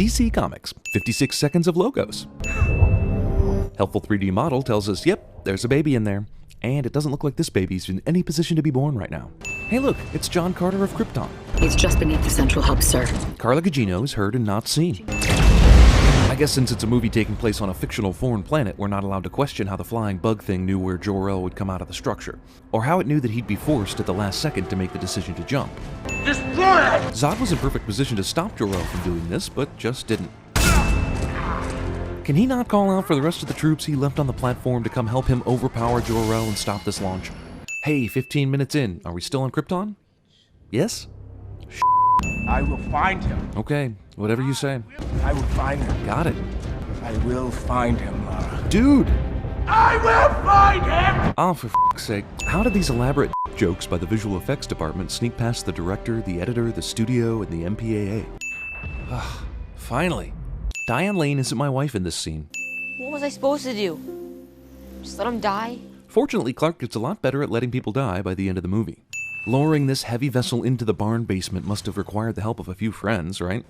DC Comics, 56 seconds of logos. Helpful 3D model tells us, yep, there's a baby in there. And it doesn't look like this baby's in any position to be born right now. Hey look, it's John Carter of Krypton. It's just beneath the central hub, sir. Carla Gugino is heard and not seen. I guess since it's a movie taking place on a fictional foreign planet, we're not allowed to question how the flying bug thing knew where Jor-El would come out of the structure, or how it knew that he'd be forced at the last second to make the decision to jump. Destroy it! Zod was in perfect position to stop Jor-El from doing this, but just didn't. Can he not call out for the rest of the troops he left on the platform to come help him overpower Jor-El and stop this launch? Hey, 15 minutes in, are we still on Krypton? Yes? I will find him. Okay, whatever you say. I will find him. Got it. I will find him, Lara. Dude! I will find him! Oh, for f***'s sake. How did these elaborate jokes by the visual effects department sneak past the director, the editor, the studio, and the MPAA? Finally. Diane Lane isn't my wife in this scene. What was I supposed to do? Just let him die? Fortunately, Clark gets a lot better at letting people die by the end of the movie. Lowering this heavy vessel into the barn basement must have required the help of a few friends, right?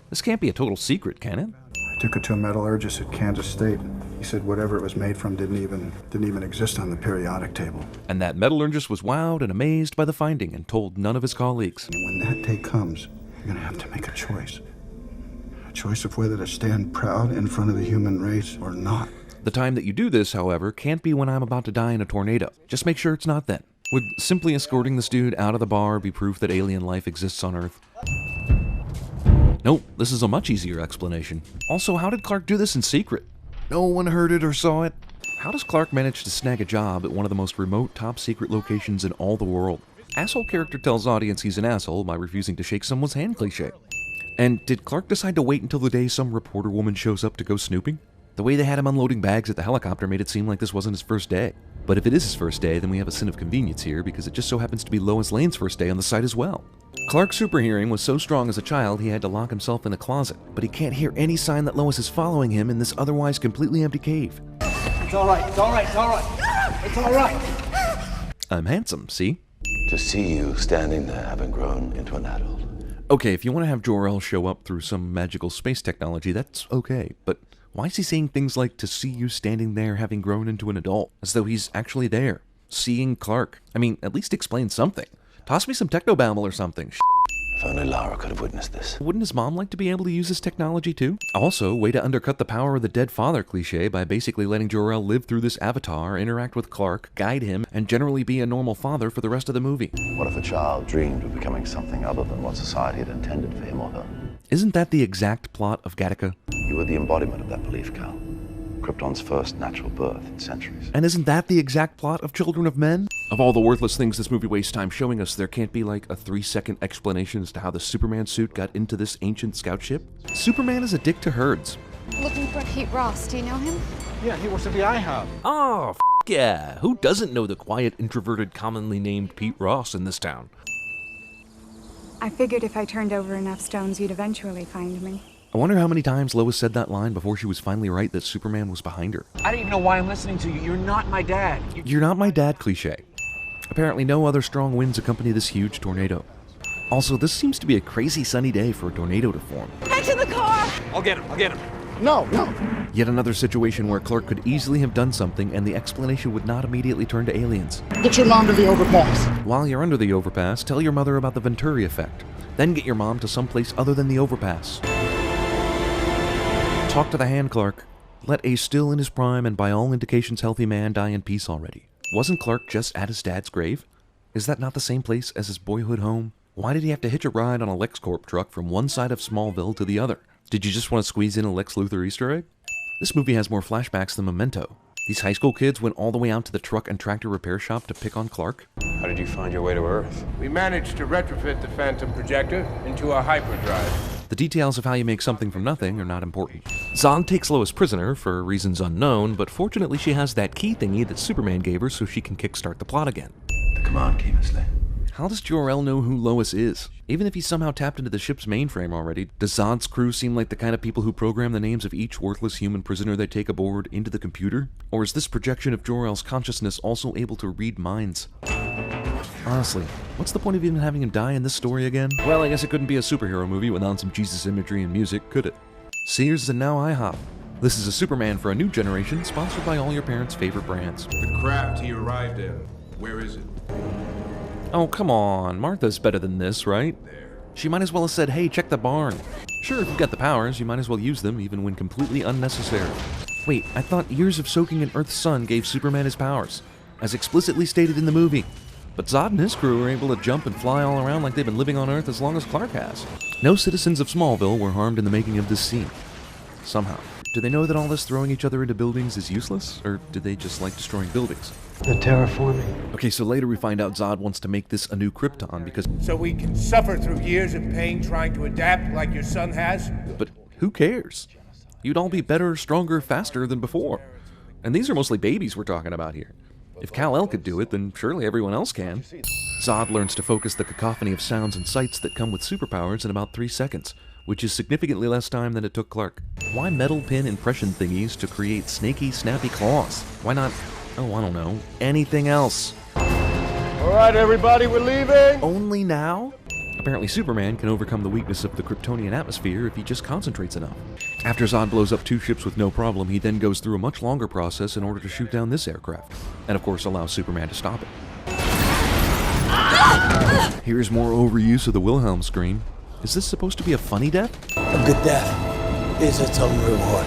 This can't be a total secret, can it? I took it to a metallurgist at Kansas State. He said whatever it was made from didn't even exist on the periodic table. And that metallurgist was wowed and amazed by the finding and told none of his colleagues. And when that day comes, you're gonna have to make a choice. A choice of whether to stand proud in front of the human race or not. The time that you do this, however, can't be when I'm about to die in a tornado. Just make sure it's not then. Would simply escorting this dude out of the bar be proof that alien life exists on Earth? Nope, this is a much easier explanation. Also, how did Clark do this in secret? No one heard it or saw it. How does Clark manage to snag a job at one of the most remote, top-secret locations in all the world? Asshole character tells audience he's an asshole by refusing to shake someone's hand cliché. And did Clark decide to wait until the day some reporter woman shows up to go snooping? The way they had him unloading bags at the helicopter made it seem like this wasn't his first day. But if it is his first day, then we have a sin of convenience here, because it just so happens to be Lois Lane's first day on the site as well. Clark's super hearing was so strong as a child he had to lock himself in a closet, but he can't hear any sign that Lois is following him in this otherwise completely empty cave. It's all right, it's all right, it's all right. It's all right. I'm handsome, see? To see you standing there having grown into an adult. Okay, if you want to have Jor-El show up through some magical space technology, that's okay, but why is he saying things like, to see you standing there having grown into an adult, as though he's actually there, seeing Clark? I mean, at least explain something. Toss me some technobabble or something. If only Lara could have witnessed this. Wouldn't his mom like to be able to use this technology too? Also, way to undercut the power of the dead father cliche by basically letting Jor-El live through this avatar, interact with Clark, guide him, and generally be a normal father for the rest of the movie. What if a child dreamed of becoming something other than what society had intended for him or her? Isn't that the exact plot of Gattaca? You were the embodiment of that belief, Cal. Krypton's first natural birth in centuries. And isn't that the exact plot of Children of Men? Of all the worthless things this movie wastes time showing us, there can't be like a 3-second explanation as to how the Superman suit got into this ancient scout ship? Superman is a dick to herds. Looking for Pete Ross. Do you know him? Yeah, he works at the IHOP. Oh, yeah. Who doesn't know the quiet, introverted, commonly named Pete Ross in this town? I figured if I turned over enough stones, you'd eventually find me. I wonder how many times Lois said that line before she was finally right that Superman was behind her. I don't even know why I'm listening to you. You're not my dad. You're not my dad cliche. Apparently no other strong winds accompany this huge tornado. Also, this seems to be a crazy sunny day for a tornado to form. Get to the car! I'll get him, I'll get him. No. Yet another situation where Clark could easily have done something and the explanation would not immediately turn to aliens. Get your mom to the overpass. While you're under the overpass, tell your mother about the Venturi effect. Then get your mom to someplace other than the overpass. Talk to the hand, Clark. Let a still in his prime and by all indications healthy man die in peace already. Wasn't Clark just at his dad's grave? Is that not the same place as his boyhood home? Why did he have to hitch a ride on a LexCorp truck from one side of Smallville to the other? Did you just want to squeeze in a Lex Luthor Easter egg? This movie has more flashbacks than Memento. These high school kids went all the way out to the truck and tractor repair shop to pick on Clark. How did you find your way to Earth? We managed to retrofit the Phantom projector into a hyperdrive. The details of how you make something from nothing are not important. Zod takes Lois prisoner for reasons unknown, but fortunately she has that key thingy that Superman gave her so she can kickstart the plot again. The command key, Miss Lane. How does Jor-El know who Lois is? Even if he somehow tapped into the ship's mainframe already, does Zod's crew seem like the kind of people who program the names of each worthless human prisoner they take aboard into the computer? Or is this projection of Jor-El's consciousness also able to read minds? Honestly, what's the point of even having him die in this story again? Well, I guess it couldn't be a superhero movie without some Jesus imagery and music, could it? Sears and now IHOP. This is a Superman for a new generation, sponsored by all your parents' favorite brands. The craft he arrived in, where is it? Oh, come on. Martha's better than this, right? She might as well have said, hey, check the barn. Sure, if you've got the powers, you might as well use them, even when completely unnecessary. Wait, I thought years of soaking in Earth's sun gave Superman his powers, as explicitly stated in the movie. But Zod and his crew were able to jump and fly all around like they've been living on Earth as long as Clark has. No citizens of Smallville were harmed in the making of this scene. Somehow. Do they know that all this throwing each other into buildings is useless? Or do they just like destroying buildings? The terraforming. Okay, so later we find out Zod wants to make this a new Krypton because... So we can suffer through years of pain trying to adapt like your son has? But who cares? You'd all be better, stronger, faster than before. And these are mostly babies we're talking about here. If Kal-El could do it, then surely everyone else can. Zod learns to focus the cacophony of sounds and sights that come with superpowers in about 3 seconds, which is significantly less time than it took Clark. Why metal pin impression thingies to create snaky, snappy claws? Why not, oh, I don't know, anything else? All right, everybody, we're leaving! Only now? Apparently Superman can overcome the weakness of the Kryptonian atmosphere if he just concentrates enough. After Zod blows up 2 ships with no problem, he then goes through a much longer process in order to shoot down this aircraft, and of course allows Superman to stop it. Here's more overuse of the Wilhelm scream. Is this supposed to be a funny death? A good death is its own reward.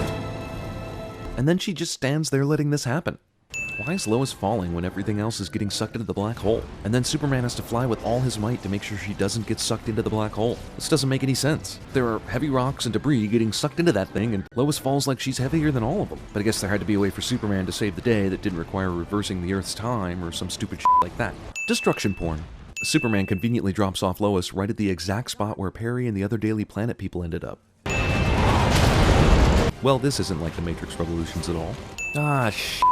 And then she just stands there letting this happen. Why is Lois falling when everything else is getting sucked into the black hole? And then Superman has to fly with all his might to make sure she doesn't get sucked into the black hole. This doesn't make any sense. There are heavy rocks and debris getting sucked into that thing, and Lois falls like she's heavier than all of them. But I guess there had to be a way for Superman to save the day that didn't require reversing the Earth's time or some stupid shit like that. Destruction porn. Superman conveniently drops off Lois right at the exact spot where Perry and the other Daily Planet people ended up. Well, this isn't like the Matrix Revolutions at all. Ah, shit.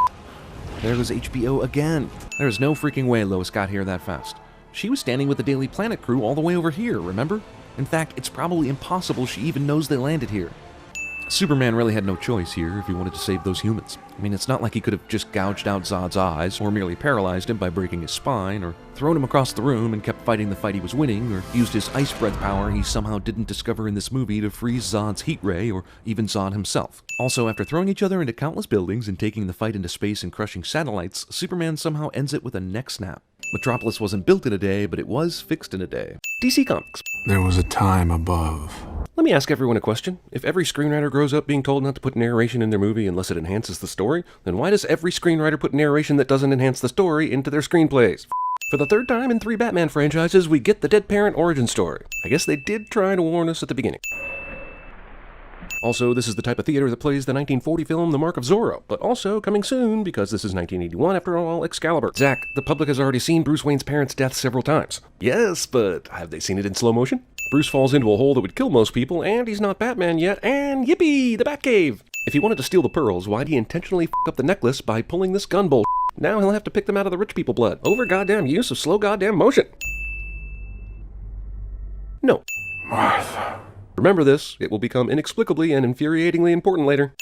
There goes HBO again. There's no freaking way Lois got here that fast. She was standing with the Daily Planet crew all the way over here, remember? In fact, it's probably impossible she even knows they landed here. Superman really had no choice here if he wanted to save those humans. I mean, it's not like he could have just gouged out Zod's eyes, or merely paralyzed him by breaking his spine, or thrown him across the room and kept fighting the fight he was winning, or used his ice breath power he somehow didn't discover in this movie to freeze Zod's heat ray, or even Zod himself. Also, after throwing each other into countless buildings and taking the fight into space and crushing satellites, Superman somehow ends it with a neck snap. Metropolis wasn't built in a day, but it was fixed in a day. DC Comics. There was a time above. Let me ask everyone a question. If every screenwriter grows up being told not to put narration in their movie unless it enhances the story, then why does every screenwriter put narration that doesn't enhance the story into their screenplays? For the 3rd time in 3 Batman franchises, we get the dead parent origin story. I guess they did try to warn us at the beginning. Also, this is the type of theater that plays the 1940 film The Mark of Zorro, but also coming soon, because this is 1981 after all, Excalibur. Zack, the public has already seen Bruce Wayne's parents' death several times. Yes, but have they seen it in slow motion? Bruce falls into a hole that would kill most people, and he's not Batman yet, and yippee, the Batcave! If he wanted to steal the pearls, why'd he intentionally f*** up the necklace by pulling this gun bull? Now he'll have to pick them out of the rich people blood. Over goddamn use of slow goddamn motion. No. Martha. Remember this, it will become inexplicably and infuriatingly important later.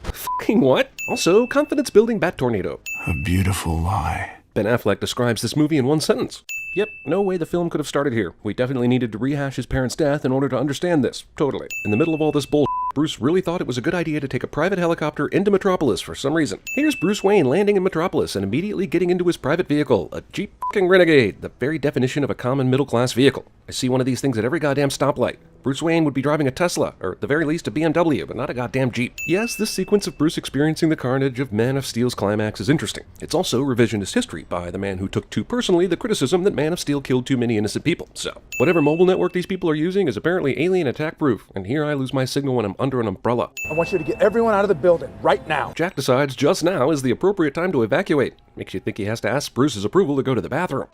Fucking what? Also, confidence-building bat tornado. A beautiful lie. Ben Affleck describes this movie in one sentence. Yep, no way the film could have started here. We definitely needed to rehash his parents' death in order to understand this. Totally. In the middle of all this bull, Bruce really thought it was a good idea to take a private helicopter into Metropolis for some reason. Here's Bruce Wayne landing in Metropolis and immediately getting into his private vehicle, a Jeep f***ing Renegade, the very definition of a common middle-class vehicle. I see one of these things at every goddamn stoplight. Bruce Wayne would be driving a Tesla, or at the very least a BMW, but not a goddamn Jeep. Yes, this sequence of Bruce experiencing the carnage of Man of Steel's climax is interesting. It's also revisionist history by the man who took too personally the criticism that Man of Steel killed too many innocent people. So, whatever mobile network these people are using is apparently alien attack proof, and here I lose my signal when I'm under an umbrella. I want you to get everyone out of the building right now. Jack decides just now is the appropriate time to evacuate. Makes you think he has to ask Bruce's approval to go to the bathroom.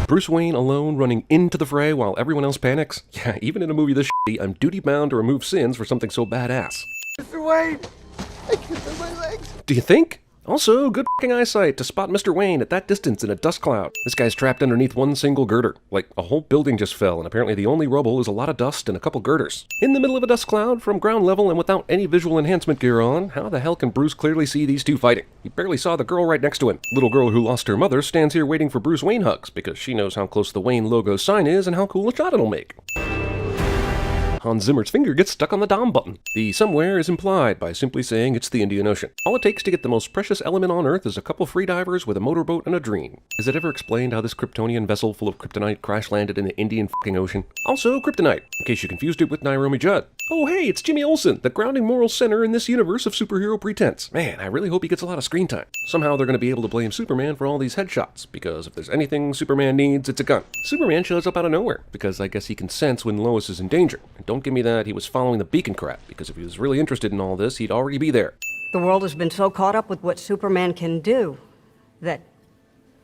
Bruce Wayne alone running into the fray while everyone else panics? Yeah, even in a movie this shitty, I'm duty-bound to remove sins for something so badass. Mr. Wayne, I can't feel my legs. Do you think? Also, good f***ing eyesight to spot Mr. Wayne at that distance in a dust cloud. This guy's trapped underneath one single girder. Like, a whole building just fell, and apparently the only rubble is a lot of dust and a couple girders. In the middle of a dust cloud, from ground level and without any visual enhancement gear on, how the hell can Bruce clearly see these two fighting? He barely saw the girl right next to him. Little girl who lost her mother stands here waiting for Bruce Wayne hugs, because she knows how close the Wayne logo sign is and how cool a shot it'll make. Hans Zimmer's finger gets stuck on the Dom button. The somewhere is implied by simply saying it's the Indian Ocean. All it takes to get the most precious element on Earth is a couple freedivers with a motorboat and a dream. Is it ever explained how this Kryptonian vessel full of kryptonite crash-landed in the Indian f***ing Ocean? Also, kryptonite, in case you confused it with Naomi Judd. Oh hey, it's Jimmy Olsen, the grounding moral center in this universe of superhero pretense. Man, I really hope he gets a lot of screen time. Somehow they're going to be able to blame Superman for all these headshots, because if there's anything Superman needs, it's a gun. Superman shows up out of nowhere, because I guess he can sense when Lois is in danger. And don't give me that he was following the beacon crap, because if he was really interested in all this, he'd already be there. The world has been so caught up with what Superman can do that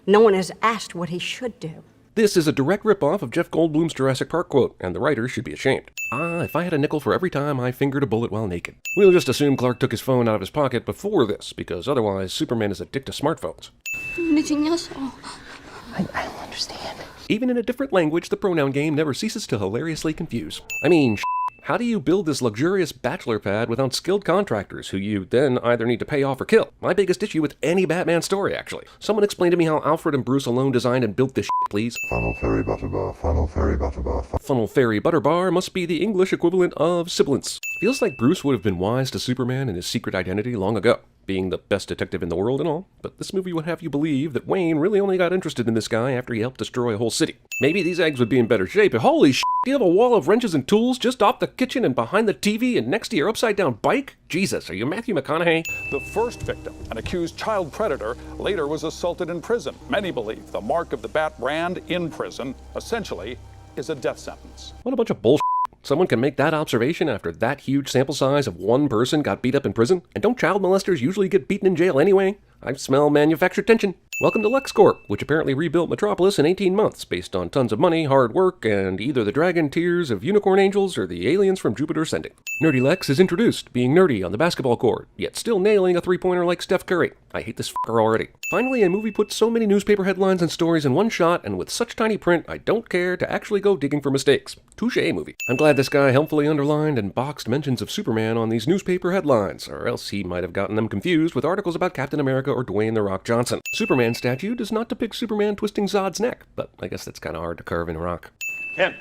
no one has asked what he should do. This is a direct ripoff of Jeff Goldblum's Jurassic Park quote, and the writer should be ashamed. If I had a nickel for every time I fingered a bullet while naked. We'll just assume Clark took his phone out of his pocket before this, because otherwise Superman is addicted to smartphones. I don't understand. Even in a different language, the pronoun game never ceases to hilariously confuse. I mean, how do you build this luxurious bachelor pad without skilled contractors who you then either need to pay off or kill? My biggest issue with any Batman story, actually. Someone explain to me how Alfred and Bruce alone designed and built this shit, please. Funnel Fairy Butter Bar, Funnel Fairy Butter Bar. Funnel Fairy Butter Bar must be the English equivalent of sibilance. Feels like Bruce would have been wise to Superman and his secret identity long ago, being the best detective in the world and all, but this movie would have you believe that Wayne really only got interested in this guy after he helped destroy a whole city. Maybe these eggs would be in better shape, but holy shit, do you have a wall of wrenches and tools just off the kitchen and behind the TV and next to your upside-down bike? Jesus, are you Matthew McConaughey? The first victim, an accused child predator, later was assaulted in prison. Many believe the mark of the Bat brand in prison, essentially, is a death sentence. What a bunch of bullshit. Someone can make that observation after that huge sample size of one person got beat up in prison? And don't child molesters usually get beaten in jail anyway? I smell manufactured tension. Welcome to LexCorp, which apparently rebuilt Metropolis in 18 months based on tons of money, hard work, and either the dragon tears of unicorn angels or the aliens from Jupiter ascending. Nerdy Lex is introduced, being nerdy on the basketball court, yet still nailing a three-pointer like Steph Curry. I hate this fucker already. Finally, a movie puts so many newspaper headlines and stories in one shot, and with such tiny print, I don't care to actually go digging for mistakes. Touché, movie. I'm glad this guy helpfully underlined and boxed mentions of Superman on these newspaper headlines, or else he might have gotten them confused with articles about Captain America or Dwayne "The Rock" Johnson. Superman's statue does not depict Superman twisting Zod's neck, but I guess that's kind of hard to carve in rock. Ken,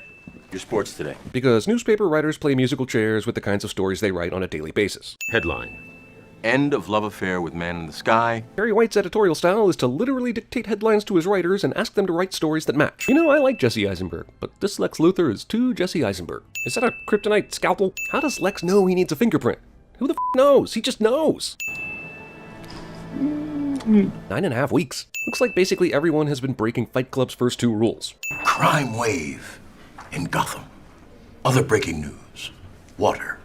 your sports today. Because newspaper writers play musical chairs with the kinds of stories they write on a daily basis. Headline: End of love affair with man in the sky. Perry White's editorial style is to literally dictate headlines to his writers and ask them to write stories that match. You know, I like Jesse Eisenberg, but this Lex Luthor is too Jesse Eisenberg. Is that a kryptonite scalpel? How does Lex know he needs a fingerprint? Who the f*** knows? He just knows. 9.5 weeks. Looks like basically everyone has been breaking Fight Club's first two rules. Crime wave in Gotham. Other breaking news. Water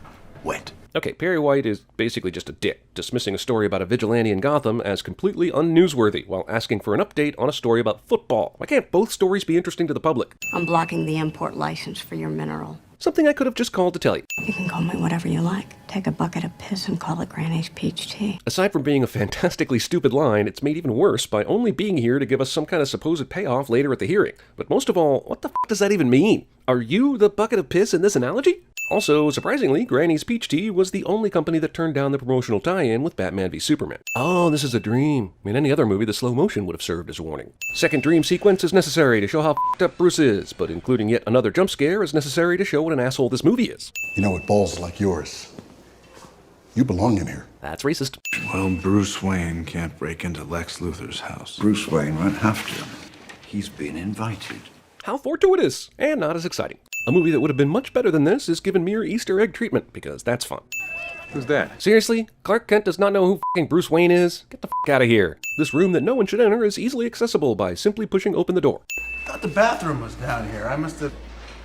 wet. Okay, Perry White is basically just a dick, dismissing a story about a vigilante in Gotham as completely unnewsworthy while asking for an update on a story about football. Why can't both stories be interesting to the public? I'm blocking the import license for your mineral. Something I could have just called to tell you. You can call me whatever you like. Take a bucket of piss and call it Granny's peach tea. Aside from being a fantastically stupid line, it's made even worse by only being here to give us some kind of supposed payoff later at the hearing. But most of all, what the f*** does that even mean? Are you the bucket of piss in this analogy? Also, surprisingly, Granny's Peach Tea was the only company that turned down the promotional tie-in with Batman v Superman. Oh, this is a dream. In any other movie, the slow motion would have served as a warning. Second dream sequence is necessary to show how f***ed up Bruce is, but including yet another jump scare is necessary to show what an asshole this movie is. You know, with balls like yours, you belong in here. That's racist. Well, Bruce Wayne can't break into Lex Luthor's house. Bruce Wayne won't have to. He's been invited. How fortuitous, and not as exciting. A movie that would have been much better than this is given mere Easter egg treatment, because that's fun. Who's that? Seriously? Clark Kent does not know who f***ing Bruce Wayne is? Get the f*** out of here. This room that no one should enter is easily accessible by simply pushing open the door. I thought the bathroom was down here. I must have...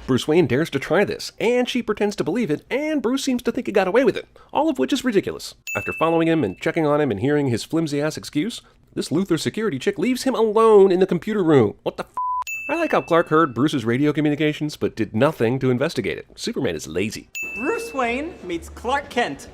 Bruce Wayne dares to try this, and she pretends to believe it, and Bruce seems to think he got away with it, all of which is ridiculous. After following him and checking on him and hearing his flimsy-ass excuse, this Luthor security chick leaves him alone in the computer room. What the f***? I like how Clark heard Bruce's radio communications, but did nothing to investigate it. Superman is lazy. Bruce Wayne meets Clark Kent.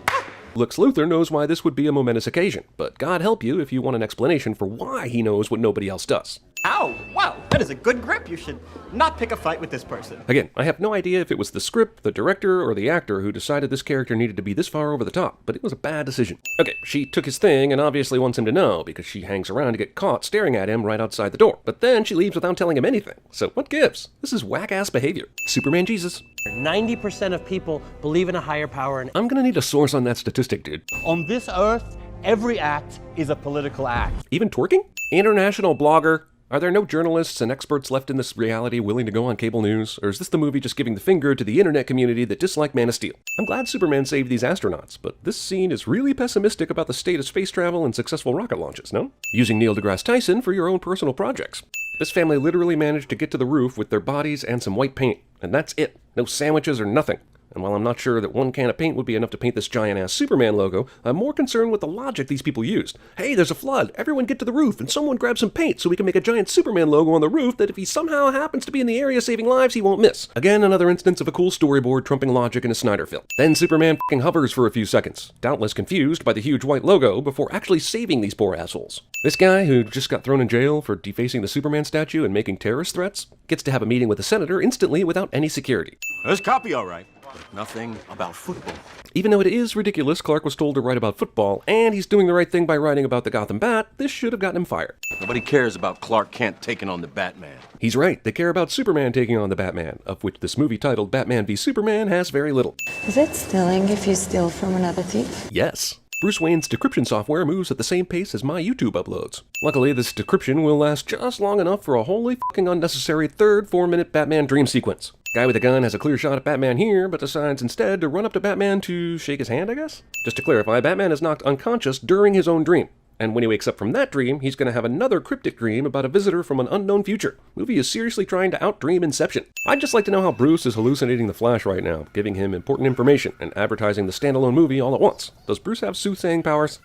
Lex Luthor knows why this would be a momentous occasion, but God help you if you want an explanation for why he knows what nobody else does. Ow! Wow, that is a good grip. You should not pick a fight with this person. Again, I have no idea if it was the script, the director, or the actor who decided this character needed to be this far over the top, but it was a bad decision. Okay, she took his thing and obviously wants him to know, because she hangs around to get caught staring at him right outside the door. But then she leaves without telling him anything. So what gives? This is whack-ass behavior. Superman Jesus. 90% of people believe in a higher power. And I'm gonna need a source on that statistic, dude. on this earth, every act is a political act. Even twerking? International blogger. Are there no journalists and experts left in this reality willing to go on cable news? Or is this the movie just giving the finger to the internet community that dislike Man of Steel? I'm glad Superman saved these astronauts, but this scene is really pessimistic about the state of space travel and successful rocket launches, no? Using Neil deGrasse Tyson for your own personal projects. This family literally managed to get to the roof with their bodies and some white paint, and that's it. No sandwiches or nothing. And while I'm not sure that one can of paint would be enough to paint this giant-ass Superman logo, I'm more concerned with the logic these people used. Hey, there's a flood. Everyone get to the roof, and someone grab some paint so we can make a giant Superman logo on the roof that if he somehow happens to be in the area saving lives, he won't miss. Again, another instance of a cool storyboard trumping logic in a Snyder film. Then Superman f***ing hovers for a few seconds, doubtless confused by the huge white logo, before actually saving these poor assholes. This guy, who just got thrown in jail for defacing the Superman statue and making terrorist threats, gets to have a meeting with the senator instantly without any security. There's copy all right, but nothing about football. Even though it is ridiculous Clark was told to write about football, and he's doing the right thing by writing about the Gotham Bat, this should have gotten him fired. Nobody cares about Clark Kent taking on the Batman. He's right, they care about Superman taking on the Batman, of which this movie titled Batman v Superman has very little. Is it stealing if you steal from another thief? Yes. Bruce Wayne's decryption software moves at the same pace as my YouTube uploads. Luckily, this decryption will last just long enough for a wholly fucking unnecessary third 4-minute Batman dream sequence. Guy with a gun has a clear shot at Batman here, but decides instead to run up to Batman to shake his hand, I guess? Just to clarify, Batman is knocked unconscious during his own dream. And when he wakes up from that dream, he's going to have another cryptic dream about a visitor from an unknown future. Movie is seriously trying to outdream Inception. I'd just like to know how Bruce is hallucinating the Flash right now, giving him important information and advertising the standalone movie all at once. Does Bruce have soothsaying powers?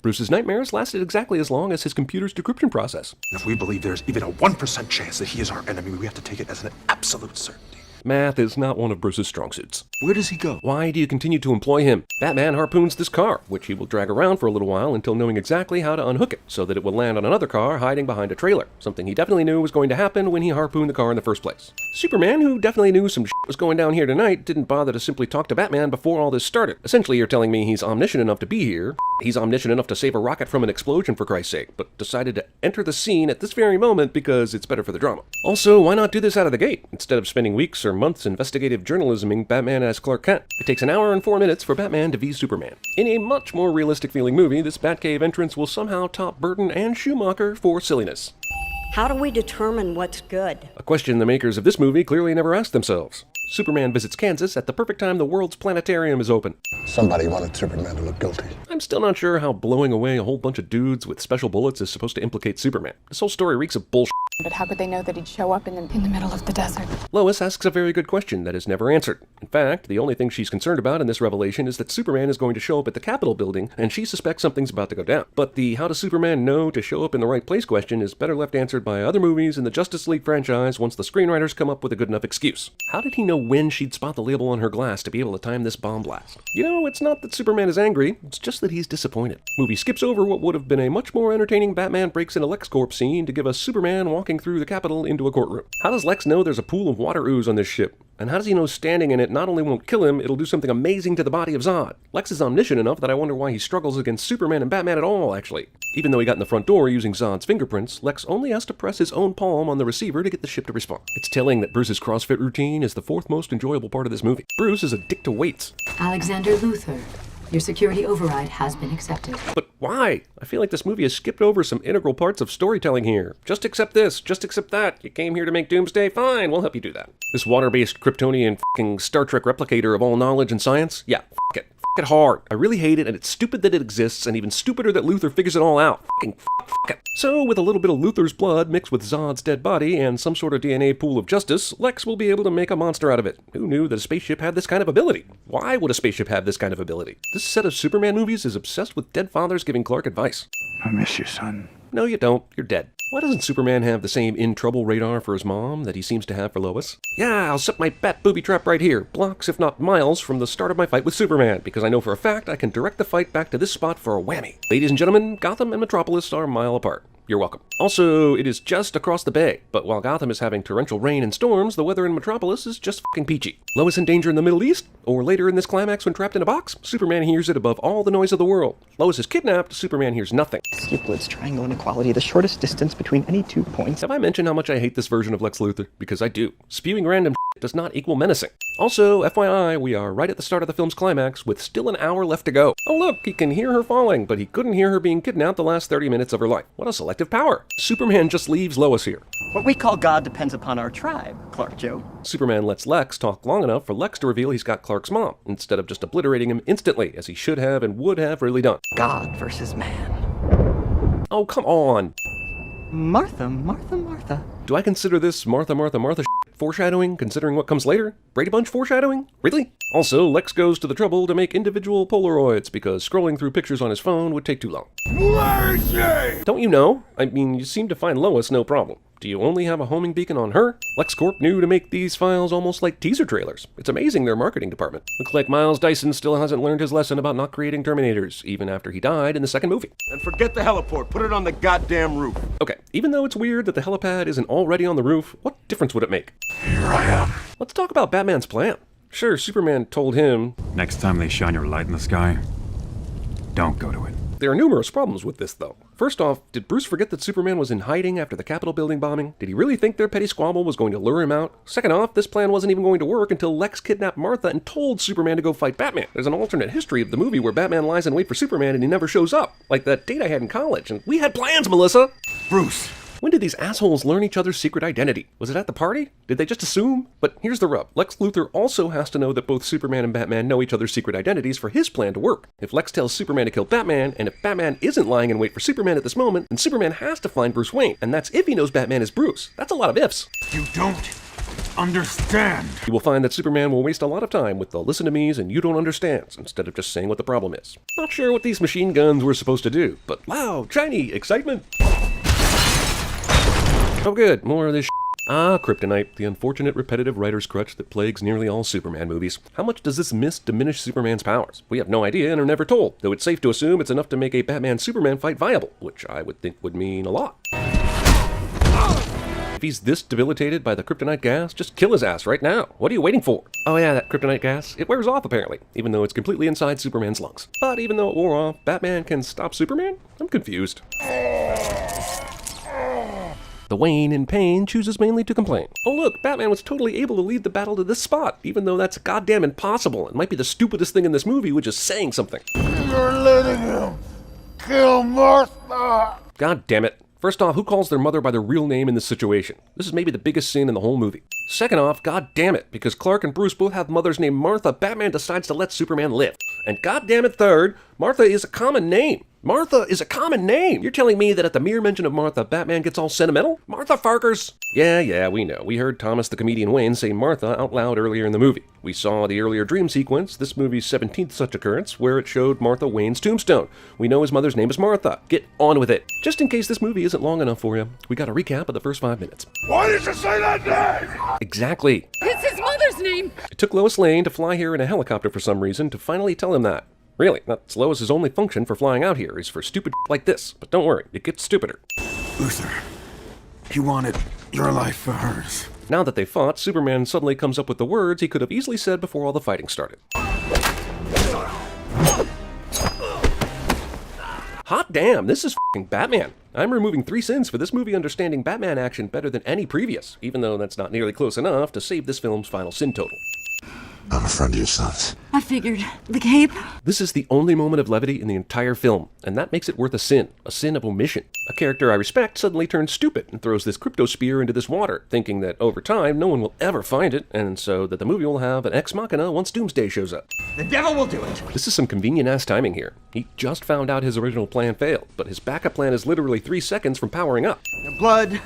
Bruce's nightmares lasted exactly as long as his computer's decryption process. If we believe there's even a 1% chance that he is our enemy, we have to take it as an absolute certainty. Math is not one of Bruce's strong suits. Where does he go? Why do you continue to employ him? Batman harpoons this car, which he will drag around for a little while until knowing exactly how to unhook it, so that it will land on another car hiding behind a trailer, something he definitely knew was going to happen when he harpooned the car in the first place. Superman, who definitely knew some shit was going down here tonight, didn't bother to simply talk to Batman before all this started. Essentially, you're telling me he's omniscient enough to be here, he's omniscient enough to save a rocket from an explosion for Christ's sake, but decided to enter the scene at this very moment because it's better for the drama. Also, why not do this out of the gate, instead of spending weeks or months investigative journalisming Batman as Clark Kent? It takes an hour and 4 minutes for Batman to v Superman. In a much more realistic feeling movie, this Batcave entrance will somehow top Burton and Schumacher for silliness. How do we determine what's good? A question the makers of this movie clearly never asked themselves. Superman visits Kansas at the perfect time the world's planetarium is open. Somebody wanted Superman to look guilty. I'm still not sure how blowing away a whole bunch of dudes with special bullets is supposed to implicate Superman. This whole story reeks of bullshit. But how could they know that he'd show up in the middle of the desert? Lois asks a very good question that is never answered. In fact, the only thing she's concerned about in this revelation is that Superman is going to show up at the Capitol building, and she suspects something's about to go down. But the how does Superman know to show up in the right place question is better left answered by other movies in the Justice League franchise once the screenwriters come up with a good enough excuse. How did he know when she'd spot the label on her glass to be able to time this bomb blast? You know, it's not that Superman is angry, it's just that he's disappointed. Movie skips over what would have been a much more entertaining Batman breaks into LexCorp scene to give us Superman walking through the Capitol into a courtroom. How does Lex know there's a pool of water ooze on this ship? And how does he know standing in it not only won't kill him, it'll do something amazing to the body of Zod? Lex is omniscient enough that I wonder why he struggles against Superman and Batman at all, actually. Even though he got in the front door using Zod's fingerprints, Lex only has to press his own palm on the receiver to get the ship to respond. It's telling that Bruce's CrossFit routine is the fourth most enjoyable part of this movie. Bruce is a dick to weights. Alexander Luthor, your security override has been accepted. But why? I feel like this movie has skipped over some integral parts of storytelling here. Just accept this, just accept that. You came here to make Doomsday? Fine, we'll help you do that. This water-based Kryptonian f***ing Star Trek replicator of all knowledge and science? Yeah, f*** it. F*** it hard. I really hate it, and it's stupid that it exists, and even stupider that Luthor figures it all out. F*** it. So, with a little bit of Luthor's blood mixed with Zod's dead body and some sort of DNA pool of justice, Lex will be able to make a monster out of it. Who knew that a spaceship had this kind of ability? Why would a spaceship have this kind of ability? This set of Superman movies is obsessed with dead fathers giving Clark advice. I miss you, son. No, you don't. You're dead. Why doesn't Superman have the same in-trouble radar for his mom that he seems to have for Lois? Yeah, I'll set my bat booby trap right here, blocks if not miles from the start of my fight with Superman, because I know for a fact I can direct the fight back to this spot for a whammy. Ladies and gentlemen, Gotham and Metropolis are a mile apart. You're welcome. Also, it is just across the bay, but while Gotham is having torrential rain and storms, the weather in Metropolis is just fucking peachy. Lois in danger in the Middle East? Or later in this climax when trapped in a box? Superman hears it above all the noise of the world. Lois is kidnapped, Superman hears nothing. Euclid's triangle inequality, the shortest distance between any 2 points. Have I mentioned how much I hate this version of Lex Luthor? Because I do. Spewing random shit does not equal menacing. Also, FYI, we are right at the start of the film's climax with still an hour left to go. Oh look, he can hear her falling, but he couldn't hear her being kidnapped the last 30 minutes of her life. What a selective power. Superman just leaves Lois here. What we call God depends upon our tribe, Clark Joe. Superman lets Lex talk long enough for Lex to reveal he's got Clark's mom, instead of just obliterating him instantly, as he should have and would have really done. God versus man. Oh, come on. Martha, Martha, Martha. Do I consider this Martha, Martha, Martha foreshadowing, considering what comes later? Brady Bunch foreshadowing? Really? Also, Lex goes to the trouble to make individual Polaroids, because scrolling through pictures on his phone would take too long. Mercy! Don't you know? I mean, you seem to find Lois no problem. Do you only have a homing beacon on her? LexCorp knew to make these files almost like teaser trailers. It's amazing their marketing department. Looks like Miles Dyson still hasn't learned his lesson about not creating Terminators, even after he died in the second movie. And forget the heliport. Put it on the goddamn roof. Okay, even though it's weird that the helipad isn't already on the roof, what difference would it make? Here I am. Let's talk about Batman's plan. Sure, Superman told him, next time they shine your light in the sky, don't go to it. There are numerous problems with this, though. First off, did Bruce forget that Superman was in hiding after the Capitol building bombing? Did he really think their petty squabble was going to lure him out? Second off, this plan wasn't even going to work until Lex kidnapped Martha and told Superman to go fight Batman. There's an alternate history of the movie where Batman lies in wait for Superman and he never shows up. Like that date I had in college, and we had plans, Melissa! Bruce! When did these assholes learn each other's secret identity? Was it at the party? Did they just assume? But here's the rub. Lex Luthor also has to know that both Superman and Batman know each other's secret identities for his plan to work. If Lex tells Superman to kill Batman, and if Batman isn't lying in wait for Superman at this moment, then Superman has to find Bruce Wayne, and that's if he knows Batman is Bruce. That's a lot of ifs. You don't understand. You will find that Superman will waste a lot of time with the listen to me's and you don't understands, instead of just saying what the problem is. Not sure what these machine guns were supposed to do, but wow, shiny, excitement. Oh good, more of this Ah, kryptonite, the unfortunate repetitive writer's crutch that plagues nearly all Superman movies. How much does this miss diminish Superman's powers? We have no idea and are never told, though it's safe to assume it's enough to make a Batman-Superman fight viable, which I would think would mean a lot. If he's this debilitated by the kryptonite gas, just kill his ass right now. What are you waiting for? Oh yeah, that kryptonite gas, it wears off apparently, even though it's completely inside Superman's lungs. But even though it wore off, Batman can stop Superman? I'm confused. The Wayne, in pain, chooses mainly to complain. Oh look, Batman was totally able to lead the battle to this spot, even though that's goddamn impossible. It might be the stupidest thing in this movie, which is saying something. You're letting him kill Martha! God damn it. First off, who calls their mother by their real name in this situation? This is maybe the biggest sin in the whole movie. Second off, god damn it, because Clark and Bruce both have mothers named Martha, Batman decides to let Superman live. And god damn it, third, Martha is a common name. Martha is a common name. You're telling me that at the mere mention of Martha, Batman gets all sentimental? Martha Farkers! Yeah, we know. We heard Thomas the Comedian Wayne say Martha out loud earlier in the movie. We saw the earlier dream sequence, this movie's 17th such occurrence, where it showed Martha Wayne's tombstone. We know his mother's name is Martha. Get on with it. Just in case this movie isn't long enough for you, we got a recap of the first 5 minutes. Why did you say that name? Exactly. It's his mother's name! It took Lois Lane to fly here in a helicopter for some reason to finally tell him that. Really, that's Lois's only function for flying out here, is for stupid like this. But don't worry, it gets stupider. Luthor, he wanted your life for hers. Now that they fought, Superman suddenly comes up with the words he could have easily said before all the fighting started. Hot damn, this is f***ing Batman. I'm removing 3 sins for this movie understanding Batman action better than any previous, even though that's not nearly close enough to save this film's final sin total. I'm a friend of your son's. I figured. The cape? This is the only moment of levity in the entire film, and that makes it worth a sin of omission. A character I respect suddenly turns stupid and throws this crypto spear into this water, thinking that over time no one will ever find it, and so that the movie will have an ex machina once Doomsday shows up. The devil will do it. This is some convenient-ass timing here. He just found out his original plan failed, but his backup plan is literally 3 seconds from powering up. The blood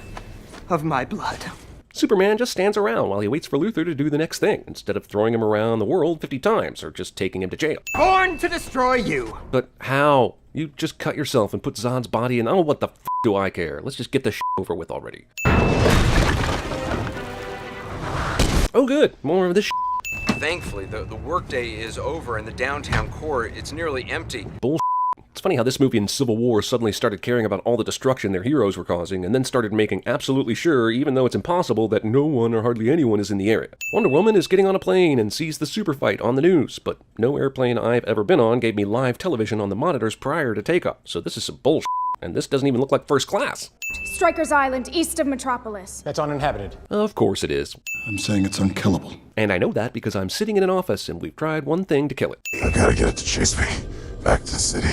of my blood. Superman just stands around while he waits for Luthor to do the next thing, instead of throwing him around the world 50 times, or just taking him to jail. Born to destroy you! But how? You just cut yourself and put Zod's body in. Oh, what the f do I care? Let's just get this over with already. Oh good, more of this shit. Thankfully, the workday is over and the downtown core, it's nearly empty. Bullshit. It's funny how this movie in Civil War suddenly started caring about all the destruction their heroes were causing, and then started making absolutely sure, even though it's impossible, that no one or hardly anyone is in the area. Wonder Woman is getting on a plane and sees the super fight on the news, but no airplane I've ever been on gave me live television on the monitors prior to takeoff, so this is some bullshit, and this doesn't even look like first class. Strikers Island, east of Metropolis. That's uninhabited. Of course it is. I'm saying it's unkillable. And I know that because I'm sitting in an office and we've tried one thing to kill it. I gotta get it to chase me. Back to the city.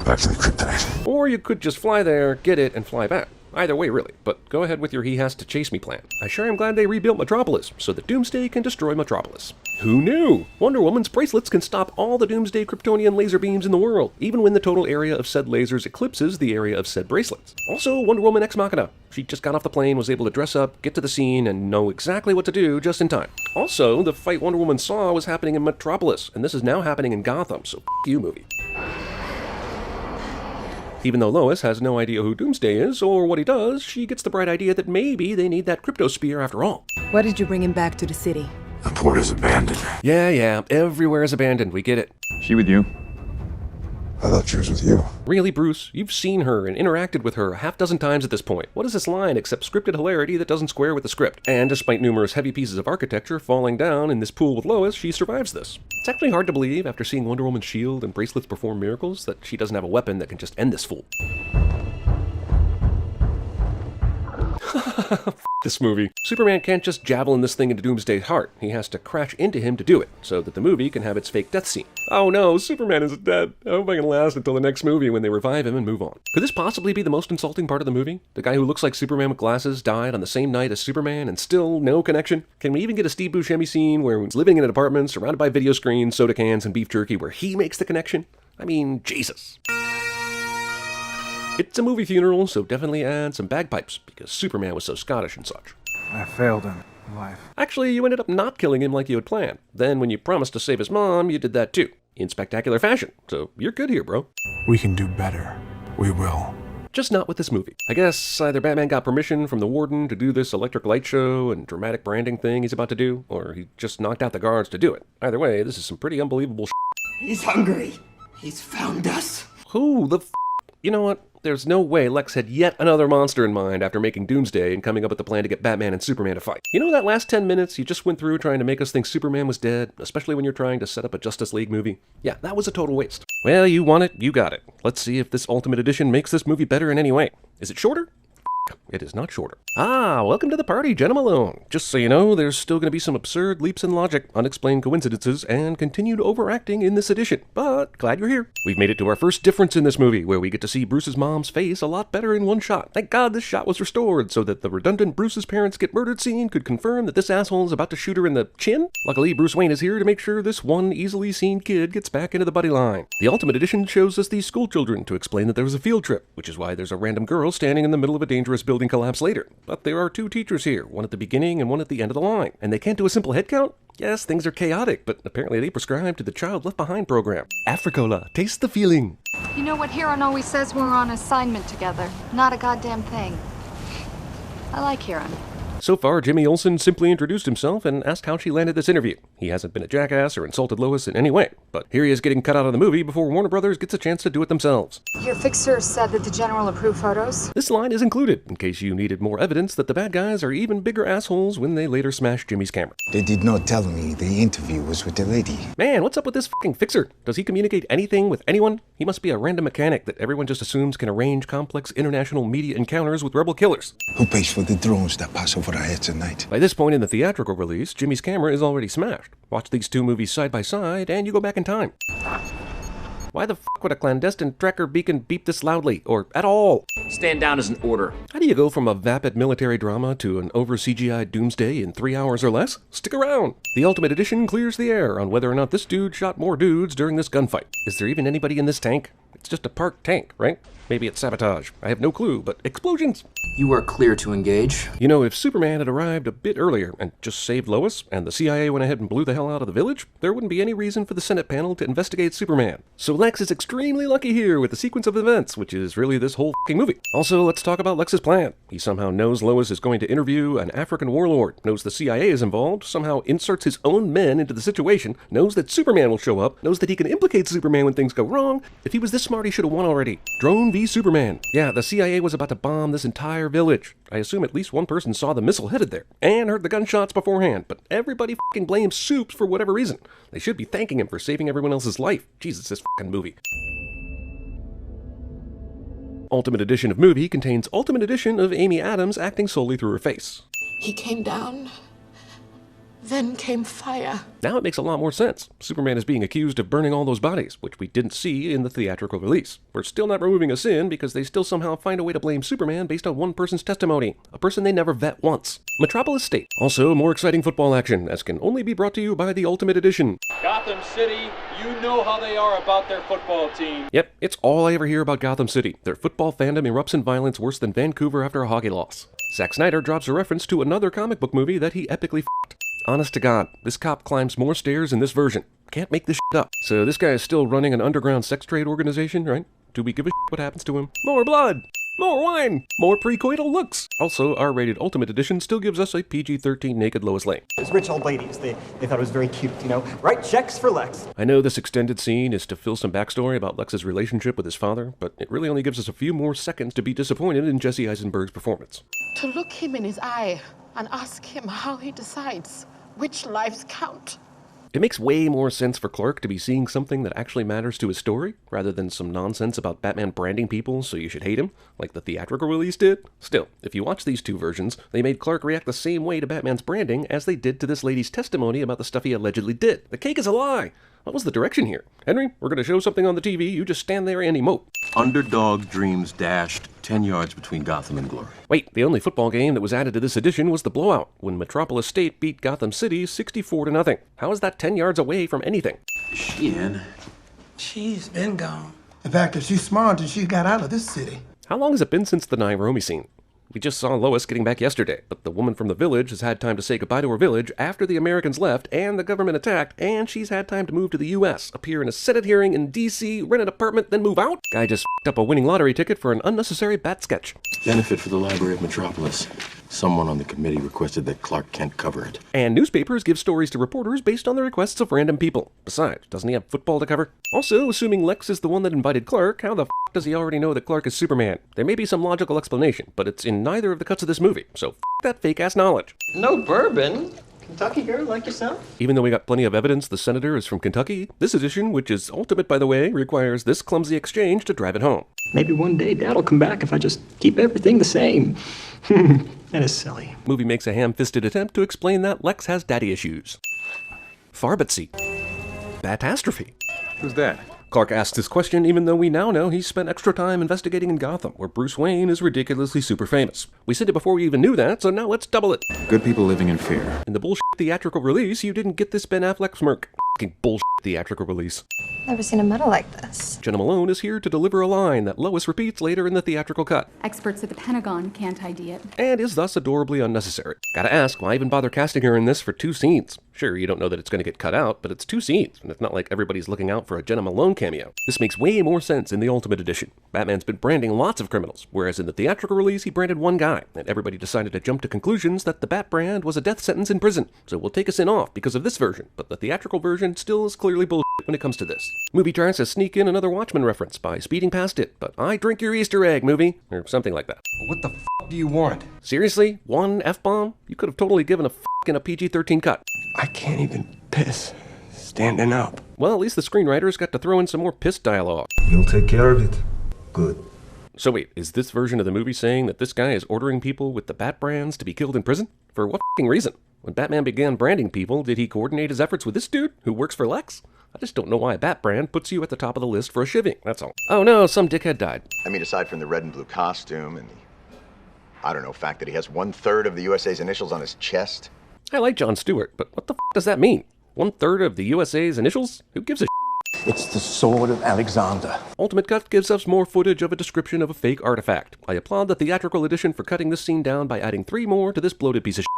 Back to the kryptonite. Or you could just fly there, get it, and fly back. Either way, really, but go ahead with your he has to chase me plan. I sure am glad they rebuilt Metropolis, so that Doomsday can destroy Metropolis. Who knew? Wonder Woman's bracelets can stop all the Doomsday Kryptonian laser beams in the world, even when the total area of said lasers eclipses the area of said bracelets. Also, Wonder Woman Ex Machina. She just got off the plane, was able to dress up, get to the scene, and know exactly what to do just in time. Also, the fight Wonder Woman saw was happening in Metropolis, and this is now happening in Gotham, so f*** you, movie. Even though Lois has no idea who Doomsday is or what he does, she gets the bright idea that maybe they need that crypto spear after all. Why did you bring him back to the city? The port is abandoned. Yeah, everywhere is abandoned, we get it. She with you? I thought she was with you. Really, Bruce? You've seen her and interacted with her a half dozen times at this point. What is this line except scripted hilarity that doesn't square with the script? And despite numerous heavy pieces of architecture falling down in this pool with Lois, she survives this. It's actually hard to believe, after seeing Wonder Woman's shield and bracelets perform miracles, that she doesn't have a weapon that can just end this fool. F this movie. Superman can't just javelin this thing into Doomsday's heart. He has to crash into him to do it, so that the movie can have its fake death scene. Oh no, Superman is dead. I hope I can last until the next movie when they revive him and move on. Could this possibly be the most insulting part of the movie? The guy who looks like Superman with glasses died on the same night as Superman and still no connection? Can we even get a Steve Buscemi scene where he's living in an apartment surrounded by video screens, soda cans, and beef jerky where he makes the connection? I mean, Jesus. It's a movie funeral, so definitely add some bagpipes, because Superman was so Scottish and such. I failed him in life. Actually, you ended up not killing him like you had planned. Then when you promised to save his mom, you did that too, in spectacular fashion. So you're good here, bro. We can do better. We will. Just not with this movie. I guess either Batman got permission from the warden to do this electric light show and dramatic branding thing he's about to do, or he just knocked out the guards to do it. Either way, this is some pretty unbelievable shit. He's hungry. He's found us. Who the f***? You know what? There's no way Lex had yet another monster in mind after making Doomsday and coming up with the plan to get Batman and Superman to fight. You know that last 10 minutes you just went through trying to make us think Superman was dead, especially when you're trying to set up a Justice League movie? Yeah, that was a total waste. Well, you want it, you got it. Let's see if this Ultimate Edition makes this movie better in any way. Is it shorter? It is not shorter. Ah, welcome to the party, Jenna Malone. Just so you know, there's still going to be some absurd leaps in logic, unexplained coincidences, and continued overacting in this edition. But glad you're here. We've made it to our first difference in this movie, where we get to see Bruce's mom's face a lot better in one shot. Thank God this shot was restored, so that the redundant Bruce's parents get murdered scene could confirm that this asshole is about to shoot her in the chin. Luckily, Bruce Wayne is here to make sure this one easily seen kid gets back into the buddy line. The Ultimate Edition shows us these school children to explain that there was a field trip, which is why there's a random girl standing in the middle of a dangerous building collapse later. But there are two teachers here, one at the beginning and one at the end of the line. And they can't do a simple head count? Yes, things are chaotic, but apparently they prescribe to the Child Left Behind program. Africola, taste the feeling. You know what Huron always says when we're on assignment together? Not a goddamn thing. I like Huron. So far, Jimmy Olsen simply introduced himself and asked how she landed this interview. He hasn't been a jackass or insulted Lois in any way, but here he is getting cut out of the movie before Warner Brothers gets a chance to do it themselves. Your fixer said that the general approved photos? This line is included, in case you needed more evidence that the bad guys are even bigger assholes when they later smash Jimmy's camera. They did not tell me the interview was with the lady. Man, what's up with this fucking fixer? Does he communicate anything with anyone? He must be a random mechanic that everyone just assumes can arrange complex international media encounters with rebel killers. Who pays for the drones that pass over our heads at night? By this point in the theatrical release, Jimmy's camera is already smashed. Watch these two movies side by side, and you go back in time. Why the f*** would a clandestine tracker beacon beep this loudly, or at all? Stand down as an order. How do you go from a vapid military drama to an over-CGI'd Doomsday in 3 hours or less? Stick around! The Ultimate Edition clears the air on whether or not this dude shot more dudes during this gunfight. Is there even anybody in this tank? It's just a parked tank, right? Maybe it's sabotage. I have no clue, but explosions! You are clear to engage. You know, if Superman had arrived a bit earlier and just saved Lois, and the CIA went ahead and blew the hell out of the village, there wouldn't be any reason for the Senate panel to investigate Superman. So Lex is extremely lucky here with the sequence of events, which is really this whole f***ing movie. Also, let's talk about Lex's plan. He somehow knows Lois is going to interview an African warlord, knows the CIA is involved, somehow inserts his own men into the situation, knows that Superman will show up, knows that he can implicate Superman when things go wrong. If he was this smart, he should have won already. Drone v Superman. Yeah, the CIA was about to bomb this entire village. I assume at least one person saw the missile headed there, and heard the gunshots beforehand, but everybody f***ing blames Supes for whatever reason. They should be thanking him for saving everyone else's life. Jesus, this f***ing movie. Ultimate Edition of movie contains Ultimate Edition of Amy Adams acting solely through her face. He came down, then came fire. Now it makes a lot more sense. Superman is being accused of burning all those bodies, which we didn't see in the theatrical release. We're still not removing a sin because they still somehow find a way to blame Superman based on one person's testimony, a person they never vet once. Metropolis State. Also, more exciting football action, as can only be brought to you by the Ultimate Edition. Gotham City, you know how they are about their football team. Yep, it's all I ever hear about Gotham City. Their football fandom erupts in violence worse than Vancouver after a hockey loss. Zack Snyder drops a reference to another comic book movie that he epically f***ed. Honest to God, this cop climbs more stairs in this version. Can't make this shit up. So this guy is still running an underground sex trade organization, right? Do we give a shit what happens to him? More blood! More wine! More pre-coital looks! Also, R-rated Ultimate Edition still gives us a PG-13 naked Lois Lane. Those rich old ladies, they thought it was very cute, you know? Write checks for Lex. I know this extended scene is to fill some backstory about Lex's relationship with his father, but it really only gives us a few more seconds to be disappointed in Jesse Eisenberg's performance. To look him in his eye and ask him how he decides which lives count. It makes way more sense for Clark to be seeing something that actually matters to his story, rather than some nonsense about Batman branding people so you should hate him, like the theatrical release did. Still, if you watch these two versions, they made Clark react the same way to Batman's branding as they did to this lady's testimony about the stuff he allegedly did. The cake is a lie! What was the direction here? Henry, we're going to show something on the TV, you just stand there and emote. Underdog dreams dashed 10 yards between Gotham and glory. Wait, the only football game that was added to this edition was the blowout, when Metropolis State beat Gotham City 64-0. How is that 10 yards away from anything? Is she in? She's been gone. In fact, if she's smart, she got out of this city. How long has it been since the Nairobi scene? We just saw Lois getting back yesterday, but the woman from the village has had time to say goodbye to her village after the Americans left and the government attacked, and she's had time to move to the U.S., appear in a Senate hearing in D.C., rent an apartment, then move out? Guy just f***ed up a winning lottery ticket for an unnecessary bat sketch. Benefit for the Library of Metropolis. Someone on the committee requested that Clark Kent cover it. And newspapers give stories to reporters based on the requests of random people. Besides, doesn't he have football to cover? Also, assuming Lex is the one that invited Clark, how the f*** does he already know that Clark is Superman? There may be some logical explanation, but it's in neither of the cuts of this movie, so f*** that fake-ass knowledge. No bourbon. Kentucky girl like yourself? Even though we got plenty of evidence the senator is from Kentucky, this edition, which is ultimate by the way, requires this clumsy exchange to drive it home. Maybe one day Dad'll come back if I just keep everything the same. That is silly. Movie makes a ham-fisted attempt to explain that Lex has daddy issues. Farbatsy. Batastrophe. Who's that? Clark asks this question even though we now know he's spent extra time investigating in Gotham, where Bruce Wayne is ridiculously super famous. We said it before we even knew that, so now let's double it. Good people living in fear. In the bullshit theatrical release, you didn't get this Ben Affleck smirk. Fucking bullshit theatrical release. Never seen a medal like this. Jenna Malone is here to deliver a line that Lois repeats later in the theatrical cut. Experts at the Pentagon can't ID it. And is thus adorably unnecessary. Gotta ask, why even bother casting her in this for 2 scenes? Sure, you don't know that it's going to get cut out, but it's 2 scenes, and it's not like everybody's looking out for a Jenna Malone cameo. This makes way more sense in the Ultimate Edition. Batman's been branding lots of criminals, whereas in the theatrical release he branded one guy, and everybody decided to jump to conclusions that the Bat brand was a death sentence in prison, so we'll take a sin off because of this version, but the theatrical version still is clearly bullshit when it comes to this. Movie tries to sneak in another Watchmen reference by speeding past it, but I drink your Easter egg, movie, or something like that. What the f*** do you want? Seriously? One F-bomb? You could have totally given a f*** in a PG-13 cut. I can't even piss standing up. Well, at least the screenwriters got to throw in some more piss dialogue. You'll take care of it. Good. So wait, is this version of the movie saying that this guy is ordering people with the Bat brands to be killed in prison? For what f***ing reason? When Batman began branding people, did he coordinate his efforts with this dude who works for Lex? I just don't know why a Bat brand puts you at the top of the list for a shivving, that's all. Oh no, some dickhead died. I mean, aside from the red and blue costume and the, I don't know, fact that he has 1/3 of the USA's initials on his chest. I like Jon Stewart, but what the f*** does that mean? 1/3 of the USA's initials? Who gives a It's the sword of Alexander. Ultimate Cut gives us more footage of a description of a fake artifact. I applaud the theatrical edition for cutting this scene down by adding 3 more to this bloated piece of shit.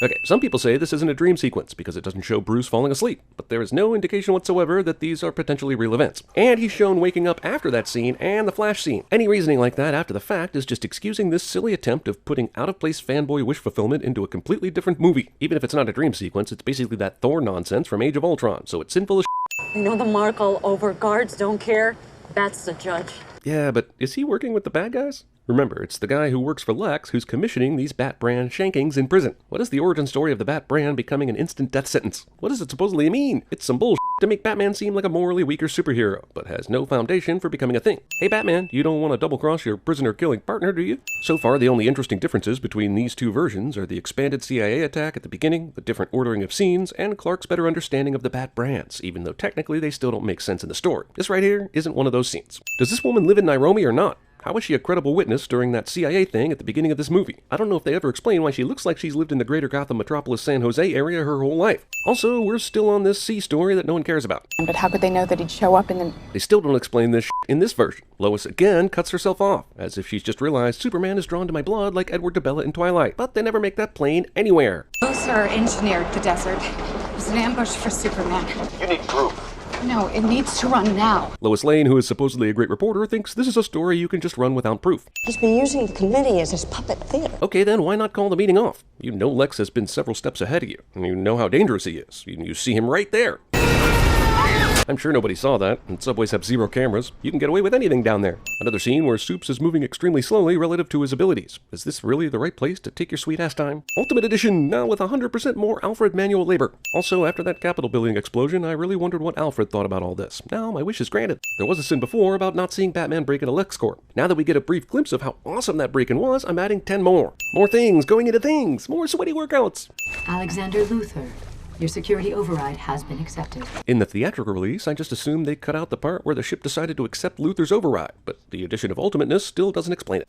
Okay, some people say this isn't a dream sequence because it doesn't show Bruce falling asleep, but there is no indication whatsoever that these are potentially real events. And he's shown waking up after that scene and the Flash scene. Any reasoning like that after the fact is just excusing this silly attempt of putting out-of-place fanboy wish fulfillment into a completely different movie. Even if it's not a dream sequence, it's basically that Thor nonsense from Age of Ultron, so it's sinful as shit. You know the mark all over, guards don't care. That's the judge. Yeah, but is he working with the bad guys? Remember, it's the guy who works for Lex who's commissioning these Bat brand shankings in prison. What is the origin story of the Bat brand becoming an instant death sentence? What does it supposedly mean? It's some bullshit to make Batman seem like a morally weaker superhero, but has no foundation for becoming a thing. Hey Batman, you don't want to double-cross your prisoner-killing partner, do you? So far, the only interesting differences between these two versions are the expanded CIA attack at the beginning, the different ordering of scenes, and Clark's better understanding of the Bat brands, even though technically they still don't make sense in the story. This right here isn't one of those scenes. Does this woman live in Nairobi or not? How is she a credible witness during that CIA thing at the beginning of this movie? I don't know if they ever explain why she looks like she's lived in the greater Gotham metropolis San Jose area her whole life. Also, we're still on this C story that no one cares about. But how could they know that he'd show up in the... They still don't explain this in this version. Lois again cuts herself off, as if she's just realized Superman is drawn to my blood like Edward DeBella in Twilight, but they never make that plain anywhere. Sir engineered the desert. It was an ambush for Superman. You need proof. No, it needs to run now. Lois Lane, who is supposedly a great reporter, thinks this is a story you can just run without proof. He's been using the committee as his puppet theater. Okay, then why not call the meeting off? You know Lex has been several steps ahead of you, and you know how dangerous he is. You see him right there. I'm sure nobody saw that, and subways have 0 cameras. You can get away with anything down there. Another scene where Supes is moving extremely slowly relative to his abilities. Is this really the right place to take your sweet-ass time? Ultimate Edition, now with 100% more Alfred manual labor. Also, after that Capitol building explosion, I really wondered what Alfred thought about all this. Now, my wish is granted. There was a sin before about not seeing Batman break into LexCorp. Now that we get a brief glimpse of how awesome that break-in was, I'm adding 10 more. More things going into things. More sweaty workouts. Alexander Luthor. Your security override has been accepted. In the theatrical release, I just assumed they cut out the part where the ship decided to accept Luthor's override, but the addition of Ultimateness still doesn't explain it.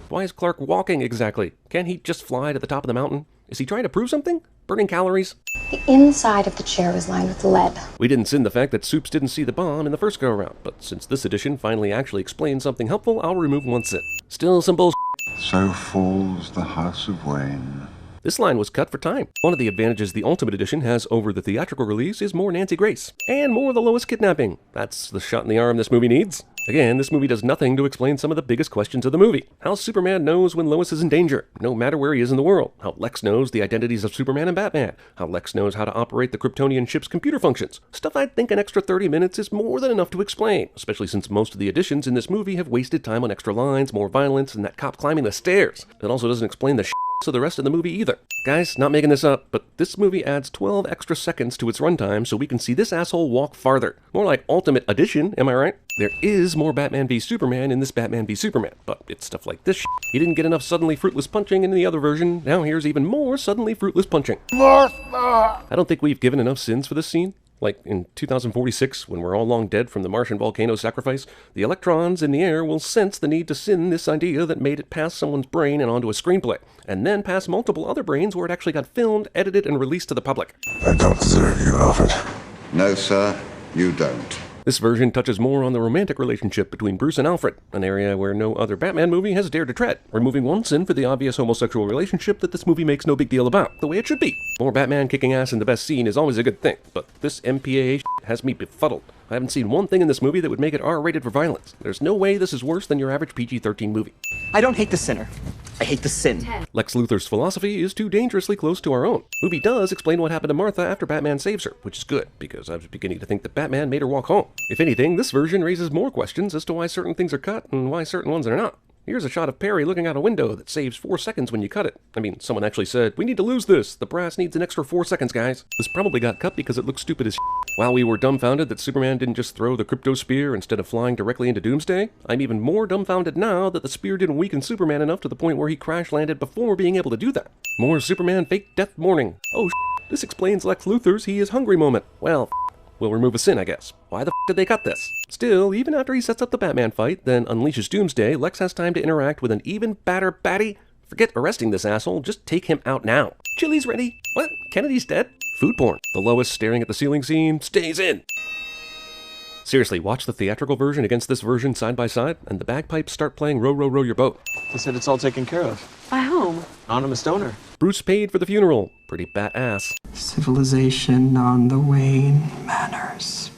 Why is Clark walking exactly? Can't he just fly to the top of the mountain? Is he trying to prove something? Burning calories? The inside of the chair was lined with lead. We didn't sin the fact that Supes didn't see the bomb in the first go-around, but since this edition finally actually explains something helpful, I'll remove one sin. Still some bullshit. So falls the House of Wayne. This line was cut for time. One of the advantages the Ultimate Edition has over the theatrical release is more Nancy Grace. And more of the Lois kidnapping. That's the shot in the arm this movie needs. Again, this movie does nothing to explain some of the biggest questions of the movie. How Superman knows when Lois is in danger, no matter where he is in the world. How Lex knows the identities of Superman and Batman. How Lex knows how to operate the Kryptonian ship's computer functions. Stuff I'd think an extra 30 minutes is more than enough to explain, especially since most of the additions in this movie have wasted time on extra lines, more violence, and that cop climbing the stairs. It also doesn't explain the to the rest of the movie either. Guys, not making this up, but this movie adds 12 extra seconds to its runtime so we can see this asshole walk farther. More like Ultimate Edition, am I right? There is more Batman v Superman in this Batman v Superman, but it's stuff like this shit. He didn't get enough suddenly fruitless punching in the other version, now here's even more suddenly fruitless punching. I don't think we've given enough sins for this scene. Like in 2046, when we're all long dead from the Martian volcano sacrifice, the electrons in the air will sense the need to sin this idea that made it past someone's brain and onto a screenplay, and then past multiple other brains where it actually got filmed, edited, and released to the public. I don't deserve you, Alfred. No, sir, you don't. This version touches more on the romantic relationship between Bruce and Alfred, an area where no other Batman movie has dared to tread, removing one sin for the obvious homosexual relationship that this movie makes no big deal about, the way it should be. More Batman kicking ass in the best scene is always a good thing, but this MPAA shit has me befuddled. I haven't seen one thing in this movie that would make it R-rated for violence. There's no way this is worse than your average PG-13 movie. I don't hate the sinner. I hate the sin. Lex Luthor's philosophy is too dangerously close to our own. Movie does explain what happened to Martha after Batman saves her, which is good, because I was beginning to think that Batman made her walk home. If anything, this version raises more questions as to why certain things are cut and why certain ones are not. Here's a shot of Perry looking out a window that saves 4 seconds when you cut it. I mean, someone actually said, we need to lose this. The brass needs an extra 4 seconds, guys. This probably got cut because it looks stupid as shit. While we were dumbfounded that Superman didn't just throw the crypto spear instead of flying directly into Doomsday, I'm even more dumbfounded now that the spear didn't weaken Superman enough to the point where he crash-landed before being able to do that. More Superman fake death mourning. Oh, this explains Lex Luthor's he is hungry moment. Well, we'll remove a sin, I guess. Why the did they cut this? Still, even after he sets up the Batman fight, then unleashes Doomsday, Lex has time to interact with an even badder baddie. Forget arresting this asshole, just take him out now. Chili's ready. What? Kennedy's dead? Food porn. The Lois staring at the ceiling scene stays in. Seriously, watch the theatrical version against this version side by side, and the bagpipes start playing Row, Row, Row Your Boat. They said it's all taken care of. By whom? Anonymous donor. Bruce paid for the funeral. Pretty bat-ass. Civilization on the wane, manners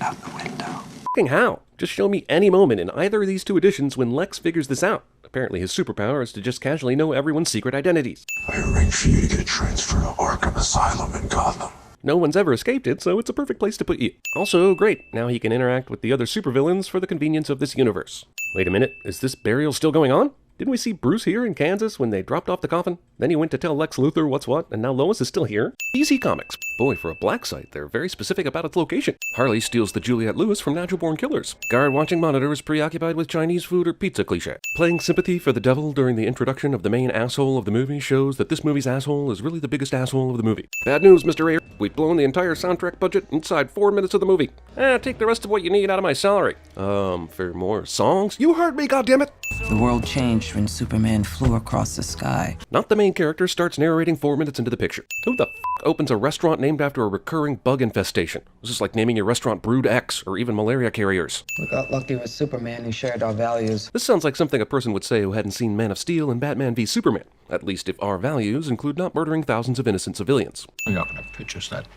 out the window. Fucking how? Just show me any moment in either of these two editions when Lex figures this out. Apparently his superpower is to just casually know everyone's secret identities. I arranged for you to get transferred to Arkham Asylum in Gotham. No one's ever escaped it, so it's a perfect place to put you. Also, great, now he can interact with the other supervillains for the convenience of this universe. Wait a minute, is this burial still going on? Didn't we see Bruce here in Kansas when they dropped off the coffin? Then he went to tell Lex Luthor what's what, and now Lois is still here? DC Comics. Boy, for a black site, they're very specific about its location. Harley steals the Juliette Lewis from Natural Born Killers. Guard watching monitor is preoccupied with Chinese food or pizza cliché. Playing sympathy for the devil during the introduction of the main asshole of the movie shows that this movie's asshole is really the biggest asshole of the movie. Bad news, Mr. Ayer. We've blown the entire soundtrack budget inside 4 minutes of the movie. Take the rest of what you need out of my salary. For more songs? You heard me, goddammit! The world changed when Superman flew across the sky. Not the main character starts narrating 4 minutes into the picture. Who the f*** opens a restaurant named after a recurring bug infestation? This is like naming your restaurant Brood X or even malaria carriers. We got lucky with Superman who shared our values. This sounds like something a person would say who hadn't seen Man of Steel and Batman v Superman. At least if our values include not murdering thousands of innocent civilians. You're not going to pitch us that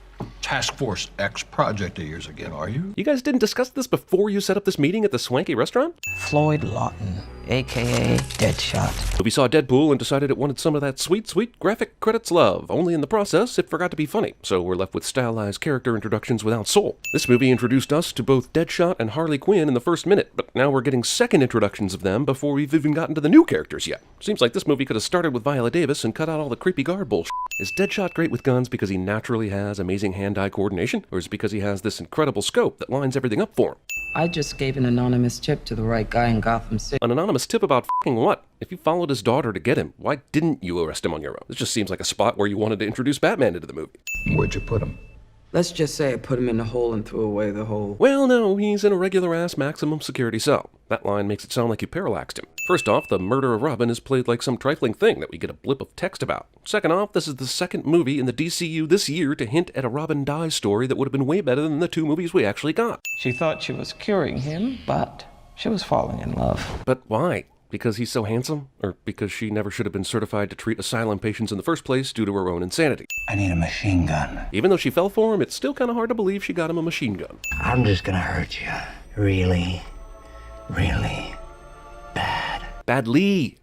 Task Force X project of yours again, are you? You guys didn't discuss this before you set up this meeting at the swanky restaurant? Floyd Lawton, a.k.a. Deadshot. We saw Deadpool and decided it wanted some of that sweet, sweet graphic credits love. Only in the process, it forgot to be funny. So we're left with stylized character introductions without soul. This movie introduced us to both Deadshot and Harley Quinn in the first minute, but now we're getting second introductions of them before we've even gotten to the new characters yet. Seems like this movie could have started with Viola Davis and cut out all the creepy guard bullshit. Is Deadshot great with guns because he naturally has amazing hand-eye coordination, or is it because he has this incredible scope that lines everything up for him? I just gave an anonymous tip to the right guy in Gotham City. An anonymous tip about f***ing what? If you followed his daughter to get him, why didn't you arrest him on your own? This just seems like a spot where you wanted to introduce Batman into the movie. Where'd you put him? Let's just say I put him in the hole and threw away the hole. Well, no, he's in a regular-ass maximum security cell. That line makes it sound like you parallaxed him. First off, the murder of Robin is played like some trifling thing that we get a blip of text about. Second off, this is the second movie in the DCEU this year to hint at a Robin dies story that would have been way better than the 2 movies we actually got. She thought she was curing him, but she was falling in love. But why? Because he's so handsome? Or because she never should have been certified to treat asylum patients in the first place due to her own insanity? I need a machine gun. Even though she fell for him, it's still kind of hard to believe she got him a machine gun. I'm just gonna hurt you. Really, really bad. Badly.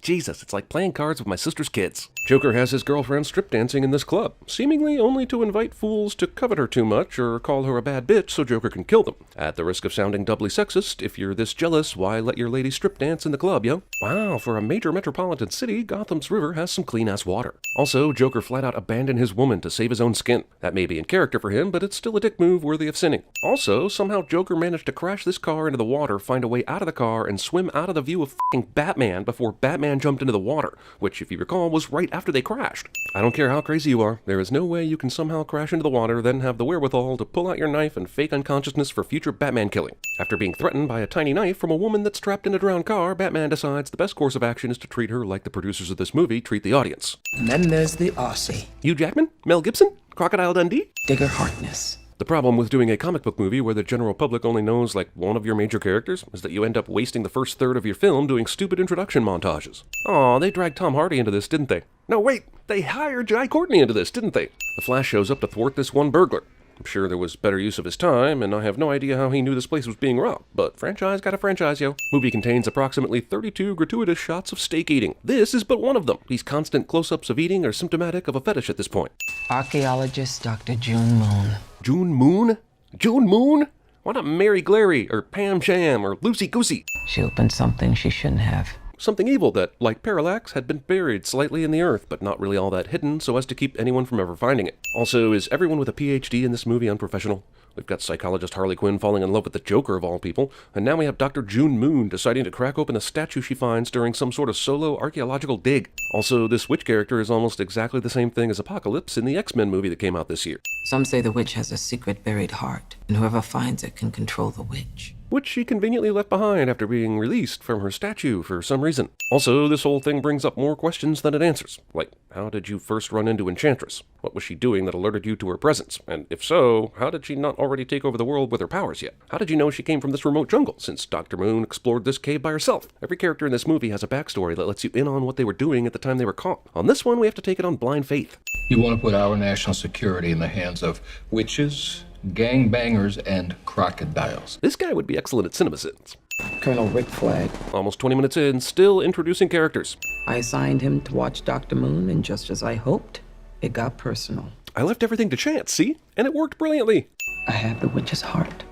Jesus, it's like playing cards with my sister's kids. Joker has his girlfriend strip dancing in this club, seemingly only to invite fools to covet her too much or call her a bad bitch so Joker can kill them. At the risk of sounding doubly sexist, if you're this jealous, why let your lady strip dance in the club, yo? Wow, for a major metropolitan city, Gotham's river has some clean-ass water. Also, Joker flat out abandoned his woman to save his own skin. That may be in character for him, but it's still a dick move worthy of sinning. Also, somehow Joker managed to crash this car into the water, find a way out of the car, and swim out of the view of f***ing Batman before Batman jumped into the water, which, if you recall, was right after they crashed. I don't care how crazy you are, there is no way you can somehow crash into the water, then have the wherewithal to pull out your knife and fake unconsciousness for future Batman killing. After being threatened by a tiny knife from a woman that's trapped in a drowned car, Batman decides the best course of action is to treat her like the producers of this movie treat the audience. And then there's the Aussie. Hugh Jackman? Mel Gibson? Crocodile Dundee? Digger Harkness. The problem with doing a comic book movie where the general public only knows like one of your major characters is that you end up wasting the first third of your film doing stupid introduction montages. Aw, they dragged Tom Hardy into this, didn't they? No, wait, they hired Jai Courtney into this, didn't they? The Flash shows up to thwart this one burglar. I'm sure there was better use of his time, and I have no idea how he knew this place was being robbed, but franchise got a franchise, yo. Movie contains approximately 32 gratuitous shots of steak eating. This is but one of them. These constant close-ups of eating are symptomatic of a fetish at this point. Archaeologist Dr. June Moon. June Moon? June Moon? Why not Mary Glary, or Pam Sham, or Lucy Goosey? She opened something she shouldn't have. Something evil that, like Parallax, had been buried slightly in the earth, but not really all that hidden so as to keep anyone from ever finding it. Also, is everyone with a PhD in this movie unprofessional? We've got psychologist Harley Quinn falling in love with the Joker of all people, and now we have Dr. June Moon deciding to crack open a statue she finds during some sort of solo archaeological dig. Also, this witch character is almost exactly the same thing as Apocalypse in the X-Men movie that came out this year. Some say the witch has a secret buried heart, and whoever finds it can control the witch. which she conveniently left behind after being released from her statue for some reason. Also, this whole thing brings up more questions than it answers. Like, how did you first run into Enchantress? What was she doing that alerted you to her presence? And if so, how did she not already take over the world with her powers yet? How did you know she came from this remote jungle, since Dr. Moon explored this cave by herself? Every character in this movie has a backstory that lets you in on what they were doing at the time they were caught. On this one, we have to take it on blind faith. You want to put our national security in the hands of witches, gangbangers, and crocodiles. This guy would be excellent at CinemaSins. Colonel Rick Flag. Almost 20 minutes in, still introducing characters. I assigned him to watch Dr. Moon, and just as I hoped, it got personal. I left everything to chance, see? And it worked brilliantly. I have the witch's heart,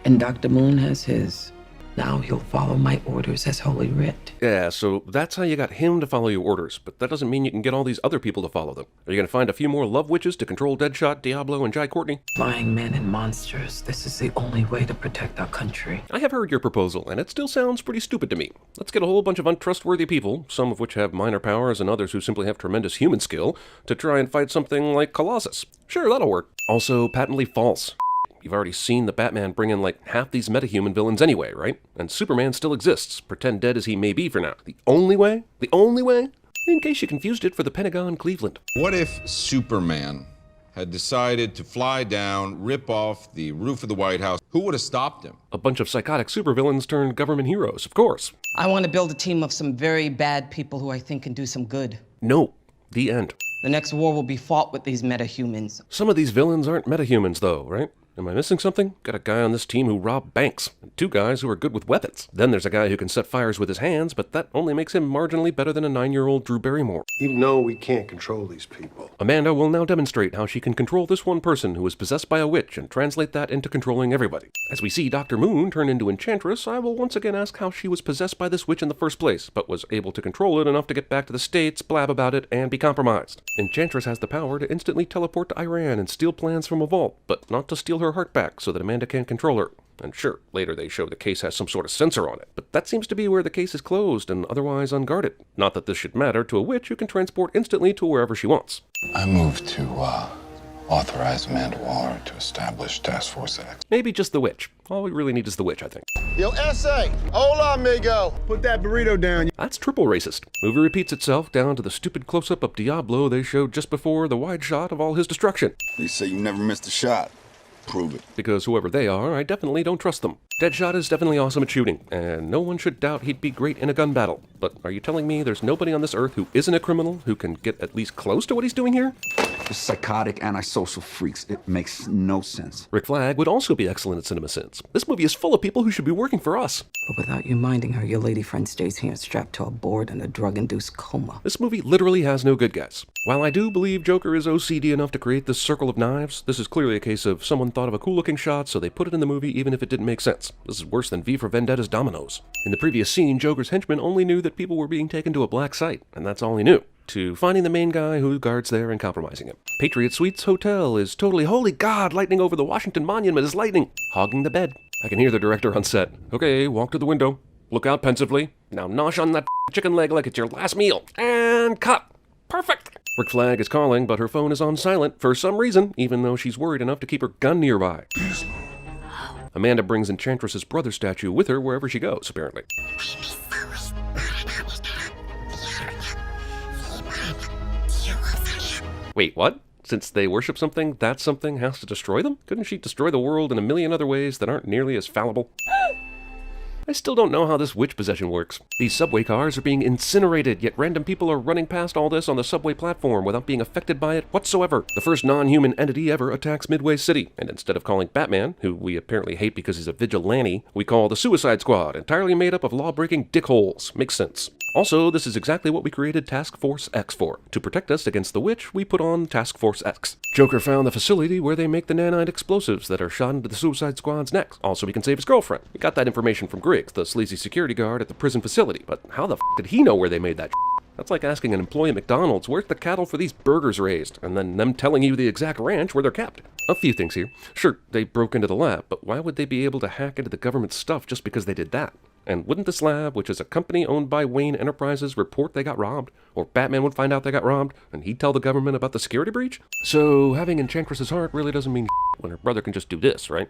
and Dr. Moon has his. Now he'll follow my orders as Holy Writ. Yeah, so that's how you got him to follow your orders, but that doesn't mean you can get all these other people to follow them. Are you going to find a few more love witches to control Deadshot, Diablo, and Jai Courtney? Flying men and monsters, this is the only way to protect our country. I have heard your proposal, and it still sounds pretty stupid to me. Let's get a whole bunch of untrustworthy people, some of which have minor powers and others who simply have tremendous human skill, to try and fight something like Colossus. Sure, that'll work. Also, patently false. You've already seen the Batman bring in like half these metahuman villains anyway, right? And Superman still exists, pretend dead as he may be for now. The only way? In case you confused it for the Pentagon Cleveland. What if Superman had decided to fly down, rip off the roof of the White House? Who would have stopped him? A bunch of psychotic supervillains turned government heroes, of course. I want to build a team of some very bad people who I think can do some good. No. The end. The next war will be fought with these metahumans. Some of these villains aren't metahumans though, right? Am I missing something? Got a guy on this team who robbed banks, and 2 guys who are good with weapons. Then there's a guy who can set fires with his hands, but that only makes him marginally better than a 9-year-old Drew Barrymore. You know we can't control these people. Amanda will now demonstrate how she can control this one person who is possessed by a witch and translate that into controlling everybody. As we see Dr. Moon turn into Enchantress, I will once again ask how she was possessed by this witch in the first place, but was able to control it enough to get back to the States, blab about it, and be compromised. Enchantress has the power to instantly teleport to Iran and steal plans from a vault, but not to steal her heart back so that Amanda can't control her. And sure, later they show the case has some sort of sensor on it, but that seems to be where the case is closed and otherwise unguarded. Not that this should matter to a witch who can transport instantly to wherever she wants. I move to authorize Amanda Waller to establish Task Force X. Maybe just the witch. All we really need is the witch, I think. Yo, S.A. Hola, amigo. Put that burrito down. That's triple racist. Movie repeats itself down to the stupid close-up of Diablo they showed just before the wide shot of all his destruction. They say you never missed a shot. Prove it. Because whoever they are, I definitely don't trust them. Deadshot is definitely awesome at shooting, and no one should doubt he'd be great in a gun battle. But are you telling me there's nobody on this earth who isn't a criminal who can get at least close to what he's doing here? Just psychotic, antisocial freaks. It makes no sense. Rick Flag would also be excellent at CinemaSins. This movie is full of people who should be working for us. But without you minding her, your lady friend stays here strapped to a board in a drug-induced coma. This movie literally has no good guys. While I do believe Joker is OCD enough to create this circle of knives, this is clearly a case of someone thought of a cool-looking shot, so they put it in the movie even if it didn't make sense. This is worse than V for Vendetta's dominoes. In the previous scene, Joker's henchmen only knew that people were being taken to a black site, and that's all he knew. To finding the main guy who guards there and compromising him. Patriot Suites Hotel is totally, holy God, lightning over the Washington Monument is lightning. Hogging the bed. I can hear the director on set. Okay, walk to the window. Look out pensively. Now nosh on that chicken leg like it's your last meal. And cut. Perfect. Rick Flag is calling, but her phone is on silent for some reason, even though she's worried enough to keep her gun nearby. Amanda brings Enchantress's brother statue with her wherever she goes, apparently. Wait, what? Since they worship something, that something has to destroy them? Couldn't she destroy the world in a million other ways that aren't nearly as fallible? I still don't know how this witch possession works. These subway cars are being incinerated, yet random people are running past all this on the subway platform without being affected by it whatsoever. The first non-human entity ever attacks Midway City, and instead of calling Batman, who we apparently hate because he's a vigilante, we call the Suicide Squad, entirely made up of law-breaking dickholes. Makes sense. Also, this is exactly what we created Task Force X for. To protect us against the witch, we put on Task Force X. Joker found the facility where they make the nanite explosives that are shot into the Suicide Squad's necks. Also, he can save his girlfriend. We got that information from Griggs, the sleazy security guard at the prison facility. But how the f did he know where they made that shit? That's like asking an employee at McDonald's, where's the cattle for these burgers raised? And then them telling you the exact ranch where they're kept. A few things here. Sure, they broke into the lab, but why would they be able to hack into the government stuff just because they did that? And wouldn't this lab, which is a company owned by Wayne Enterprises, report they got robbed? Or Batman would find out they got robbed, and he'd tell the government about the security breach? So having Enchantress's heart really doesn't mean when her brother can just do this, right?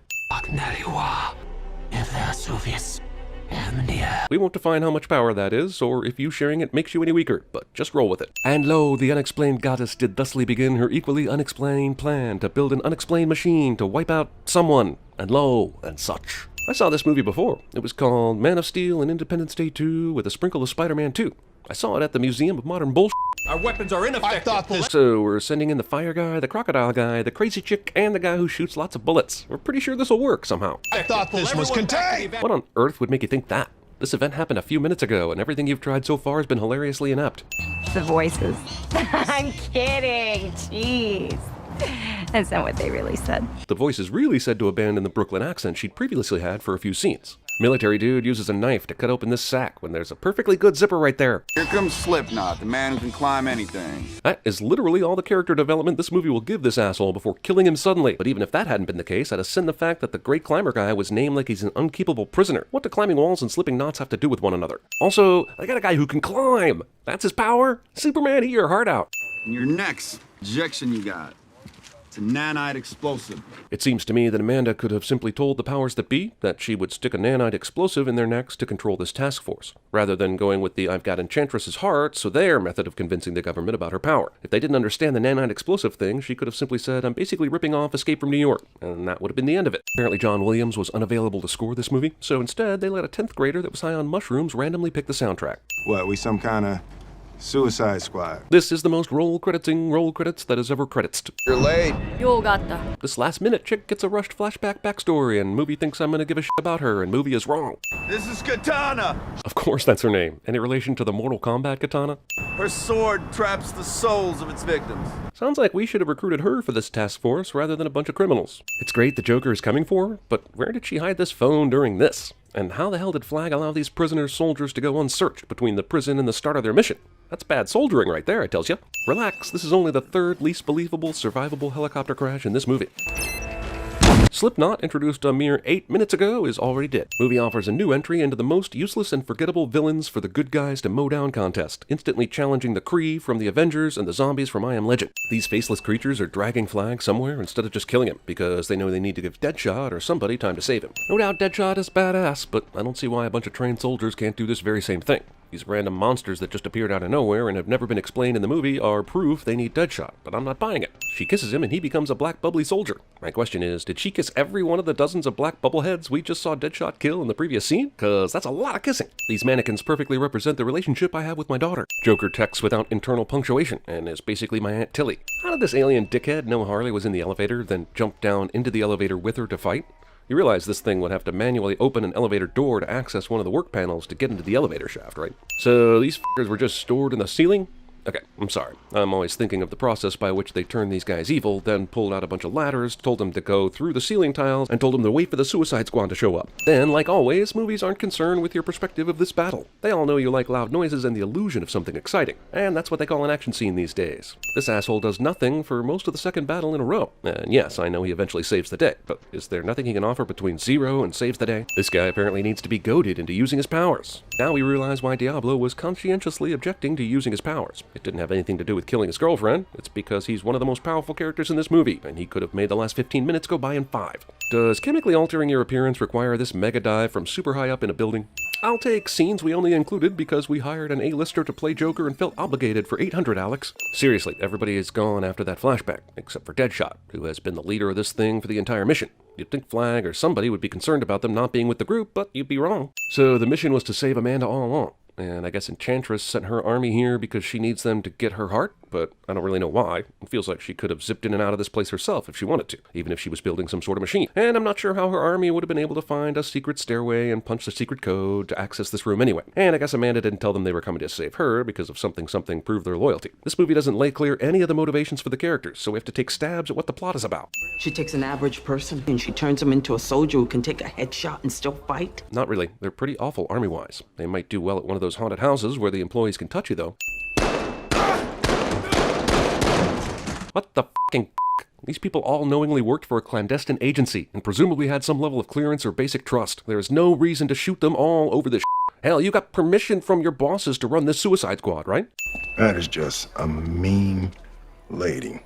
We won't define how much power that is, or if you sharing it makes you any weaker, but just roll with it. And lo, the unexplained goddess did thusly begin her equally unexplained plan to build an unexplained machine to wipe out someone, and lo, and such. I saw this movie before. It was called Man of Steel and Independence Day 2 with a sprinkle of Spider-Man 2. I saw it at the Museum of Modern Bullshit. Our weapons are ineffective. So we're sending in the fire guy, the crocodile guy, the crazy chick, and the guy who shoots lots of bullets. We're pretty sure this will work somehow. I thought this was contained. What on earth would make you think that? This event happened a few minutes ago, and everything you've tried so far has been hilariously inept. The voices. I'm kidding. Jeez. That's not what they really said. The voices really said to abandon the Brooklyn accent she'd previously had for a few scenes. Military dude uses a knife to cut open this sack when there's a perfectly good zipper right there. Here comes Slipknot, the man who can climb anything. That is literally all the character development this movie will give this asshole before killing him suddenly. But even if that hadn't been the case, I'd ascend the fact that the great climber guy was named like he's an unkeepable prisoner. What do climbing walls and slipping knots have to do with one another? Also, I got a guy who can climb. That's his power. Superman, eat your heart out. And your next injection you got. It's a nanite explosive. It seems to me that Amanda could have simply told the powers that be that she would stick a nanite explosive in their necks to control this task force, rather than going with the I've got Enchantress's heart, so their method of convincing the government about her power. If they didn't understand the nanite explosive thing, she could have simply said, I'm basically ripping off Escape from New York, and that would have been the end of it. Apparently John Williams was unavailable to score this movie, so instead they let a 10th grader that was high on mushrooms randomly pick the soundtrack. What, we some kind of Suicide Squad? This is the most roll credits that is ever creditsed. You're late. Yogata. This last minute chick gets a rushed flashback backstory, and movie thinks I'm gonna give a shit about her, and movie is wrong. This is Katana. Of course that's her name. Any relation to the Mortal Kombat katana? Her sword traps the souls of its victims. Sounds like we should have recruited her for this task force rather than a bunch of criminals. It's great the Joker is coming for her, but where did she hide this phone during this? And how the hell did Flag allow these prisoners soldiers to go unsearched between the prison and the start of their mission? That's bad soldiering right there, I tells ya. Relax, this is only the third least believable survivable helicopter crash in this movie. Slipknot, introduced a mere 8 minutes ago, is already dead. Movie offers a new entry into the most useless and forgettable villains for the good guys to mow down contest, instantly challenging the Kree from the Avengers and the zombies from I Am Legend. These faceless creatures are dragging Flag somewhere instead of just killing him, because they know they need to give Deadshot or somebody time to save him. No doubt Deadshot is badass, but I don't see why a bunch of trained soldiers can't do this very same thing. These random monsters that just appeared out of nowhere and have never been explained in the movie are proof they need Deadshot, but I'm not buying it. She kisses him and he becomes a black bubbly soldier. My question is, did she kiss every one of the dozens of black bubbleheads we just saw Deadshot kill in the previous scene? Cause that's a lot of kissing. These mannequins perfectly represent the relationship I have with my daughter. Joker texts without internal punctuation and is basically my Aunt Tilly. How did this alien dickhead know Harley was in the elevator, then jump down into the elevator with her to fight? You realize this thing would have to manually open an elevator door to access one of the work panels to get into the elevator shaft, right? So these f***ers were just stored in the ceiling? Okay, I'm sorry. I'm always thinking of the process by which they turned these guys evil, then pulled out a bunch of ladders, told them to go through the ceiling tiles, and told them to wait for the Suicide Squad to show up. Then, like always, movies aren't concerned with your perspective of this battle. They all know you like loud noises and the illusion of something exciting, and that's what they call an action scene these days. This asshole does nothing for most of the second battle in a row. And yes, I know he eventually saves the day, but is there nothing he can offer between zero and saves the day? This guy apparently needs to be goaded into using his powers. Now we realize why Diablo was conscientiously objecting to using his powers. It didn't have anything to do with killing his girlfriend. It's because he's one of the most powerful characters in this movie, and he could have made the last 15 minutes go by in 5. Does chemically altering your appearance require this mega dive from super high up in a building? I'll take scenes we only included because we hired an A-lister to play Joker and felt obligated for $800, Alex. Seriously, everybody is gone after that flashback, except for Deadshot, who has been the leader of this thing for the entire mission. You'd think Flag or somebody would be concerned about them not being with the group, but you'd be wrong. So the mission was to save Amanda all along. And I guess Enchantress sent her army here because she needs them to get her heart, but I don't really know why. It feels like she could have zipped in and out of this place herself if she wanted to, even if she was building some sort of machine. And I'm not sure how her army would have been able to find a secret stairway and punch the secret code to access this room anyway. And I guess Amanda didn't tell them they were coming to save her because of something proved their loyalty. This movie doesn't lay clear any of the motivations for the characters, so we have to take stabs at what the plot is about. She takes an average person and she turns him into a soldier who can take a headshot and still fight? Not really. They're pretty awful army-wise. They might do well at one of those haunted houses where the employees can touch you, though. What the f***ing f***? These people all knowingly worked for a clandestine agency and presumably had some level of clearance or basic trust. There is no reason to shoot them all over this shit. Hell, you got permission from your bosses to run this Suicide Squad, right? That is just a mean lady.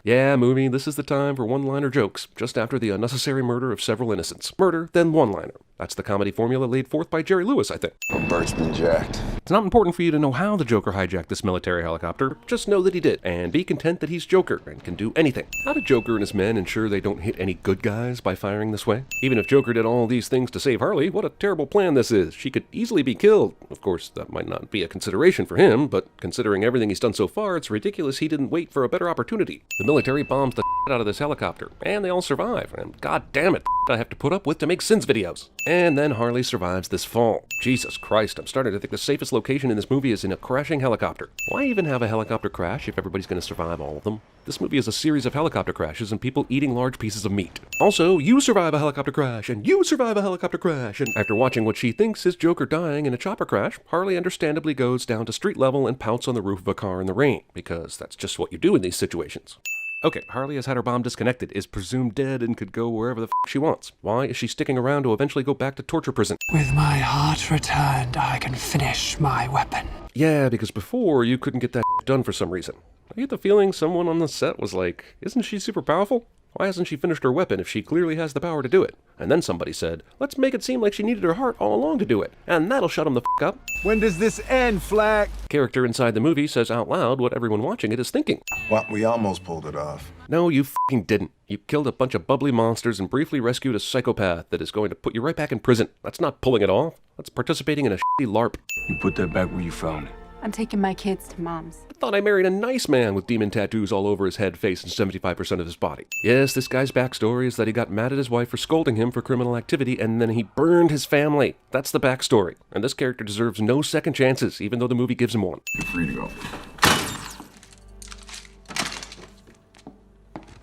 Yeah, movie, this is the time for one-liner jokes, just after the unnecessary murder of several innocents. Murder, then one-liner. That's the comedy formula laid forth by Jerry Lewis, I think. Bert's been jacked. It's not important for you to know how the Joker hijacked this military helicopter, just know that he did, and be content that he's Joker and can do anything. How did Joker and his men ensure they don't hit any good guys by firing this way? Even if Joker did all these things to save Harley, what a terrible plan this is. She could easily be killed. Of course, that might not be a consideration for him, but considering everything he's done so far, it's ridiculous he didn't wait for a better opportunity. The military bombs the shit out of this helicopter, and they all survive, and god damn it, I have to put up with to make Sins videos. And then Harley survives this fall. Jesus Christ, I'm starting to think the safest location in this movie is in a crashing helicopter. Why even have a helicopter crash if everybody's going to survive all of them? This movie is a series of helicopter crashes and people eating large pieces of meat. Also, you survive a helicopter crash, and you survive a helicopter crash, and after watching what she thinks is Joker dying in a chopper crash, Harley understandably goes down to street level and pouts on the roof of a car in the rain, because that's just what you do in these situations. Okay, Harley has had her bomb disconnected, is presumed dead, and could go wherever the f she wants. Why is she sticking around to eventually go back to torture prison? With my heart returned, I can finish my weapon. Yeah, because before, you couldn't get that done for some reason. I get the feeling someone on the set was like, isn't she super powerful? Why hasn't she finished her weapon if she clearly has the power to do it? And then somebody said, let's make it seem like she needed her heart all along to do it, and that'll shut him the f up. When does this end, Flag? Character inside the movie says out loud what everyone watching it is thinking. Well, we almost pulled it off. No, you f***ing didn't. You killed a bunch of bubbly monsters and briefly rescued a psychopath that is going to put you right back in prison. That's not pulling it off. That's participating in a shitty LARP. You put that back where you found it. I'm taking my kids to Mom's. I thought I married a nice man with demon tattoos all over his head, face, and 75% of his body. Yes, this guy's backstory is that he got mad at his wife for scolding him for criminal activity, and then he burned his family. That's the backstory. And this character deserves no second chances, even though the movie gives him one. You're free to go.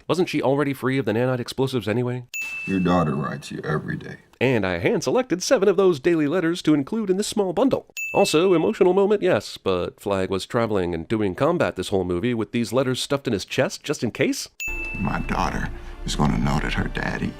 Wasn't she already free of the nanite explosives anyway? Your daughter writes you every day. And I hand-selected 7 of those daily letters to include in this small bundle. Also, emotional moment, yes, but Flag was traveling and doing combat this whole movie with these letters stuffed in his chest, just in case? My daughter is going to know that her daddy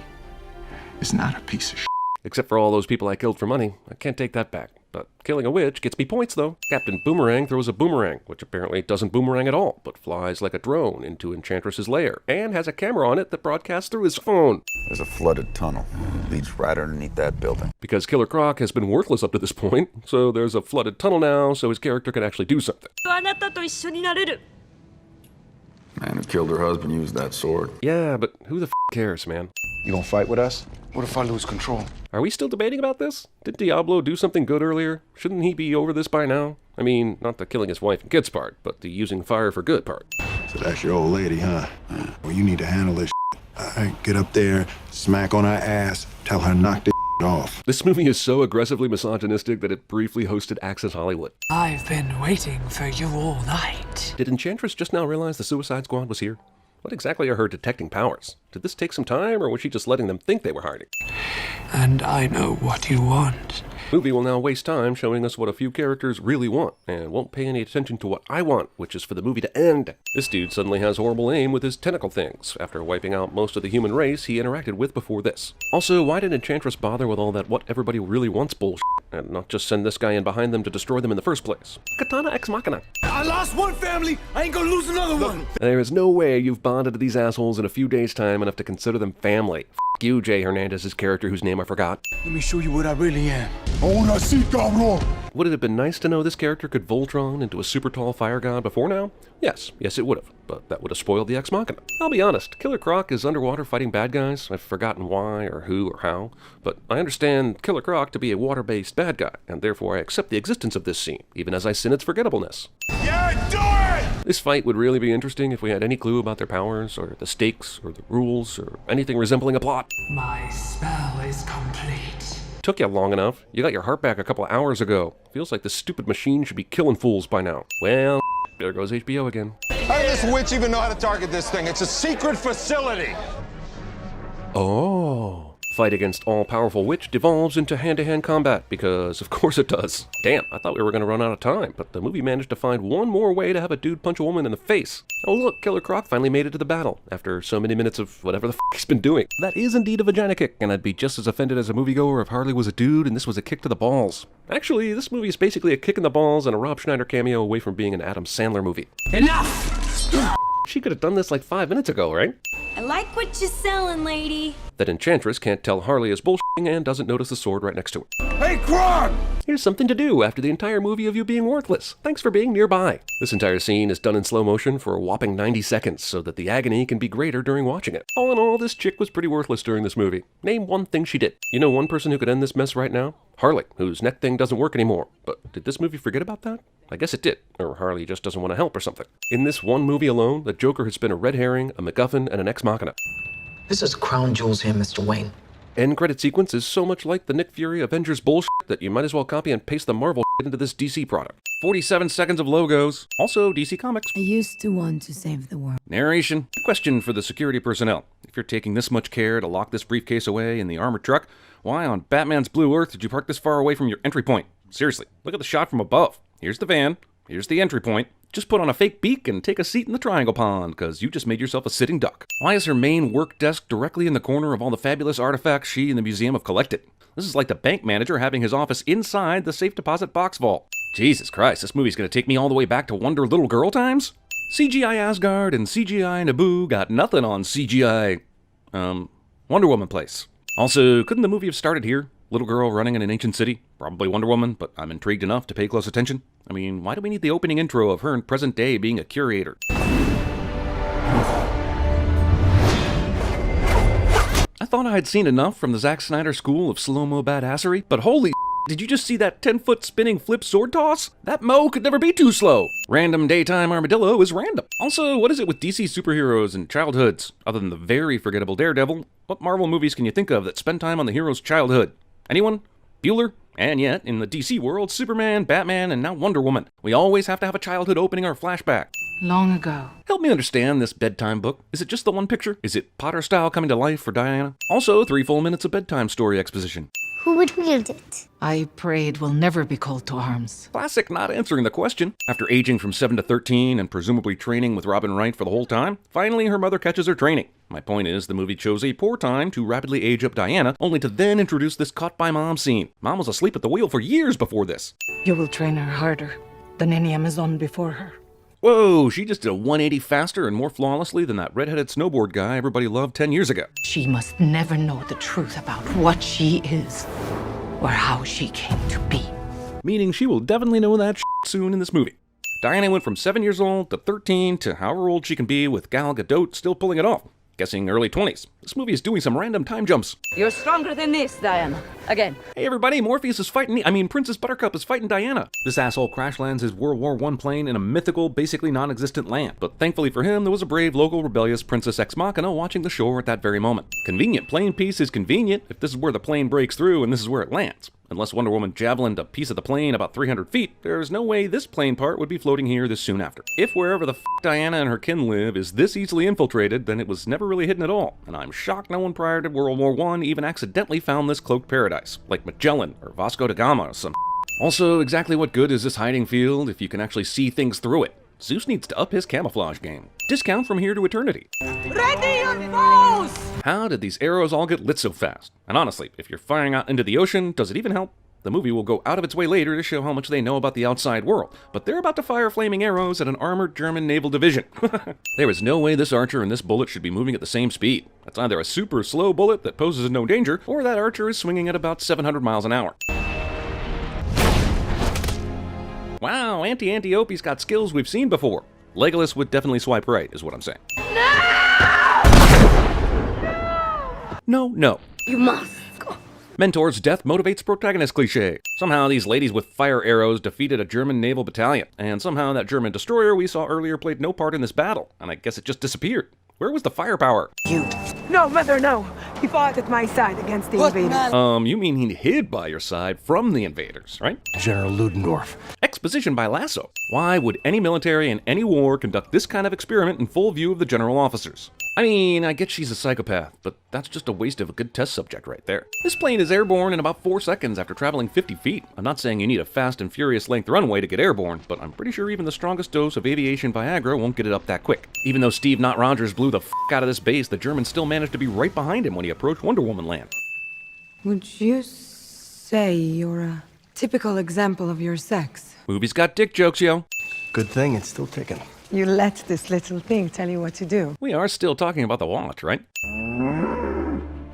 is not a piece of shit. Except for all those people I killed for money. I can't take that back. But killing a witch gets me points, though. Captain Boomerang throws a boomerang, which apparently doesn't boomerang at all, but flies like a drone into Enchantress's lair, and has a camera on it that broadcasts through his phone. There's a flooded tunnel. It leads right underneath that building. Because Killer Croc has been worthless up to this point, so there's a flooded tunnel now, so his character can actually do something. Man who killed her husband used that sword. Yeah, but who the f cares, man? You gonna fight with us? What if I lose control? Are we still debating about this? Did Diablo do something good earlier? Shouldn't he be over this by now? I mean, not the killing his wife and kids part, but the using fire for good part. So that's your old lady, huh? Well, you need to handle this shit. All right, get up there, smack on her ass, tell her knock this shit off. This movie is so aggressively misogynistic that it briefly hosted Access Hollywood. I've been waiting for you all night. Did Enchantress just now realize the Suicide Squad was here? What exactly are her detecting powers? Did this take some time, or was she just letting them think they were hiding? And I know what you want. Movie will now waste time showing us what a few characters really want, and won't pay any attention to what I want, which is for the movie to end. This dude suddenly has horrible aim with his tentacle things, after wiping out most of the human race he interacted with before this. Also, why did Enchantress bother with all that what everybody really wants bullshit, and not just send this guy in behind them to destroy them in the first place? Katana ex machina. I lost one family, I ain't gonna lose another one. There is no way you've bonded to these assholes in a few days' time enough to consider them family. F you, Jay Hernandez's character whose name I forgot. Let me show you what I really am. Ahora sí, cabrón. Would it have been nice to know this character could Voltron into a super tall fire god before now? Yes, it would have, but that would have spoiled the ex machina. I'll be honest, Killer Croc is underwater fighting bad guys. I've forgotten why or who or how, but I understand Killer Croc to be a water-based bad guy, and therefore I accept the existence of this scene, even as I sin its forgettableness. Yeah, do it! This fight would really be interesting if we had any clue about their powers, or the stakes, or the rules, or anything resembling a plot. My spell is complete. Took you long enough. You got your heart back a couple of hours ago. Feels like this stupid machine should be killing fools by now. Well, there goes HBO again. How does this witch even know how to target this thing? It's a secret facility. Oh. Fight against all-powerful witch devolves into hand-to-hand combat, because of course it does. Damn, I thought we were going to run out of time, but the movie managed to find one more way to have a dude punch a woman in the face. Oh look, Killer Croc finally made it to the battle, after so many minutes of whatever the f he's been doing. That is indeed a vagina kick, and I'd be just as offended as a moviegoer if Harley was a dude and this was a kick to the balls. Actually, this movie is basically a kick in the balls and a Rob Schneider cameo away from being an Adam Sandler movie. Enough! She could have done this like 5 minutes ago, right? I like what you're selling, lady. That Enchantress can't tell Harley is bullshitting and doesn't notice the sword right next to her. Hey, Kron! Here's something to do after the entire movie of you being worthless. Thanks for being nearby. This entire scene is done in slow motion for a whopping 90 seconds so that the agony can be greater during watching it. All in all, this chick was pretty worthless during this movie. Name one thing she did. You know one person who could end this mess right now? Harley, whose neck thing doesn't work anymore. But did this movie forget about that? I guess it did, or Harley just doesn't want to help or something. In this one movie alone, the Joker has been a red herring, a MacGuffin, and an ex machina. This is crown jewels here, Mr. Wayne. End credit sequence is so much like the Nick Fury Avengers bullshit that you might as well copy and paste the Marvel shit into this DC product. 47 seconds of logos. Also DC Comics. I used to want to save the world. Narration. Question for the security personnel. If you're taking this much care to lock this briefcase away in the armored truck, why on Batman's blue earth did you park this far away from your entry point? Seriously, look at the shot from above. Here's the van. Here's the entry point. Just put on a fake beak and take a seat in the triangle pond, because you just made yourself a sitting duck. Why is her main work desk directly in the corner of all the fabulous artifacts she and the museum have collected? This is like the bank manager having his office inside the safe deposit box vault. Jesus Christ, this movie's gonna take me all the way back to Wonder Little Girl times? CGI Asgard and CGI Naboo got nothing on CGI, Wonder Woman place. Also, couldn't the movie have started here? Little girl running in an ancient city? Probably Wonder Woman, but I'm intrigued enough to pay close attention. I mean, why do we need the opening intro of her in present day being a curator? I thought I had seen enough from the Zack Snyder school of slow-mo badassery, but holy did you just see that 10-foot spinning flip sword toss? That mo could never be too slow. Random daytime armadillo is random. Also, what is it with DC superheroes and childhoods? Other than the very forgettable Daredevil, what Marvel movies can you think of that spend time on the hero's childhood? Anyone? Bueller? And yet, in the DC world, Superman, Batman, and now Wonder Woman. We always have to have a childhood opening or flashback. Long ago. Help me understand this bedtime book. Is it just the one picture? Is it Potter style coming to life for Diana? Also, 3 full minutes of bedtime story exposition. Who would wield it? I pray it will never be called to arms. Classic not answering the question. After aging from 7 to 13 and presumably training with Robin Wright for the whole time, finally her mother catches her training. My point is, the movie chose a poor time to rapidly age up Diana, only to then introduce this caught by mom scene. Mom was asleep at the wheel for years before this. You will train her harder than any Amazon before her. Whoa, she just did a 180 faster and more flawlessly than that redheaded snowboard guy everybody loved 10 years ago. She must never know the truth about what she is or how she came to be. Meaning she will definitely know that soon in this movie. Diana went from 7 years old to 13 to however old she can be with Gal Gadot still pulling it off. Guessing early 20s. This movie is doing some random time jumps. You're stronger than this, Diana. Again. Hey everybody, Morpheus is fighting Princess Buttercup is fighting Diana. This asshole crash lands his World War I plane in a mythical, basically non-existent land. But thankfully for him, there was a brave, local, rebellious Princess Ex Machina watching the shore at that very moment. Convenient plane piece is convenient if this is where the plane breaks through and this is where it lands. Unless Wonder Woman javelined a piece of the plane about 300 feet, there's no way this plane part would be floating here this soon after. If wherever the Diana and her kin live is this easily infiltrated, then it was never really hidden at all. And I'm shocked no one prior to World War I even accidentally found this cloaked paradise, like Magellan or Vasco da Gama or some. Also, exactly what good is this hiding field if you can actually see things through it? Zeus needs to up his camouflage game. Discount from here to eternity. Ready your bows! How did these arrows all get lit so fast? And honestly, if you're firing out into the ocean, does it even help? The movie will go out of its way later to show how much they know about the outside world, but they're about to fire flaming arrows at an armored German naval division. There is no way this archer and this bullet should be moving at the same speed. That's either a super slow bullet that poses no danger, or that archer is swinging at about 700 miles an hour. Wow, Auntie-Opie's got skills we've seen before. Legolas would definitely swipe right, is what I'm saying. No. You must go. Mentor's death motivates protagonist cliché. Somehow these ladies with fire arrows defeated a German naval battalion, and somehow that German destroyer we saw earlier played no part in this battle, and I guess it just disappeared. Where was the firepower? No, Mother, no. He fought at my side against the invaders. You mean he hid by your side from the invaders, right? General Ludendorff. Exposition by Lasso. Why would any military in any war conduct this kind of experiment in full view of the general officers? I mean, I get she's a psychopath, but that's just a waste of a good test subject right there. This plane is airborne in about 4 seconds after traveling 50 feet. I'm not saying you need a fast and furious length runway to get airborne, but I'm pretty sure even the strongest dose of aviation Viagra won't get it up that quick. Even though Steve Not Rogers blew the out of this base, the Germans still managed to be right behind him when he approached Wonder Woman land. Would you say you're a typical example of your sex? Movie's got dick jokes, yo. Good thing it's still ticking. You let this little thing tell you what to do. We are still talking about the watch, right?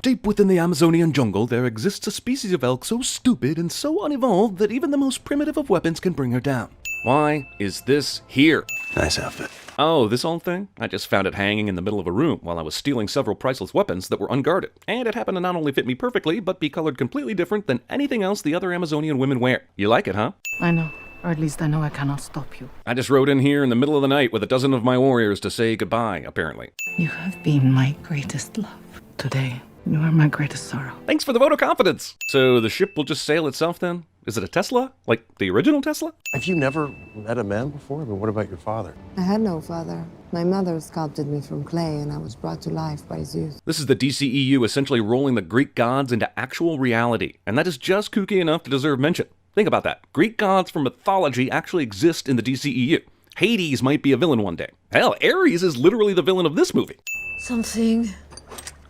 Deep within the Amazonian jungle, there exists a species of elk so stupid and so unevolved that even the most primitive of weapons can bring her down. Why is this here? Nice outfit. Oh, this old thing? I just found it hanging in the middle of a room while I was stealing several priceless weapons that were unguarded. And it happened to not only fit me perfectly, but be colored completely different than anything else the other Amazonian women wear. You like it, huh? I know. Or at least I know I cannot stop you. I just rode in here in the middle of the night with a dozen of my warriors to say goodbye, apparently. You have been my greatest love. Today, you are my greatest sorrow. Thanks for the vote of confidence! So the ship will just sail itself then? Is it a Tesla? Like the original Tesla? Have you never met a man before? I mean, what about your father? I had no father. My mother sculpted me from clay and I was brought to life by Zeus. This is the DCEU essentially rolling the Greek gods into actual reality, and that is just kooky enough to deserve mention. Think about that. Greek gods from mythology actually exist in the DCEU. Hades might be a villain one day. Hell, Ares is literally the villain of this movie. Something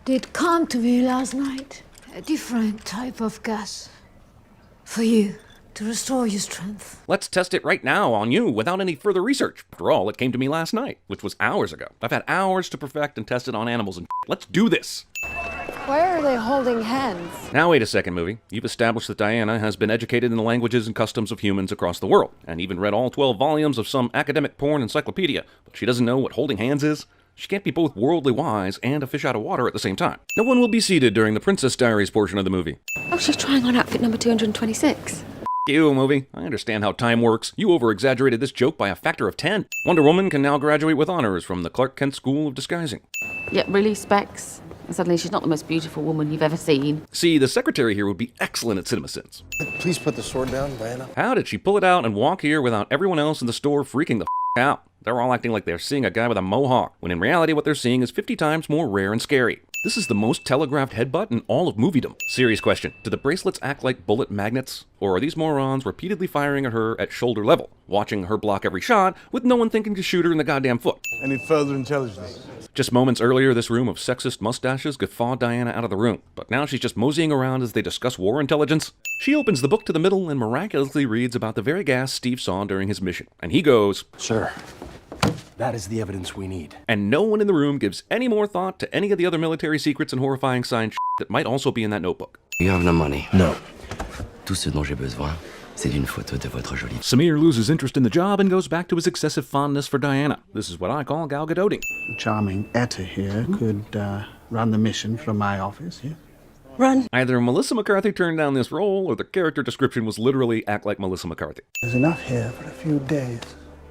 did come to me last night. A different type of gas. For you, to restore your strength. Let's test it right now on you without any further research. After all, it came to me last night, which was hours ago. I've had hours to perfect and test it on animals and let's do this. Why are they holding hands? Now wait a second, movie. You've established that Diana has been educated in the languages and customs of humans across the world, and even read all 12 volumes of some academic porn encyclopedia, but she doesn't know what holding hands is? She can't be both worldly wise and a fish out of water at the same time. No one will be seated during the Princess Diaries portion of the movie. Oh, she's trying on outfit number 226. You, movie. I understand how time works. You over-exaggerated this joke by a factor of 10. Wonder Woman can now graduate with honors from the Clark Kent School of Disguising. Yeah, really, Specs? And suddenly she's not the most beautiful woman you've ever seen. See, the secretary here would be excellent at CinemaSins. Please put the sword down, Diana. How did she pull it out and walk here without everyone else in the store freaking the out? They're all acting like they're seeing a guy with a mohawk, when in reality what they're seeing is 50 times more rare and scary. This is the most telegraphed headbutt in all of moviedom. Serious question, do the bracelets act like bullet magnets? Or are these morons repeatedly firing at her at shoulder level, watching her block every shot, with no one thinking to shoot her in the goddamn foot? I need further intelligence. Just moments earlier, this room of sexist mustaches guffawed Diana out of the room, but now she's just moseying around as they discuss war intelligence. She opens the book to the middle and miraculously reads about the very gas Steve saw during his mission, and he goes, "Sir, that is the evidence we need." And no one in the room gives any more thought to any of the other military secrets and horrifying science that might also be in that notebook. You have no money. No. Tout ce dont j'ai besoin, c'est d'une photo de votre jolie. Samir loses interest in the job and goes back to his excessive fondness for Diana. This is what I call Gal Gadoting. Charming Etta here could run the mission from my office, yeah? Run. Either Melissa McCarthy turned down this role, or the character description was literally act like Melissa McCarthy. There's enough here for a few days.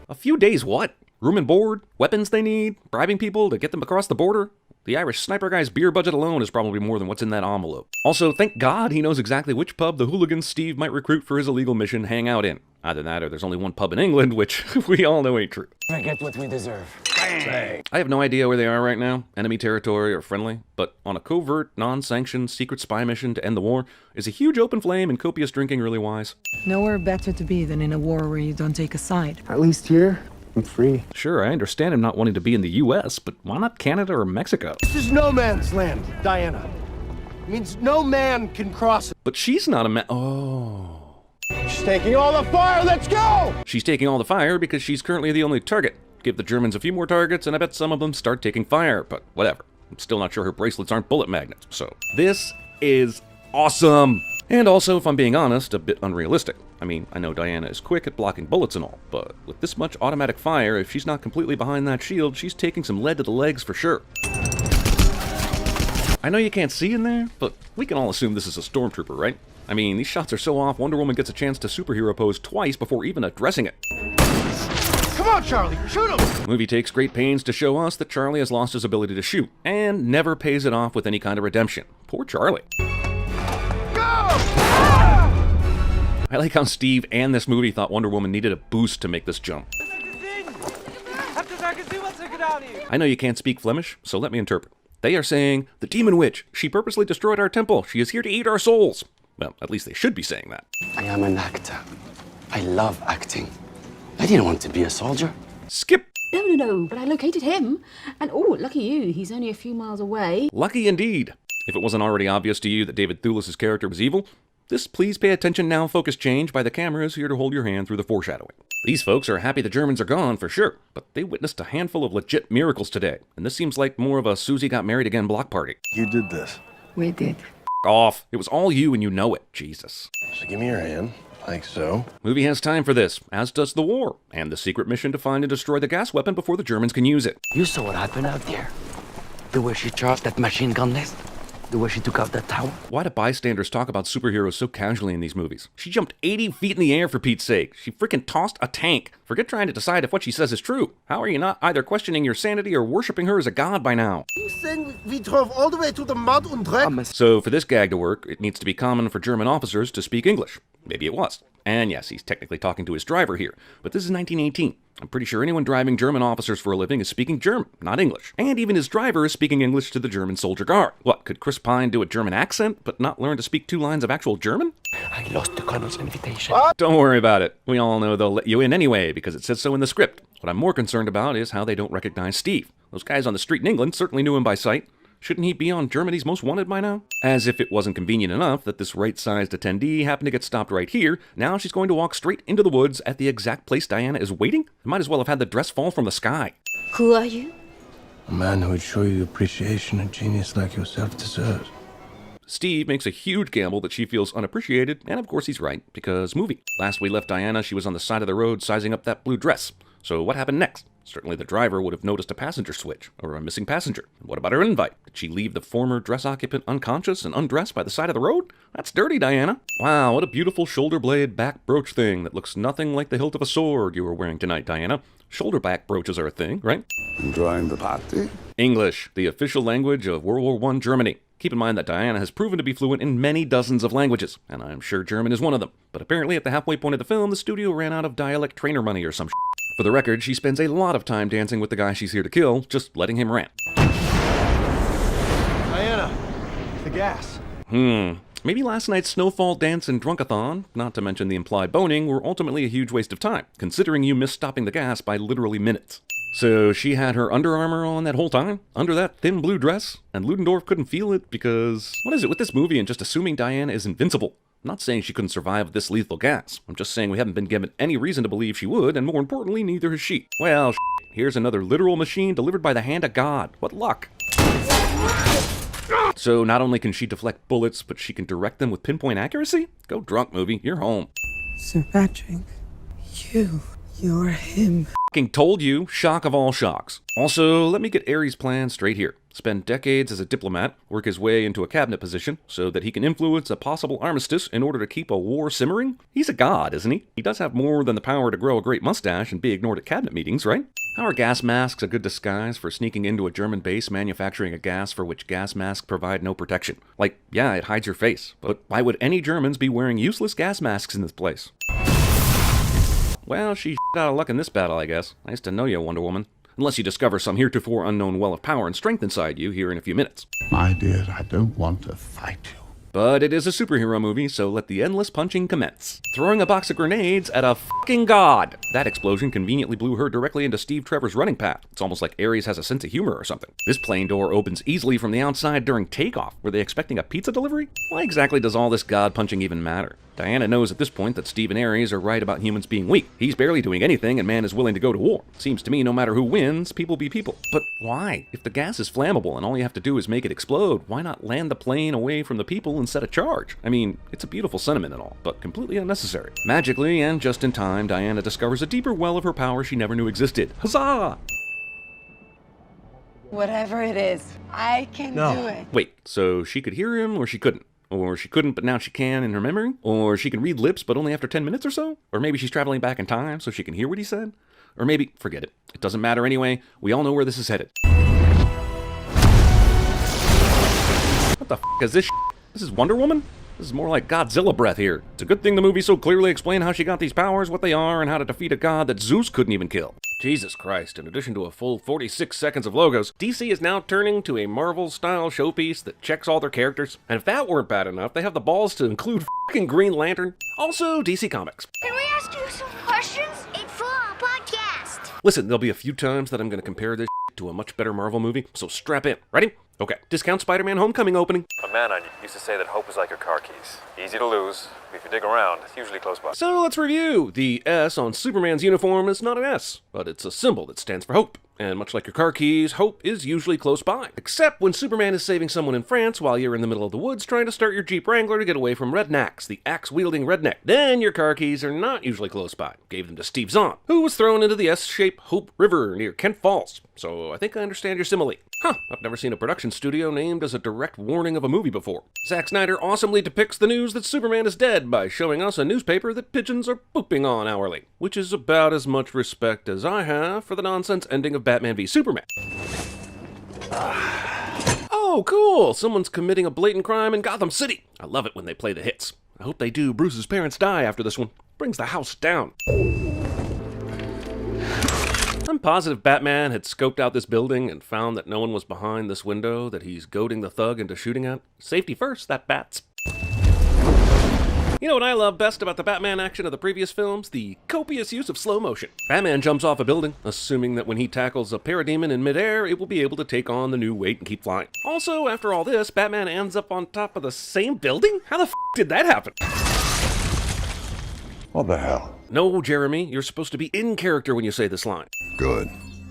A few days what? Room and board? Weapons they need? Bribing people to get them across the border? The Irish sniper guy's beer budget alone is probably more than what's in that envelope. Also, thank God he knows exactly which pub the hooligans Steve might recruit for his illegal mission hang out in. Either that or there's only one pub in England, which we all know ain't true. I get what we deserve. Bang. I have no idea where they are right now, enemy territory or friendly, but on a covert, non-sanctioned secret spy mission to end the war, is a huge open flame and copious drinking really wise? Nowhere better to be than in a war where you don't take a side. At least here, I'm free. Sure, I understand him not wanting to be in the US, but why not Canada or Mexico? This is no man's land, Diana. It means no man can cross it. But she's not a Oh. She's taking all the fire, let's go! She's taking all the fire because she's currently the only target. Give the Germans a few more targets and I bet some of them start taking fire, but whatever. I'm still not sure her bracelets aren't bullet magnets, so. This is awesome! And also, if I'm being honest, a bit unrealistic. I mean, I know Diana is quick at blocking bullets and all, but with this much automatic fire, if she's not completely behind that shield, she's taking some lead to the legs for sure. I know you can't see in there, but we can all assume this is a stormtrooper, right? I mean, these shots are so off, Wonder Woman gets a chance to superhero pose twice before even addressing it. Come on, Charlie, shoot him! The movie takes great pains to show us that Charlie has lost his ability to shoot, and never pays it off with any kind of redemption. Poor Charlie. I like how Steve and this movie thought Wonder Woman needed a boost to make this jump. I know you can't speak Flemish, so let me interpret. They are saying, the demon witch, she purposely destroyed our temple. She is here to eat our souls. Well, at least they should be saying that. I am an actor. I love acting. I didn't want to be a soldier. Skip. No, but I located him. And oh, lucky you, he's only a few miles away. Lucky indeed. If it wasn't already obvious to you that David Thewlis' character was evil, This please pay attention now focus change by the cameras here to hold your hand through the foreshadowing. These folks are happy the Germans are gone for sure, but they witnessed a handful of legit miracles today, and this seems like more of a Susie got married again block party. You did this. We did. Off. It was all you and you know it. Jesus. So give me your hand, like so. Movie has time for this, as does the war, and the secret mission to find and destroy the gas weapon before the Germans can use it. You saw what happened out there. The way she charged that machine gun nest. The way she took out that tower. Why do bystanders talk about superheroes so casually in these movies? She jumped 80 feet in the air for Pete's sake. She freaking tossed a tank. Forget trying to decide if what she says is true. How are you not either questioning your sanity or worshipping her as a god by now? You saying we drove all the way to the mud and dreck? So for this gag to work, it needs to be common for German officers to speak English. Maybe it was. And yes, he's technically talking to his driver here, but this is 1918. I'm pretty sure anyone driving German officers for a living is speaking German, not English. And even his driver is speaking English to the German soldier guard. What, could Chris Pine do a German accent, but not learn to speak 2 lines of actual German? I lost the colonel's invitation. Don't worry about it. We all know they'll let you in anyway, because it says so in the script. What I'm more concerned about is how they don't recognize Steve. Those guys on the street in England certainly knew him by sight. Shouldn't he be on Germany's Most Wanted by now? As if it wasn't convenient enough that this right-sized attendee happened to get stopped right here, now she's going to walk straight into the woods at the exact place Diana is waiting? Might as well have had the dress fall from the sky. Who are you? A man who would show you the appreciation a genius like yourself deserves. Steve makes a huge gamble that she feels unappreciated, and of course he's right, because movie. Last we left Diana, she was on the side of the road sizing up that blue dress. So what happened next? Certainly the driver would have noticed a passenger switch, or a missing passenger. And what about her invite? Did she leave the former dress occupant unconscious and undressed by the side of the road? That's dirty, Diana. Wow, what a beautiful shoulder blade back brooch thing that looks nothing like the hilt of a sword you were wearing tonight, Diana. Shoulder back brooches are a thing, right? Enjoying the party? English, the official language of World War I Germany. Keep in mind that Diana has proven to be fluent in many dozens of languages, and I'm sure German is one of them. But apparently at the halfway point of the film, the studio ran out of dialect trainer money or some shit. For the record, she spends a lot of time dancing with the guy she's here to kill, just letting him rant. Diana, the gas. Maybe last night's snowfall dance and drunkathon, not to mention the implied boning, were ultimately a huge waste of time, considering you missed stopping the gas by literally minutes. So she had her Under Armour on that whole time, under that thin blue dress, and Ludendorff couldn't feel it because... What is it with this movie and just assuming Diana is invincible? I'm not saying she couldn't survive this lethal gas. I'm just saying we haven't been given any reason to believe she would, and more importantly, neither has she. Well, here's another literal machine delivered by the hand of God. What luck. So not only can she deflect bullets, but she can direct them with pinpoint accuracy? Go drunk, movie. You're home. Sir Patrick, you're him. Fucking told you. Shock of all shocks. Also, let me get Ares' plan straight here. Spend decades as a diplomat, work his way into a cabinet position, so that he can influence a possible armistice in order to keep a war simmering? He's a god, isn't he? He does have more than the power to grow a great mustache and be ignored at cabinet meetings, right? How are gas masks a good disguise for sneaking into a German base manufacturing a gas for which gas masks provide no protection? Like, yeah, it hides your face, but why would any Germans be wearing useless gas masks in this place? Well, she out of luck in this battle, I guess. Nice to know you, Wonder Woman. Unless you discover some heretofore unknown well of power and strength inside you here in a few minutes. My dear, I don't want to fight you. But it is a superhero movie, so let the endless punching commence. Throwing a box of grenades at a fucking god! That explosion conveniently blew her directly into Steve Trevor's running path. It's almost like Ares has a sense of humor or something. This plane door opens easily from the outside during takeoff. Were they expecting a pizza delivery? Why exactly does all this god punching even matter? Diana knows at this point that Steve and Ares are right about humans being weak. He's barely doing anything and man is willing to go to war. Seems to me no matter who wins, people be people. But why? If the gas is flammable and all you have to do is make it explode, why not land the plane away from the people and set a charge? I mean, it's a beautiful sentiment and all, but completely unnecessary. Magically, and just in time, Diana discovers a deeper well of her power she never knew existed. Huzzah! Whatever it is, I can do it. Wait, so she could hear him or she couldn't? Or she couldn't, but now she can in her memory? Or she can read lips, but only after 10 minutes or so? Or maybe she's traveling back in time so she can hear what he said? Or maybe, forget it. It doesn't matter anyway. We all know where this is headed. What the f*** is this shit? This is Wonder Woman? This is more like Godzilla breath here. It's a good thing the movie so clearly explained how she got these powers, what they are, and how to defeat a god that Zeus couldn't even kill. Jesus Christ, in addition to a full 46 seconds of logos, DC is now turning to a Marvel-style showpiece that checks all their characters. And if that weren't bad enough, they have the balls to include f***ing Green Lantern. Also, DC Comics. Can we ask you some questions? It's for our podcast. Listen, there'll be a few times that I'm going to compare this to to a much better Marvel movie, so strap in. Ready? Okay, discount Spider-Man Homecoming opening. A man I used to say that hope is like your car keys. Easy to lose. If you dig around, it's usually close by. So let's review. The S on Superman's uniform is not an S, but it's a symbol that stands for hope. And much like your car keys, hope is usually close by. Except when Superman is saving someone in France while you're in the middle of the woods trying to start your Jeep Wrangler to get away from rednecks, the axe-wielding redneck. Then your car keys are not usually close by. Gave them to Steve Zahn, who was thrown into the S-shaped Hope River near Kent Falls. So I think I understand your simile. Huh, I've never seen a production studio named as a direct warning of a movie before. Zack Snyder awesomely depicts the news that Superman is dead by showing us a newspaper that pigeons are pooping on hourly, which is about as much respect as I have for the nonsense ending of Batman v Superman. Oh, cool! Someone's committing a blatant crime in Gotham City. I love it when they play the hits. I hope they do. Bruce's parents die after this one. Brings the house down. I'm positive Batman had scoped out this building and found that no one was behind this window that he's goading the thug into shooting at. Safety first, that bats. You know what I love best about the Batman action of the previous films? The copious use of slow motion. Batman jumps off a building, assuming that when he tackles a parademon in midair, it will be able to take on the new weight and keep flying. Also, after all this, Batman ends up on top of the same building? How the f*** did that happen? What the hell? No, Jeremy, you're supposed to be in character when you say this line. Good.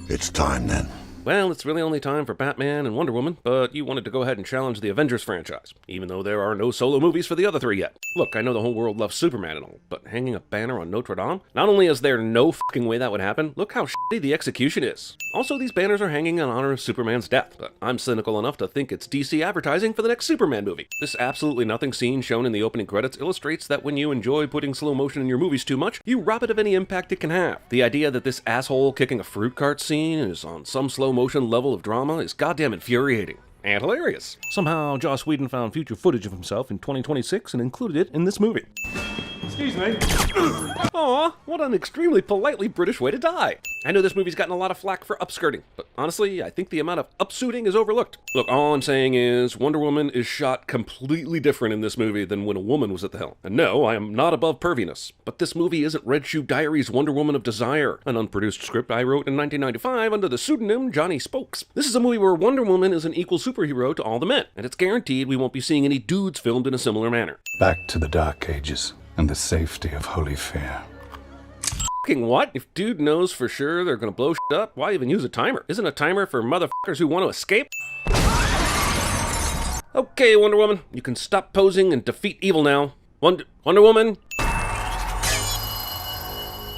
It's time then. Well, it's really only time for Batman and Wonder Woman, but you wanted to go ahead and challenge the Avengers franchise, even though there are no solo movies for the other three yet. Look, I know the whole world loves Superman and all, but hanging a banner on Notre Dame? Not only is there no fucking way that would happen, look how shitty the execution is. Also, these banners are hanging in honor of Superman's death, but I'm cynical enough to think it's DC advertising for the next Superman movie. This absolutely nothing scene shown in the opening credits illustrates that when you enjoy putting slow motion in your movies too much, you rob it of any impact it can have. The idea that this asshole kicking a fruit cart scene is on some slow motion level of drama is goddamn infuriating. And hilarious. Somehow, Joss Whedon found future footage of himself in 2026 and included it in this movie. Excuse me. Aw, what an extremely politely British way to die. I know this movie's gotten a lot of flack for upskirting, but honestly, I think the amount of upsuiting is overlooked. Look, all I'm saying is Wonder Woman is shot completely different in this movie than when a woman was at the helm. And no, I am not above perviness, but this movie isn't Red Shoe Diaries' Wonder Woman of Desire, an unproduced script I wrote in 1995 under the pseudonym Johnny Spokes. This is a movie where Wonder Woman is an equal superhero to all the men, and it's guaranteed we won't be seeing any dudes filmed in a similar manner. Back to the Dark Ages and the safety of Holy Fear. Fucking what? If dude knows for sure they're gonna blow shit up, why even use a timer? Isn't a timer for motherfuckers who want to escape? Okay, Wonder Woman, you can stop posing and defeat evil now. Wonder Woman!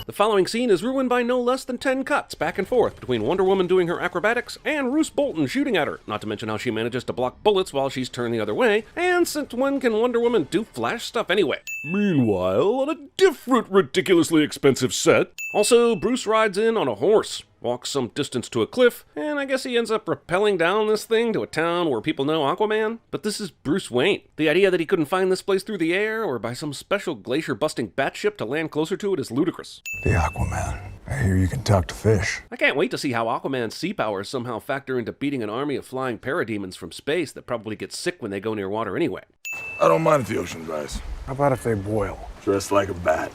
The following scene is ruined by no less than 10 cuts back and forth between Wonder Woman doing her acrobatics and Roose Bolton shooting at her, not to mention how she manages to block bullets while she's turned the other way, and since when can Wonder Woman do Flash stuff anyway? Meanwhile, on a different ridiculously expensive set, also Bruce rides in on a horse, walks some distance to a cliff, and I guess he ends up rappelling down this thing to a town where people know Aquaman. But this is Bruce Wayne. The idea that he couldn't find this place through the air or by some special glacier-busting batship to land closer to it is ludicrous. The Aquaman. I hear you can talk to fish. I can't wait to see how Aquaman's sea powers somehow factor into beating an army of flying parademons from space that probably get sick when they go near water anyway. I don't mind if the ocean dries. How about if they boil? Dressed like a bat.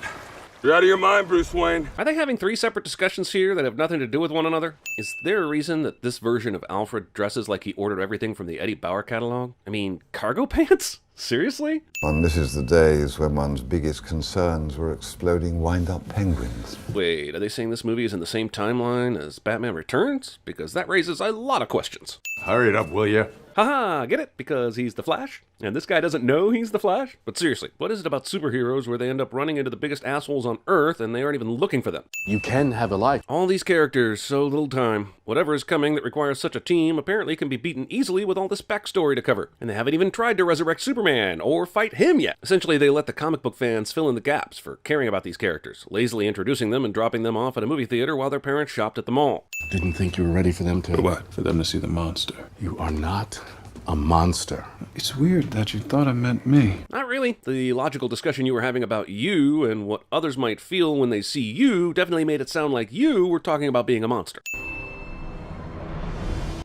You're out of your mind, Bruce Wayne. Are they having three separate discussions here that have nothing to do with one another? Is there a reason that this version of Alfred dresses like he ordered everything from the Eddie Bauer catalog? I mean, cargo pants? Seriously? And this is the days when one's biggest concerns were exploding wind-up penguins. Wait, are they saying this movie is in the same timeline as Batman Returns? Because that raises a lot of questions. Hurry it up, will ya? Haha, get it? Because he's the Flash? And this guy doesn't know he's the Flash? But seriously, what is it about superheroes where they end up running into the biggest assholes on Earth and they aren't even looking for them? You can have a life. All these characters, so little time. Whatever is coming that requires such a team apparently can be beaten easily with all this backstory to cover. And they haven't even tried to resurrect Superman or fight him yet. Essentially, they let the comic book fans fill in the gaps for caring about these characters, lazily introducing them and dropping them off at a movie theater while their parents shopped at the mall. Didn't think you were ready for them to... For what? For them to see the monster. You are not a monster. It's weird that you thought I meant me. Not really. The logical discussion you were having about you and what others might feel when they see you definitely made it sound like you were talking about being a monster.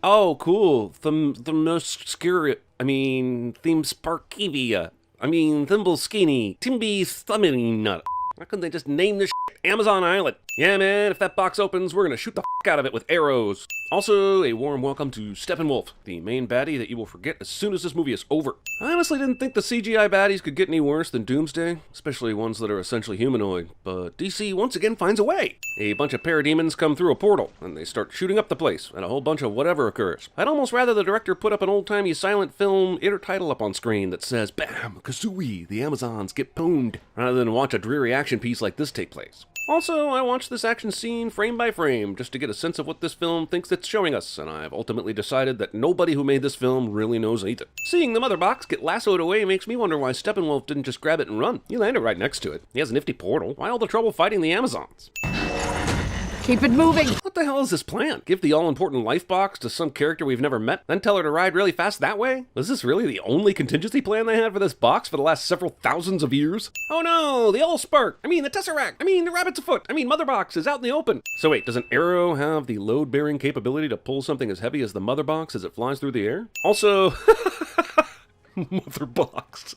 Oh, cool. Themsparkivia. Thimble Skinny. Timby Thumbing Nut. Why couldn't they just name this shit Amazon Island? Yeah, man, if that box opens, we're gonna shoot the out of it with arrows. Also, a warm welcome to Steppenwolf, the main baddie that you will forget as soon as this movie is over. I honestly didn't think the CGI baddies could get any worse than Doomsday, especially ones that are essentially humanoid, but DC once again finds a way. A bunch of parademons come through a portal, and they start shooting up the place, and a whole bunch of whatever occurs. I'd almost rather the director put up an old-timey silent film intertitle up on screen that says, "Bam, Kazooie, the Amazons get pwned," rather than watch a dreary action piece like this take place. Also, I watched this action scene frame by frame just to get a sense of what this film thinks it's showing us, and I've ultimately decided that nobody who made this film really knows either. Seeing the mother box get lassoed away makes me wonder why Steppenwolf didn't just grab it and run. He landed right next to it. He has a nifty portal. Why all the trouble fighting the Amazons? Keep it moving! What the hell is this plan? Give the all-important life box to some character we've never met, then tell her to ride really fast that way? Was this really the only contingency plan they had for this box for the last several thousands of years? Oh no, the Allspark! I mean, the Tesseract! I mean, the Rabbit's afoot! I mean, Mother Box is out in the open! So wait, does an arrow have the load-bearing capability to pull something as heavy as the Mother Box as it flies through the air? Also, Mother Box.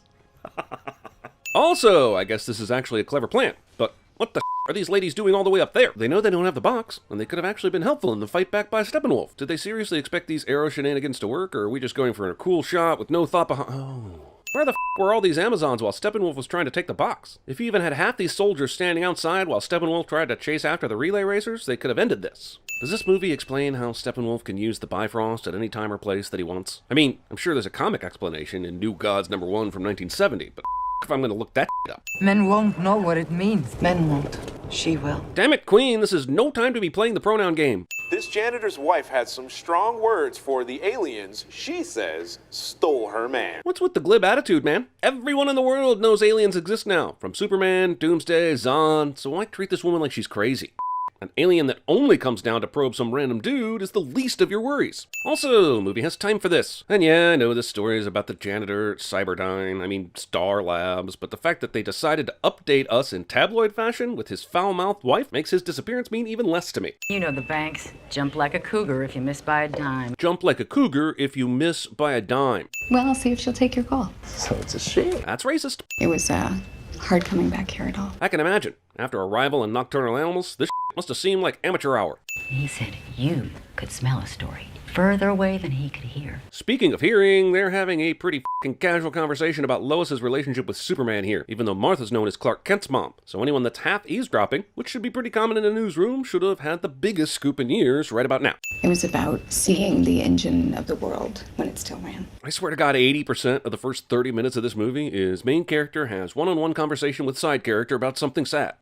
Also, I guess this is actually a clever plan, but what the are these ladies doing all the way up there? They know they don't have the box, and they could have actually been helpful in the fight back by Steppenwolf. Did they seriously expect these arrow shenanigans to work, or are we just going for a cool shot with no thought behind? Oh. Where the were all these Amazons while Steppenwolf was trying to take the box? If you even had half these soldiers standing outside while Steppenwolf tried to chase after the relay racers, they could have ended this. Does this movie explain how Steppenwolf can use the Bifrost at any time or place that he wants? I mean, I'm sure there's a comic explanation in New Gods #1 from 1970, but if I'm gonna look that up. Men won't know what it means. Men won't. She will. Damn it, Queen, this is no time to be playing the pronoun game. This janitor's wife had some strong words for the aliens she says stole her man. What's with the glib attitude, man? Everyone in the world knows aliens exist now, from Superman, Doomsday, Zon, so why treat this woman like she's crazy? An alien that only comes down to probe some random dude is the least of your worries. Also, movie has time for this. And yeah, I know this story is about the janitor at Star Labs, but the fact that they decided to update us in tabloid fashion with his foul-mouthed wife makes his disappearance mean even less to me. You know the banks. Jump like a cougar if you miss by a dime. Jump like a cougar if you miss by a dime. Well, I'll see if she'll take your call. So it's a shame. That's racist. It was, hard coming back here at all. I can imagine. After Arrival and Nocturnal Animals, this must have seemed like amateur hour. He said you could smell a story further away than he could hear. Speaking of hearing, they're having a pretty casual conversation about Lois's relationship with Superman here, even though Martha's known as Clark Kent's mom. So anyone that's half eavesdropping, which should be pretty common in a newsroom, should have had the biggest scoop in years right about now. It was about seeing the engine of the world when it still ran. I swear to God, 80% of the first 30 minutes of this movie is main character has one-on-one conversation with side character about something sad.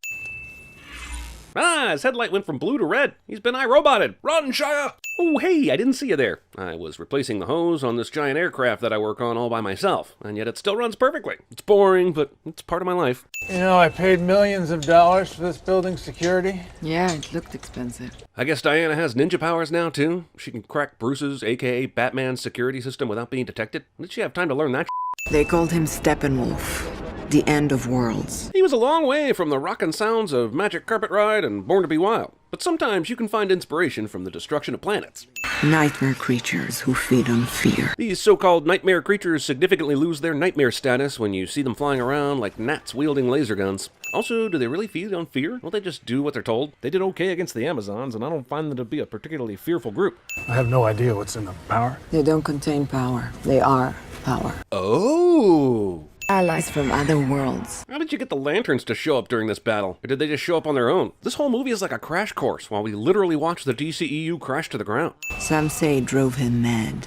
Ah, his headlight went from blue to red. He's been iRoboted. Run, Shia! Oh, hey, I didn't see you there. I was replacing the hose on this giant aircraft that I work on all by myself, and yet it still runs perfectly. It's boring, but it's part of my life. You know, I paid millions of dollars for this building's security. Yeah, it looked expensive. I guess Diana has ninja powers now, too. She can crack Bruce's, aka Batman's, security system without being detected. Did she have time to learn that? They called him Steppenwolf. The end of worlds. He was a long way from the rockin' sounds of Magic Carpet Ride and Born to be Wild. But sometimes you can find inspiration from the destruction of planets. Nightmare creatures who feed on fear. These so-called nightmare creatures significantly lose their nightmare status when you see them flying around like gnats wielding laser guns. Also, do they really feed on fear? Don't they just do what they're told? They did okay against the Amazons, and I don't find them to be a particularly fearful group. I have no idea what's in the power. They don't contain power. They are power. Oh! Allies from other worlds. How did you get the lanterns to show up during this battle? Or did they just show up on their own? This whole movie is like a crash course while we literally watch the DCEU crash to the ground. Some say it drove him mad.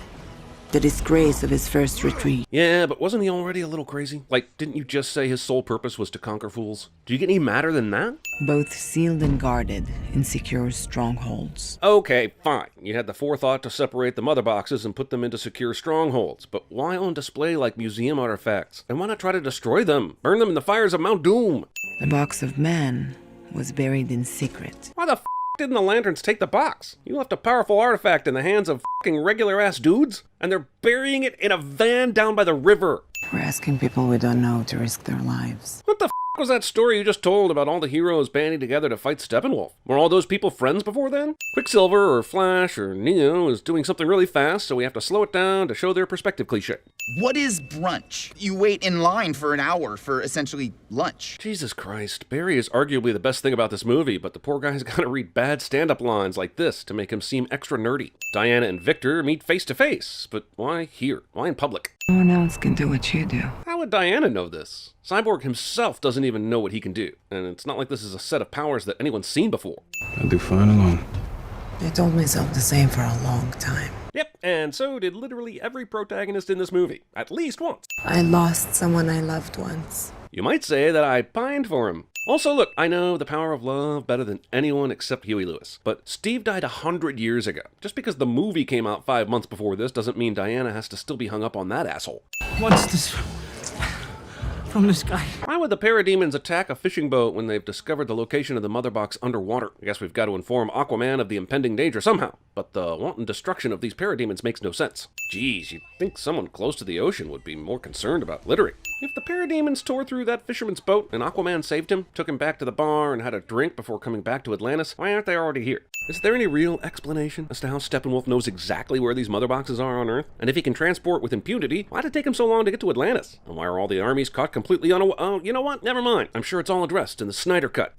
The disgrace of his first retreat. Yeah, but wasn't he already a little crazy? Like, didn't you just say his sole purpose was to conquer fools? Do you get any madder than that? Both sealed and guarded in secure strongholds. Okay, fine. You had the forethought to separate the mother boxes and put them into secure strongholds, but why on display like museum artifacts? And why not try to destroy them? Burn them in the fires of Mount Doom? The box of man was buried in secret. Why the didn't the lanterns take the box? You left a powerful artifact in the hands of regular-ass dudes, and they're burying it in a van down by the river. We're asking people we don't know to risk their lives. What the was that story you just told about all the heroes banding together to fight Steppenwolf? Were all those people friends before then? Quicksilver or Flash or Neo is doing something really fast, so we have to slow it down to show their perspective cliche. What is brunch? You wait in line for an hour for essentially lunch. Jesus Christ, Barry is arguably the best thing about this movie, but the poor guy's gotta read bad stand-up lines like this to make him seem extra nerdy. Diana and Victor meet face to face, but why here? Why in public? No one else can do what you do. How would Diana know this? Cyborg himself doesn't even know what he can do, and it's not like this is a set of powers that anyone's seen before. I do fine alone. I told myself the same for a long time. Yep, and so did literally every protagonist in this movie, at least once. I lost someone I loved once. You might say that I pined for him. Also, look, I know the power of love better than anyone except Huey Lewis, but Steve died 100 years ago. Just because the movie came out 5 months before this doesn't mean Diana has to still be hung up on that asshole. What's this from the sky? Why would the parademons attack a fishing boat when they've discovered the location of the mother box underwater? I guess we've got to inform Aquaman of the impending danger somehow, but the wanton destruction of these parademons makes no sense. Geez, you'd think someone close to the ocean would be more concerned about littering. If the parademons tore through that fisherman's boat and Aquaman saved him, took him back to the bar and had a drink before coming back to Atlantis, why aren't they already here? Is there any real explanation as to how Steppenwolf knows exactly where these mother boxes are on Earth? And if he can transport with impunity, why did it take him so long to get to Atlantis? And why are all the armies caught completely unaware? Oh, you know what? Never mind. I'm sure it's all addressed in the Snyder Cut.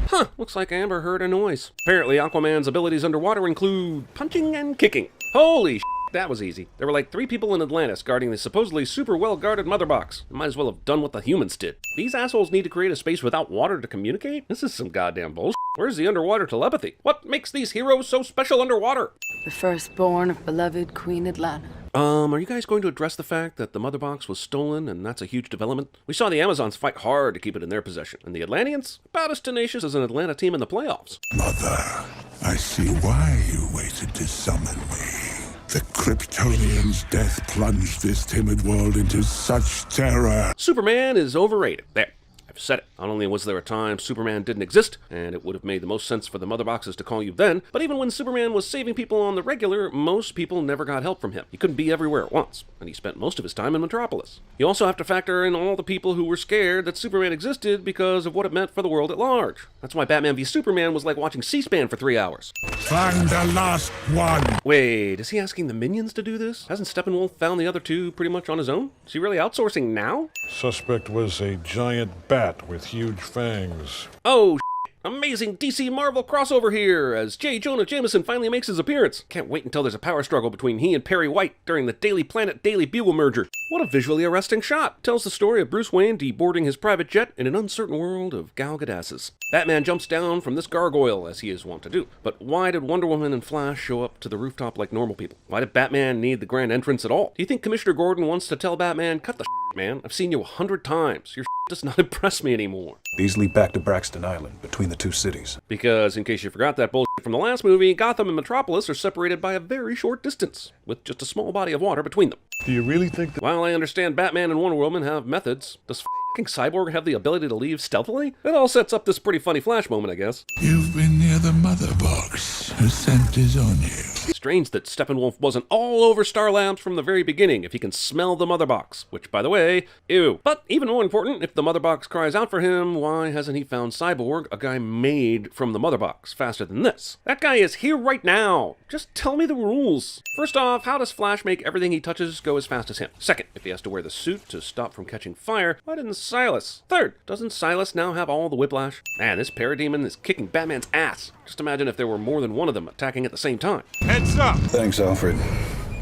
Huh, looks like Amber heard a noise. Apparently, Aquaman's abilities underwater include punching and kicking. Holy shit. That was easy. There were like 3 people in Atlantis guarding the supposedly super well-guarded mother box. They might as well have done what the humans did. These assholes need to create a space without water to communicate? This is some goddamn bullshit. Where's the underwater telepathy? What makes these heroes so special underwater? The firstborn of beloved Queen Atlanta. Are you guys going to address the fact that the mother box was stolen and that's a huge development? We saw the Amazons fight hard to keep it in their possession, and the Atlanteans? About as tenacious as an Atlanta team in the playoffs. Mother, I see why you waited to summon me. The Kryptonians' death plunged this timid world into such terror. Superman is overrated. There. I've said it. Not only was there a time Superman didn't exist, and it would have made the most sense for the mother boxes to call you then, but even when Superman was saving people on the regular, most people never got help from him. He couldn't be everywhere at once, and he spent most of his time in Metropolis. You also have to factor in all the people who were scared that Superman existed because of what it meant for the world at large. That's why Batman v Superman was like watching C-SPAN for 3 hours. Find the last one! Wait, is he asking the minions to do this? Hasn't Steppenwolf found the other 2 pretty much on his own? Is he really outsourcing now? Suspect was a giant bat with huge fangs. Oh, amazing DC Marvel crossover here, as J. Jonah Jameson finally makes his appearance. Can't wait until there's a power struggle between he and Perry White during the Daily Planet Daily Bugle merger. What a visually arresting shot. Tells the story of Bruce Wayne deboarding his private jet in an uncertain world of Gal Gadasses. Batman jumps down from this gargoyle, as he is wont to do. But why did Wonder Woman and Flash show up to the rooftop like normal people? Why did Batman need the grand entrance at all? Do you think Commissioner Gordon wants to tell Batman, cut the man? I've seen you 100 times. Your does not impress me anymore. These lead back to Braxton Island, between the 2 cities. Because, in case you forgot that bullshit from the last movie, Gotham and Metropolis are separated by a very short distance, with just a small body of water between them. Do you really think that— While I understand Batman and Wonder Woman have methods, does f***ing Cyborg have the ability to leave stealthily? It all sets up this pretty funny Flash moment, I guess. You've been near the mother box. Her scent is on you. Strange that Steppenwolf wasn't all over Star Labs from the very beginning if he can smell the mother box, which, by the way, ew. But even more important, if the mother box cries out for him, why hasn't he found Cyborg, a guy made from the mother box, faster than this? That guy is here right now. Just tell me the rules. First off, how does Flash make everything he touches go as fast as him? Second, if he has to wear the suit to stop from catching fire, why didn't Silas? Third, doesn't Silas now have all the whiplash? Man, this parademon is kicking Batman's ass. Just imagine if there were more than one of them attacking at the same time. Heads up! Thanks, Alfred.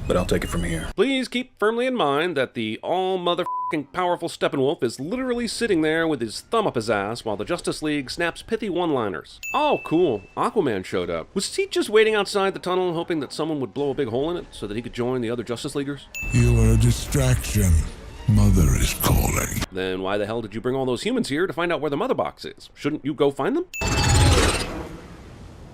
But I'll take it from here. Please keep firmly in mind that the all-motherfucking powerful Steppenwolf is literally sitting there with his thumb up his ass while the Justice League snaps pithy one-liners. Oh, cool. Aquaman showed up. Was he just waiting outside the tunnel hoping that someone would blow a big hole in it so that he could join the other Justice Leaguers? You are a distraction. Mother is calling. Then why the hell did you bring all those humans here to find out where the mother box is? Shouldn't you go find them?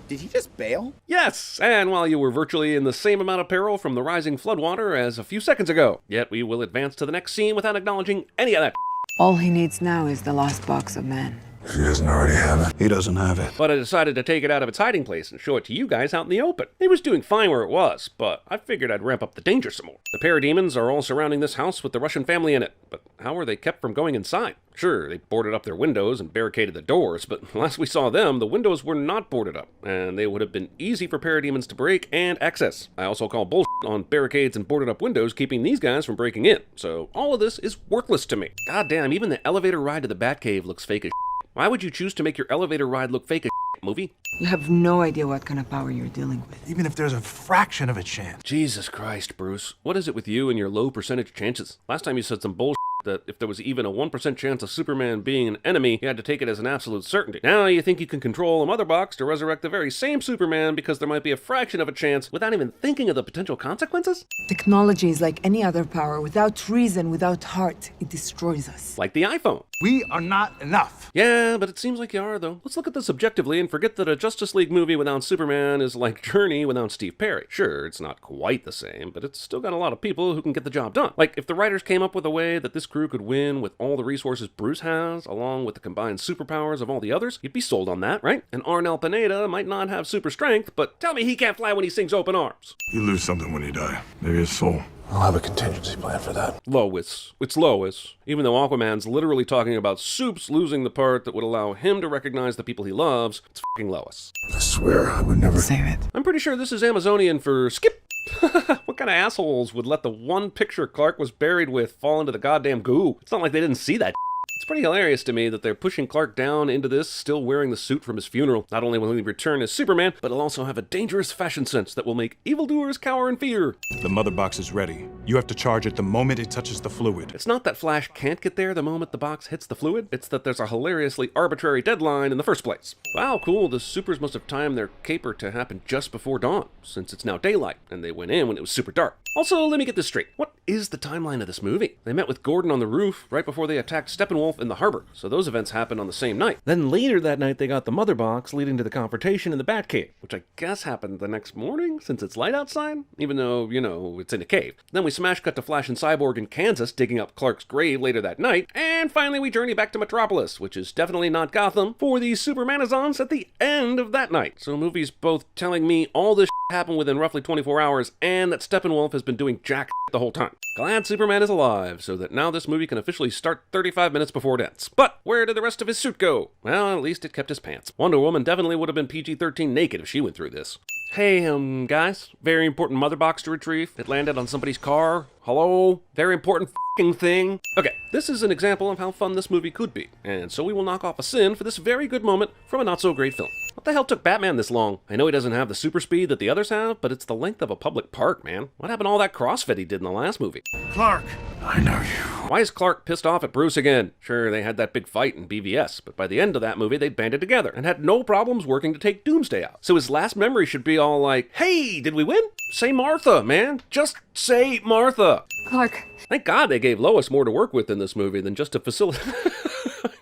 Did he just bail? Yes, and while you were virtually in the same amount of peril from the rising floodwater as a few seconds ago. Yet we will advance to the next scene without acknowledging any of that. All he needs now is the last box of men. She doesn't already have it. He doesn't have it. But I decided to take it out of its hiding place and show it to you guys out in the open. It was doing fine where it was, but I figured I'd ramp up the danger some more. The parademons are all surrounding this house with the Russian family in it, but how are they kept from going inside? Sure, they boarded up their windows and barricaded the doors, but last we saw them, the windows were not boarded up, and they would have been easy for parademons to break and access. I also call bullshit on barricades and boarded up windows keeping these guys from breaking in, so all of this is worthless to me. Goddamn, even the elevator ride to the Batcave looks fake as shit. Why would you choose to make your elevator ride look fake as shit, movie? You have no idea what kind of power you're dealing with. Even if there's a fraction of a chance. Jesus Christ, Bruce. What is it with you and your low percentage chances? Last time you said some bullshit that if there was even a 1% chance of Superman being an enemy, you had to take it as an absolute certainty. Now you think you can control a mother box to resurrect the very same Superman because there might be a fraction of a chance without even thinking of the potential consequences? Technology is like any other power. Without reason, without heart, it destroys us. Like the iPhone. We are not enough. Yeah, but it seems like you are, though. Let's look at this objectively and forget that a Justice League movie without Superman is like Journey without Steve Perry. Sure, it's not quite the same, but it's still got a lot of people who can get the job done. Like, if the writers came up with a way that this crew could win with all the resources Bruce has, along with the combined superpowers of all the others, you'd be sold on that, right? And Arnel Pineda might not have super strength, but tell me he can't fly when he sings Open Arms. You lose something when you die. Maybe his soul. I'll have a contingency plan for that. Lois. It's Lois. Even though Aquaman's literally talking about Supes losing the part that would allow him to recognize the people he loves, it's fucking Lois. I swear I would never say it. I'm pretty sure this is Amazonian for skip. What kind of assholes would let the one picture Clark was buried with fall into the goddamn goo? It's not like they didn't see that. It's pretty hilarious to me that they're pushing Clark down into this, still wearing the suit from his funeral. Not only will he return as Superman, but he'll also have a dangerous fashion sense that will make evildoers cower in fear. The mother box is ready. You have to charge it the moment it touches the fluid. It's not that Flash can't get there the moment the box hits the fluid. It's that there's a hilariously arbitrary deadline in the first place. Wow, cool. The supers must have timed their caper to happen just before dawn, since it's now daylight, and they went in when it was super dark. Also, let me get this straight. What is the timeline of this movie? They met with Gordon on the roof right before they attacked Steppenwolf in the harbor, so those events happened on the same night. Then later that night they got the mother box leading to the confrontation in the Batcave, which I guess happened the next morning since it's light outside, even though, you know, it's in a cave. Then we smash cut to Flash and Cyborg in Kansas digging up Clark's grave later that night, and finally we journey back to Metropolis, which is definitely not Gotham, for the Supermanazons at the end of that night. So movies both telling me all this happened within roughly 24 hours and that Steppenwolf has been doing jack the whole time. Glad Superman is alive, so that now this movie can officially start 35 minutes before it ends. But where did the rest of his suit go? Well, at least it kept his pants. Wonder Woman definitely would have been PG-13 naked if she went through this. Hey, guys, very important mother box to retrieve. It landed on somebody's car. Hello? Very important f***ing thing. Okay, this is an example of how fun this movie could be, and so we will knock off a sin for this very good moment from a not-so-great film. What the hell took Batman this long? I know he doesn't have the super speed that the others have, but it's the length of a public park, man. What happened to all that CrossFit he did in the last movie? Clark! I know you. Why is Clark pissed off at Bruce again? Sure, they had that big fight in BVS, but by the end of that movie, they'd banded together and had no problems working to take Doomsday out. So his last memory should be all like, hey, did we win? Say Martha, man. Just say Martha. Clark. Thank God they gave Lois more to work with in this movie than just to facilitate.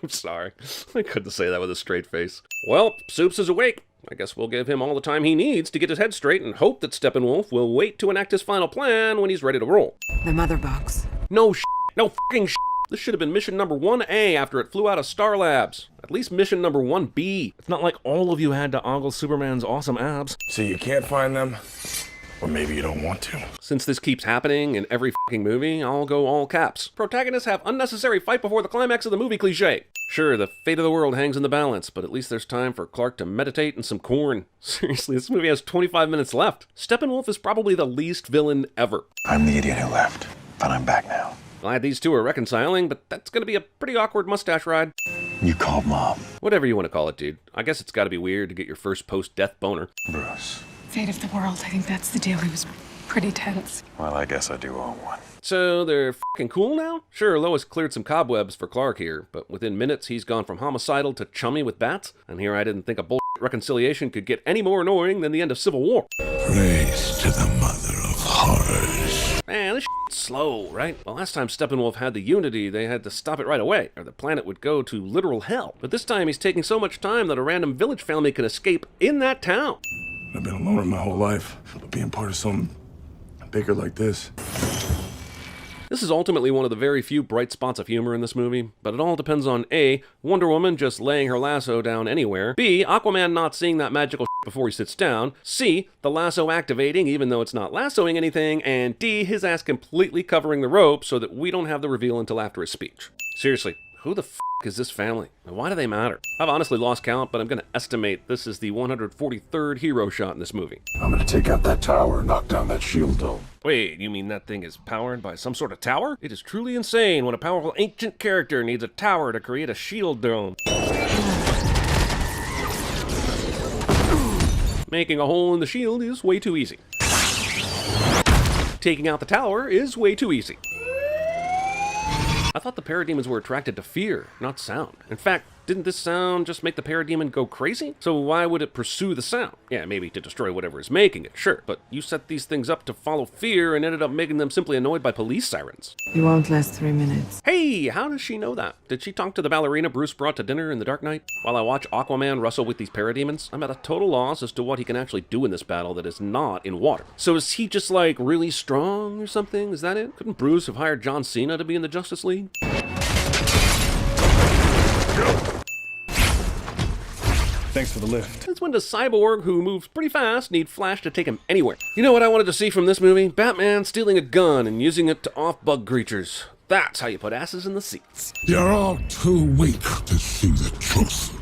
I'm sorry. I couldn't say that with a straight face. Well, Supes is awake. I guess we'll give him all the time he needs to get his head straight and hope that Steppenwolf will wait to enact his final plan when he's ready to roll. The mother box. No No fucking This should have been mission number 1A after it flew out of Star Labs. At least mission number 1B. It's not like all of you had to ogle Superman's awesome abs. So you can't find them? Or maybe you don't want to. Since this keeps happening in every fucking movie, I'll go all caps. Protagonists have unnecessary fight before the climax of the movie cliche. Sure, the fate of the world hangs in the balance, but at least there's time for Clark to meditate and some corn. Seriously, this movie has 25 minutes left. Steppenwolf is probably the least villain ever. I'm the idiot who left, but I'm back now. Glad these two are reconciling, but that's gonna be a pretty awkward mustache ride. You called Mom. Whatever you want to call it, dude. I guess it's gotta be weird to get your first post-death boner. Bruce. Fate of the world, I think that's the deal. He was pretty tense. Well, I guess I do owe one. So they're fucking cool now? Sure, Lois cleared some cobwebs for Clark here, but within minutes he's gone from homicidal to chummy with bats, and here I didn't think a bullshit reconciliation could get any more annoying than the end of Civil War. Praise to the mother of horrors. Man, this shit's slow, right? Well, last time Steppenwolf had the Unity, they had to stop it right away, or the planet would go to literal hell. But this time he's taking so much time that a random village family can escape in that town. I've been alone my whole life, but being part of something bigger like this. This is ultimately one of the very few bright spots of humor in this movie, but it all depends on A, Wonder Woman just laying her lasso down anywhere, B, Aquaman not seeing that magical before he sits down, C, the lasso activating even though it's not lassoing anything, and D, his ass completely covering the rope so that we don't have the reveal until after his speech. Seriously, who the f*** is this family? And why do they matter? I've honestly lost count, but I'm gonna estimate this is the 143rd hero shot in this movie. I'm gonna take out that tower and knock down that shield dome. Wait, you mean that thing is powered by some sort of tower? It is truly insane when a powerful ancient character needs a tower to create a shield dome. Making a hole in the shield is way too easy. Taking out the tower is way too easy. I thought the parademons were attracted to fear, not sound. In fact, didn't this sound just make the parademon go crazy? So why would it pursue the sound? Yeah, maybe to destroy whatever is making it, sure. But you set these things up to follow fear and ended up making them simply annoyed by police sirens. It won't last 3 minutes. Hey, how does she know that? Did she talk to the ballerina Bruce brought to dinner in The Dark Knight? While I watch Aquaman wrestle with these parademons, I'm at a total loss as to what he can actually do in this battle that is not in water. So is he just like really strong or something? Is that it? Couldn't Bruce have hired John Cena to be in the Justice League? Thanks for the lift. Since when does Cyborg, who moves pretty fast, need Flash to take him anywhere? You know what I wanted to see from this movie? Batman stealing a gun and using it to off bug creatures. That's how you put asses in the seats. You're all too weak to see the truth.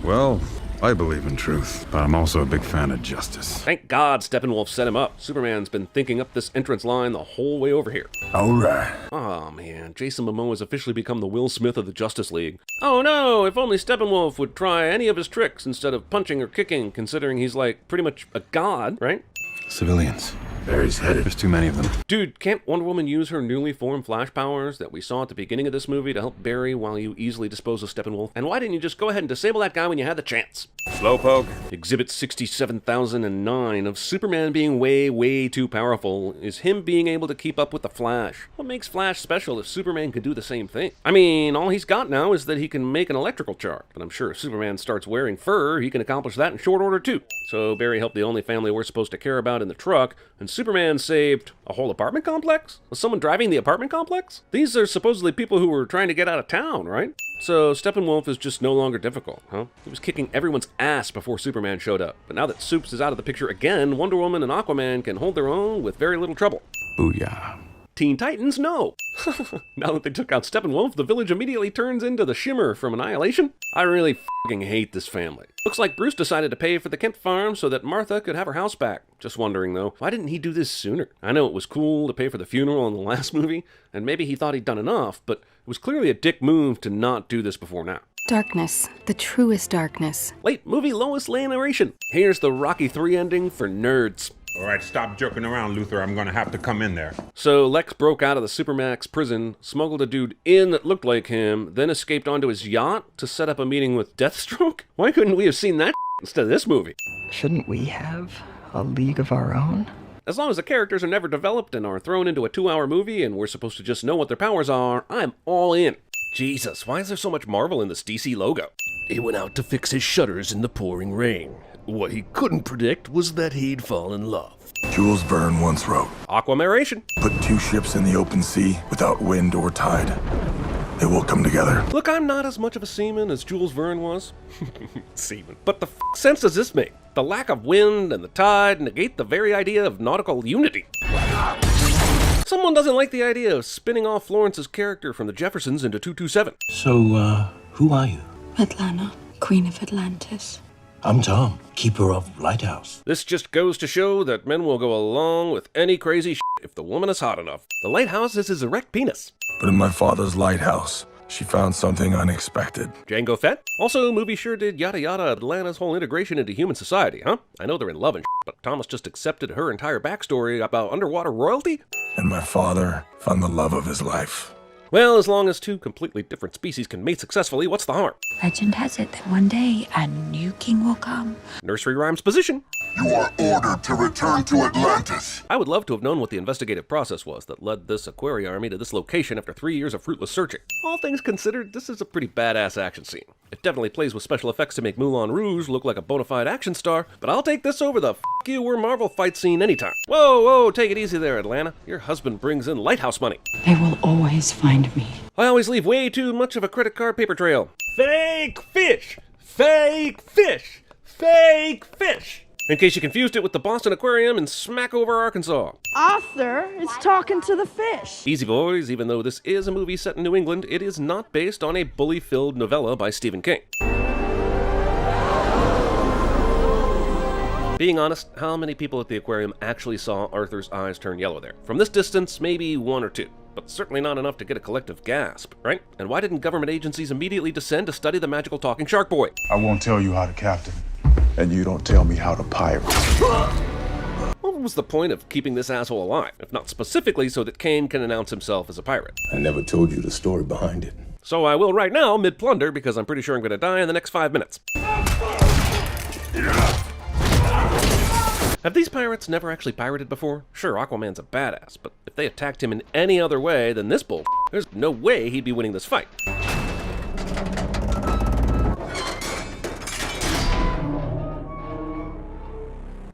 Well, I believe in truth, but I'm also a big fan of justice. Thank God Steppenwolf set him up. Superman's been thinking up this entrance line the whole way over here. All right. Oh man, Jason Momoa has officially become the Will Smith of the Justice League. Oh no, if only Steppenwolf would try any of his tricks instead of punching or kicking, considering he's like pretty much a god, right? Civilians. Barry's headed. There's too many of them. Dude, can't Wonder Woman use her newly formed Flash powers that we saw at the beginning of this movie to help Barry while you easily dispose of Steppenwolf? And why didn't you just go ahead and disable that guy when you had the chance? Slowpoke. Exhibit 67,009 of Superman being way too powerful is him being able to keep up with the Flash. What makes Flash special if Superman could do the same thing? I mean, all he's got now is that he can make an electrical charge, but I'm sure if Superman starts wearing fur, he can accomplish that in short order too. So Barry helped the only family we're supposed to care about in the truck, and Superman saved a whole apartment complex? Was someone driving the apartment complex? These are supposedly people who were trying to get out of town, right? So Steppenwolf is just no longer difficult, huh? He was kicking everyone's ass before Superman showed up. But now that Supes is out of the picture again, Wonder Woman and Aquaman can hold their own with very little trouble. Booyah. Teen Titans, no. Now that they took out Steppenwolf, the village immediately turns into the Shimmer from Annihilation. I really fucking hate this family. Looks like Bruce decided to pay for the Kent farm so that Martha could have her house back. Just wondering though, why didn't he do this sooner? I know it was cool to pay for the funeral in the last movie, and maybe he thought he'd done enough, but it was clearly a dick move to not do this before now. Darkness, the truest darkness. Late movie Lois Lane narration. Here's the Rocky 3 ending for nerds. All right, stop joking around, Luther. I'm gonna have to come in there. So Lex broke out of the Supermax prison, smuggled a dude in that looked like him, then escaped onto his yacht to set up a meeting with Deathstroke? Why couldn't we have seen that instead of this movie? Shouldn't we have a league of our own? As long as the characters are never developed and are thrown into a 2-hour movie and we're supposed to just know what their powers are, I'm all in. Jesus, why is there so much Marvel in this DC logo? He went out to fix his shutters in the pouring rain. What he couldn't predict was that he'd fall in love. Jules Verne once wrote, Aquamaration. Put 2 ships in the open sea without wind or tide. They will come together. Look, I'm not as much of a seaman as Jules Verne was. Seaman. But the sense does this make? The lack of wind and the tide negate the very idea of nautical unity. Someone doesn't like the idea of spinning off Florence's character from the Jeffersons into 227. So, who are you? Atlanta, Queen of Atlantis. I'm Tom, keeper of Lighthouse. This just goes to show that men will go along with any crazy shit if the woman is hot enough. The lighthouse is his erect penis. But in my father's lighthouse, she found something unexpected. Jango Fett? Also, movie sure did yada yada Atlanta's whole integration into human society, huh? I know they're in love and shit, but Thomas just accepted her entire backstory about underwater royalty? And my father found the love of his life. Well, as long as two completely different species can mate successfully, what's the harm? Legend has it that one day a new king will come. Nursery rhymes position. You are ordered to return to Atlantis. I would love to have known what the investigative process was that led this Aquaria army to this location after 3 years of fruitless searching. All things considered, this is a pretty badass action scene. It definitely plays with special effects to make Moulin Rouge look like a bona fide action star, but I'll take this over the "F you, we're Marvel" fight scene anytime. Whoa, whoa, take it easy there, Atlanta. Your husband brings in lighthouse money. They will always find me. I always leave way too much of a credit card paper trail. Fake fish! Fake fish! Fake fish! In case you confused it with the Boston Aquarium in Smackover, Arkansas. Arthur is talking to the fish. Easy boys, even though this is a movie set in New England, it is not based on a bully-filled novella by Stephen King. Being honest, how many people at the aquarium actually saw Arthur's eyes turn yellow there? From this distance, maybe one or two, but certainly not enough to get a collective gasp, right? And why didn't government agencies immediately descend to study the magical talking shark boy? I won't tell you how to captain, and you don't tell me how to pirate. What was the point of keeping this asshole alive, if not specifically so that Kane can announce himself as a pirate? I never told you the story behind it. So I will right now, mid-plunder, because I'm pretty sure I'm going to die in the next 5 minutes. Have these pirates never actually pirated before? Sure, Aquaman's a badass, but if they attacked him in any other way than this bull, there's no way he'd be winning this fight.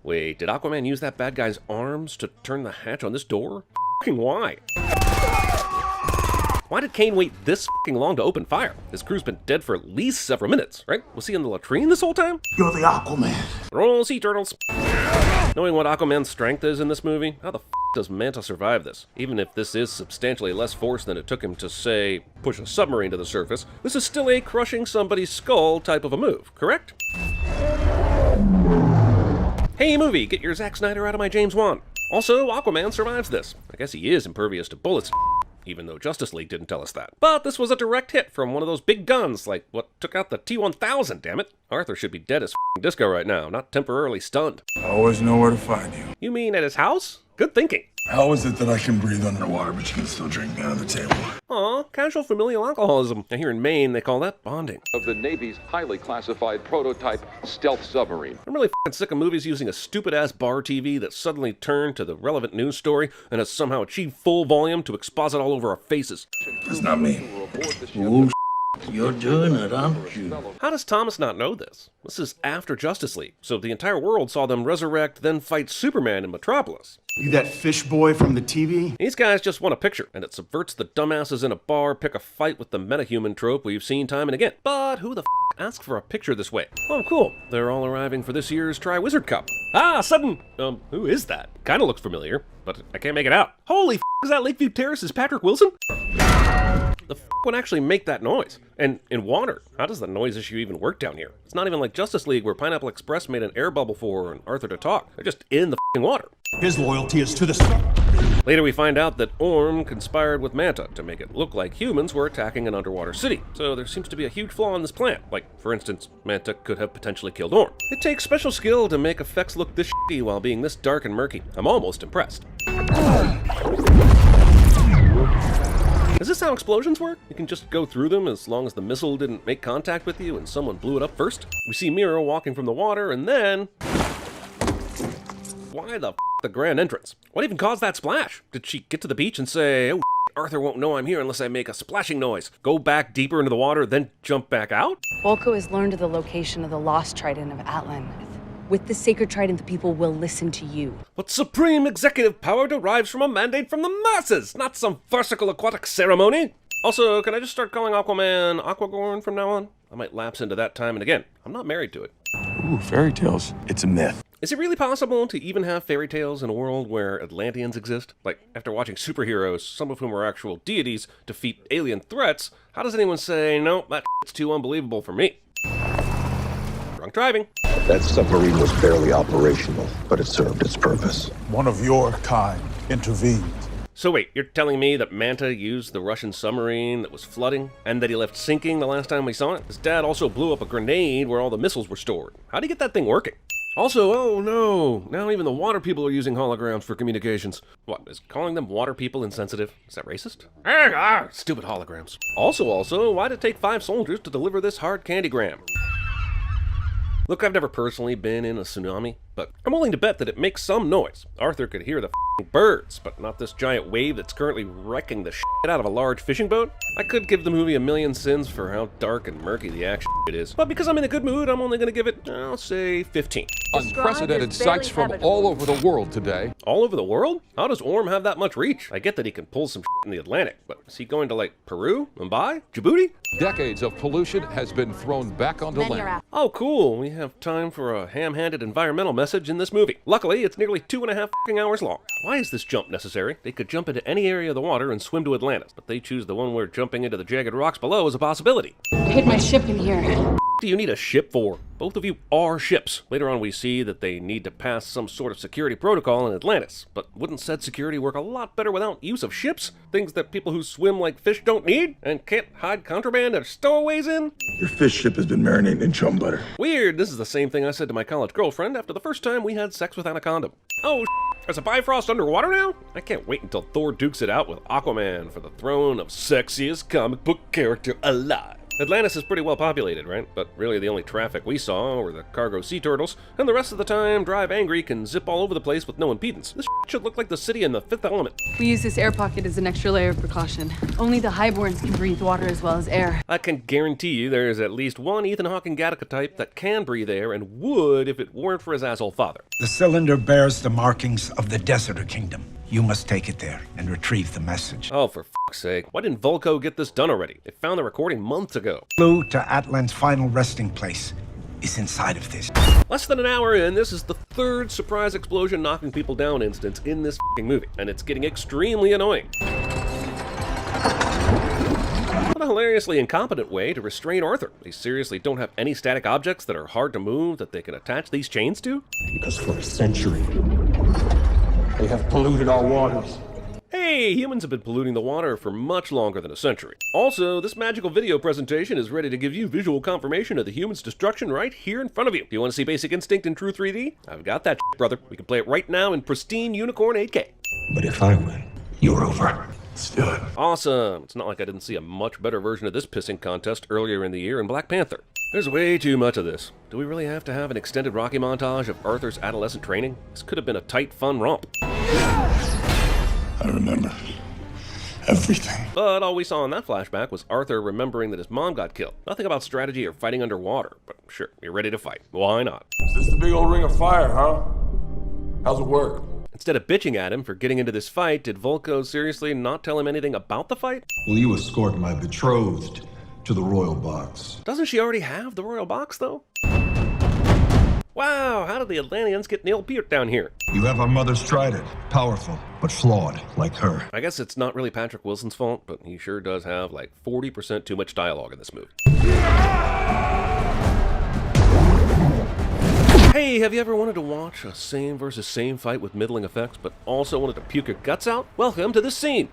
Wait, did Aquaman use that bad guy's arms to turn the hatch on this door? F***ing why? Why did Kane wait this f***ing long to open fire? His crew's been dead for at least several minutes, right? Was he in the latrine this whole time? You're the Aquaman. Roll sea turtles. Knowing what Aquaman's strength is in this movie, how the f*** does Manta survive this? Even if this is substantially less force than it took him to, say, push a submarine to the surface, this is still a crushing somebody's skull type of a move, correct? Hey movie, get your Zack Snyder out of my James Wan. Also, Aquaman survives this. I guess he is impervious to bullets, even though Justice League didn't tell us that. But this was a direct hit from one of those big guns, like what took out the T-1000, damn it. Arthur should be dead as f***ing disco right now, not temporarily stunned. I always know where to find you. You mean at his house? Good thinking. How is it that I can breathe underwater, but you can still drink me under the table? Aw, casual familial alcoholism. Now here in Maine, they call that bonding. Of the Navy's highly classified prototype stealth submarine. I'm really f***ing sick of movies using a stupid-ass bar TV that suddenly turned to the relevant news story and has somehow achieved full volume to exposit all over our faces. That's not me. Oh, you're doing it, aren't you? How does Thomas not know this? This is after Justice League, so the entire world saw them resurrect, then fight Superman in Metropolis. You that fish boy from the TV? These guys just want a picture, and it subverts the dumbasses in a bar pick a fight with the metahuman trope we've seen time and again. But who the f*** asks for a picture this way? Oh, cool. They're all arriving for this year's Tri-Wizard Cup. Ah, sudden! Who is that? Kinda looks familiar, but I can't make it out. Holy f***, is that Lakeview Terrace's Patrick Wilson? The f*** would actually make that noise? And in water, how does the noise issue even work down here? It's not even like Justice League where Pineapple Express made an air bubble for and Arthur to talk. They're just in the f***ing water. His loyalty is to the sun. Later we find out that Orm conspired with Manta to make it look like humans were attacking an underwater city. So there seems to be a huge flaw in this plan. Like, for instance, Manta could have potentially killed Orm. It takes special skill to make effects look this shitty while being this dark and murky. I'm almost impressed. Is this how explosions work? You can just go through them as long as the missile didn't make contact with you and someone blew it up first? We see Mira walking from the water and then... Why the f*** the grand entrance? What even caused that splash? Did she get to the beach and say, oh, Arthur won't know I'm here unless I make a splashing noise, go back deeper into the water, then jump back out? Volko has learned of the location of the lost trident of Atlantis. With the sacred trident, the people will listen to you. But supreme executive power derives from a mandate from the masses, not some farcical aquatic ceremony. Also, can I just start calling Aquaman Aquagorn from now on? I might lapse into that time and again. I'm not married to it. Ooh, fairy tales. It's a myth. Is it really possible to even have fairy tales in a world where Atlanteans exist? Like, after watching superheroes, some of whom are actual deities, defeat alien threats, how does anyone say, no, that shit's too unbelievable for me? Drunk driving. That submarine was barely operational, but it served its purpose. One of your kind intervened. So wait, you're telling me that Manta used the Russian submarine that was flooding, and that he left sinking the last time we saw it? His dad also blew up a grenade where all the missiles were stored. How'd he get that thing working? Also, oh no, now even the water people are using holograms for communications. What, is calling them water people insensitive? Is that racist? Stupid holograms. Also, why'd it take 5 soldiers to deliver this hard candygram? Look, I've never personally been in a tsunami, but I'm willing to bet that it makes some noise. Arthur could hear the birds, but not this giant wave that's currently wrecking the shit out of a large fishing boat. I could give the movie a million sins for how dark and murky the action it is, but because I'm in a good mood, I'm only gonna give it, I'll say 15. Unprecedented sights from all over the world today. All over the world? How does Orm have that much reach? I get that he can pull some in the Atlantic, but is he going to like Peru, Mumbai, Djibouti? Decades of pollution has been thrown back onto land. Oh cool, we have time for a ham-handed environmental message in this movie. Luckily, it's nearly 2.5 hours long. Why is this jump necessary? They could jump into any area of the water and swim to Atlantis, but they choose the one where jumping into the jagged rocks below is a possibility. I hid my ship in here. What do you need a ship for? Both of you are ships. Later on we see that they need to pass some sort of security protocol in Atlantis, but wouldn't said security work a lot better without use of ships? Things that people who swim like fish don't need and can't hide contraband or stowaways in? Your fish ship has been marinating in chum butter. Weird, this is the same thing I said to my college girlfriend after the first time we had sex without a condom. Oh, there's a Bifrost underwater now? I can't wait until Thor dukes it out with Aquaman for the throne of sexiest comic book character alive. Atlantis is pretty well populated, right? But really the only traffic we saw were the cargo sea turtles, and the rest of the time Drive Angry can zip all over the place with no impedance. This should look like the city in The Fifth Element. We use this air pocket as an extra layer of precaution. Only the highborns can breathe water as well as air. I can guarantee you there's at least one Ethan Hawke Gattaca type that can breathe air and would if it weren't for his asshole father. The cylinder bears the markings of the Deserter Kingdom. You must take it there and retrieve the message. Oh, for fuck's sake. Why didn't Volko get this done already? They found the recording months ago. Clue to Atlan's final resting place is inside of this. Less than an hour in, this is the 3rd surprise explosion knocking people down instance in this fucking movie, and it's getting extremely annoying. What a hilariously incompetent way to restrain Arthur. They seriously don't have any static objects that are hard to move that they can attach these chains to? Because for a century, they have polluted our waters. Hey, humans have been polluting the water for much longer than a century. Also, this magical video presentation is ready to give you visual confirmation of the humans' destruction right here in front of you. Do you want to see Basic Instinct in true 3D? I've got that shit, brother. We can play it right now in pristine unicorn 8K. But if I win, you're over. Let's do it. Awesome. It's not like I didn't see a much better version of this pissing contest earlier in the year in Black Panther. There's way too much of this. Do we really have to have an extended Rocky montage of Arthur's adolescent training? This could have been a tight, fun romp. I remember everything. But all we saw in that flashback was Arthur remembering that his mom got killed. Nothing about strategy or fighting underwater, but sure, you're ready to fight. Why not? Is this the big old ring of fire, huh? How's it work? Instead of bitching at him for getting into this fight, did Volko seriously not tell him anything about the fight? Will you escort my betrothed to the royal box? Doesn't she already have the royal box, though? Wow, how did the Atlanteans get Neil Peart down here? You have our mother's trident. Powerful, but flawed, like her. I guess it's not really Patrick Wilson's fault, but he sure does have like 40% too much dialogue in this movie. Hey, have you ever wanted to watch a same versus same fight with middling effects, but also wanted to puke your guts out? Welcome to this scene.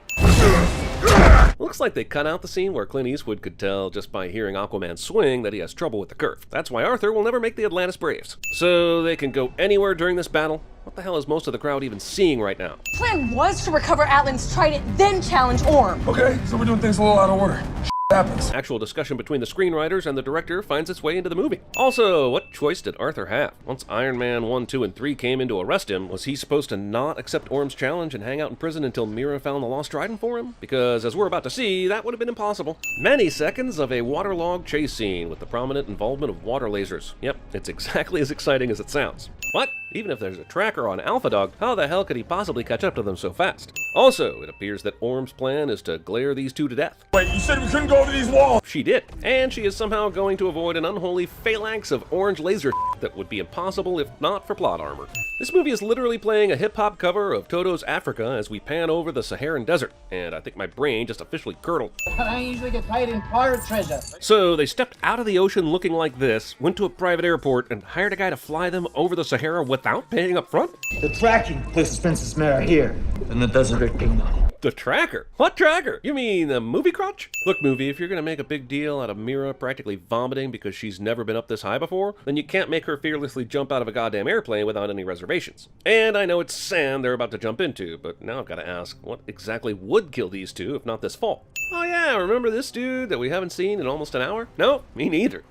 Looks like they cut out the scene where Clint Eastwood could tell just by hearing Aquaman swing that he has trouble with the curve. That's why Arthur will never make the Atlantis Braves. So they can go anywhere during this battle? What the hell is most of the crowd even seeing right now? Plan was to recover Atlan's trident, then challenge Orm. Okay, so we're doing things a little out of order. Happens. Actual discussion between the screenwriters and the director finds its way into the movie. Also, what choice did Arthur have? Once Iron Man 1, 2, and 3 came in to arrest him, was he supposed to not accept Orm's challenge and hang out in prison until Mira found the lost trident for him? Because, as we're about to see, that would have been impossible. Many seconds of a waterlogged chase scene with the prominent involvement of water lasers. Yep, it's exactly as exciting as it sounds. What? Even if there's a tracker on Alpha Dog, how the hell could he possibly catch up to them so fast? Also, it appears that Orm's plan is to glare these two to death. Wait, you said we couldn't go over these walls! She did, and she is somehow going to avoid an unholy phalanx of orange laser that would be impossible if not for plot armor. This movie is literally playing a hip-hop cover of Toto's Africa as we pan over the Saharan desert, and I think my brain just officially curdled. I usually get paid in pirate treasure. So they stepped out of the ocean looking like this, went to a private airport, and hired a guy to fly them over the Sahara without paying up front? The tracking places Princess Mara here in the Desert Kingdom. The tracker? What tracker? You mean the movie crotch? Look, movie, if you're gonna make a big deal out of Mira practically vomiting because she's never been up this high before, then you can't make her fearlessly jump out of a goddamn airplane without any reservations. And I know it's sand they're about to jump into, but now I've gotta ask, what exactly would kill these two if not this fall? Oh yeah, remember this dude that we haven't seen in almost an hour? No, me neither.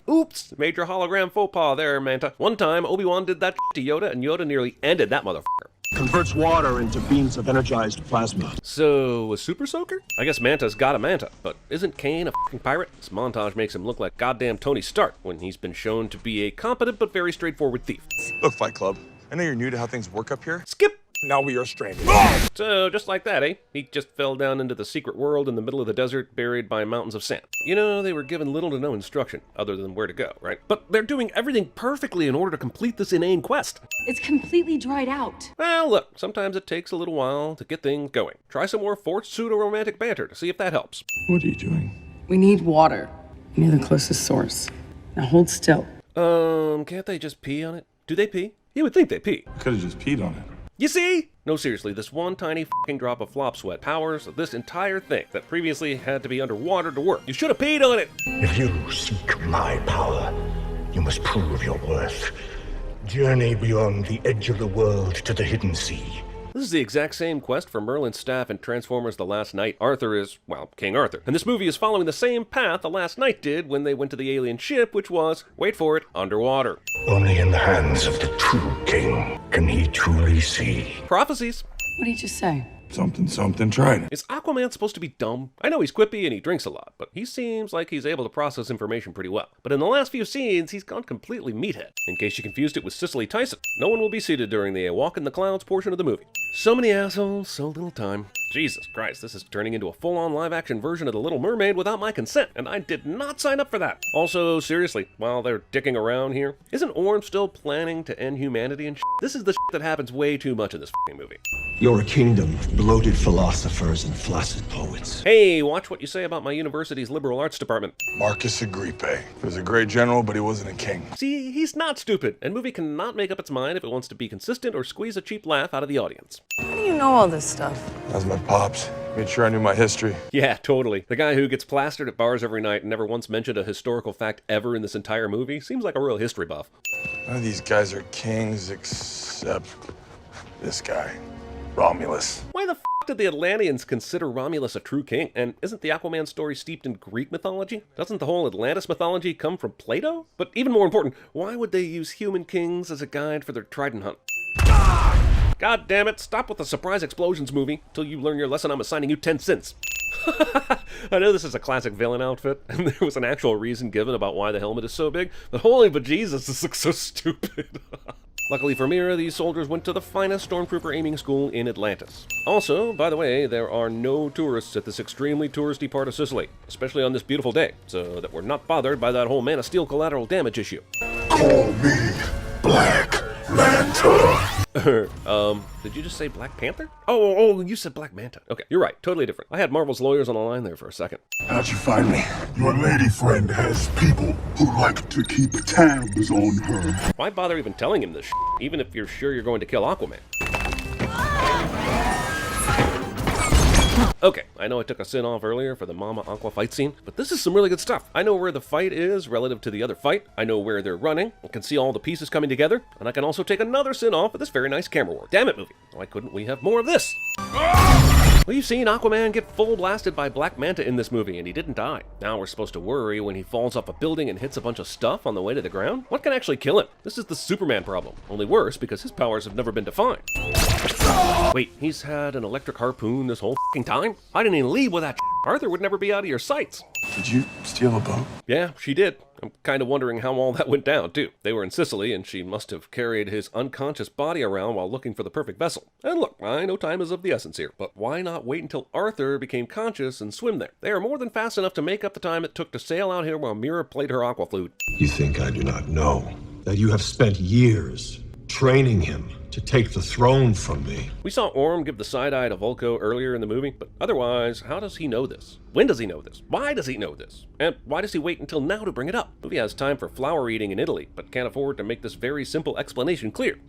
Oops, major hologram faux pas there, Manta. One time, Obi-Wan did that to Yoda, and Yoda nearly ended that motherfucker. Converts water into beams of energized plasma. So, a super soaker? I guess Manta's got a Manta, but isn't Kane a fucking pirate? This montage makes him look like goddamn Tony Stark when he's been shown to be a competent but very straightforward thief. Look, Fight Club, I know you're new to how things work up here. Skip! Now we are stranded. So, just like that, eh? He just fell down into the secret world in the middle of the desert, buried by mountains of sand. You know, they were given little to no instruction, other than where to go, right? But they're doing everything perfectly in order to complete this inane quest. It's completely dried out. Well, look, sometimes it takes a little while to get things going. Try some more forced pseudo-romantic banter to see if that helps. What are you doing? We need water near the closest source. Now hold still. Can't they just pee on it? Do they pee? You would think they pee. Could have just peed on it. You see? No, seriously, this one tiny fucking drop of flop sweat powers this entire thing that previously had to be underwater to work. You should have peed on it! If you seek my power, you must prove your worth. Journey beyond the edge of the world to the hidden sea. This is the exact same quest for Merlin's staff in Transformers The Last Knight. Arthur is, well, King Arthur. And this movie is following the same path The Last Knight did when they went to the alien ship, which was, wait for it, underwater. Only in the hands of the true king can he truly see. Prophecies. What did you just say? Something, tried it. Is Aquaman supposed to be dumb? I know he's quippy and he drinks a lot, but he seems like he's able to process information pretty well. But in the last few scenes, he's gone completely meathead. In case you confused it with Cicely Tyson, no one will be seated during the Walk in the Clouds portion of the movie. So many assholes, so little time. Jesus Christ, this is turning into a full-on live-action version of The Little Mermaid without my consent, and I did not sign up for that. Also, seriously, while they're dicking around here, isn't Orm still planning to end humanity and shit? This is the shit that happens way too much in this f***ing movie. You're a kingdom of bloated philosophers and flaccid poets. Hey, watch what you say about my university's liberal arts department. Marcus Agrippe. He was a great general, but he wasn't a king. See, he's not stupid, and movie cannot make up its mind if it wants to be consistent or squeeze a cheap laugh out of the audience. How do you know all this stuff? That was my pops. Made sure I knew my history. Yeah, totally. The guy who gets plastered at bars every night and never once mentioned a historical fact ever in this entire movie seems like a real history buff. None of these guys are kings except this guy, Romulus. Why the f*** did the Atlanteans consider Romulus a true king? And isn't the Aquaman story steeped in Greek mythology? Doesn't the whole Atlantis mythology come from Plato? But even more important, why would they use human kings as a guide for their trident hunt? God damn it, stop with the surprise explosions movie. Till you learn your lesson, I'm assigning you 10 cents. I know this is a classic villain outfit, and there was an actual reason given about why the helmet is so big, but holy bejesus, this looks so stupid. Luckily for Mira, these soldiers went to the finest stormtrooper aiming school in Atlantis. Also, by the way, there are no tourists at this extremely touristy part of Sicily, especially on this beautiful day, so that we're not bothered by that whole Man of Steel collateral damage issue. Call me Black Manta. Did you just say Black Panther? Oh, you said Black Manta. Okay, you're right, totally different. I had Marvel's lawyers on the line there for a second. How'd you find me? Your lady friend has people who like to keep tabs on her. Why bother even telling him this shit, even if you're sure you're going to kill Aquaman? Okay, I know I took a sin off earlier for the Mama Aqua fight scene, but this is some really good stuff. I know where the fight is relative to the other fight, I know where they're running, I can see all the pieces coming together, and I can also take another sin off of this very nice camera work. Damn it, movie. Why couldn't we have more of this? We've seen Aquaman get full blasted by Black Manta in this movie, and he didn't die. Now we're supposed to worry when he falls off a building and hits a bunch of stuff on the way to the ground? What can actually kill him? This is the Superman problem. Only worse, because his powers have never been defined. Wait, he's had an electric harpoon this whole f***ing time? I didn't even leave with that shit. Arthur would never be out of your sights. Did you steal a boat? Yeah, she did. I'm kind of wondering how all that went down, too. They were in Sicily, and she must have carried his unconscious body around while looking for the perfect vessel. And look, I know time is of the essence here, but why not wait until Arthur became conscious and swim there? They are more than fast enough to make up the time it took to sail out here while Mira played her aqua flute. You think I do not know that you have spent years training him to take the throne from me? We saw Orm give the side-eye to Vulko earlier in the movie, but otherwise, how does he know this? When does he know this? Why does he know this? And why does he wait until now to bring it up? The movie has time for flower eating in Italy, but can't afford to make this very simple explanation clear.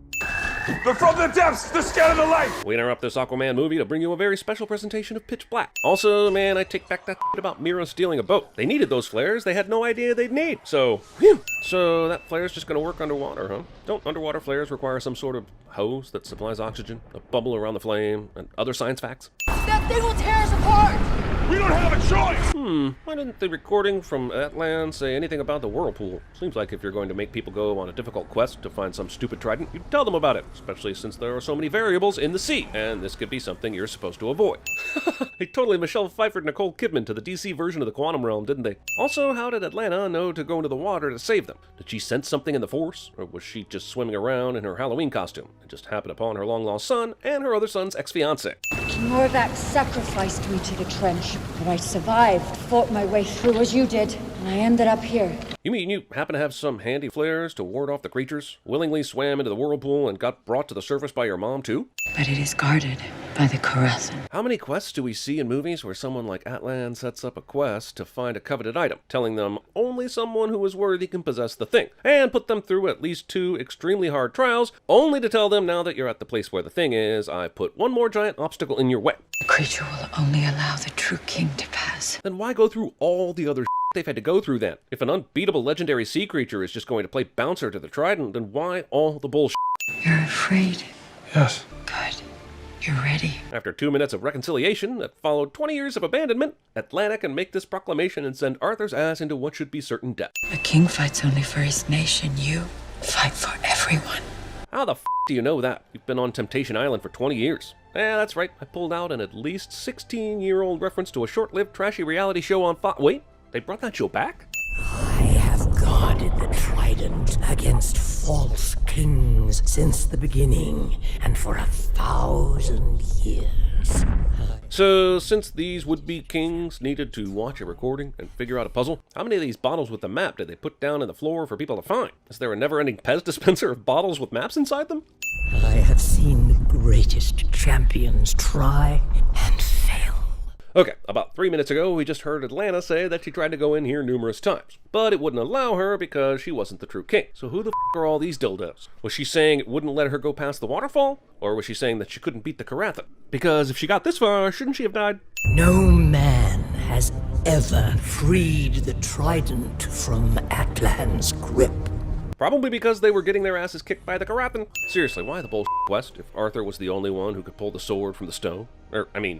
They're from the depths! They're scared of the light! We interrupt this Aquaman movie to bring you a very special presentation of Pitch Black. Also, man, I take back that about Mira stealing a boat. They needed those flares they had no idea they'd need. So, whew. So that flare's just gonna work underwater, huh? Don't underwater flares require some sort of hose that supplies oxygen, a bubble around the flame, and other science facts? That thing will tear us apart! We don't have a choice! Why didn't the recording from Atlantis say anything about the whirlpool? Seems like if you're going to make people go on a difficult quest to find some stupid trident, you'd tell them about it, especially since there are so many variables in the sea, and this could be something you're supposed to avoid. They totally Michelle Pfeiffered Nicole Kidman to the DC version of the Quantum Realm, didn't they? Also, how did Atlanta know to go into the water to save them? Did she sense something in the Force? Or was she just swimming around in her Halloween costume and just happened upon her long-lost son and her other son's ex-fiancé? King Orvac sacrificed me to the trench, but I survived, fought my way through as you did, and I ended up here. You mean you happen to have some handy flares to ward off the creatures? Willingly swam into the whirlpool and got brought to the surface by your mom, too? But it is guarded by the Karathan. How many quests do we see in movies where someone like Atlan sets up a quest to find a coveted item, telling them only someone who is worthy can possess the thing, and put them through at least 2 extremely hard trials, only to tell them now that you're at the place where the thing is, I put one more giant obstacle in your way. The creature will only allow the true king to pass. Then why go through all the other they've had to go through then? If an unbeatable legendary sea creature is just going to play bouncer to the trident, then why all the bullshit? You're afraid? Yes. Good. You're ready. After 2 minutes of reconciliation that followed 20 years of abandonment, Atlanta can make this proclamation and send Arthur's ass into what should be certain death. A king fights only for his nation. You fight for everyone. How the f*** do you know that? You've been on Temptation Island for 20 years. Yeah, that's right. I pulled out an at least 16-year-old reference to a short-lived trashy reality show on Fox. Wait, they brought that show back? I have guarded the trident against false kings since the beginning, and for 1,000 years. So, since these would-be kings needed to watch a recording and figure out a puzzle, how many of these bottles with the map did they put down on the floor for people to find? Is there a never-ending Pez dispenser of bottles with maps inside them? I have seen the greatest champions try and fail. Okay, about 3 minutes ago, we just heard Atlanta say that she tried to go in here numerous times, but it wouldn't allow her because she wasn't the true king. So who the f*** are all these dildos? Was she saying it wouldn't let her go past the waterfall? Or was she saying that she couldn't beat the Karathan? Because if she got this far, shouldn't she have died? No man has ever freed the trident from Atlan's grip. Probably because they were getting their asses kicked by the Karathan. Seriously, why the bullshit quest if Arthur was the only one who could pull the sword from the stone?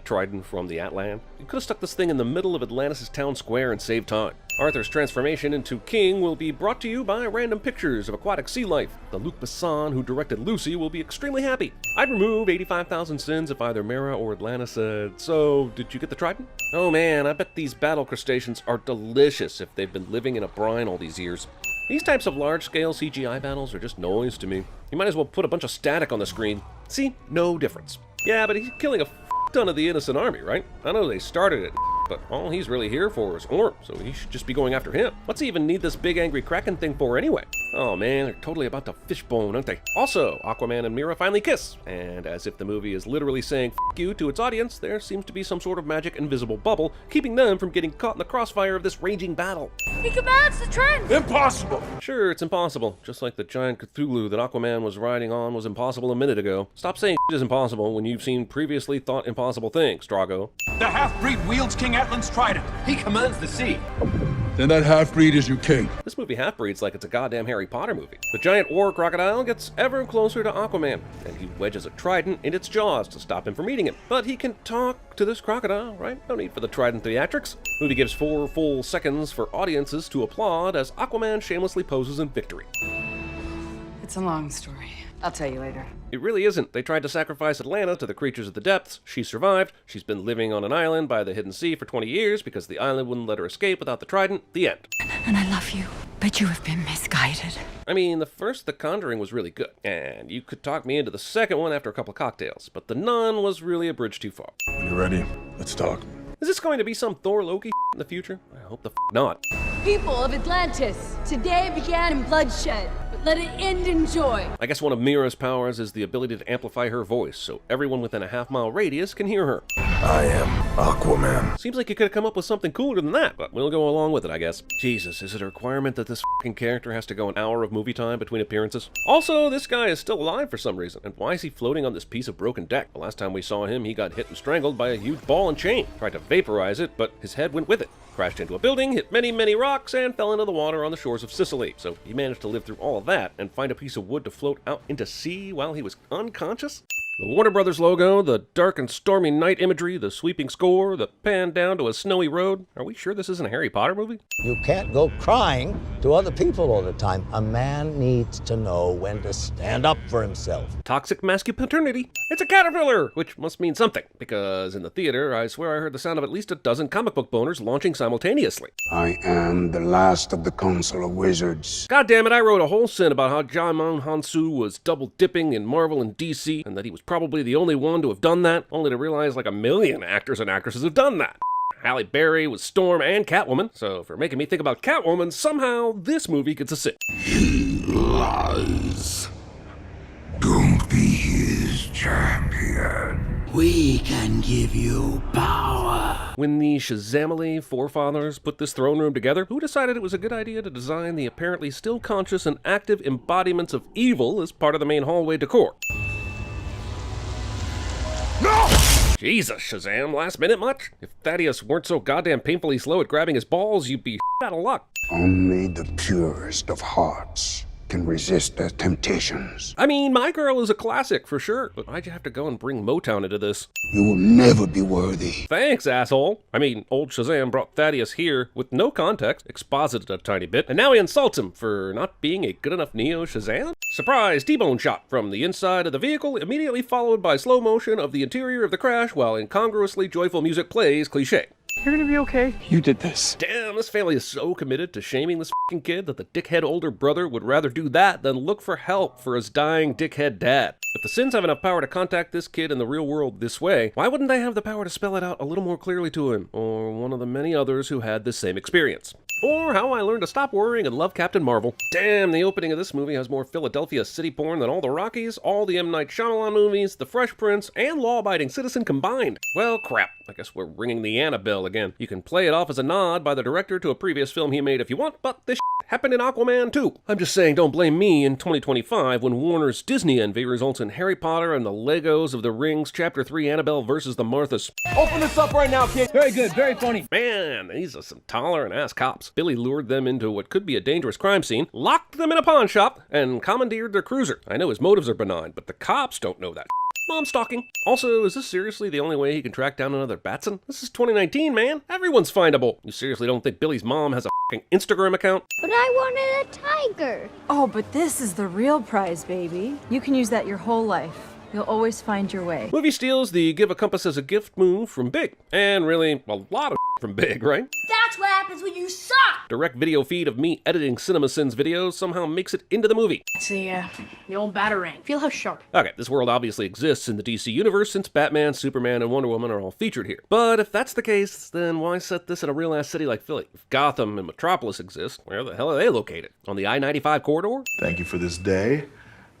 Trident from the Atlan? You could have stuck this thing in the middle of Atlantis' town square and saved time. Arthur's transformation into king will be brought to you by random pictures of aquatic sea life. The Luc Besson who directed Lucy will be extremely happy. I'd remove 85,000 sins if either Mira or Atlanta said, "So, did you get the trident?" Oh man, I bet these battle crustaceans are delicious if they've been living in a brine all these years. These types of large-scale CGI battles are just noise to me. You might as well put a bunch of static on the screen. See? No difference. Yeah, but he's killing a ton of the innocent army, right? I know they started it, but all he's really here for is Orm, so he should just be going after him. What's he even need this big angry Kraken thing for anyway? Oh man, they're totally about to fishbone, aren't they? Also, Aquaman and Mira finally kiss, and as if the movie is literally saying "f*** you" to its audience, there seems to be some sort of magic invisible bubble keeping them from getting caught in the crossfire of this raging battle. He commands the trend! Impossible! Sure, it's impossible, just like the giant Cthulhu that Aquaman was riding on was impossible a minute ago. Stop saying is impossible when you've seen previously thought impossible things, Drago. The half-breed wields King Atlan's trident. He commands the sea. Then that half-breed is your king. This movie half-breeds like it's a goddamn Harry Potter movie. The giant war crocodile gets ever closer to Aquaman, and he wedges a trident in its jaws to stop him from eating him. But he can talk to this crocodile, right? No need for the trident theatrics. Movie gives 4 full seconds for audiences to applaud as Aquaman shamelessly poses in victory. It's a long story. I'll tell you later. It really isn't. They tried to sacrifice Atlanta to the creatures of the depths. She survived. She's been living on an island by the hidden sea for 20 years because the island wouldn't let her escape without the trident. The end. And I love you, but you have been misguided. I mean, the first The Conjuring was really good, and you could talk me into the second one after a couple of cocktails, but The Nun was really a bridge too far. You ready? Let's talk. Is this going to be some Thor Loki in the future? I hope the not. People of Atlantis, today began in bloodshed, but let it end in joy. I guess one of Mira's powers is the ability to amplify her voice, so everyone within a half-mile radius can hear her. I am Aquaman. Seems like you could have come up with something cooler than that, but we'll go along with it, I guess. Jesus, is it a requirement that this f***ing character has to go an hour of movie time between appearances? Also, this guy is still alive for some reason, and why is he floating on this piece of broken deck? The last time we saw him, he got hit and strangled by a huge ball and chain. Tried to vaporize it, but his head went with it. Crashed into a building, hit many, many rocks, and fell into the water on the shores of Sicily. So he managed to live through all of that and find a piece of wood to float out into sea while he was unconscious? The Warner Brothers logo, the dark and stormy night imagery, the sweeping score, the pan down to a snowy road. Are we sure this isn't a Harry Potter movie? You can't go crying to other people all the time. A man needs to know when to stand up for himself. Toxic masculinity. It's a caterpillar, which must mean something, because in the theater, I swear I heard the sound of at least a dozen comic book boners launching simultaneously. I am the last of the Council of Wizards. God damn it, I wrote a whole sin about how Jaimin Hansu was double dipping in Marvel and DC, and that he was probably the only one to have done that, only to realize like a million actors and actresses have done that. Halle Berry was Storm and Catwoman, so for making me think about Catwoman, somehow this movie gets a sit. He lies. Don't be his champion. We can give you power. When the Shazamily forefathers put this throne room together, who decided it was a good idea to design the apparently still conscious and active embodiments of evil as part of the main hallway decor? No! Jesus, Shazam, last minute much? If Thaddeus weren't so goddamn painfully slow at grabbing his balls, you'd be out of luck. Only the purest of hearts can resist their temptations. I mean, My Girl is a classic for sure, but why'd you have to go and bring Motown into this? You will never be worthy. Thanks, asshole. I mean, old Shazam brought Thaddeus here with no context, exposited a tiny bit, and now he insults him for not being a good enough Neo Shazam? Surprise T-bone shot from the inside of the vehicle, immediately followed by slow motion of the interior of the crash while incongruously joyful music plays cliché. You're gonna be okay. You did this. Damn, this family is so committed to shaming this f***ing kid that the dickhead older brother would rather do that than look for help for his dying dickhead dad. If the Sins have enough power to contact this kid in the real world this way, why wouldn't they have the power to spell it out a little more clearly to him, or one of the many others who had this same experience? Or how I learned to stop worrying and love Captain Marvel. Damn, the opening of this movie has more Philadelphia city porn than all the Rockies, all the M. Night Shyamalan movies, The Fresh Prince, and Law Abiding Citizen combined. Well, crap. I guess we're ringing the Annabelle again. You can play it off as a nod by the director to a previous film he made if you want, but this happened in Aquaman too. I'm just saying, don't blame me in 2025 when Warner's Disney envy results in Harry Potter and the Legos of the Rings Chapter 3 Annabelle versus the Marthas. Open this up right now, kid. Very good, very funny. Man, these are some tolerant-ass cops. Billy lured them into what could be a dangerous crime scene, locked them in a pawn shop, and commandeered their cruiser. I know his motives are benign, but the cops don't know that. Mom stalking. Also, is this seriously the only way he can track down another Batson? This is 2019, man. Everyone's findable. You seriously don't think Billy's mom has a f***ing Instagram account? But I wanted a tiger. Oh, but this is the real prize, baby. You can use that your whole life. You'll always find your way. Movie steals the give a compass as a gift move from Big. And really, a lot of from Big, right? That's what happens when you suck! Direct video feed of me editing CinemaSins videos somehow makes it into the movie. It's the old Batarang. Feel how sharp. Okay, this world obviously exists in the DC universe since Batman, Superman, and Wonder Woman are all featured here. But if that's the case, then why set this in a real-ass city like Philly? If Gotham and Metropolis exist, where the hell are they located? On the I-95 corridor? Thank you for this day.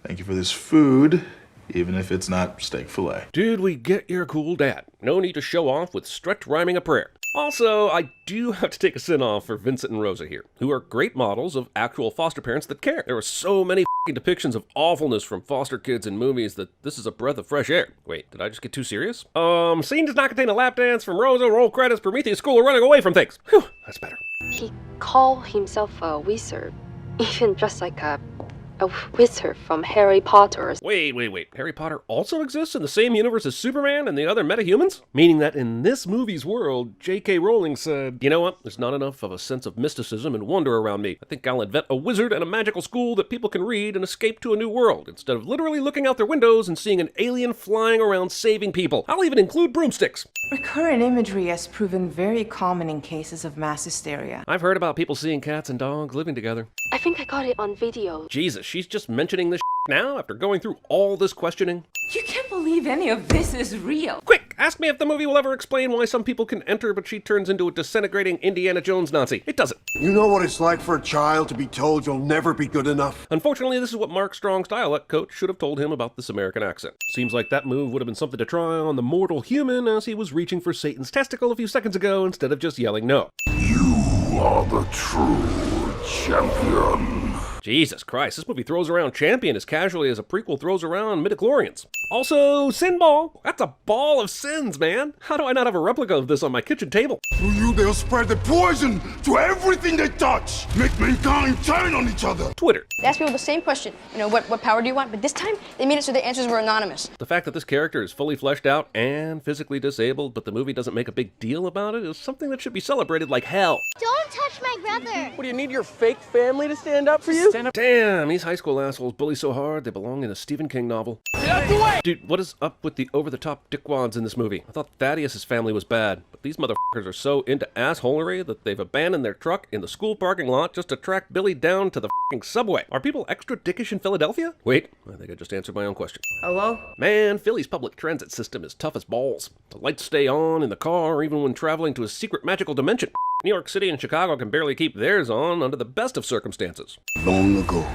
Thank you for this food. Even if it's not steak fillet. Dude, we get your cool dad. No need to show off with stretch rhyming a prayer. Also, I do have to take a sin off for Vincent and Rosa here, who are great models of actual foster parents that care. There are so many f***ing depictions of awfulness from foster kids in movies that this is a breath of fresh air. Wait, did I just get too serious? Scene does not contain a lap dance from Rosa, roll credits, Prometheus School, or running away from things. Whew, that's better. He called himself a wizard, even just like a wizard from Harry Potter. Wait. Harry Potter also exists in the same universe as Superman and the other metahumans? Meaning that in this movie's world, J.K. Rowling said, you know what? There's not enough of a sense of mysticism and wonder around me. I think I'll invent a wizard and a magical school that people can read and escape to a new world, instead of literally looking out their windows and seeing an alien flying around saving people. I'll even include broomsticks. Recurrent imagery has proven very common in cases of mass hysteria. I've heard about people seeing cats and dogs living together. I think I got it on video. Jesus, she's just mentioning this Now, after going through all this questioning, You can't believe any of this is real. quick, ask me if the movie will ever explain why some people can enter but she turns into a disintegrating Indiana Jones Nazi. It doesn't. You know what it's like for a child to be told you'll never be good enough? Unfortunately, this is what Mark Strong's dialect coach should have told him about this American accent. Seems like that move would have been something to try on the mortal human as he was reaching for Satan's testicle a few seconds ago instead of just yelling no. You are the true champion. Jesus Christ, this movie throws around champion as casually as a prequel throws around midichlorians. Also, sin ball. That's a ball of sins, man. How do I not have a replica of this on my kitchen table? Through you, they'll spread the poison to everything they touch. Make mankind turn on each other. Twitter. They asked people the same question, what power do you want? But this time, they made it so their answers were anonymous. The fact that this character is fully fleshed out and physically disabled, but the movie doesn't make a big deal about it, is something that should be celebrated like hell. Don't touch my brother. What, do you need your fake family to stand up for you? Damn, these high school assholes bully so hard they belong in a Stephen King novel. Get out the way! Dude, what is up with the over-the-top dickwads in this movie? I thought Thaddeus' family was bad, but these motherfuckers are so into assholery that they've abandoned their truck in the school parking lot just to track Billy down to the f***ing subway. Are people extra dickish in Philadelphia? Wait, I think I just answered my own question. Hello? Man, Philly's public transit system is tough as balls. The lights stay on in the car even when traveling to a secret magical dimension. New York City and Chicago can barely keep theirs on under the best of circumstances. Long ago,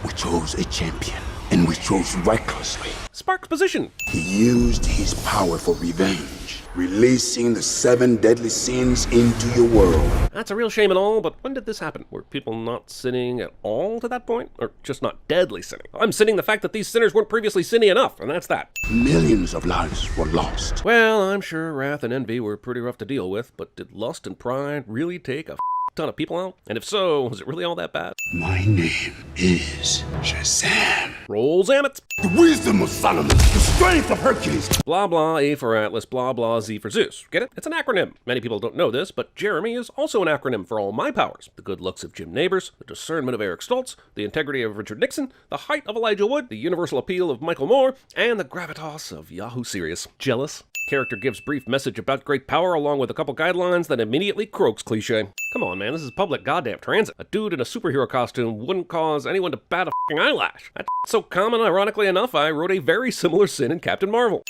we chose a champion, and we chose recklessly. Spark's position. He used his power for revenge, releasing the 7 deadly sins into your world. That's a real shame and all, but when did this happen? Were people not sinning at all to that point? Or just not deadly sinning? I'm sinning the fact that these sinners weren't previously sinny enough, and that's that. Millions of lives were lost. Well, I'm sure wrath and envy were pretty rough to deal with, but did lust and pride really take a ton of people out? And if so, was it really all that bad? My name is Shazam. Roll Zammets. The wisdom of Solomon, the strength of Hercules. Blah blah A for Atlas, blah blah Z for Zeus. Get it? It's an acronym. Many people don't know this, but Jeremy is also an acronym for all my powers. The good looks of Jim Nabors, the discernment of Eric Stoltz, the integrity of Richard Nixon, the height of Elijah Wood, the universal appeal of Michael Moore, and the gravitas of Yahoo Serious. Jealous? Character gives brief message about great power along with a couple guidelines that immediately croaks cliche. Come on, man, this is public goddamn transit. A dude in a superhero costume wouldn't cause anyone to bat a f***ing eyelash. That's so common, ironically enough, I wrote a very similar sin in Captain Marvel.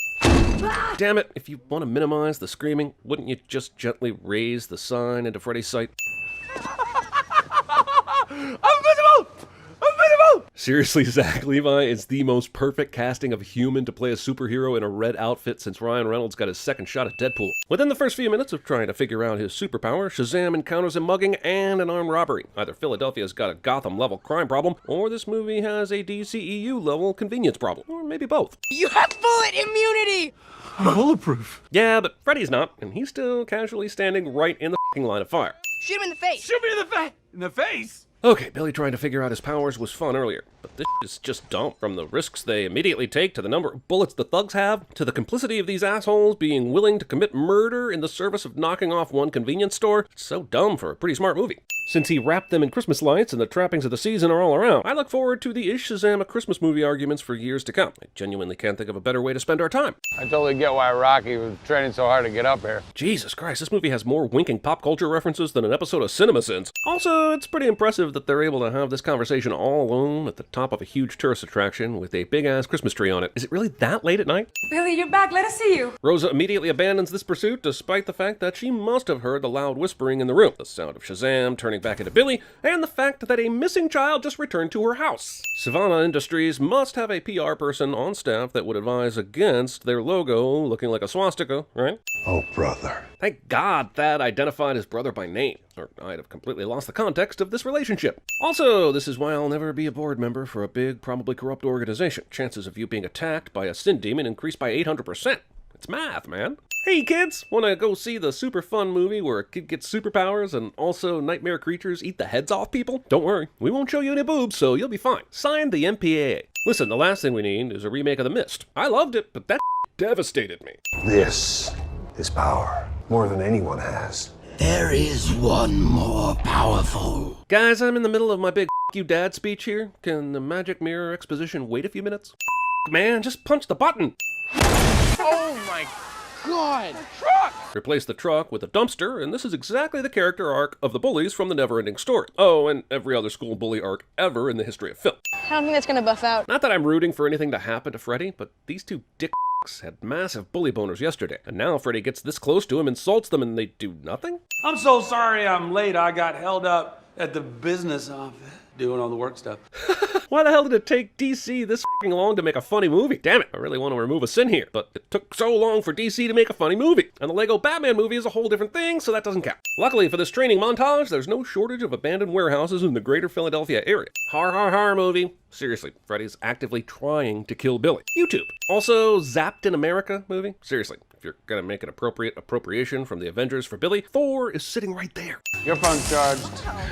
Damn it, if you want to minimize the screaming, wouldn't you just gently raise the sign into Freddy's sight? Invisible! Invisible! Seriously, Zach Levi is the most perfect casting of a human to play a superhero in a red outfit since Ryan Reynolds got his second shot at Deadpool. Within the first few minutes of trying to figure out his superpower, Shazam encounters a mugging and an armed robbery. Either Philadelphia's got a Gotham-level crime problem, or this movie has a DCEU-level convenience problem. Or maybe both. You have bullet immunity! I'm bulletproof. Yeah, but Freddy's not, and he's still casually standing right in the f***ing line of fire. Shoot him in the face! Shoot me in the face! In the face? Okay, Billy trying to figure out his powers was fun earlier, but this is just dumb. From the risks they immediately take, to the number of bullets the thugs have, to the complicity of these assholes being willing to commit murder in the service of knocking off one convenience store. It's so dumb for a pretty smart movie. Since he wrapped them in Christmas lights and the trappings of the season are all around, I look forward to the Is Shazam a Christmas movie arguments for years to come. I genuinely can't think of a better way to spend our time. I totally get why Rocky was training so hard to get up here. Jesus Christ, this movie has more winking pop culture references than an episode of CinemaSins. Also, it's pretty impressive that they're able to have this conversation all alone at the top of a huge tourist attraction with a big-ass Christmas tree on it. Is it really that late at night? Billy, you're back. Let us see you. Rosa immediately abandons this pursuit despite the fact that she must have heard the loud whispering in the room, the sound of Shazam turning back into Billy, and the fact that a missing child just returned to her house. Savannah Industries must have a PR person on staff that would advise against their logo looking like a swastika, right? Oh, brother. Thank God Thad identified his brother by name, or I'd have completely lost the context of this relationship. Also, this is why I'll never be a board member for a big, probably corrupt organization. Chances of you being attacked by a sin demon increase by 800%. It's math, man. Hey kids, wanna go see the super fun movie where a kid gets superpowers and also nightmare creatures eat the heads off people? Don't worry, we won't show you any boobs, so you'll be fine. Signed, the MPAA. Listen, the last thing we need is a remake of The Mist. I loved it, but that devastated me. This is power, more than anyone has. There is one more powerful. Guys, I'm in the middle of my big you dad speech here. Can the magic mirror exposition wait a few minutes? Man, just punch the button. Oh my God! Truck! Replace the truck with a dumpster, and this is exactly the character arc of the bullies from the Neverending Story. Oh, and every other school bully arc ever in the history of film. I don't think that's gonna buff out. Not that I'm rooting for anything to happen to Freddy, but these two dicks had massive bully boners yesterday, and now Freddy gets this close to him, insults them, and they do nothing? I'm so sorry I'm late. I got held up at the business office doing all the work stuff. Why the hell did it take DC this f***ing long to make a funny movie? Damn it, I really want to remove a sin here, but it took so long for DC to make a funny movie. And the Lego Batman movie is a whole different thing, so that doesn't count. Luckily for this training montage, there's no shortage of abandoned warehouses in the greater Philadelphia area. Har har har movie. Seriously, Freddy's actively trying to kill Billy. YouTube. Also, Zapped in America movie. Seriously, if you're gonna make an appropriate appropriation from the Avengers for Billy, Thor is sitting right there. Your phone charged.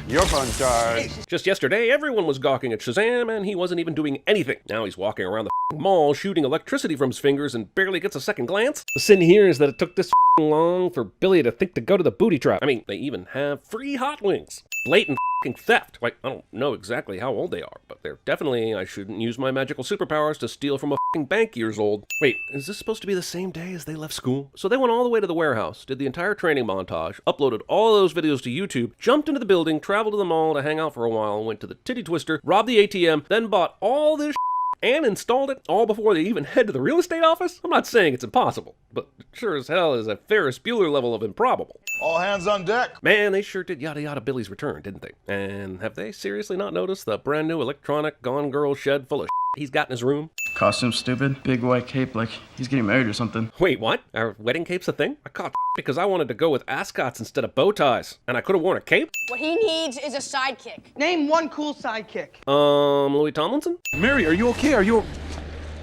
Your phone charged. Just yesterday, everyone was gawking at Shazam, and he wasn't even doing anything. Now he's walking around the mall shooting electricity from his fingers and barely gets a second glance. The sin here is that it took this long for Billy to think to go to the booty trap. I mean, they even have free hot wings. Blatant theft. Like, I don't know exactly how old they are, but they're definitely, I shouldn't use my magical superpowers to steal from a bank years old. Wait, is this supposed to be the same day as they left school? So they went all the way to the warehouse, did the entire training montage, uploaded all those videos to YouTube, jumped into the building, traveled to the mall to hang out for a while, went to the titty twister, robbed the ATM, then bought all this and installed it all before they even head to the real estate office? I'm not saying it's impossible, but it sure as hell is a Ferris Bueller level of improbable. All hands on deck. Man, they sure did yada yada Billy's return, didn't they? And have they seriously not noticed the brand new electronic Gone Girl shed full of he's got in his room? Costume stupid, big white cape like he's getting married or something. Wait, what? Are wedding capes a thing? I caught because I wanted to go with ascots instead of bow ties, and I could have worn a cape? What he needs is a sidekick. Name one cool sidekick. Louis Tomlinson? Mary, are you okay? Are you...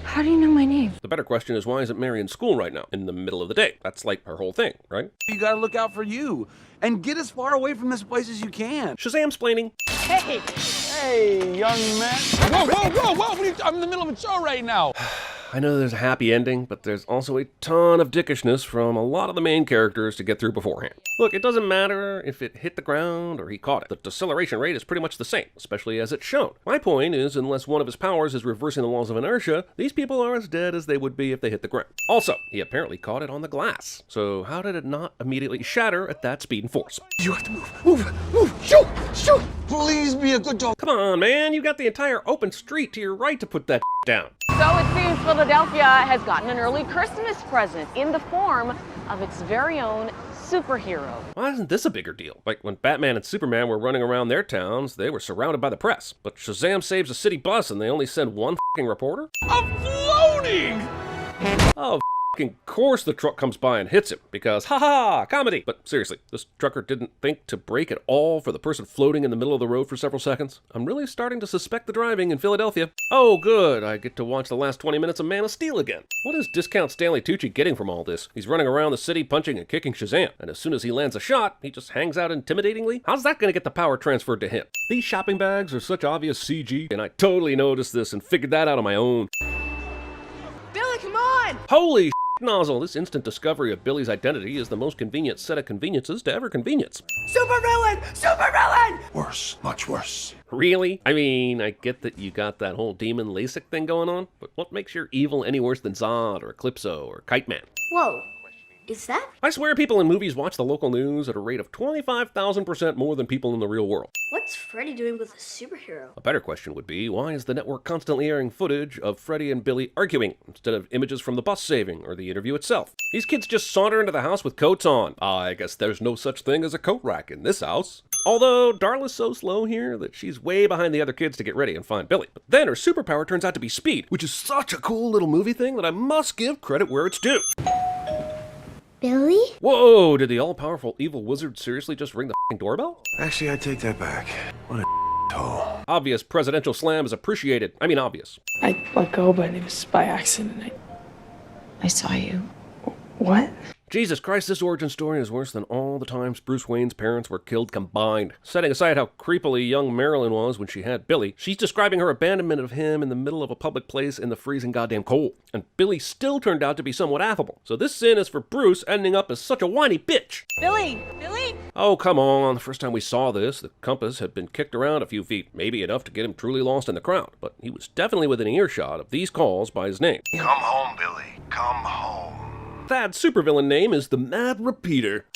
How do you know my name? The better question is, why isn't Mary in school right now, in the middle of the day? That's like her whole thing, right? You gotta look out for you, and get as far away from this place as you can. Shazam-splaining. Hey! Hey, young man. Whoa, whoa, whoa, whoa! I'm in the middle of a show right now. I know there's a happy ending, but there's also a ton of dickishness from a lot of the main characters to get through beforehand. Look, it doesn't matter if it hit the ground or he caught it. The deceleration rate is pretty much the same, especially as it's shown. My point is, unless one of his powers is reversing the laws of inertia, these people are as dead as they would be if they hit the ground. Also, he apparently caught it on the glass. So how did it not immediately shatter at that speed and force? You have to move, shoot, shoot! Please be a good dog. Come on, man, you got the entire open street to your right to put that down. So it seems Philadelphia has gotten an early Christmas present in the form of its very own superhero. Why isn't this a bigger deal? Like when Batman and Superman were running around their towns, they were surrounded by the press. But Shazam saves a city bus and they only send one f***ing reporter? I'm floating! Oh, f***ing course the truck comes by and hits him, because ha-ha, comedy! But seriously, this trucker didn't think to brake at all for the person floating in the middle of the road for several seconds. I'm really starting to suspect the driving in Philadelphia. Oh good, I get to watch the last 20 minutes of Man of Steel again. What is discount Stanley Tucci getting from all this? He's running around the city punching and kicking Shazam, and as soon as he lands a shot, he just hangs out intimidatingly? How's that gonna get the power transferred to him? These shopping bags are such obvious CG, and I totally noticed this and figured that out on my own. Billy, come on! Holy nozzle, this instant discovery of Billy's identity is the most convenient set of conveniences to ever convenience. Super villain! Super villain! Worse, much worse. Really? I mean, I get that you got that whole demon LASIK thing going on, but what makes your evil any worse than Zod or Eclipso or Kite Man? Whoa. Is that? I swear people in movies watch the local news at a rate of 25,000% more than people in the real world. What's Freddy doing with a superhero? A better question would be, why is the network constantly airing footage of Freddy and Billy arguing instead of images from the bus saving or the interview itself? These kids just saunter into the house with coats on. I guess there's no such thing as a coat rack in this house. Although Darla's so slow here that she's way behind the other kids to get ready and find Billy. But then her superpower turns out to be speed, which is such a cool little movie thing that I must give credit where it's due. Billy? Whoa, did the all-powerful evil wizard seriously just ring the f***ing doorbell? Actually, I take that back. What a toe. Obvious presidential slam is appreciated. I mean obvious. I let go, but it was by accident. I saw you. What? Jesus Christ, this origin story is worse than all the times Bruce Wayne's parents were killed combined. Setting aside how creepily young Marilyn was when she had Billy, she's describing her abandonment of him in the middle of a public place in the freezing goddamn cold. And Billy still turned out to be somewhat affable. So this sin is for Bruce ending up as such a whiny bitch. Billy! Billy! Oh, come on. The first time we saw this, the compass had been kicked around a few feet, maybe enough to get him truly lost in the crowd. But he was definitely within earshot of these calls by his name. Come home, Billy. Come home. Thad's supervillain name is the Mad Repeater.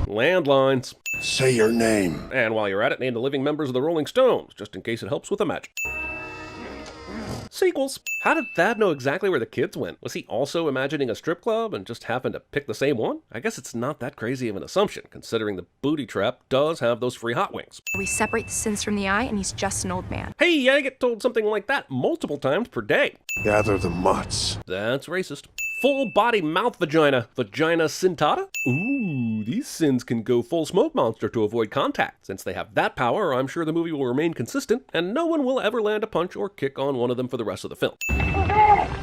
Landlines. Say your name. And while you're at it, name the living members of the Rolling Stones, just in case it helps with the magic. Sequels. How did Thad know exactly where the kids went? Was he also imagining a strip club and just happened to pick the same one? I guess it's not that crazy of an assumption, considering the booty trap does have those free hot wings. We separate the sins from the eye, and he's just an old man. Hey, I get told something like that multiple times per day. Gather the mutts. That's racist. Full body mouth vagina. Vagina sintata? Ooh, these sins can go full smoke monster to avoid contact. Since they have that power, I'm sure the movie will remain consistent, and no one will ever land a punch or kick on one of them for the rest of the film.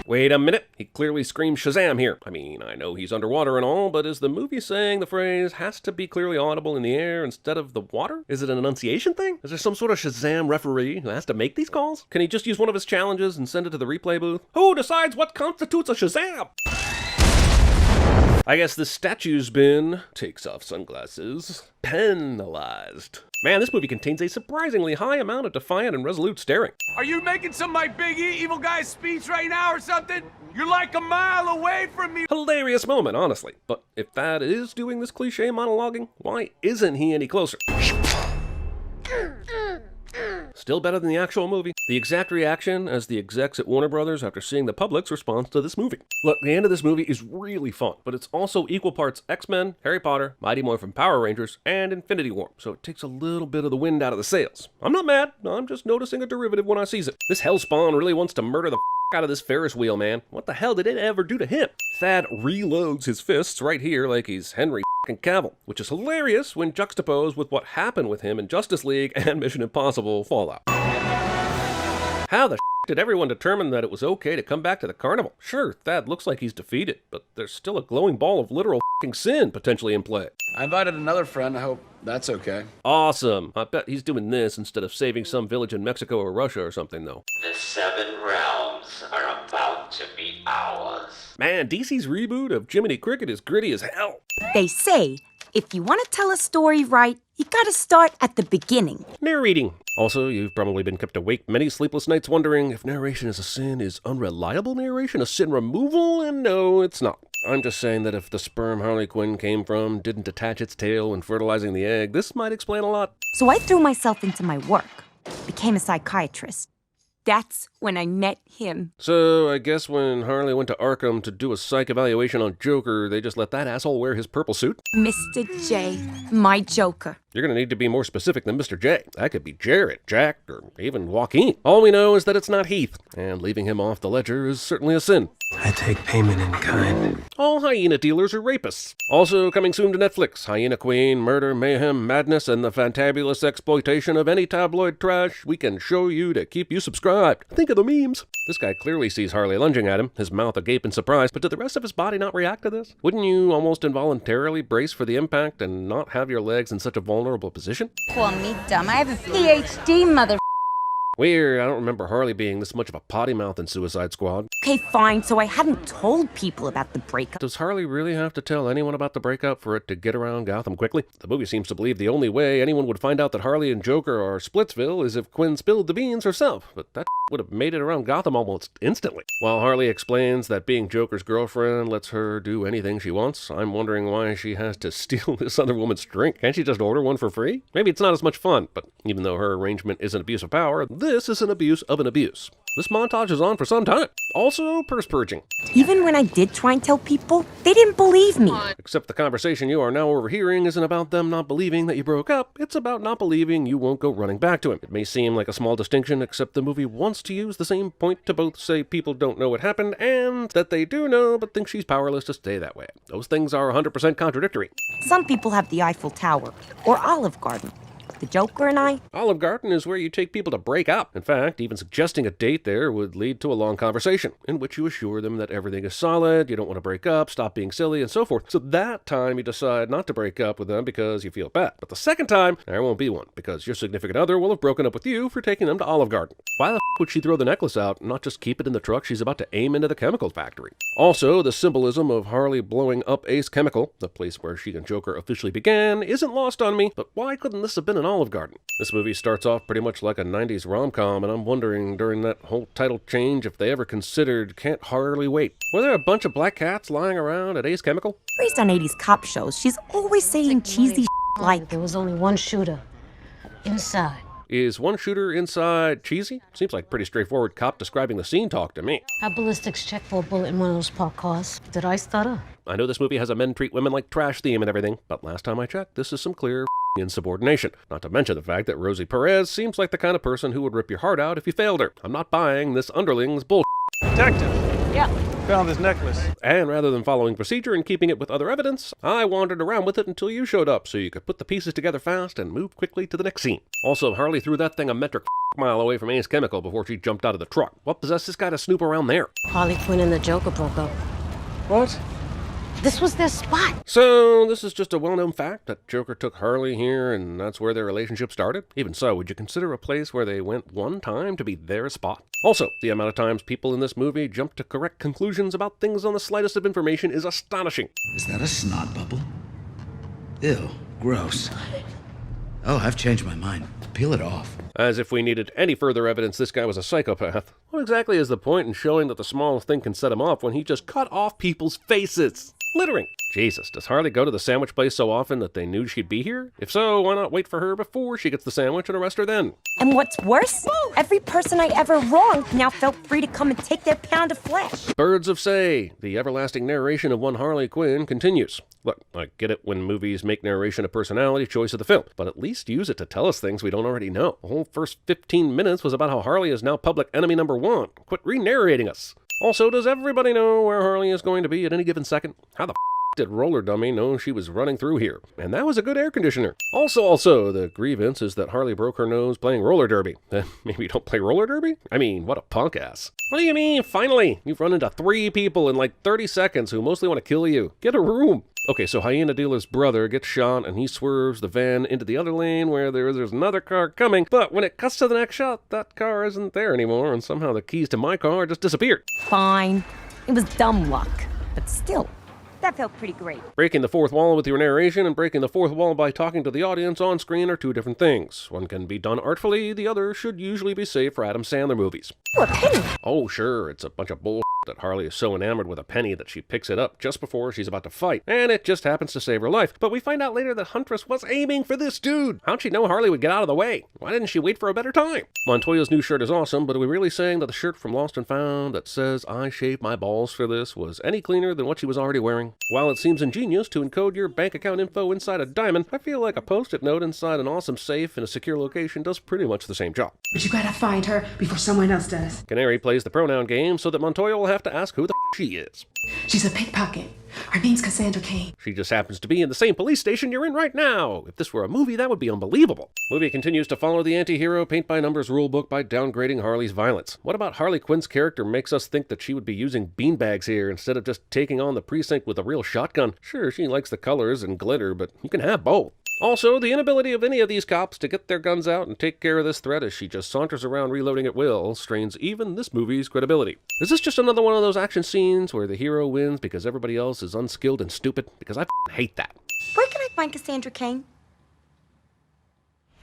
Wait a minute, he clearly screams Shazam here. I mean, I know he's underwater and all, but is the movie saying the phrase has to be clearly audible in the air instead of the water? Is it an enunciation thing? Is there some sort of Shazam referee who has to make these calls? Can he just use one of his challenges and send it to the replay booth? Who decides what constitutes a Shazam? I guess the statue's been, takes off sunglasses, penalized. Man, this movie contains a surprisingly high amount of defiant and resolute staring. Are you making some of my big evil guy's speech right now or something? You're like a mile away from me. Hilarious moment, honestly. But if Thad is doing this cliche monologuing, why isn't he any closer? Still better than the actual movie. The exact reaction as the execs at Warner Brothers after seeing the public's response to this movie. Look, the end of this movie is really fun, but it's also equal parts X-Men, Harry Potter, Mighty Morphin Power Rangers, and Infinity War, so it takes a little bit of the wind out of the sails. I'm not mad, I'm just noticing a derivative when I sees it. This hellspawn really wants to murder the out of this Ferris wheel, man. What the hell did it ever do to him? Thad reloads his fists right here like he's Henry Cavill, which is hilarious when juxtaposed with what happened with him in Justice League and Mission Impossible Fallout. How the did everyone determine that it was okay to come back to the carnival? Sure, Thad looks like he's defeated, but there's still a glowing ball of literal sin potentially in play. I invited another friend. I hope that's okay. Awesome. I bet he's doing this instead of saving some village in Mexico or Russia or something, though. The 7 realms are about to be ours. Man, DC's reboot of Jiminy Cricket is gritty as hell. They say, if you want to tell a story right, you gotta start at the beginning. Narrating. Also, you've probably been kept awake many sleepless nights wondering if narration is a sin, is unreliable narration a sin removal? And no, it's not. I'm just saying that if the sperm Harley Quinn came from didn't attach its tail when fertilizing the egg, this might explain a lot. So I threw myself into my work, became a psychiatrist. That's when I met him. So, I guess when Harley went to Arkham to do a psych evaluation on Joker, they just let that asshole wear his purple suit? Mr. J, my Joker. You're gonna need to be more specific than Mr. J. That could be Jared, Jack, or even Joaquin. All we know is that it's not Heath, and leaving him off the ledger is certainly a sin. I take payment in kind. All hyena dealers are rapists. Also coming soon to Netflix, Hyena Queen, Murder, Mayhem, Madness, and the fantabulous exploitation of any tabloid trash we can show you to keep you subscribed. Think of the memes. This guy clearly sees Harley lunging at him, his mouth agape in surprise, but did the rest of his body not react to this? Wouldn't you almost involuntarily brace for the impact and not have your legs in such a vulnerable position? Call me dumb. I have a PhD, mother. Weird, I don't remember Harley being this much of a potty mouth in Suicide Squad. Okay, fine, so I hadn't told people about the breakup. Does Harley really have to tell anyone about the breakup for it to get around Gotham quickly? The movie seems to believe the only way anyone would find out that Harley and Joker are Splitsville is if Quinn spilled the beans herself, but that would have made it around Gotham almost instantly. While Harley explains that being Joker's girlfriend lets her do anything she wants, I'm wondering why she has to steal this other woman's drink. Can't she just order one for free? Maybe it's not as much fun, but even though her arrangement is an abuse of power, this is an abuse of an abuse. This montage is on for some time. Also, purse purging. Even when I did try and tell people, they didn't believe me. Except the conversation you are now overhearing isn't about them not believing that you broke up. It's about not believing you won't go running back to him. It may seem like a small distinction, except the movie wants to use the same point to both say people don't know what happened and that they do know but think she's powerless to stay that way. Those things are 100% contradictory. Some people have the Eiffel Tower or Olive Garden. The Joker and I? Olive Garden is where you take people to break up. In fact, even suggesting a date there would lead to a long conversation, in which you assure them that everything is solid, you don't want to break up, stop being silly, and so forth. So that time you decide not to break up with them because you feel bad. But the second time, there won't be one, because your significant other will have broken up with you for taking them to Olive Garden. Why the would she throw the necklace out and not just keep it in the truck she's about to aim into the chemical factory? Also, the symbolism of Harley blowing up Ace Chemical, the place where she and Joker officially began, isn't lost on me, but why couldn't this have been an Olive Garden. This movie starts off pretty much like a 90s rom-com, and I'm wondering during that whole title change if they ever considered Can't Hardly Wait. Were there a bunch of black cats lying around at Ace Chemical? Raised on 80s cop shows, she's always saying cheesy like, there was only one shooter inside. Is one shooter inside cheesy? Seems like pretty straightforward cop describing the scene talk to me. How ballistics check for a bullet in one of those parked cars? Did I stutter? I know this movie has a men treat women like trash theme and everything, but last time I checked, this is some clear insubordination. Not to mention the fact that Rosie Perez seems like the kind of person who would rip your heart out if you failed her. I'm not buying this underling's bull. Detective. Yeah. Found this necklace. And rather than following procedure and keeping it with other evidence, I wandered around with it until you showed up so you could put the pieces together fast and move quickly to the next scene. Also, Harley threw that thing a metric mile away from Ace Chemical before she jumped out of the truck. What possessed this guy to snoop around there? Harley Quinn and the Joker broke up. What? This was their spot. So, this is just a well-known fact that Joker took Harley here and that's where their relationship started? Even so, would you consider a place where they went one time to be their spot? Also, the amount of times people in this movie jump to correct conclusions about things on the slightest of information is astonishing. Is that a snot bubble? Ew, gross. Oh, I've changed my mind. Peel it off. As if we needed any further evidence this guy was a psychopath. What exactly is the point in showing that the smallest thing can set him off when he just cut off people's faces? Littering. Jesus, does Harley go to the sandwich place so often that they knew she'd be here? If so, why not wait for her before she gets the sandwich and arrest her then? And what's worse, every person I ever wronged now felt free to come and take their pound of flesh. Birds of Say, the everlasting narration of one Harley Quinn continues. Look, I get it when movies make narration a personality choice of the film, but at least use it to tell us things we don't already know. The whole first 15 minutes was about how Harley is now public enemy number one. Quit re-narrating us. Also, does everybody know where Harley is going to be at any given second? How the did Roller Dummy know she was running through here? And that was a good air conditioner. Also, the grievance is that Harley broke her nose playing roller derby. Maybe you don't play roller derby? I mean, what a punk ass. What do you mean, finally? You've run into 3 people in like 30 seconds who mostly want to kill you. Get a room. Okay, so Hyena Dealer's brother gets shot and he swerves the van into the other lane where there's another car coming, but when it cuts to the next shot, that car isn't there anymore and somehow the keys to my car just disappeared. Fine. It was dumb luck, but still. That felt pretty great. Breaking the fourth wall with your narration and breaking the fourth wall by talking to the audience on screen are two different things. One can be done artfully, the other should usually be saved for Adam Sandler movies. Ooh, a penny. Oh, sure, it's a bunch of bull that Harley is so enamored with a penny that she picks it up just before she's about to fight, and it just happens to save her life. But we find out later that Huntress was aiming for this dude. How'd she know Harley would get out of the way? Why didn't she wait for a better time? Montoya's new shirt is awesome, but are we really saying that the shirt from Lost and Found that says I shaved my balls for this was any cleaner than what she was already wearing? While it seems ingenious to encode your bank account info inside a diamond, I feel like a post-it note inside an awesome safe in a secure location does pretty much the same job. But you gotta find her before someone else does. Canary plays the pronoun game so that Montoya will have to ask who the she is. She's a pickpocket. Her name's Cassandra Cain. She just happens to be in the same police station you're in right now. If this were a movie, that would be unbelievable. Movie continues to follow the anti-hero paint-by-numbers rulebook by downgrading Harley's violence. What about Harley Quinn's character makes us think that she would be using beanbags here instead of just taking on the precinct with a real shotgun? Sure, she likes the colors and glitter, but you can have both. Also, the inability of any of these cops to get their guns out and take care of this threat as she just saunters around reloading at will strains even this movie's credibility. Is this just another one of those action scenes where the hero wins because everybody else is unskilled and stupid? Because I hate that. Where can I find Cassandra Cain?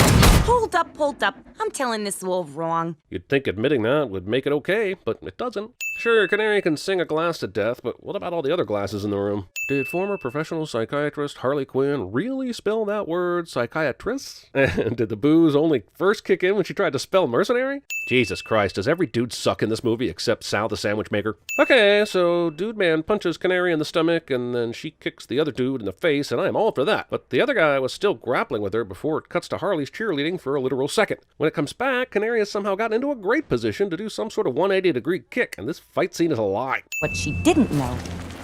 Hold up. I'm telling this all wrong. You'd think admitting that would make it okay, but it doesn't. Sure, Canary can sing a glass to death, but what about all the other glasses in the room? Did former professional psychiatrist Harley Quinn really spell that word psychiatrist? And did the booze only first kick in when she tried to spell mercenary? Jesus Christ, does every dude suck in this movie except Sal the sandwich maker? Okay, so Dude Man punches Canary in the stomach and then she kicks the other dude in the face, and I'm all for that. But the other guy was still grappling with her before it cuts to Harley's cheerleading for a literal second. When it comes back, Canary has somehow gotten into a great position to do some sort of 180-degree kick, and this fight scene is a lie. What she didn't know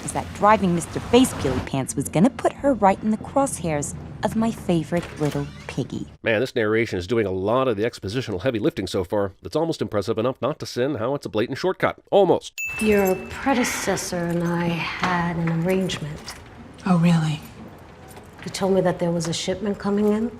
is that driving Mr. Face Peely Pants was gonna put her right in the crosshairs of my favorite little piggy. Man, this narration is doing a lot of the expositional heavy lifting so far. It's almost impressive enough not to sin how it's a blatant shortcut. Almost. Your predecessor and I had an arrangement. Oh, really? You told me that there was a shipment coming in?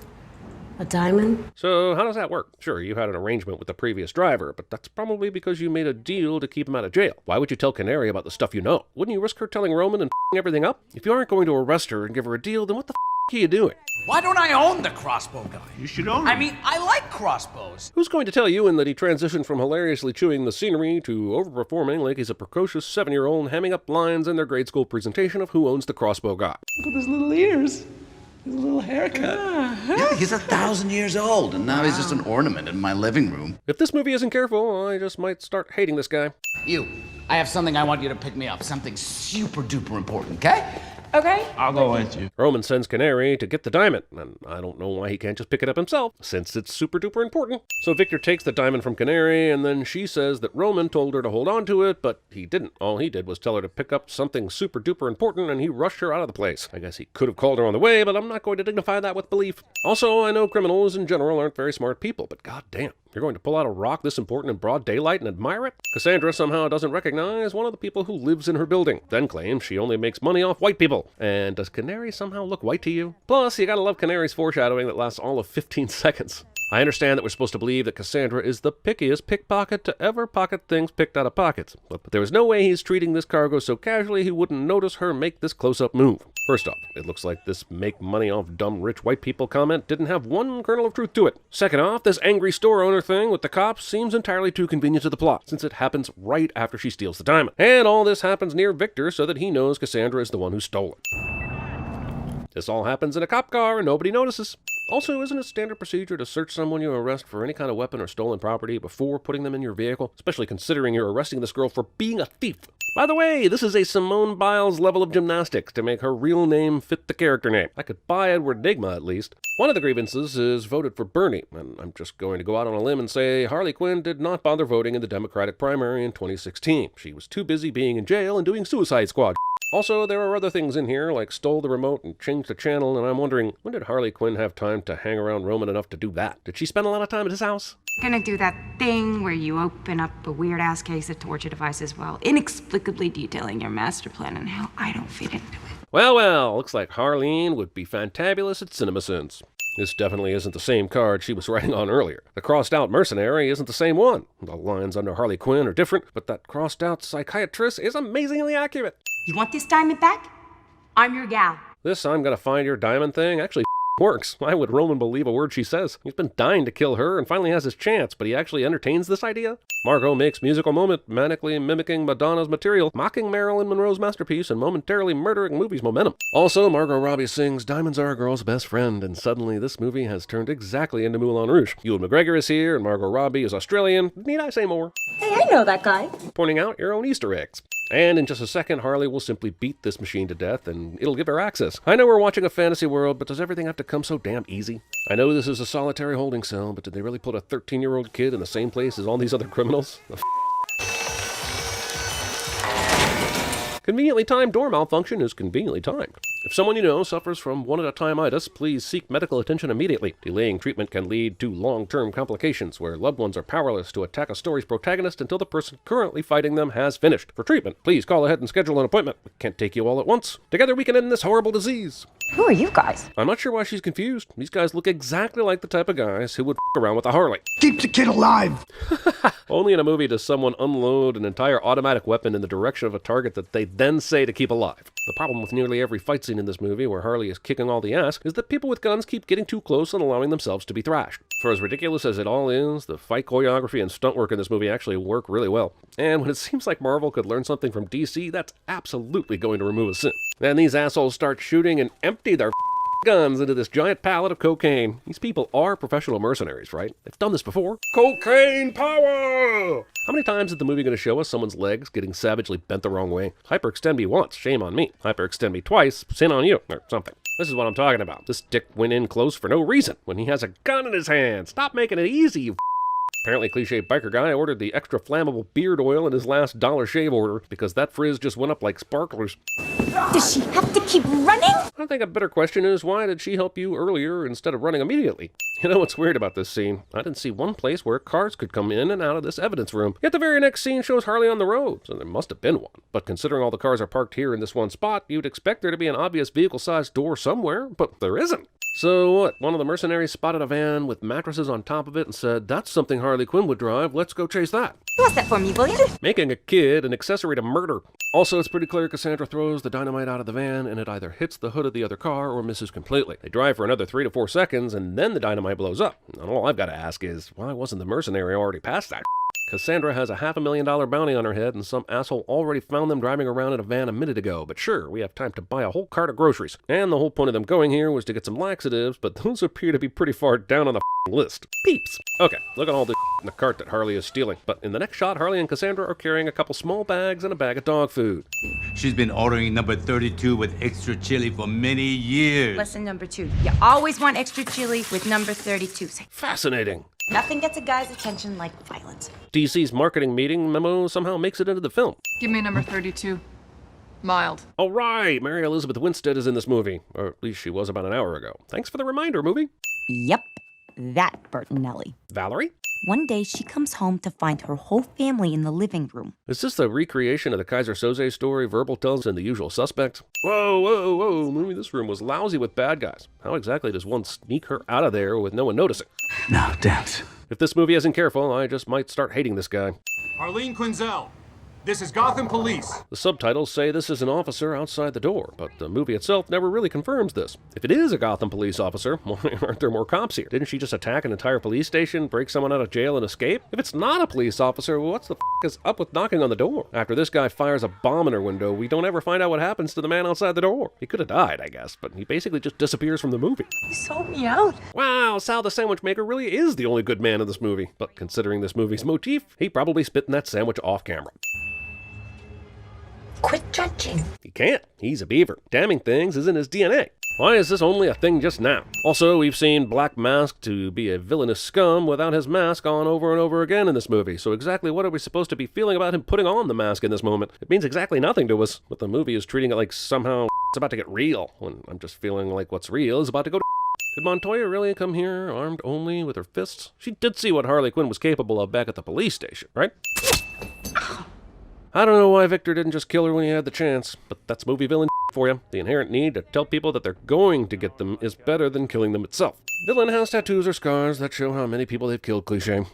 A diamond? So how does that work? Sure, you had an arrangement with the previous driver, but that's probably because you made a deal to keep him out of jail. Why would you tell Canary about the stuff you know? Wouldn't you risk her telling Roman and everything up? If you aren't going to arrest her and give her a deal, then what the are you doing? Why don't I own the crossbow guy? You should own I him. mean, I like crossbows. Who's going to tell Ewan that he transitioned from hilariously chewing the scenery to overperforming like he's a precocious 7-year-old hamming up lines in their grade school presentation of Who Owns the Crossbow Guy? Look at his little ears. His little haircut. Yeah, he's 1,000 years old, and now he's just an ornament in my living room. If this movie isn't careful, I just might start hating this guy. You, I have something I want you to pick me up. Something super duper important, okay? Okay. I'll go with you. Roman sends Canary to get the diamond, and I don't know why he can't just pick it up himself, since it's super duper important. So Victor takes the diamond from Canary, and then she says that Roman told her to hold on to it, but he didn't. All he did was tell her to pick up something super duper important, and he rushed her out of the place. I guess he could have called her on the way, but I'm not going to dignify that with belief. Also, I know criminals in general aren't very smart people, but goddamn. You're going to pull out a rock this important in broad daylight and admire it? Cassandra somehow doesn't recognize one of the people who lives in her building, then claims she only makes money off white people. And does Canary somehow look white to you? Plus, you gotta love Canary's foreshadowing that lasts all of 15 seconds. I understand that we're supposed to believe that Cassandra is the pickiest pickpocket to ever pocket things picked out of pockets, but there was no way he's treating this cargo so casually he wouldn't notice her make this close-up move. First off, it looks like this make money off dumb rich white people comment didn't have one kernel of truth to it. Second off, this angry store owner thing with the cops seems entirely too convenient to the plot, since it happens right after she steals the diamond. And all this happens near Victor so that he knows Cassandra is the one who stole it. This all happens in a cop car and nobody notices. Also, isn't it standard procedure to search someone you arrest for any kind of weapon or stolen property before putting them in your vehicle, especially considering you're arresting this girl for being a thief? By the way, this is a Simone Biles level of gymnastics to make her real name fit the character name. I could buy Edward Nygma at least. One of the grievances is voted for Bernie, and I'm just going to go out on a limb and say Harley Quinn did not bother voting in the Democratic primary in 2016. She was too busy being in jail and doing Suicide Squad. Also, there are other things in here, like stole the remote and changed the channel, and I'm wondering, when did Harley Quinn have time to hang around Roman enough to do that? Did she spend a lot of time at his house? Gonna do that thing where you open up a weird-ass case of torture devices while inexplicably detailing your master plan and how I don't fit into it. Well, looks like Harleen would be fantabulous at CinemaSins. This definitely isn't the same card she was writing on earlier. The crossed-out mercenary isn't the same one. The lines under Harley Quinn are different, but that crossed-out psychiatrist is amazingly accurate. You want this diamond back? I'm your gal. This I'm gonna find your diamond thing actually works. Why would Roman believe a word she says? He's been dying to kill her and finally has his chance, but he actually entertains this idea? Margot makes musical moment, manically mimicking Madonna's material, mocking Marilyn Monroe's masterpiece, and momentarily murdering movie's momentum. Also, Margot Robbie sings Diamonds Are a Girl's Best Friend, and suddenly this movie has turned exactly into Moulin Rouge. Ewan McGregor is here, and Margot Robbie is Australian. Need I say more? Hey, I know that guy. Pointing out your own Easter eggs. And in just a second, Harley will simply beat this machine to death, and it'll give her access. I know we're watching a fantasy world, but does everything have to come so damn easy? I know this is a solitary holding cell, but did they really put a 13-year-old kid in the same place as all these other criminals? Conveniently timed door malfunction is conveniently timed. If someone you know suffers from one-at-a-time-itis, please seek medical attention immediately. Delaying treatment can lead to long-term complications where loved ones are powerless to attack a story's protagonist until the person currently fighting them has finished. For treatment, please call ahead and schedule an appointment. We can't take you all at once. Together we can end this horrible disease. Who are you guys? I'm not sure why she's confused. These guys look exactly like the type of guys who would around with a Harley. Keep the kid alive! Only in a movie does someone unload an entire automatic weapon in the direction of a target that they then say to keep alive. The problem with nearly every fight scene in this movie where Harley is kicking all the ass is that people with guns keep getting too close and allowing themselves to be thrashed. For as ridiculous as it all is, the fight choreography and stunt work in this movie actually work really well. And when it seems like Marvel could learn something from DC, that's absolutely going to remove a sin. Then these assholes start shooting and empty their guns into this giant pallet of cocaine. These people are professional mercenaries, right? They've done this before. Cocaine power! How many times is the movie going to show us someone's legs getting savagely bent the wrong way? Hyperextend me once, shame on me. Hyperextend me twice, sin on you, or something. This is what I'm talking about. This dick went in close for no reason when he has a gun in his hand. Stop making it easy, you Apparently cliche biker guy ordered the extra flammable beard oil in his last dollar shave order because that frizz just went up like sparklers. Does she have to keep running? I think a better question is, why did she help you earlier instead of running immediately? You know what's weird about this scene? I didn't see one place where cars could come in and out of this evidence room. Yet the very next scene shows Harley on the road, so there must have been one. But considering all the cars are parked here in this one spot, you'd expect there to be an obvious vehicle-sized door somewhere, but there isn't. So what? One of the mercenaries spotted a van with mattresses on top of it and said, "That's something Harley Quinn would drive. Let's go chase that." What's that for me, will you? Making a kid an accessory to murder. Also, it's pretty clear Cassandra throws the dynamite out of the van and it either hits the hood of the other car or misses completely. They drive for another 3 to 4 seconds and then the dynamite blows up. And all I've got to ask is, why wasn't the mercenary already past that? Cassandra has a $500,000 bounty on her head and some asshole already found them driving around in a van a minute ago. But sure, we have time to buy a whole cart of groceries. And the whole point of them going here was to get some laxatives, but those appear to be pretty far down on the list. Peeps. Okay, look at all this in the cart that Harley is stealing. But in the next shot, Harley and Cassandra are carrying a couple small bags and a bag of dog food. She's been ordering number 32 with extra chili for many years. Lesson number 2. You always want extra chili with number 32. Fascinating. Nothing gets a guy's attention like violence. DC's marketing meeting memo somehow makes it into the film. Give me number 32. Mild. All right, Mary Elizabeth Winstead is in this movie. Or at least she was about an hour ago. Thanks for the reminder, movie. Yep, that Bertinelli. Valerie? One day she comes home to find her whole family in the living room. Is this the recreation of the Kaiser Soze story Verbal tells in The Usual Suspects? Whoa, movie, this room was lousy with bad guys. How exactly does one sneak her out of there with no one noticing? Now dance. If this movie isn't careful, I just might start hating this guy. Arlene Quinzel, this is Gotham Police. The subtitles say this is an officer outside the door, but the movie itself never really confirms this. If it is a Gotham police officer, why aren't there more cops here? Didn't she just attack an entire police station, break someone out of jail, and escape? If it's not a police officer, what's the is up with knocking on the door? After this guy fires a bomb in her window, we don't ever find out what happens to the man outside the door. He could have died, I guess, but he basically just disappears from the movie. You sold me out. Wow, Sal the Sandwich Maker really is the only good man in this movie. But considering this movie's motif, he probably spit in that sandwich off camera. Quit judging. He can't. He's a beaver. Damning things is in his DNA. Why is this only a thing just now? Also, we've seen Black Mask to be a villainous scum without his mask on over and over again in this movie. So exactly what are we supposed to be feeling about him putting on the mask in this moment? It means exactly nothing to us, but the movie is treating it like somehow it's about to get real, when I'm just feeling like what's real is about to go to. Did Montoya really come here armed only with her fists? She did see what Harley Quinn was capable of back at the police station, right? I don't know why Victor didn't just kill her when he had the chance, but that's movie villain for you. The inherent need to tell people that they're going to get them is better than killing them itself. Villain has tattoos or scars that show how many people they've killed cliché.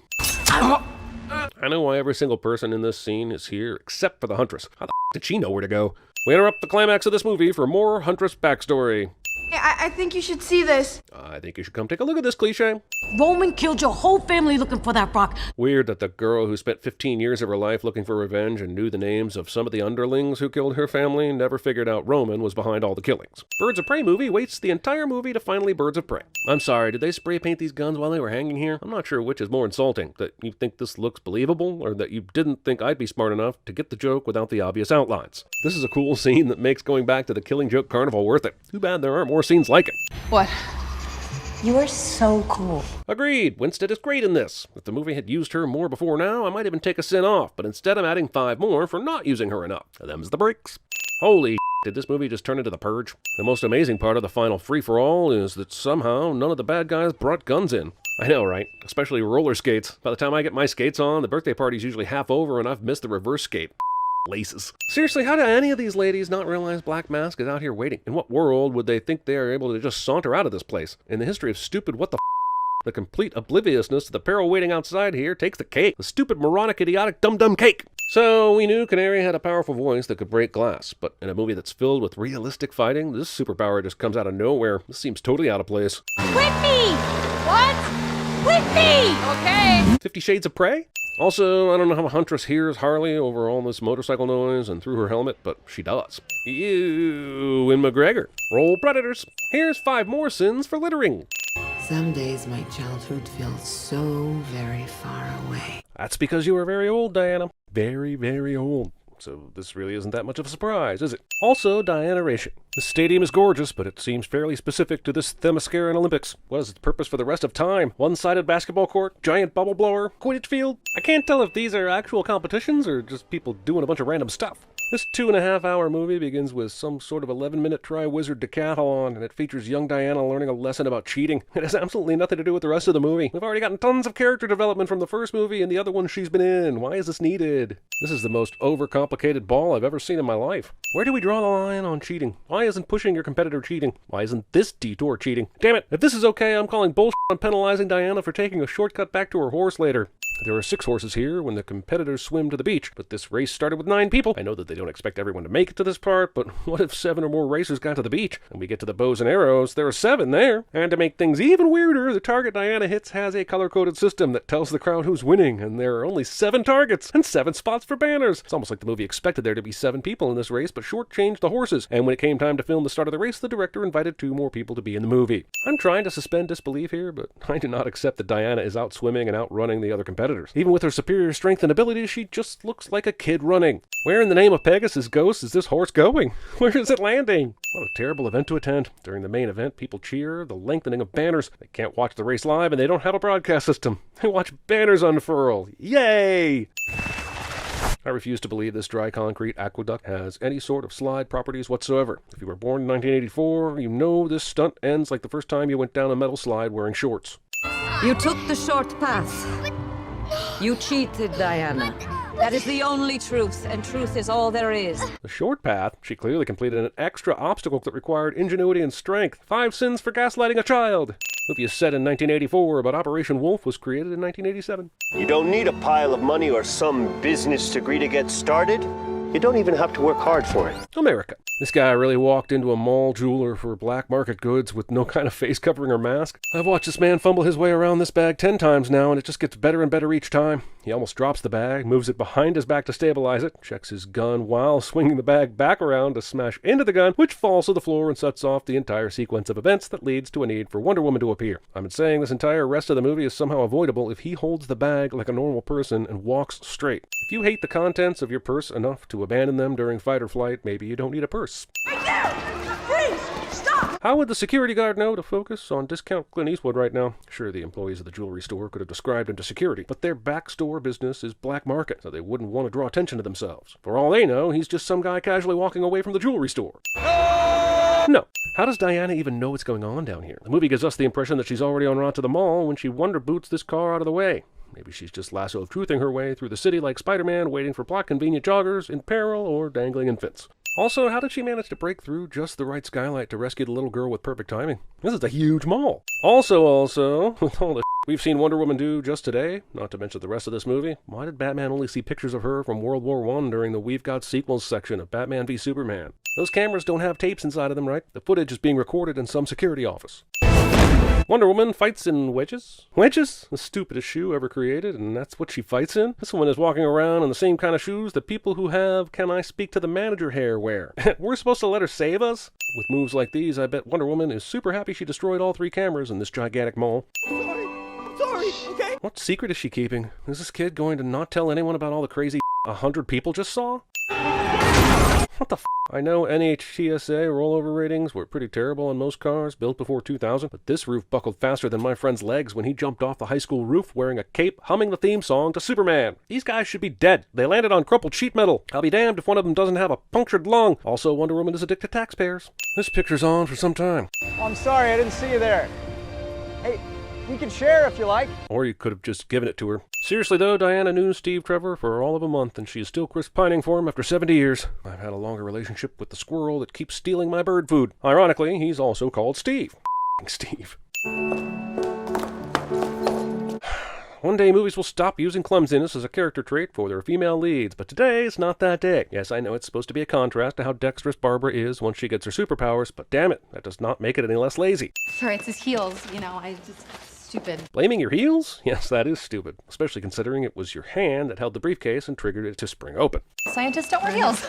I know why every single person in this scene is here except for the Huntress. How the did she know where to go? We interrupt the climax of this movie for more Huntress backstory. I think you should see this. I think you should come take a look at this cliché. Roman killed your whole family looking for that rock. Weird that the girl who spent 15 years of her life looking for revenge and knew the names of some of the underlings who killed her family never figured out Roman was behind all the killings. Birds of Prey movie waits the entire movie to finally Birds of Prey. I'm sorry, did they spray paint these guns while they were hanging here? I'm not sure which is more insulting, that you think this looks believable, or that you didn't think I'd be smart enough to get the joke without the obvious outlines. This is a cool scene that makes going back to the Killing Joke Carnival worth it. Too bad there aren't more scenes like it. What? You are so cool. Agreed, Winstead is great in this. If the movie had used her more before now, I might even take a sin off, but instead I'm adding 5 more for not using her enough. Them's the breaks. Holy did this movie just turn into The Purge? The most amazing part of the final free-for-all is that somehow none of the bad guys brought guns in. I know, right? Especially roller skates. By the time I get my skates on, the birthday party's usually half over and I've missed the reverse skate. Laces. Seriously, how do any of these ladies not realize Black Mask is out here waiting? In what world would they think they are able to just saunter out of this place? In the history of stupid what the complete obliviousness to the peril waiting outside here takes the cake. The stupid, moronic, idiotic, dumb cake. So we knew Canary had a powerful voice that could break glass, but in a movie that's filled with realistic fighting, this superpower just comes out of nowhere. This seems totally out of place. Whitney! What? Whitney! Okay. 50 Shades of Prey? Also, I don't know how Huntress hears Harley over all this motorcycle noise and through her helmet, but she does. Ewan McGregor. Roll Predators. Here's 5 more sins for littering. Some days my childhood feels so very far away. That's because you were very old, Diana. Very, very old. So this really isn't that much of a surprise, is it? Also, Diana Ration. The stadium is gorgeous, but it seems fairly specific to this Themyscira Olympics. What is its purpose for the rest of time? One-sided basketball court? Giant bubble blower? Quidditch field? I can't tell if these are actual competitions or just people doing a bunch of random stuff. This 2.5-hour movie begins with some sort of 11-minute Tri-Wizard decathlon, and it features young Diana learning a lesson about cheating. It has absolutely nothing to do with the rest of the movie. We've already gotten tons of character development from the first movie and the other one she's been in. Why is this needed? This is the most overcomplicated ball I've ever seen in my life. Where do we draw the line on cheating? Why isn't pushing your competitor cheating? Why isn't this detour cheating? Damn it! If this is okay, I'm calling bullshit on penalizing Diana for taking a shortcut back to her horse later. There are 6 horses here when the competitors swim to the beach, but this race started with 9 people. I know that they don't expect everyone to make it to this part, but what if 7 or more racers got to the beach? And we get to the bows and arrows, there are 7 there. And to make things even weirder, the target Diana hits has a color-coded system that tells the crowd who's winning, and there are only 7 targets and 7 spots for banners. It's almost like the movie expected there to be 7 people in this race, but shortchanged the horses. And when it came time to film the start of the race, the director invited 2 more people to be in the movie. I'm trying to suspend disbelief here, but I do not accept that Diana is out swimming and outrunning the other competitors. Even with her superior strength and ability, she just looks like a kid running. Where in the name of Pegasus Ghost is this horse going? Where is it landing? What a terrible event to attend. During the main event, people cheer the lengthening of banners. They can't watch the race live and they don't have a broadcast system. They watch banners unfurl. Yay! I refuse to believe this dry concrete aqueduct has any sort of slide properties whatsoever. If you were born in 1984, you know this stunt ends like the first time you went down a metal slide wearing shorts. You took the short path. You cheated, Diana. That is the only truth, and truth is all there is. The short path? She clearly completed an extra obstacle that required ingenuity and strength. 5 sins for gaslighting a child. Movie is set in 1984, but Operation Wolf was created in 1987. You don't need a pile of money or some business degree to get started. You don't even have to work hard for it. America. This guy really walked into a mall jeweler for black market goods with no kind of face covering or mask. I've watched this man fumble his way around this bag 10 times now, and it just gets better and better each time. He almost drops the bag, moves it behind his back to stabilize it, checks his gun while swinging the bag back around to smash into the gun, which falls to the floor and sets off the entire sequence of events that leads to a need for Wonder Woman to appear. I've been saying this entire rest of the movie is somehow avoidable if he holds the bag like a normal person and walks straight. If you hate the contents of your purse enough to abandon them during fight or flight, maybe you don't need a purse. Please, stop! How would the security guard know to focus on discount Clint Eastwood right now? Sure, the employees of the jewelry store could have described him to security, but their backstore business is black market, so they wouldn't want to draw attention to themselves. For all they know, he's just some guy casually walking away from the jewelry store. No. How does Diana even know what's going on down here? The movie gives us the impression that she's already en route to the mall when she wonder boots this car out of the way. Maybe she's just lasso of truthing her way through the city like Spider-Man, waiting for plot-convenient joggers in peril or dangling infants. Also, how did she manage to break through just the right skylight to rescue the little girl with perfect timing? This is a huge mall. Also, with all the we've seen Wonder Woman do just today, not to mention the rest of this movie, why did Batman only see pictures of her from World War I during the We've Got Sequels section of Batman v Superman? Those cameras don't have tapes inside of them, right? The footage is being recorded in some security office. Wonder Woman fights in wedges. Wedges? The stupidest shoe ever created, and that's what she fights in? This one is walking around in the same kind of shoes that people who have "Can I speak to the manager" hair wear. We're supposed to let her save us? With moves like these, I bet Wonder Woman is super happy she destroyed all 3 cameras in this gigantic mall. Sorry, okay? What secret is she keeping? Is this kid going to not tell anyone about all the crazy 100 people just saw? What the f***? I know NHTSA rollover ratings were pretty terrible on most cars built before 2000, but this roof buckled faster than my friend's legs when he jumped off the high school roof wearing a cape, humming the theme song to Superman. These guys should be dead. They landed on crumpled sheet metal. I'll be damned if one of them doesn't have a punctured lung. Also, Wonder Woman is addicted to taxpayers. This picture's on for some time. Oh, I'm sorry, I didn't see you there. Hey, we can share if you like. Or you could have just given it to her. Seriously though, Diana knew Steve Trevor for all of a month, and she is still crisp pining for him after 70 years. I've had a longer relationship with the squirrel that keeps stealing my bird food. Ironically, he's also called Steve. Steve. One day movies will stop using clumsiness as a character trait for their female leads, but today it's not that day. Yes, I know it's supposed to be a contrast to how dexterous Barbara is once she gets her superpowers, but damn it, that does not make it any less lazy. Sorry, it's his heels, stupid. Blaming your heels? Yes, that is stupid, especially considering it was your hand that held the briefcase and triggered it to spring open. Scientists don't wear heels.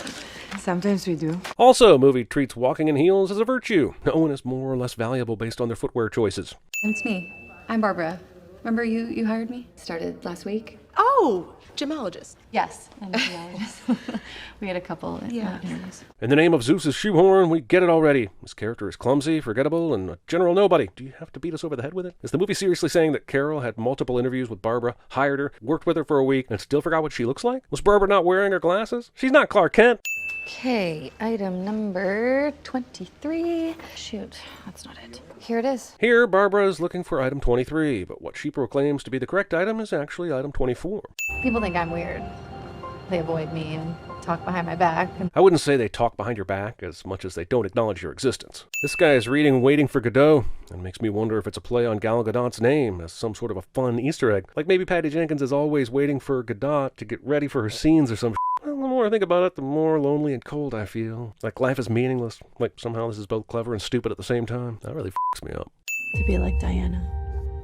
Sometimes we do. Also, movie treats walking in heels as a virtue. No one is more or less valuable based on their footwear choices. It's me. I'm Barbara. Remember you hired me? Started last week. Oh, gemologist. Yes, I'm a gemologist. We had a couple interviews. In the name of Zeus's shoehorn, we get it already. This character is clumsy, forgettable, and a general nobody. Do you have to beat us over the head with it? Is the movie seriously saying that Carol had multiple interviews with Barbara, hired her, worked with her for a week, and still forgot what she looks like? Was Barbara not wearing her glasses? She's not Clark Kent. Okay, item number 23. Shoot, that's not it. Here it is. Here, Barbara is looking for item 23, but what she proclaims to be the correct item is actually item 24. People think I'm weird. They avoid me and talk behind my back. I wouldn't say they talk behind your back as much as they don't acknowledge your existence. This guy is reading Waiting for Godot, and makes me wonder if it's a play on Gal Gadot's name as some sort of a fun Easter egg. Like maybe Patty Jenkins is always waiting for Gadot to get ready for her scenes or some Well, the more I think about it, the more lonely and cold I feel. Like life is meaningless. Like somehow this is both clever and stupid at the same time. That really f***s me up. To be like Diana.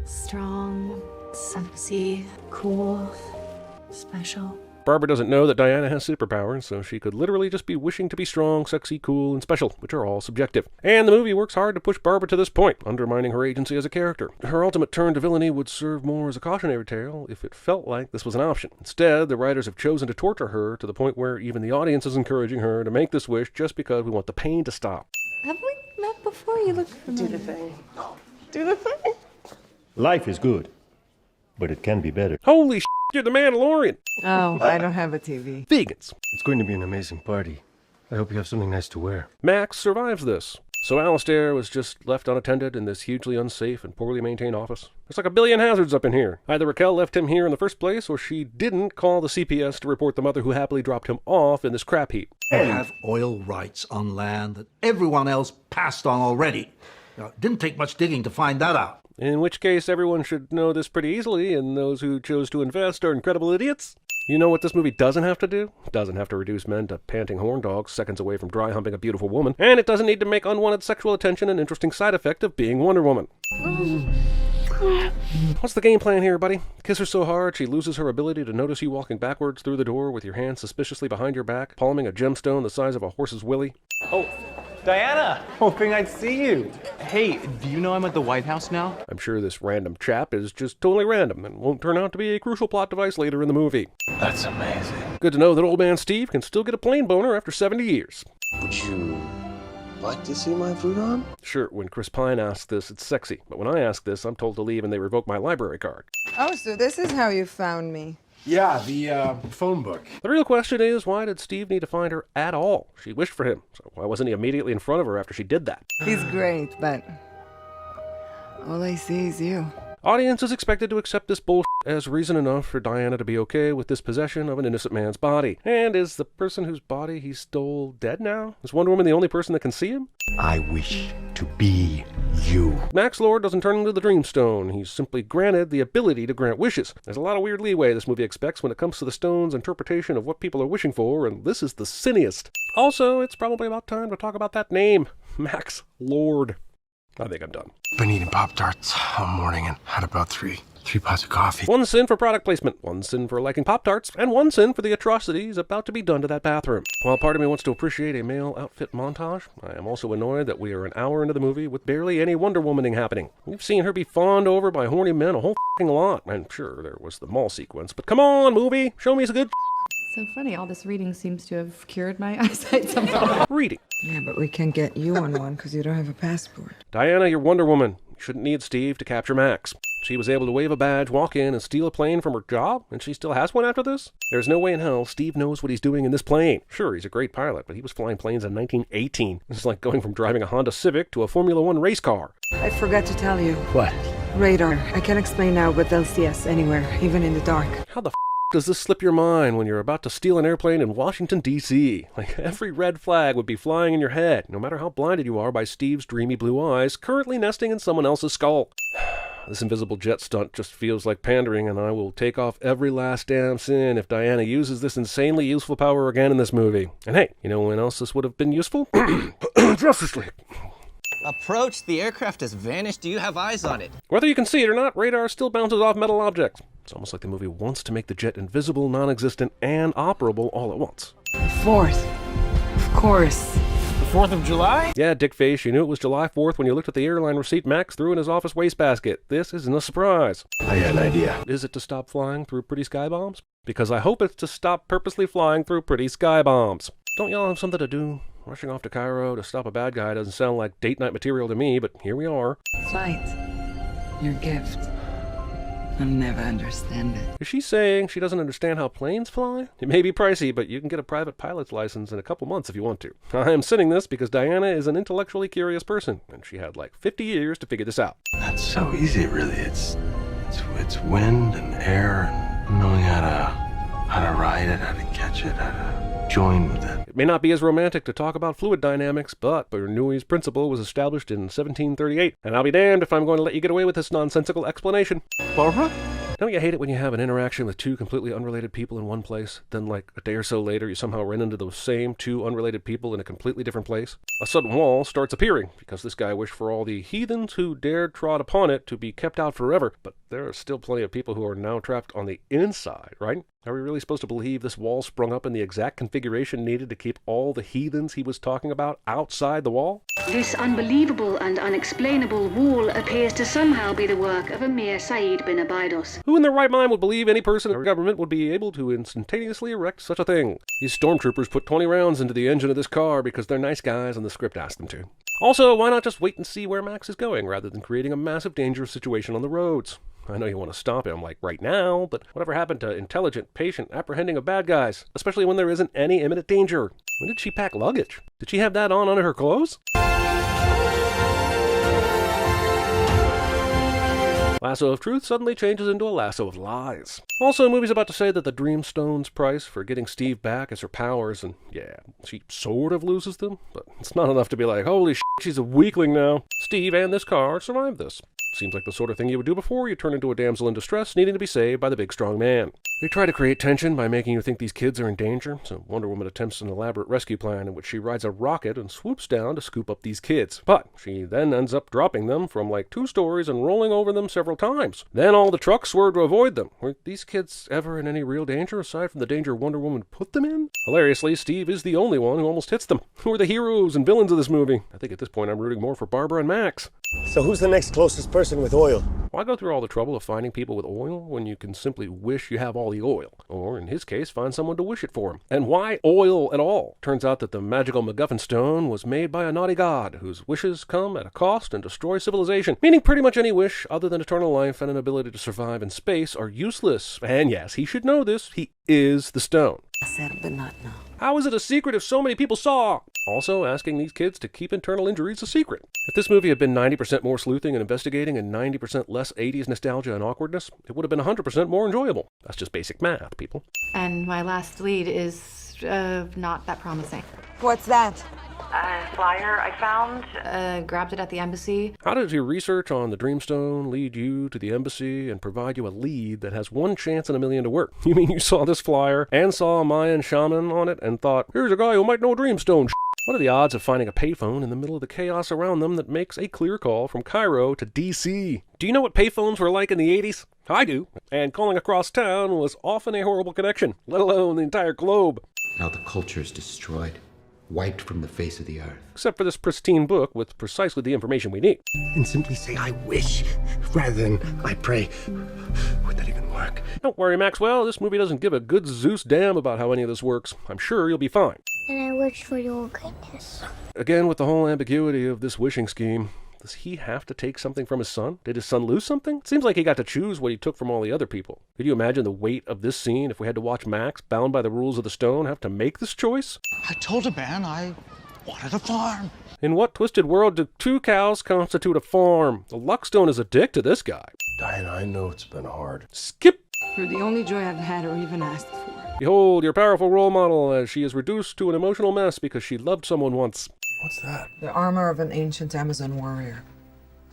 Strong, sexy, cool, special. Barbara doesn't know that Diana has superpowers, so she could literally just be wishing to be strong, sexy, cool, and special, which are all subjective. And the movie works hard to push Barbara to this point, undermining her agency as a character. Her ultimate turn to villainy would serve more as a cautionary tale if it felt like this was an option. Instead, the writers have chosen to torture her to the point where even the audience is encouraging her to make this wish just because we want the pain to stop. Have we met before? You look familiar. Do the thing. Do the thing. Life is good, but it can be better. Holy shit, you're the Mandalorian! Oh, I don't have a TV. Vegans. It's going to be an amazing party. I hope you have something nice to wear. Max survives this. So Alistair was just left unattended in this hugely unsafe and poorly maintained office. There's like a billion hazards up in here. Either Raquel left him here in the first place, or she didn't call the CPS to report the mother who happily dropped him off in this crap heap. I have oil rights on land that everyone else passed on already. Now, it didn't take much digging to find that out. In which case, everyone should know this pretty easily, and those who chose to invest are incredible idiots. You know what this movie doesn't have to do? It doesn't have to reduce men to panting horn dogs seconds away from dry humping a beautiful woman, and it doesn't need to make unwanted sexual attention an interesting side effect of being Wonder Woman. What's the game plan here, buddy? Kiss her so hard she loses her ability to notice you walking backwards through the door with your hand suspiciously behind your back, palming a gemstone the size of a horse's willy? Oh, Diana! Hoping I'd see you. Hey, do you know I'm at the White House now? I'm sure this random chap is just totally random and won't turn out to be a crucial plot device later in the movie. That's amazing. Good to know that old man Steve can still get a plane boner after 70 years. Would you like to see my food on? Sure, when Chris Pine asks this, it's sexy. But when I ask this, I'm told to leave and they revoke my library card. Oh, so this is how you found me. Yeah, the phone book. The real question is, why did Steve need to find her at all? She wished for him, so why wasn't he immediately in front of her after she did that? He's great, but all I see is you. Audience is expected to accept this bullshit as reason enough for Diana to be okay with this possession of an innocent man's body. And is the person whose body he stole dead now? Is Wonder Woman the only person that can see him? I wish to be you. Max Lord doesn't turn into the Dreamstone. He's simply granted the ability to grant wishes. There's a lot of weird leeway this movie expects when it comes to the stone's interpretation of what people are wishing for, and this is the cinniest. Also, it's probably about time to talk about that name, Max Lord. I think I'm done. Been eating Pop-Tarts all morning and had about three pots of coffee. One sin for product placement, one sin for liking Pop-Tarts, and one sin for the atrocities about to be done to that bathroom. While part of me wants to appreciate a male outfit montage, I am also annoyed that we are an hour into the movie with barely any Wonder Womaning happening. We've seen her be fawned over by horny men a whole f***ing lot. I'm sure there was the mall sequence, but come on, movie, show me some good So funny, all this reading seems to have cured my eyesight somehow. reading. Yeah, but we can't get you on one because you don't have a passport. Diana, you're Wonder Woman. You shouldn't need Steve to capture Max. She was able to wave a badge, walk in, and steal a plane from her job, and she still has one after this? There's no way in hell Steve knows what he's doing in this plane. Sure, he's a great pilot, but he was flying planes in 1918. It's like going from driving a Honda Civic to a Formula One race car. I forgot to tell you. What? Radar. I can't explain now, but they'll see us anywhere, even in the dark. How the does this slip your mind when you're about to steal an airplane in Washington, D.C.? Like, every red flag would be flying in your head, no matter how blinded you are by Steve's dreamy blue eyes currently nesting in someone else's skull. This invisible jet stunt just feels like pandering, and I will take off every last damn sin if Diana uses this insanely useful power again in this movie. And hey, you know when else this would have been useful? Justice League. Approach, the aircraft has vanished. Do you have eyes on it? Whether you can see it or not, radar still bounces off metal objects. It's almost like the movie wants to make the jet invisible, non-existent, and operable all at once. The 4th. Of course. The 4th of July? Yeah, dickface, you knew it was July 4th when you looked at the airline receipt Max threw in his office wastebasket. This isn't a surprise. I got an idea. Is it to stop flying through pretty sky bombs? Because I hope it's to stop purposely flying through pretty sky bombs. Don't y'all have something to do? Rushing off to Cairo to stop a bad guy doesn't sound like date night material to me, but here we are. Flight. Your gift. I'll never understand it. Is she saying she doesn't understand how planes fly? It may be pricey, but you can get a private pilot's license in a couple months if you want to. I am sending this because Diana is an intellectually curious person, and she had like 50 years to figure this out. That's so easy, really. It's wind and air and knowing how to ride it, how to catch it, how to join with it. It may not be as romantic to talk about fluid dynamics, but Bernoulli's principle was established in 1738, and I'll be damned if I'm going to let you get away with this nonsensical explanation. Barbara? Don't you hate it when you have an interaction with two completely unrelated people in one place, then like a day or so later you somehow run into those same two unrelated people in a completely different place? A sudden wall starts appearing, because this guy wished for all the heathens who dared trod upon it to be kept out forever, but there are still plenty of people who are now trapped on the inside, right? Are we really supposed to believe this wall sprung up in the exact configuration needed to keep all the heathens he was talking about outside the wall? This unbelievable and unexplainable wall appears to somehow be the work of a mere Said bin Abydos. Who in their right mind would believe any person or government would be able to instantaneously erect such a thing? These stormtroopers put 20 rounds into the engine of this car because they're nice guys and the script asked them to. Also, why not just wait and see where Max is going rather than creating a massive dangerous situation on the roads? I know you want to stop him, like, right now, but whatever happened to intelligent, patient apprehending of bad guys, especially when there isn't any imminent danger? When did she pack luggage? Did she have that on under her clothes? Lasso of truth suddenly changes into a lasso of lies. Also, movie's about to say that the Dreamstone's price for getting Steve back is her powers, and yeah, she sort of loses them, but it's not enough to be like, holy shit, she's a weakling now. Steve and this car survived this. Seems like the sort of thing you would do before you turn into a damsel in distress needing to be saved by the big strong man. They try to create tension by making you think these kids are in danger, so Wonder Woman attempts an elaborate rescue plan in which she rides a rocket and swoops down to scoop up these kids. But she then ends up dropping them from like 2 stories and rolling over them several times. Then all the trucks swerve to avoid them. Were these kids ever in any real danger aside from the danger Wonder Woman put them in? Hilariously, Steve is the only one who almost hits them. Who are the heroes and villains of this movie? I think at this point I'm rooting more for Barbara and Max. So who's the next closest person with oil? Why go through all the trouble of finding people with oil when you can simply wish you have all the oil? Or, in his case, find someone to wish it for him. And why oil at all? Turns out that the magical MacGuffin stone was made by a naughty god, whose wishes come at a cost and destroy civilization. Meaning pretty much any wish other than eternal life and an ability to survive in space are useless. And yes, he should know this. He is the stone. I said, but not now. How is it a secret if so many people saw? Also, asking these kids to keep internal injuries a secret. If this movie had been 90% more sleuthing and investigating and 90% less 80s nostalgia and awkwardness, it would have been 100% more enjoyable. That's just basic math, people. And my last lead is not that promising. What's that? A flyer I found. Grabbed it at the embassy. How does your research on the Dreamstone lead you to the embassy and provide you a lead that has 1 chance in a million to work? You mean you saw this flyer and saw a Mayan shaman on it and thought, here's a guy who might know Dreamstone? What are the odds of finding a payphone in the middle of the chaos around them that makes a clear call from Cairo to DC? Do you know what payphones were like in the 80s? I do. And calling across town was often a horrible connection, let alone the entire globe. Now the culture is destroyed, wiped from the face of the earth. Except for this pristine book with precisely the information we need. And simply say, I wish, rather than I pray. Would that even work? Don't worry, Maxwell. This movie doesn't give a good Zeus damn about how any of this works. I'm sure you'll be fine. And I wish for your goodness. Again, with the whole ambiguity of this wishing scheme, does he have to take something from his son? Did his son lose something? It seems like he got to choose what he took from all the other people. Could you imagine the weight of this scene if we had to watch Max, bound by the rules of the stone, have to make this choice? I told a man I wanted a farm. In what twisted world do 2 cows constitute a farm? The Luckstone is a dick to this guy. Diana, I know it's been hard. Skip! You're the only joy I've had or even asked for. Behold your powerful role model as she is reduced to an emotional mess because she loved someone once. What's that? The armor of an ancient Amazon warrior.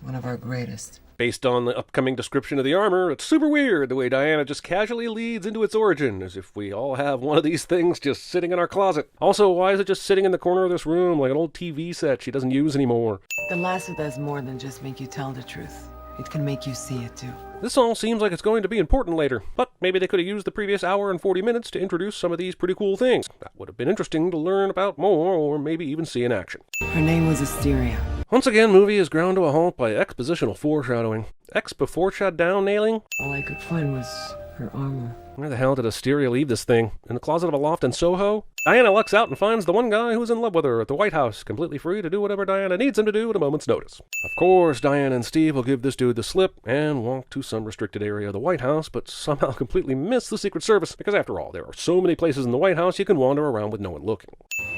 One of our greatest. Based on the upcoming description of the armor, it's super weird the way Diana just casually leads into its origin, as if we all have one of these things just sitting in our closet. Also, why is it just sitting in the corner of this room like an old TV set she doesn't use anymore? The lasso does more than just make you tell the truth. It can make you see it too. This all seems like it's going to be important later, but maybe they could have used the previous hour and 40 minutes to introduce some of these pretty cool things. That would have been interesting to learn about more, or maybe even see in action. Her name was Asteria. Once again, movie is ground to a halt by expositional foreshadowing. Exposition nailing? All I could find was her armor. Where the hell did Asteria leave this thing? In the closet of a loft in Soho? Diana lucks out and finds the one guy who's in love with her at the White House, completely free to do whatever Diana needs him to do at a moment's notice. Of course, Diana and Steve will give this dude the slip and walk to some restricted area of the White House, but somehow completely miss the Secret Service, because after all, there are so many places in the White House you can wander around with no one looking.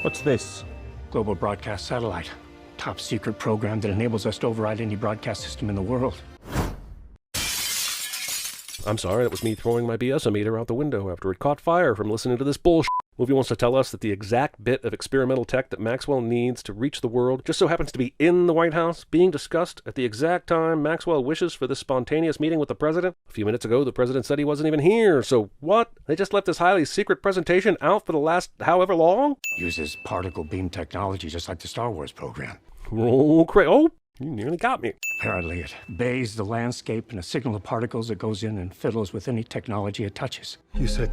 What's this? Global Broadcast Satellite. Top secret program that enables us to override any broadcast system in the world. I'm sorry, that was me throwing my BS-o-meter out the window after it caught fire from listening to this bullshit. Movie wants to tell us that the exact bit of experimental tech that Maxwell needs to reach the world just so happens to be in the White House, being discussed at the exact time Maxwell wishes for this spontaneous meeting with the president. A few minutes ago, the president said he wasn't even here, so what? They just left this highly secret presentation out for the last however long? Uses particle beam technology just like the Star Wars program. Oh, you nearly got me. Apparently it bathes the landscape in a signal of particles that goes in and fiddles with any technology it touches. You said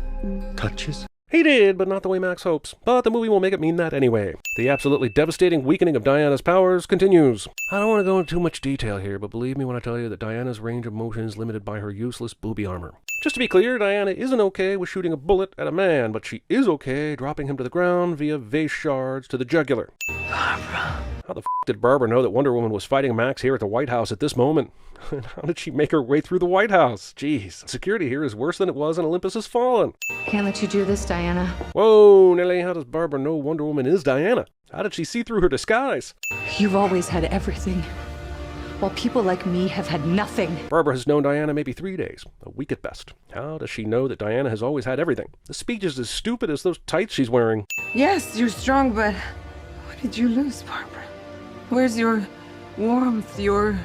touches? He did, but not the way Max hopes. But the movie will make it mean that anyway. The absolutely devastating weakening of Diana's powers continues. I don't want to go into too much detail here, but believe me when I tell you that Diana's range of motion is limited by her useless booby armor. Just to be clear, Diana isn't okay with shooting a bullet at a man, but she is okay dropping him to the ground via vase shards to the jugular. Barbara. How the f*** did Barbara know that Wonder Woman was fighting Max here at the White House at this moment? And how did she make her way through the White House? Jeez, security here is worse than it was in Olympus Has Fallen. Can't let you do this, Diana. Whoa, Nelly, how does Barbara know Wonder Woman is Diana? How did she see through her disguise? You've always had everything, while people like me have had nothing. Barbara has known Diana maybe 3 days, a week at best. How does she know that Diana has always had everything? The speech is as stupid as those tights she's wearing. Yes, you're strong, but what did you lose, Barbara? Where's your warmth, your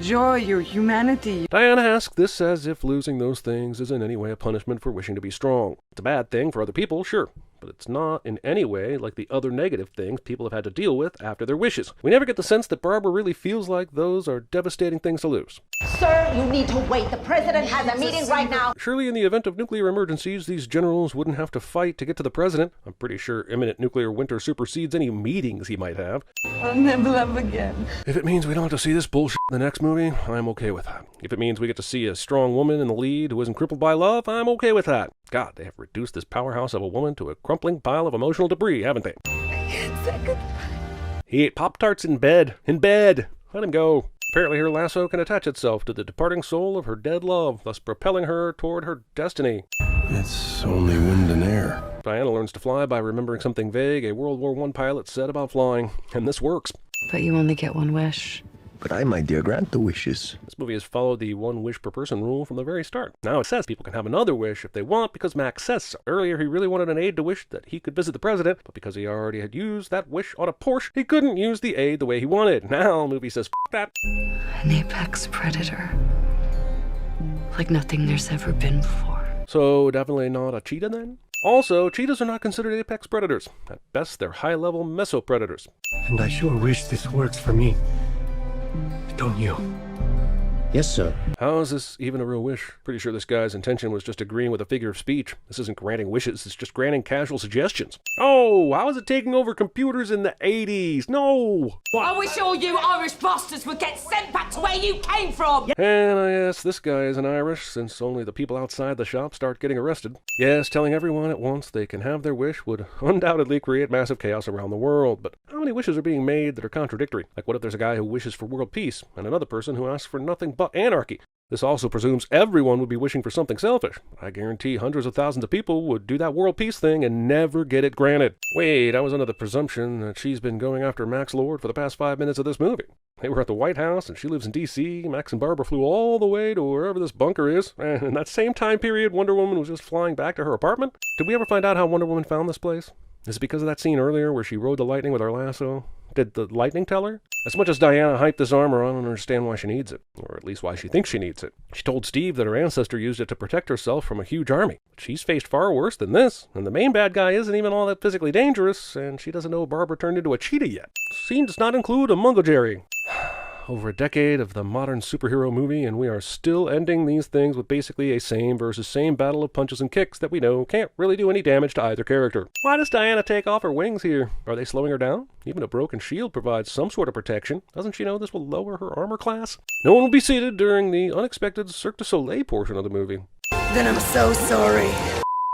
joy, your humanity? Diana asks this as if losing those things is in any way a punishment for wishing to be strong. It's a bad thing for other people, sure, but it's not in any way like the other negative things people have had to deal with after their wishes. We never get the sense that Barbara really feels like those are devastating things to lose. Sir, you need to wait. The president has a meeting right now. Surely in the event of nuclear emergencies, these generals wouldn't have to fight to get to the president. I'm pretty sure imminent nuclear winter supersedes any meetings he might have. I'll never love again. If it means we don't have to see this bullshit in the next movie, I'm okay with that. If it means we get to see a strong woman in the lead who isn't crippled by love, I'm okay with that. God, they have reduced this powerhouse of a woman to a crumpling pile of emotional debris, haven't they? He ate Pop-Tarts in bed. Let him go. Apparently her lasso can attach itself to the departing soul of her dead love, thus propelling her toward her destiny. It's only wind and air. Diana learns to fly by remembering something vague a World War I pilot said about flying, and this works. But you only get one wish. But I, my dear, grant the wishes. This movie has followed the one wish per person rule from the very start. Now it says people can have another wish if they want because Max says so. Earlier he really wanted an aide to wish that he could visit the president, but because he already had used that wish on a Porsche, he couldn't use the aide the way he wanted. Now the movie says, F that. An apex predator. Like nothing there's ever been before. So definitely not a cheetah then? Also, cheetahs are not considered apex predators. At best, they're high-level mesopredators. And I sure wish this works for me. Don't you? Yes, sir. How is this even a real wish? Pretty sure this guy's intention was just agreeing with a figure of speech. This isn't granting wishes, it's just granting casual suggestions. Oh, how is it taking over computers in the 80s? No! I wish all you Irish bastards would get sent back to where you came from! And I guess this guy isn't Irish, since only the people outside the shop start getting arrested. Yes, telling everyone at once they can have their wish would undoubtedly create massive chaos around the world, but how many wishes are being made that are contradictory? Like what if there's a guy who wishes for world peace, and another person who asks for nothing but anarchy? This also presumes everyone would be wishing for something selfish. I guarantee hundreds of thousands of people would do that world peace thing and never get it granted. Wait, I was under the presumption that she's been going after Max Lord for the past 5 minutes of this movie. They were at the White House, and she lives in D.C. Max and Barbara flew all the way to wherever this bunker is, and in that same time period, Wonder Woman was just flying back to her apartment? Did we ever find out how Wonder Woman found this place? Is it because of that scene earlier where she rode the lightning with her lasso? Did the lightning tell her? As much as Diana hyped this armor, I don't understand why she needs it. Or at least why she thinks she needs it. She told Steve that her ancestor used it to protect herself from a huge army. But she's faced far worse than this, and the main bad guy isn't even all that physically dangerous, and she doesn't know Barbara turned into a cheetah yet. Scene does not include a Mungo Jerry. Over a decade of the modern superhero movie, and we are still ending these things with basically a same versus same battle of punches and kicks that we know can't really do any damage to either character. Why does Diana take off her wings here? Are they slowing her down? Even a broken shield provides some sort of protection. Doesn't she know this will lower her armor class? No one will be seated during the unexpected Cirque du Soleil portion of the movie. Then I'm so sorry.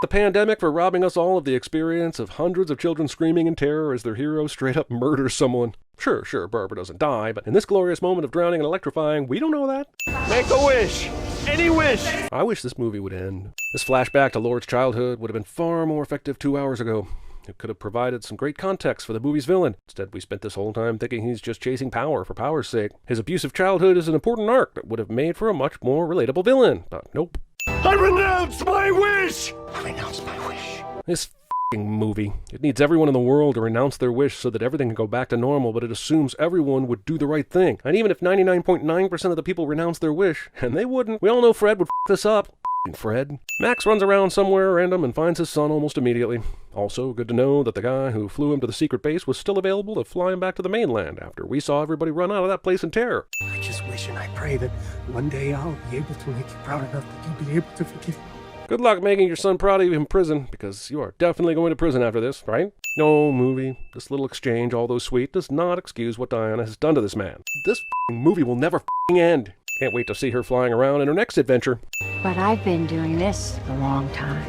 The pandemic for robbing us all of the experience of hundreds of children screaming in terror as their hero straight up murders someone. Sure, Barbara doesn't die, but in this glorious moment of drowning and electrifying, we don't know that. Make a wish! Any wish! I wish this movie would end. This flashback to Lord's childhood would have been far more effective 2 hours ago. It could have provided some great context for the movie's villain. Instead, we spent this whole time thinking he's just chasing power for power's sake. His abusive childhood is an important arc that would have made for a much more relatable villain, but nope. I renounce my wish! I renounce my wish. This f***ing movie. It needs everyone in the world to renounce their wish so that everything can go back to normal, but it assumes everyone would do the right thing. And even if 99.9% of the people renounce their wish, and they wouldn't, we all know Fred would f*** this up. Fred. Max runs around somewhere random and finds his son almost immediately. Also, good to know that the guy who flew him to the secret base was still available to fly him back to the mainland after we saw everybody run out of that place in terror. I just wish and I pray that one day I'll be able to make you proud enough that you'll be able to forgive me. Good luck making your son proud of you in prison, because you are definitely going to prison after this, right? No, movie, this little exchange, although sweet, does not excuse what Diana has done to this man. This movie will never end. Can't wait to see her flying around in her next adventure. But I've been doing this a long time.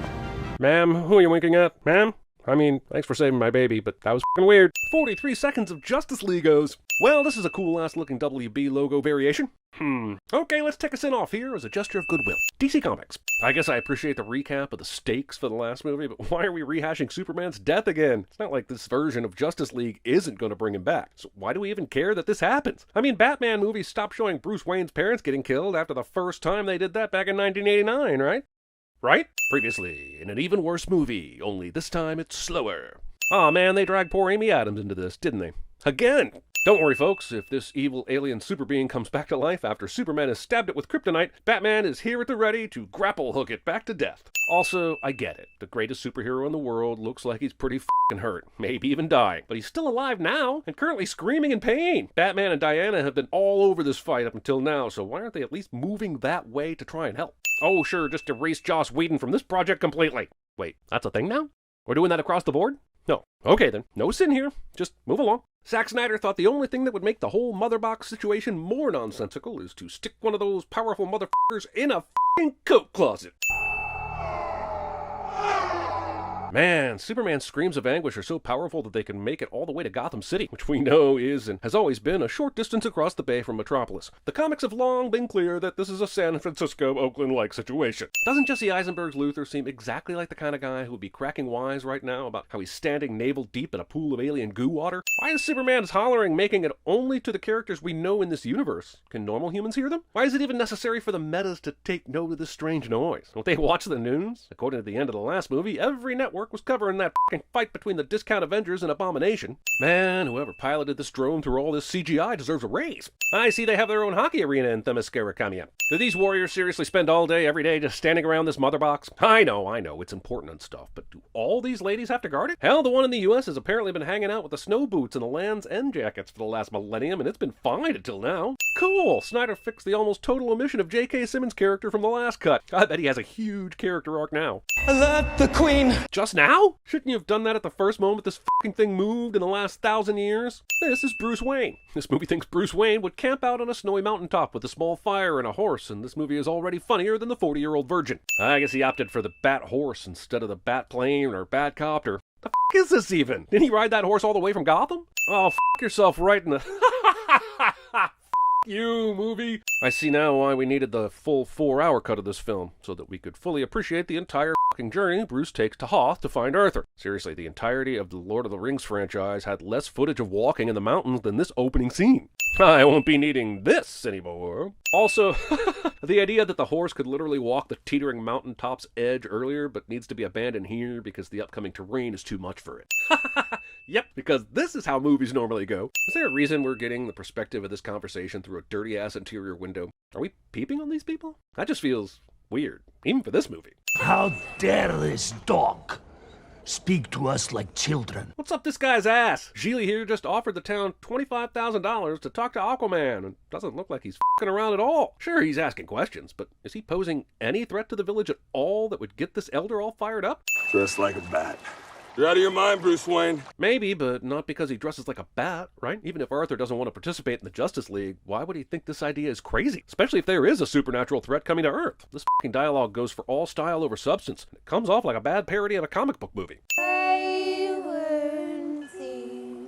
Ma'am, who are you winking at? Ma'am? I mean, thanks for saving my baby, but that was f***ing weird. 43 seconds of Justice Leagueos. Well, this is a cool-ass looking WB logo variation. Okay, let's take a sin off here as a gesture of goodwill. DC Comics. I guess I appreciate the recap of the stakes for the last movie, but why are we rehashing Superman's death again? It's not like this version of Justice League isn't going to bring him back. So why do we even care that this happens? I mean, Batman movies stopped showing Bruce Wayne's parents getting killed after the first time they did that back in 1989, right? Right? Previously, in an even worse movie, only this time it's slower. Aw man, they dragged poor Amy Adams into this, didn't they? Again! Don't worry folks, if this evil alien super being comes back to life after Superman has stabbed it with kryptonite, Batman is here at the ready to grapple hook it back to death. Also, I get it. The greatest superhero in the world looks like he's pretty f***ing hurt, maybe even dying. But he's still alive now, and currently screaming in pain. Batman and Diana have been all over this fight up until now, so why aren't they at least moving that way to try and help? Oh sure, just erase Joss Whedon from this project completely. Wait, that's a thing now? We're doing that across the board? No. Okay then, no sin here. Just move along. Zack Snyder thought the only thing that would make the whole mother box situation more nonsensical is to stick one of those powerful motherfuckers in a f***ing coat closet. Man, Superman's screams of anguish are so powerful that they can make it all the way to Gotham City, which we know is and has always been a short distance across the bay from Metropolis. The comics have long been clear that this is a San Francisco, Oakland-like situation. Doesn't Jesse Eisenberg's Luthor seem exactly like the kind of guy who would be cracking wise right now about how he's standing navel deep in a pool of alien goo water? Why is Superman's hollering making it only to the characters we know in this universe? Can normal humans hear them? Why is it even necessary for the metas to take note of this strange noise? Don't they watch the news? According to the end of the last movie, every network was covering that f***ing fight between the discount Avengers and Abomination. Man, whoever piloted this drone through all this CGI deserves a raise. I see they have their own hockey arena in Themyscira Kamia. Do these warriors seriously spend all day, every day, just standing around this mother box? I know, it's important and stuff, but do all these ladies have to guard it? Hell, the one in the US has apparently been hanging out with the snow boots and the Land's End jackets for the last millennium, and it's been fine until now. Cool, Snyder fixed the almost total omission of J.K. Simmons' character from the last cut. I bet he has a huge character arc now. Let the Queen! Just now? Shouldn't you have done that at the first moment this f***ing thing moved in the last 1,000 years? This is Bruce Wayne. This movie thinks Bruce Wayne would camp out on a snowy mountaintop with a small fire and a horse, and this movie is already funnier than the 40-year-old virgin. I guess he opted for the Bat Horse instead of the Bat Plane or Bat Copter. The f*** is this even? Didn't he ride that horse all the way from Gotham? Oh, f*** yourself right in the... You, movie. I see now why we needed the full 4-hour cut of this film, so that we could fully appreciate the entire f***ing journey Bruce takes to Hoth to find Arthur. Seriously, the entirety of the Lord of the Rings franchise had less footage of walking in the mountains than this opening scene. I won't be needing this anymore. Also, the idea that the horse could literally walk the teetering mountaintop's edge earlier, but needs to be abandoned here because the upcoming terrain is too much for it. Yep, because this is how movies normally go. Is there a reason we're getting the perspective of this conversation through a dirty-ass interior window? Are we peeping on these people? That just feels weird, even for this movie. How dare this dog speak to us like children? What's up this guy's ass? Gigli here just offered the town $25,000 to talk to Aquaman, and doesn't look like he's f***ing around at all. Sure, he's asking questions, but is he posing any threat to the village at all that would get this elder all fired up? Dressed like a bat. You're out of your mind, Bruce Wayne. Maybe, but not because he dresses like a bat, right? Even if Arthur doesn't want to participate in the Justice League, why would he think this idea is crazy? Especially if there is a supernatural threat coming to Earth. This fucking dialogue goes for all style over substance. It comes off like a bad parody of a comic book movie.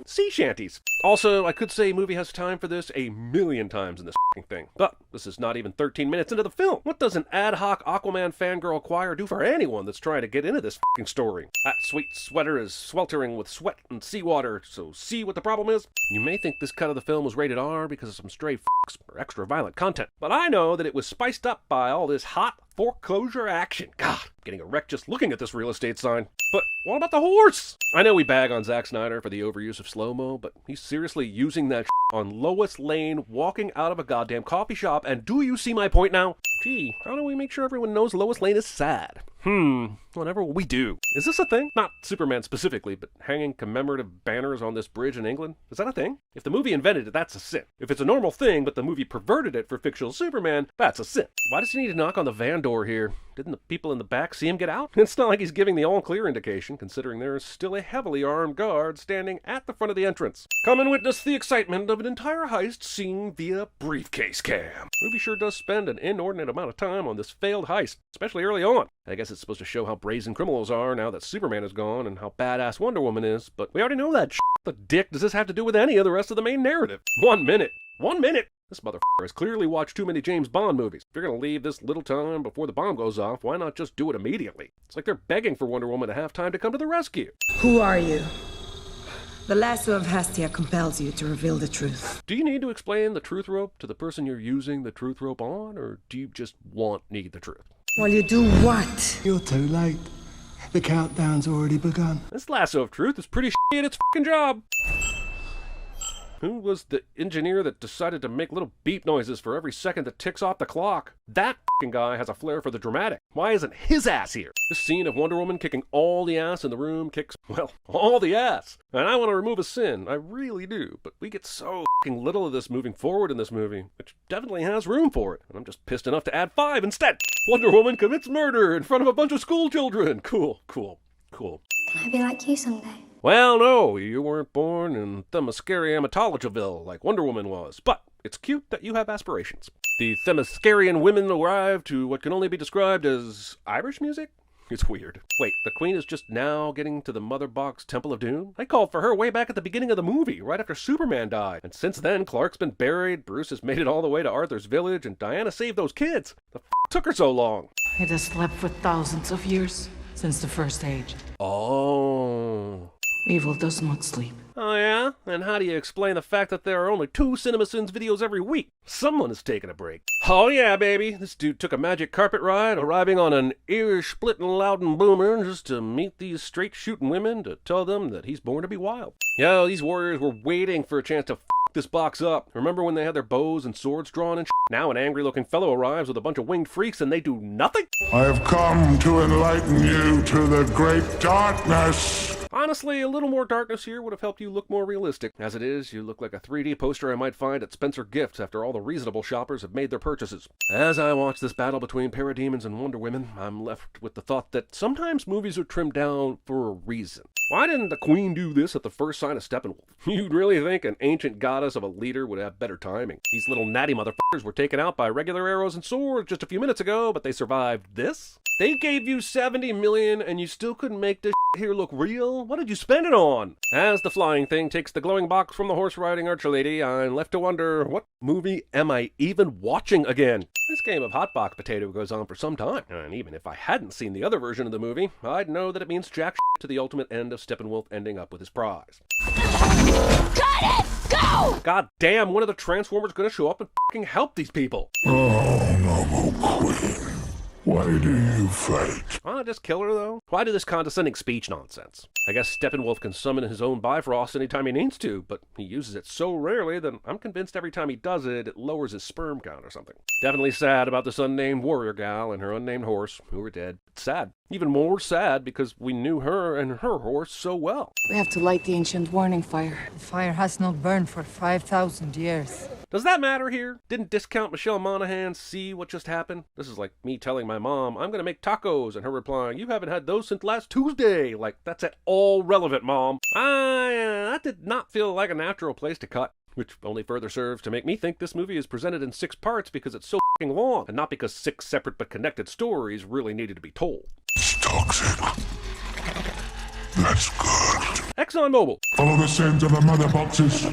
Sea shanties. Also, I could say movie has time for this a million times in this thing, but this is not even 13 minutes into the film. What does an ad hoc Aquaman fangirl choir do for anyone that's trying to get into this story? That sweet sweater is sweltering with sweat and seawater, so see what the problem is? You may think this cut of the film was rated R because of some stray fucks or extra violent content, but I know that it was spiced up by all this hot foreclosure action. God, I'm getting a wreck just looking at this real estate sign. But what about the horse? I know we bag on Zack Snyder for the overuse of slow-mo, but he's seriously using that on Lois Lane walking out of a goddamn coffee shop, and do you see my point now? Gee, how do we make sure everyone knows Lois Lane is sad? Whatever will we do? Is this a thing? Not Superman specifically, but hanging commemorative banners on this bridge in England? Is that a thing? If the movie invented it, that's a sin. If it's a normal thing, but the movie perverted it for fictional Superman, that's a sin. Why does he need to knock on the van door here? Didn't the people in the back see him get out? It's not like he's giving the all-clear indication, considering there is still a heavily armed guard standing at the front of the entrance. Come and witness the excitement of an entire heist seen via briefcase cam. Movie sure does spend an inordinate amount of time on this failed heist, especially early on. I guess it's supposed to show how brazen criminals are now that Superman is gone and how badass Wonder Woman is, but we already know that shit. The dick does this have to do with any of the rest of the main narrative? 1 minute. 1 minute! This motherfucker has clearly watched too many James Bond movies. If you're gonna leave this little time before the bomb goes off, why not just do it immediately? It's like they're begging for Wonder Woman to have time to come to the rescue. Who are you? The lasso of Hestia compels you to reveal the truth. Do you need to explain the truth rope to the person you're using the truth rope on, or do you just need the truth? Well, you do what? You're too late. The countdown's already begun. This lasso of truth is pretty shitty at its fucking job. Who was the engineer that decided to make little beep noises for every second that ticks off the clock? That fucking guy has a flair for the dramatic. Why isn't his ass here? This scene of Wonder Woman kicking all the ass in the room kicks, well, all the ass. And I want to remove a sin. I really do. But we get so fucking little of this moving forward in this movie, which definitely has room for it. And I'm just pissed enough to add 5 instead. Wonder Woman commits murder in front of a bunch of school children. Cool. Can I be like you someday? Well, no, you weren't born in Themyscira Amatologaville like Wonder Woman was, but it's cute that you have aspirations. The Themyscirian women arrive to what can only be described as Irish music? It's weird. Wait, the Queen is just now getting to the Mother Box Temple of Doom? I called for her way back at the beginning of the movie, right after Superman died. And since then, Clark's been buried, Bruce has made it all the way to Arthur's village, and Diana saved those kids. The took her so long? It has slept for thousands of years, since the First Age. Oh. Evil does not sleep. Oh yeah? And how do you explain the fact that there are only 2 CinemaSins videos every week? Someone is taking a break. Oh yeah, baby. This dude took a magic carpet ride, arriving on an ear-splitting Loudon boomer just to meet these straight-shooting women to tell them that he's born to be wild. Yo, these warriors were waiting for a chance to this box up. Remember when they had their bows and swords drawn and Now an angry-looking fellow arrives with a bunch of winged freaks and they do nothing? I have come to enlighten you to the great darkness. Honestly, a little more darkness here would have helped you look more realistic. As it is, you look like a 3D poster I might find at Spencer Gifts after all the reasonable shoppers have made their purchases. As I watch this battle between parademons and Wonder Women, I'm left with the thought that sometimes movies are trimmed down for a reason. Why didn't the Queen do this at the first sign of Steppenwolf? You'd really think an ancient goddess of a leader would have better timing. These little natty motherfuckers were taken out by regular arrows and swords just a few minutes ago, but they survived this? They gave you $70 million and you still couldn't make this here look real? What did you spend it on? As the flying thing takes the glowing box from the horse-riding archer lady, I'm left to wonder, what movie am I even watching again? This game of hot box potato goes on for some time, and even if I hadn't seen the other version of the movie, I'd know that it means jack to the ultimate end of Steppenwolf ending up with his prize. Cut it! Go! God damn, when are the Transformers gonna show up and fucking help these people? Oh, noble Queen. Why do you fight? Why just kill her, though? Why do this condescending speech nonsense? I guess Steppenwolf can summon his own Bifrost anytime he needs to, but he uses it so rarely that I'm convinced every time he does it, it lowers his sperm count or something. Definitely sad about this unnamed warrior gal and her unnamed horse, who are dead. It's sad. Even more sad because we knew her and her horse so well. We have to light the ancient warning fire. The fire has not burned for 5,000 years. Does that matter here? Didn't discount Michelle Monaghan see what just happened? This is like me telling my mom, I'm gonna make tacos, and her replying, you haven't had those since last Tuesday. Like, that's at all relevant, Mom. That did not feel like a natural place to cut. Which only further serves to make me think this movie is presented in 6 parts because it's so f***ing long, and not because 6 separate but connected stories really needed to be told. It's toxic. That's good. ExxonMobil. Follow the scent to the mother boxes.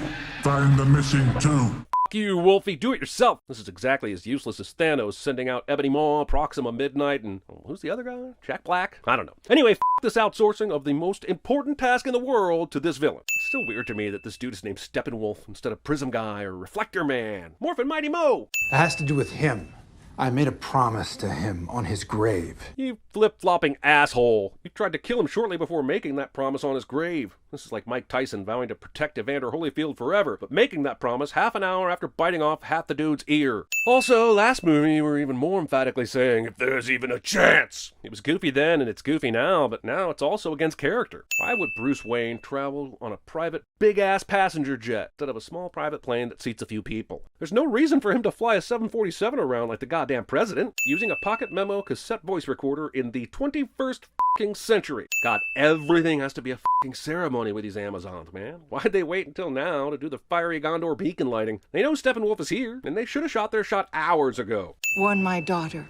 Find the missing 2. You, Wolfie, do it yourself. This is exactly as useless as Thanos sending out Ebony Maw, Proxima Midnight, and who's the other guy? Jack Black? I don't know. Anyway, this outsourcing of the most important task in the world to this villain. It's still weird to me that this dude is named Steppenwolf instead of Prism Guy or Reflector Man. Morphin' Mighty Mo! It has to do with him. I made a promise to him on his grave. You flip-flopping asshole. You tried to kill him shortly before making that promise on his grave. This is like Mike Tyson vowing to protect Evander Holyfield forever, but making that promise half an hour after biting off half the dude's ear. Also, last movie, you were even more emphatically saying, if there's even a chance. It was goofy then and it's goofy now, but now it's also against character. Why would Bruce Wayne travel on a private, big-ass passenger jet instead of a small private plane that seats a few people? There's no reason for him to fly a 747 around like the goddamn president, using a pocket memo cassette voice recorder in the 21st f***ing century. God, everything has to be a f***ing ceremony with these Amazons, man. Why'd they wait until now to do the fiery Gondor beacon lighting? They know Steppenwolf is here, and they should have shot their shot hours ago. Warn my daughter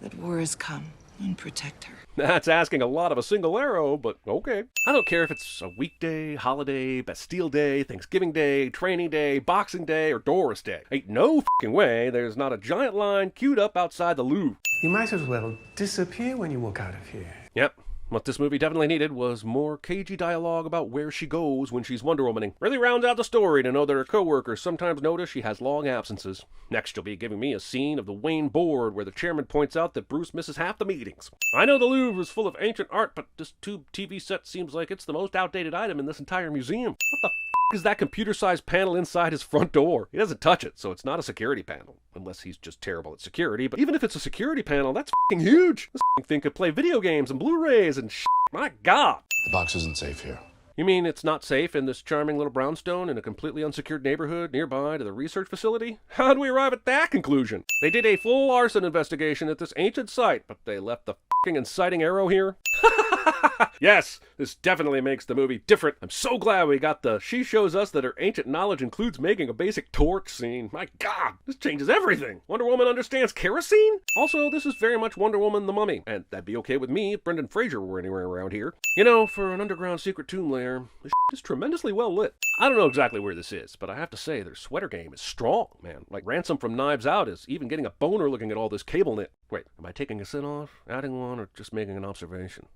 that war has come and protect her. That's asking a lot of a single arrow, but okay. I don't care if it's a weekday, holiday, Bastille Day, Thanksgiving Day, Training Day, Boxing Day, or Doris Day. Ain't no f***ing way there's not a giant line queued up outside the Louvre. You might as well disappear when you walk out of here. Yep. What this movie definitely needed was more cagey dialogue about where she goes when she's Wonder Womaning. Really rounds out the story to know that her co-workers sometimes notice she has long absences. Next, you'll be giving me a scene of the Wayne board where the chairman points out that Bruce misses half the meetings. I know the Louvre is full of ancient art, but this tube TV set seems like it's the most outdated item in this entire museum. What the f*** is that computer-sized panel inside his front door? He doesn't touch it, so it's not a security panel. Unless he's just terrible at security, but even if it's a security panel, that's f***ing huge! This f***ing thing could play video games and Blu-rays and shit. My God! The box isn't safe here. You mean it's not safe in this charming little brownstone in a completely unsecured neighborhood nearby to the research facility? How'd we arrive at that conclusion? They did a full arson investigation at this ancient site, but they left the f***ing inciting arrow here? Yes, this definitely makes the movie different. I'm so glad we got the she shows us that her ancient knowledge includes making a basic torch scene. My God, this changes everything. Wonder Woman understands kerosene? Also, this is very much Wonder Woman the Mummy, and that'd be okay with me if Brendan Fraser were anywhere around here. You know, for an underground secret tomb lair, this is tremendously well lit. I don't know exactly where this is, but I have to say their sweater game is strong, man. Like Ransom from Knives Out is even getting a boner looking at all this cable knit. Wait, am I taking a sin off, adding one, or just making an observation?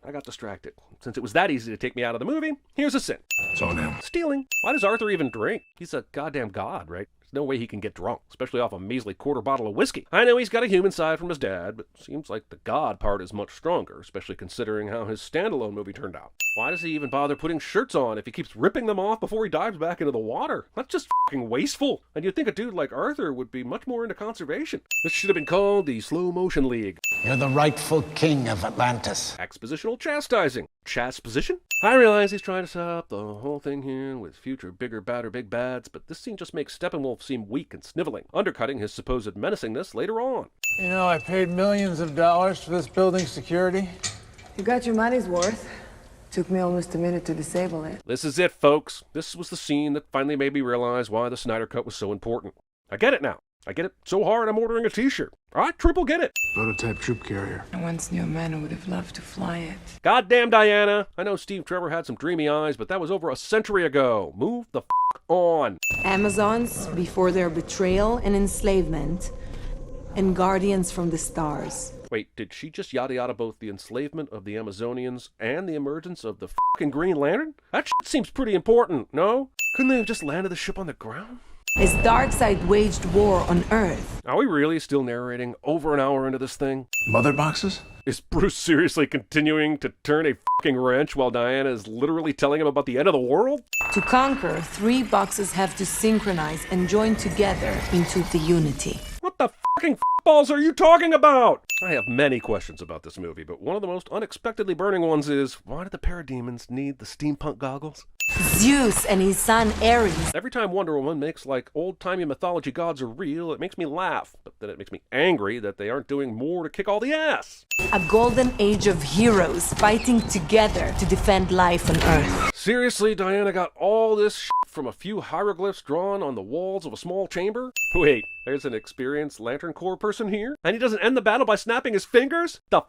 I got distracted. Since it was that easy to take me out of the movie, here's a sin. It's on him. Stealing. Why does Arthur even drink? He's a goddamn god, right? There's no way he can get drunk, especially off a measly quarter bottle of whiskey. I know he's got a human side from his dad, but seems like the god part is much stronger, especially considering how his standalone movie turned out. Why does he even bother putting shirts on if he keeps ripping them off before he dives back into the water? That's just fucking wasteful. And you'd think a dude like Arthur would be much more into conservation. This should have been called the Slow Motion League. You're the rightful king of Atlantis. Expositional chastising. Chasposition? I realize he's trying to set up the whole thing here with future bigger, badder, big bads, but this scene just makes Steppenwolf seem weak and sniveling, undercutting his supposed menacingness later on. You know, I paid millions of dollars for this building's security. You got your money's worth. Took me almost a minute to disable it. This is it, folks. This was the scene that finally made me realize why the Snyder Cut was so important. I get it now. I get it so hard I'm ordering a t-shirt. I triple get it. Prototype troop carrier. I once knew a man who would have loved to fly it. Goddamn Diana. I know Steve Trevor had some dreamy eyes, but that was over a century ago. Move the f*** on. Amazons before their betrayal and enslavement, and guardians from the stars. Wait, did she just yada yada both the enslavement of the Amazonians and the emergence of the fucking Green Lantern? That shit seems pretty important, no? Couldn't they have just landed the ship on the ground? As Darkseid waged war on Earth. Are we really still narrating over an hour into this thing? Mother boxes? Is Bruce seriously continuing to turn a fucking wrench while Diana is literally telling him about the end of the world? To conquer, 3 boxes have to synchronize and join together into the unity. What the fucking balls are you talking about? I have many questions about this movie, but one of the most unexpectedly burning ones is, why did the parademons need the steampunk goggles? Zeus and his son Ares. Every time Wonder Woman makes like old-timey mythology gods are real, it makes me laugh, but then it makes me angry that they aren't doing more to kick all the ass. A golden age of heroes fighting together to defend life on Earth. Seriously, Diana got all this shit from a few hieroglyphs drawn on the walls of a small chamber? Wait, there's an experienced Lantern Corps person here? And he doesn't end the battle by snapping his fingers? The f***?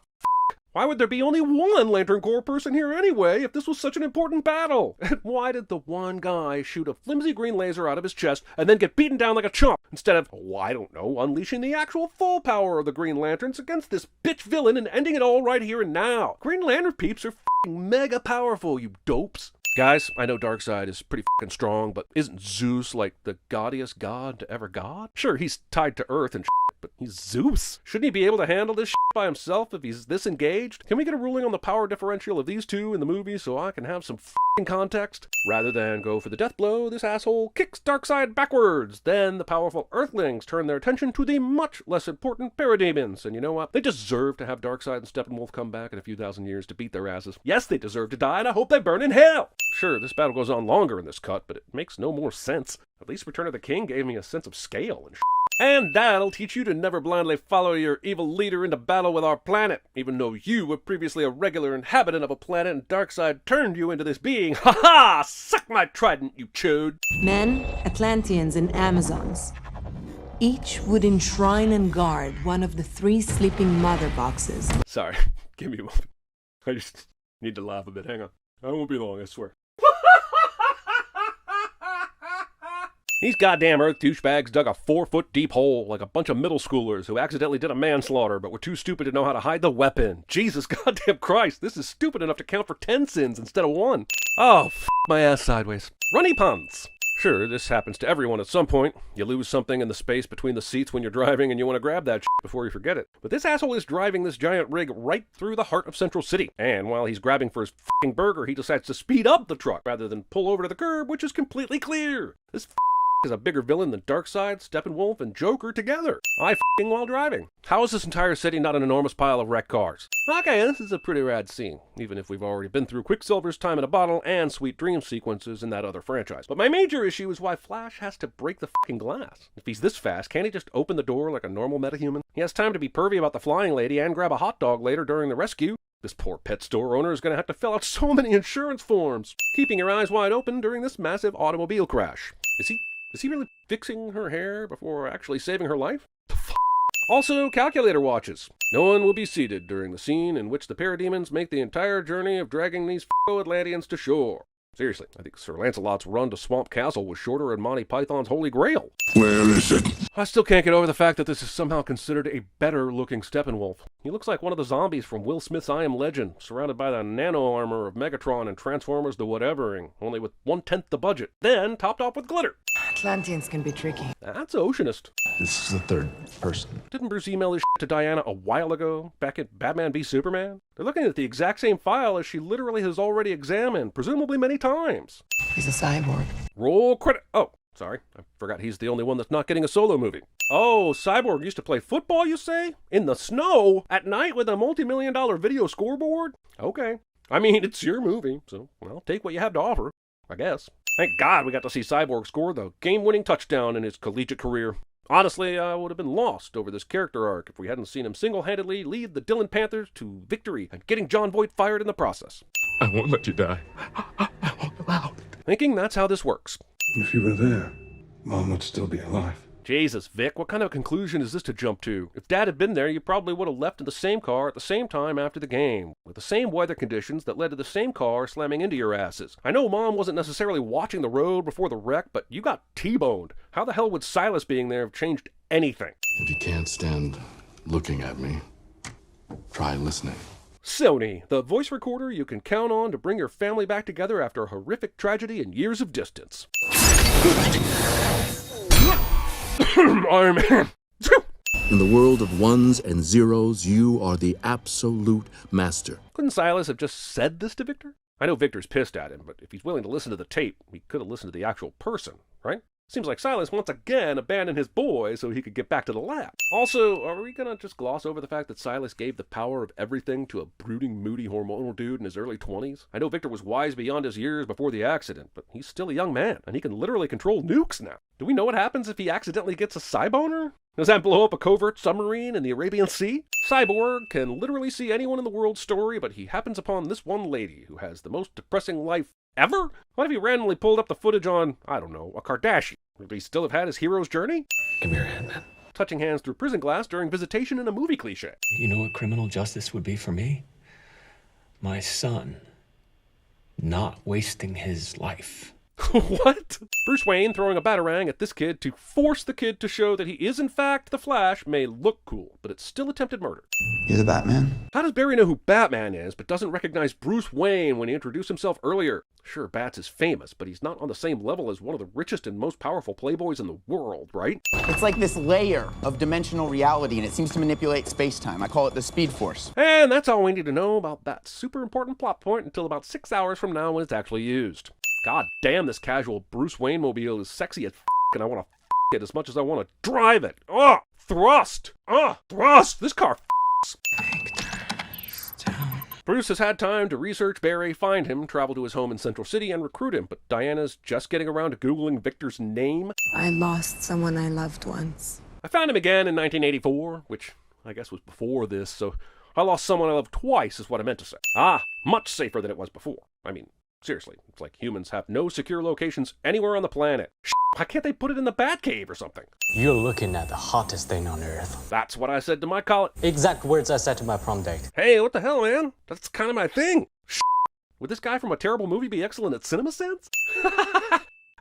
Why would there be only one Lantern Corps person here anyway if this was such an important battle? And why did the one guy shoot a flimsy green laser out of his chest and then get beaten down like a chump instead of, oh, I don't know, unleashing the actual full power of the Green Lanterns against this bitch villain and ending it all right here and now? Green Lantern peeps are f***ing mega powerful, you dopes. Guys, I know Darkseid is pretty f***ing strong, but isn't Zeus like the gaudiest god to ever god? Sure, he's tied to Earth and shit, but he's Zeus. Shouldn't he be able to handle this shit by himself if he's this engaged? Can we get a ruling on the power differential of these two in the movie so I can have some f***ing context? Rather than go for the death blow, this asshole kicks Darkseid backwards. Then the powerful Earthlings turn their attention to the much less important parademons. And you know what? They deserve to have Darkseid and Steppenwolf come back in a few thousand years to beat their asses. Yes, they deserve to die, and I hope they burn in hell. Sure, this battle goes on longer in this cut, but it makes no more sense. At least Return of the King gave me a sense of scale and shit. And that'll teach you to never blindly follow your evil leader into battle with our planet, even though you were previously a regular inhabitant of a planet and Darkseid turned you into this being. Ha ha! Suck my trident, you chode! Men, Atlanteans, and Amazons. Each would enshrine and guard one of the 3 sleeping mother boxes. Sorry, give me a moment. I just need to laugh a bit. Hang on. I won't be long, I swear. These goddamn Earth douchebags dug a 4-foot deep hole like a bunch of middle schoolers who accidentally did a manslaughter but were too stupid to know how to hide the weapon. Jesus goddamn Christ, this is stupid enough to count for 10 sins instead of 1. Oh, my ass sideways. Runny puns. Sure, this happens to everyone at some point. You lose something in the space between the seats when you're driving and you want to grab that shit before you forget it. But this asshole is driving this giant rig right through the heart of Central City. And while he's grabbing for his f***ing burger, he decides to speed up the truck rather than pull over to the curb, which is completely clear. This is a bigger villain than Darkseid, Steppenwolf, and Joker together. I f***ing while driving. How is this entire city not an enormous pile of wrecked cars? Okay, this is a pretty rad scene, even if we've already been through Quicksilver's time in a bottle and Sweet Dream sequences in that other franchise. But my major issue is why Flash has to break the f***ing glass. If he's this fast, can't he just open the door like a normal metahuman? He has time to be pervy about the flying lady and grab a hot dog later during the rescue. This poor pet store owner is going to have to fill out so many insurance forms. Keeping your eyes wide open during this massive automobile crash. Is he really fixing her hair before actually saving her life? The f***? Also, calculator watches. No one will be seated during the scene in which the parademons make the entire journey of dragging these f***o Atlanteans to shore. Seriously, I think Sir Lancelot's run to Swamp Castle was shorter than Monty Python's Holy Grail. Where is it? I still can't get over the fact that this is somehow considered a better-looking Steppenwolf. He looks like one of the zombies from Will Smith's I Am Legend, surrounded by the nano-armor of Megatron and Transformers the whatevering, only with 1/10 the budget, then topped off with glitter. Atlanteans can be tricky. That's Oceanist. This is the third person. Didn't Bruce email this shit to Diana a while ago, back at Batman v Superman? They're looking at the exact same file as she literally has already examined, presumably many times. He's a cyborg. Roll credit. Oh, sorry. I forgot he's the only one that's not getting a solo movie. Oh, Cyborg used to play football, you say? In the snow? At night with a multi-million-dollar video scoreboard? Okay. I mean, it's your movie, so, well, take what you have to offer, I guess. Thank God we got to see Cyborg score the game-winning touchdown in his collegiate career. Honestly, I would have been lost over this character arc if we hadn't seen him single-handedly lead the Dillon Panthers to victory and getting John Voight fired in the process. I won't let you die. I won't allow it. Thinking that's how this works. If you were there, Mom would still be alive. Jesus, Vic, what kind of conclusion is this to jump to? If Dad had been there, you probably would have left in the same car at the same time after the game, with the same weather conditions that led to the same car slamming into your asses. I know Mom wasn't necessarily watching the road before the wreck, but you got T-boned. How the hell would Silas being there have changed anything? If you can't stand looking at me, try listening. Sony, the voice recorder you can count on to bring your family back together after a horrific tragedy and years of distance. Iron Man. In the world of ones and zeros, you are the absolute master. Couldn't Silas have just said this to Victor? I know Victor's pissed at him, but if he's willing to listen to the tape, he could have listened to the actual person, right? Seems like Silas once again abandoned his boy so he could get back to the lab. Also, are we gonna just gloss over the fact that Silas gave the power of everything to a brooding, moody, hormonal dude in his early 20s? I know Victor was wise beyond his years before the accident, but he's still a young man, and he can literally control nukes now. Do we know what happens if he accidentally gets a cyboner? Does that blow up a covert submarine in the Arabian Sea? Cyborg can literally see anyone in the world's story, but he happens upon this one lady who has the most depressing life ever? What if he randomly pulled up the footage on, I don't know, a Kardashian? Would he still have had his hero's journey? Give me your hand, man. Touching hands through prison glass during visitation in a movie cliche. You know what criminal justice would be for me? My son not wasting his life. What? Bruce Wayne throwing a batarang at this kid to force the kid to show that he is in fact the Flash may look cool, but it's still attempted murder. You're the Batman? How does Barry know who Batman is, but doesn't recognize Bruce Wayne when he introduced himself earlier? Sure, Bats is famous, but he's not on the same level as one of the richest and most powerful playboys in the world, right? It's like this layer of dimensional reality, and it seems to manipulate space-time. I call it the Speed Force. And that's all we need to know about that super important plot point until about 6 hours from now when it's actually used. God damn, this casual Bruce Wayne mobile is sexy as f***, and I want to f*** it as much as I want to drive it. Ugh! Thrust! Ugh! Thrust! This car f***s. Bruce has had time to research Barry, find him, travel to his home in Central City, and recruit him, but Diana's just getting around to Googling Victor's name. I lost someone I loved once. I found him again in 1984, which I guess was before this, so I lost someone I loved twice is what I meant to say. Ah, much safer than it was before. I mean, seriously, it's like humans have no secure locations anywhere on the planet. Why can't they put it in the Batcave or something? You're looking at the hottest thing on Earth. That's what I said to my college. Exact words I said to my prom date. Hey, what the hell, man? That's kind of my thing. Would this guy from a terrible movie be excellent at CinemaSins?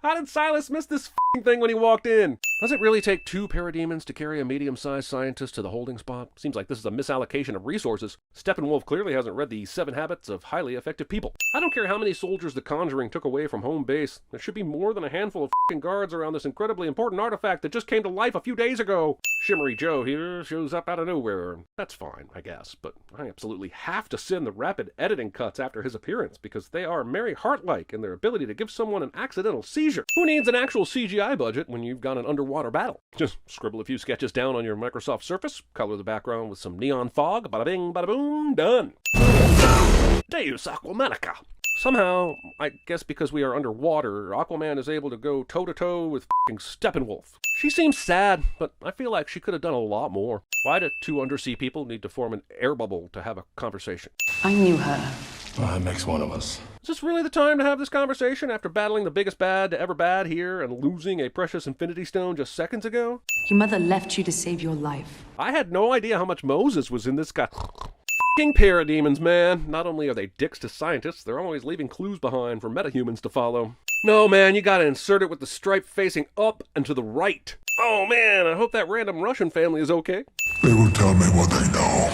How did Silas miss this thing when he walked in? Does it really take 2 parademons to carry a medium-sized scientist to the holding spot? Seems like this is a misallocation of resources. Steppenwolf clearly hasn't read the 7 Habits of Highly Effective People. I don't care how many soldiers the Conjuring took away from home base. There should be more than a handful of guards around this incredibly important artifact that just came to life a few days ago. Shimmery Joe here shows up out of nowhere. That's fine, I guess, but I absolutely have to send the rapid editing cuts after his appearance because they are Mary Hart-like in their ability to give someone an accidental seizure. Who needs an actual CGI budget when you've got an underwater battle? Just scribble a few sketches down on your Microsoft Surface, color the background with some neon fog, bada bing, bada boom, done. Deus Aquamanica. Somehow, I guess because we are underwater, Aquaman is able to go toe-to-toe with f***ing Steppenwolf. She seems sad, but I feel like she could have done a lot more. Why do 2 undersea people need to form an air bubble to have a conversation? I knew her. Well, that makes one of us. Is this really the time to have this conversation after battling the biggest bad to ever bad here and losing a precious Infinity Stone just seconds ago? Your mother left you to save your life. I had no idea how much Moses was in this guy. F***ing parademons, man. Not only are they dicks to scientists, they're always leaving clues behind for metahumans to follow. No, man, you gotta insert it with the stripe facing up and to the right. Oh, man, I hope that random Russian family is okay. They will tell me what they know,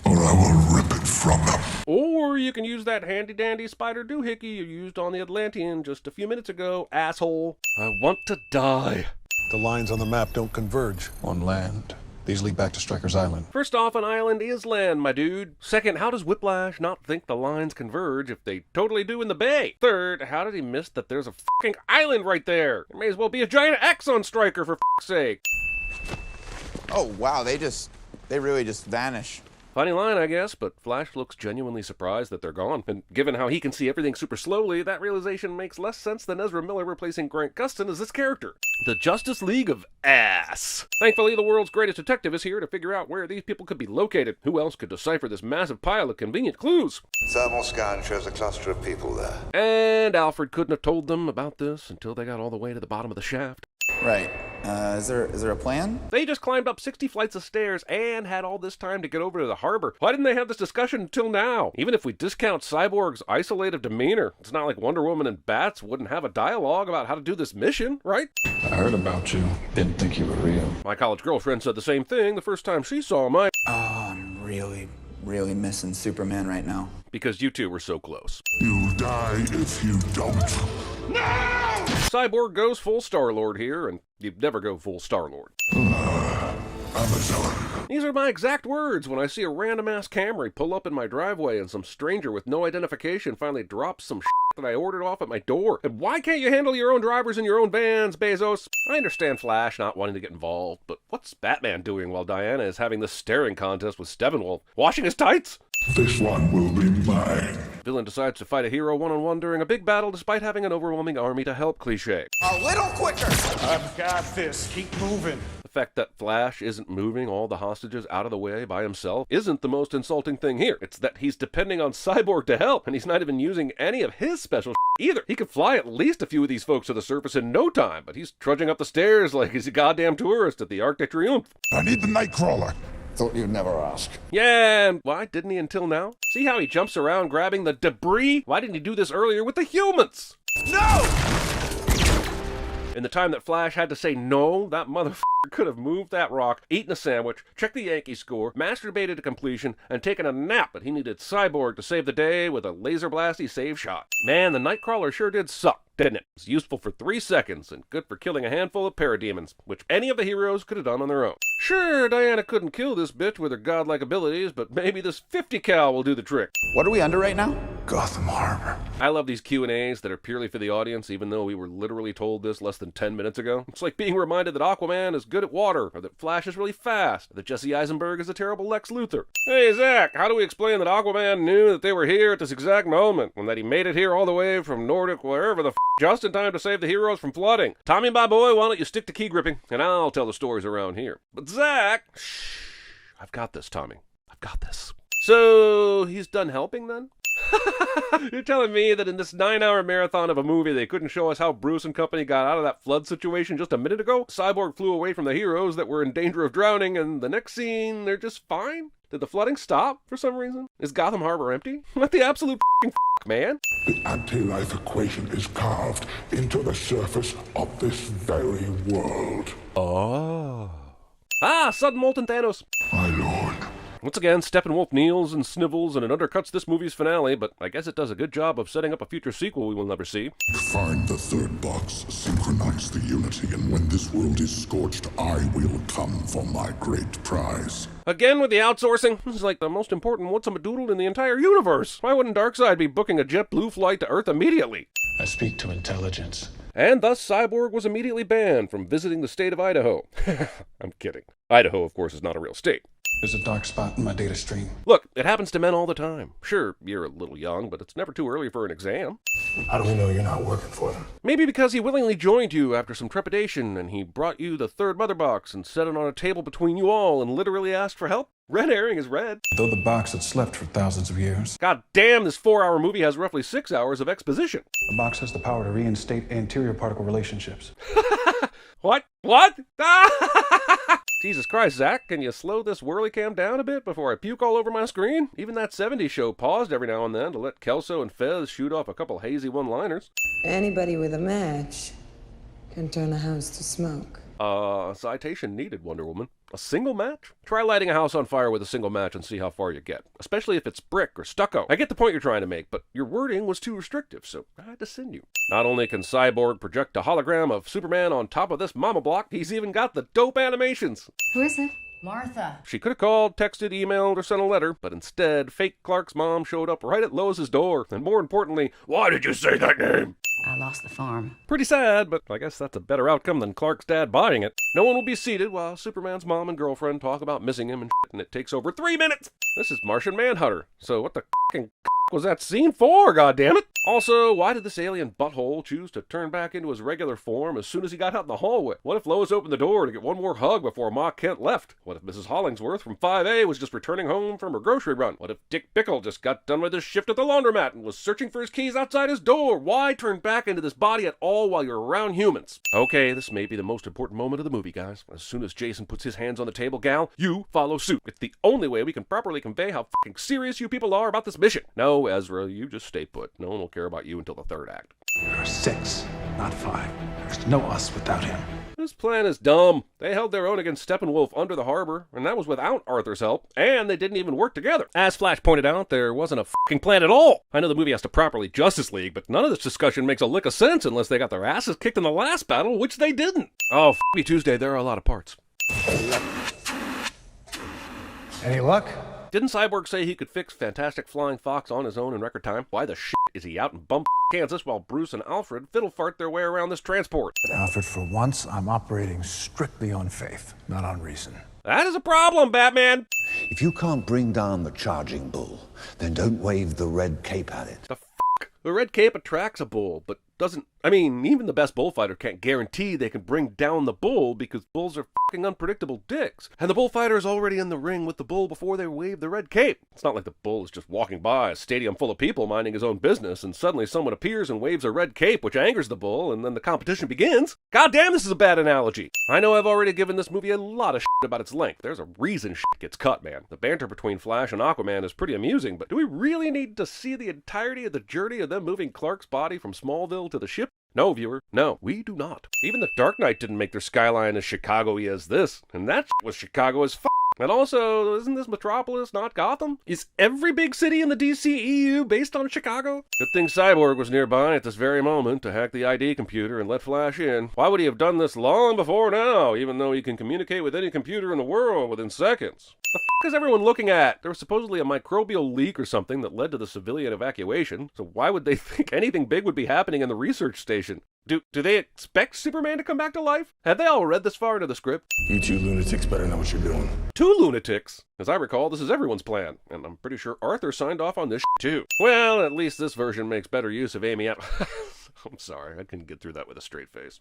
or I will rip it from them. Or you can use that handy-dandy spider doohickey you used on the Atlantean just a few minutes ago, asshole. I want to die. The lines on the map don't converge. On land. These lead back to Stryker's Island. First off, an island is land, my dude. Second, how does Whiplash not think the lines converge if they totally do in the bay? Third, how did he miss that there's a fucking island right there? There may as well be a giant X on Stryker, for fuck's sake. Oh, wow, they really just vanish. Funny line, I guess, but Flash looks genuinely surprised that they're gone. And given how he can see everything super slowly, that realization makes less sense than Ezra Miller replacing Grant Gustin as this character. The Justice League of Ass. Thankfully, the world's greatest detective is here to figure out where these people could be located. Who else could decipher this massive pile of convenient clues? Thermal scan shows a cluster of people there. And Alfred couldn't have told them about this until they got all the way to the bottom of the shaft. Right. Is there a plan? They just climbed up 60 flights of stairs and had all this time to get over to the harbor. Why didn't they have this discussion until now? Even if we discount Cyborg's isolated demeanor, it's not like Wonder Woman and Bats wouldn't have a dialogue about how to do this mission, right? I heard about you. Didn't think you were real. My college girlfriend said the same thing the first time she saw my... Oh, I'm really missing Superman right now. Because you two were so close. You'll die if you don't. No! Cyborg goes full Star-Lord here, and you'd never go full Star-Lord. Amazon. These are my exact words when I see a random-ass Camry pull up in my driveway and some stranger with no identification finally drops some shit that I ordered off at my door. And why can't you handle your own drivers in your own vans, Bezos? I understand Flash not wanting to get involved, but what's Batman doing while Diana is having this staring contest with Steppenwolf? Washing his tights? This one will be mine. Villain decides to fight a hero one-on-one during a big battle despite having an overwhelming army to help. Cliché. A little quicker. I've got this. Keep moving. The fact that Flash isn't moving all the hostages out of the way by himself isn't the most insulting thing here. It's that he's depending on Cyborg to help, and he's not even using any of his special either. He could fly at least a few of these folks to the surface in no time, but he's trudging up the stairs like he's a goddamn tourist at the Arc de Triomphe. I need the Nightcrawler. Thought you'd never ask. Yeah, and why didn't he until now? See how he jumps around grabbing the debris? Why didn't he do this earlier with the humans? No! In the time that Flash had to say no, that motherfucker could have moved that rock, eaten a sandwich, checked the Yankee score, masturbated to completion, and taken a nap, but he needed Cyborg to save the day with a laser blasty save shot. Man, the Nightcrawler sure did suck, didn't it? It was useful for 3 seconds, and good for killing a handful of parademons, which any of the heroes could have done on their own. Sure, Diana couldn't kill this bitch with her godlike abilities, but maybe this 50 cal will do the trick. What are we under right now? Gotham Harbor. I love these Q&As that are purely for the audience, even though we were literally told this less than 10 minutes ago. It's like being reminded that Aquaman is good at water, or that Flash is really fast, or that Jesse Eisenberg is a terrible Lex Luthor. Hey, Zack, how do we explain that Aquaman knew that they were here at this exact moment, and that he made it here all the way from Nordic wherever the just in time to save the heroes from flooding? Tommy, my boy, why don't you stick to key gripping, and I'll tell the stories around here. But Zack, shh, I've got this, Tommy. I've got this. So, he's done helping then? You're telling me that in this 9-hour marathon of a movie they couldn't show us how Bruce and company got out of that flood situation just a minute ago? Cyborg flew away from the heroes that were in danger of drowning, and the next scene, they're just fine? Did the flooding stop for some reason? Is Gotham Harbor empty? What the absolute man? The anti-life equation is carved into the surface of this very world. Oh. Ah, sudden molten Thanos. My lord. Once again, Steppenwolf kneels and snivels, and it undercuts this movie's finale, but I guess it does a good job of setting up a future sequel we will never see. Find the third box, synchronize the unity, and when this world is scorched, I will come for my great prize. Again with the outsourcing? This is like the most important what's-a-madoodle in the entire universe. Why wouldn't Darkseid be booking a JetBlue flight to Earth immediately? I speak to intelligence. And thus Cyborg was immediately banned from visiting the state of Idaho. I'm kidding. Idaho, of course, is not a real state. There's a dark spot in my data stream. Look, it happens to men all the time. Sure, you're a little young, but it's never too early for an exam. How do we know you're not working for them? Maybe because he willingly joined you after some trepidation, and he brought you the third mother box and set it on a table between you all and literally asked for help. Red herring is red. Though the box had slept for thousands of years. God damn, this 4-hour movie has roughly 6 hours of exposition. The box has the power to reinstate anterior particle relationships. What? Jesus Christ, Zack, can you slow this whirly cam down a bit before I puke all over my screen? Even that 70s show paused every now and then to let Kelso and Fez shoot off a couple hazy one-liners. Anybody with a match can turn a house to smoke. Citation needed, Wonder Woman. A single match? Try lighting a house on fire with a single match and see how far you get. Especially if it's brick or stucco. I get the point you're trying to make, but your wording was too restrictive, so I had to send you. Not only can Cyborg project a hologram of Superman on top of this mama block, he's even got the dope animations. Who is it? Martha. She could have called, texted, emailed, or sent a letter, but instead, fake Clark's mom showed up right at Lois's door, and more importantly, why did you say that name? I lost the farm. Pretty sad, but I guess that's a better outcome than Clark's dad buying it. No one will be seated while Superman's mom and girlfriend talk about missing him and shit, and it takes over 3 minutes! This is Martian Manhunter, so what the f***ing was that scene for, goddammit? Also, why did this alien butthole choose to turn back into his regular form as soon as he got out in the hallway? What if Lois opened the door to get one more hug before Ma Kent left? What if Mrs. Hollingsworth from 5A was just returning home from her grocery run? What if Dick Bickle just got done with his shift at the laundromat and was searching for his keys outside his door? Why turn back into this body at all while you're around humans? Okay, this may be the most important moment of the movie, guys. As soon as Jason puts his hands on the table, gal, you follow suit. It's the only way we can properly convey how fucking serious you people are about this mission. No, Ezra, you just stay put. No one will care about you until the third act. There are 6, not 5. There's no us without him. This plan is dumb. They held their own against Steppenwolf under the harbor, and that was without Arthur's help, and they didn't even work together. As Flash pointed out, there wasn't a fucking plan at all. I know the movie has to properly Justice League, but none of this discussion makes a lick of sense unless they got their asses kicked in the last battle, which they didn't. Oh, f*** me Tuesday, there are a lot of parts. Any luck? Didn't Cyborg say he could fix Fantastic Flying Fox on his own in record time? Why the shit is he out in bum Kansas while Bruce and Alfred fiddle fart their way around this transport? Alfred, for once, I'm operating strictly on faith, not on reason. That is a problem, Batman! If you can't bring down the charging bull, then don't wave the red cape at it. The fuck? The red cape attracts a bull, but doesn't... I mean, even the best bullfighter can't guarantee they can bring down the bull because bulls are fucking unpredictable dicks. And the bullfighter is already in the ring with the bull before they wave the red cape. It's not like the bull is just walking by a stadium full of people minding his own business and suddenly someone appears and waves a red cape which angers the bull and then the competition begins. God damn, this is a bad analogy. I know I've already given this movie a lot of shit about its length. There's a reason shit gets cut, man. The banter between Flash and Aquaman is pretty amusing, but do we really need to see the entirety of the journey of them moving Clark's body from Smallville to the ship? No, viewer, no, we do not. Even the Dark Knight didn't make their skyline as Chicago-y as this, and that was Chicago as fuck. And also, isn't this Metropolis not Gotham? Is every big city in the DCEU based on Chicago? Good thing Cyborg was nearby at this very moment to hack the ID computer and let Flash in. Why would he have done this long before now, even though he can communicate with any computer in the world within seconds? The fuck is everyone looking at? There was supposedly a microbial leak or something that led to the civilian evacuation, so why would they think anything big would be happening in the research station? Do they expect Superman to come back to life? Have they all read this far into the script? You two lunatics better know what you're doing. Two lunatics? As I recall, this is everyone's plan, and I'm pretty sure Arthur signed off on this too. Well, at least this version makes better use of Amy I'm sorry, I couldn't get through that with a straight face.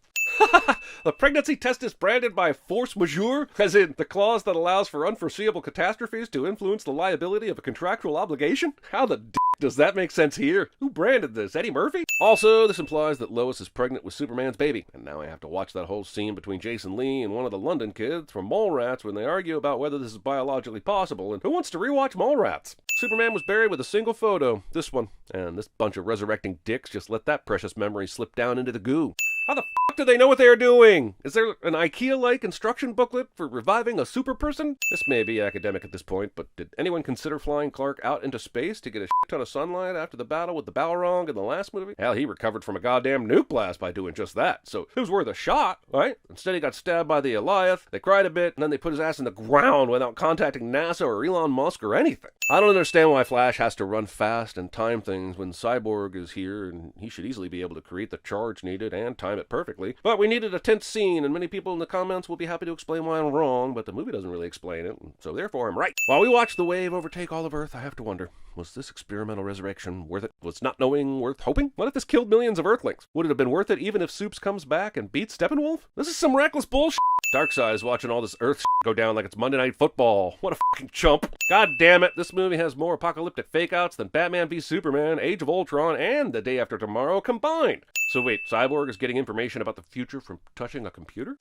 The pregnancy test is branded by force majeure, as in the clause that allows for unforeseeable catastrophes to influence the liability of a contractual obligation? How the does that make sense here? Who branded this? Eddie Murphy? Also, this implies that Lois is pregnant with Superman's baby, and now I have to watch that whole scene between Jason Lee and one of the London kids from Mallrats when they argue about whether this is biologically possible, and who wants to rewatch Mallrats? Superman was buried with a single photo, this one, and this bunch of resurrecting dicks just let that precious memory slip down into the goo. How the fuck do they know what they are doing? Is there an IKEA-like instruction booklet for reviving a super person? This may be academic at this point, but did anyone consider flying Clark out into space to get a shit ton of sunlight after the battle with the Balrog in the last movie? Hell, he recovered from a goddamn nuke blast by doing just that, so it was worth a shot, right? Instead he got stabbed by the Goliath, they cried a bit, and then they put his ass in the ground without contacting NASA or Elon Musk or anything. I don't understand why Flash has to run fast and time things when Cyborg is here, and he should easily be able to create the charge needed and time it perfectly. But we needed a tense scene, and many people in the comments will be happy to explain why I'm wrong, but the movie doesn't really explain it, so therefore I'm right. While we watch the wave overtake all of Earth, I have to wonder, was this experimental resurrection worth it? Was not knowing worth hoping? What if this killed millions of Earthlings? Would it have been worth it even if Supes comes back and beats Steppenwolf? This is some reckless bullshit. Darkseid is watching all this Earth go down like it's Monday Night Football. What a fucking chump. God damn it, this movie has more apocalyptic fake-outs than Batman v Superman, Age of Ultron, and The Day After Tomorrow combined. So wait, Cyborg is getting information about the future from touching a computer?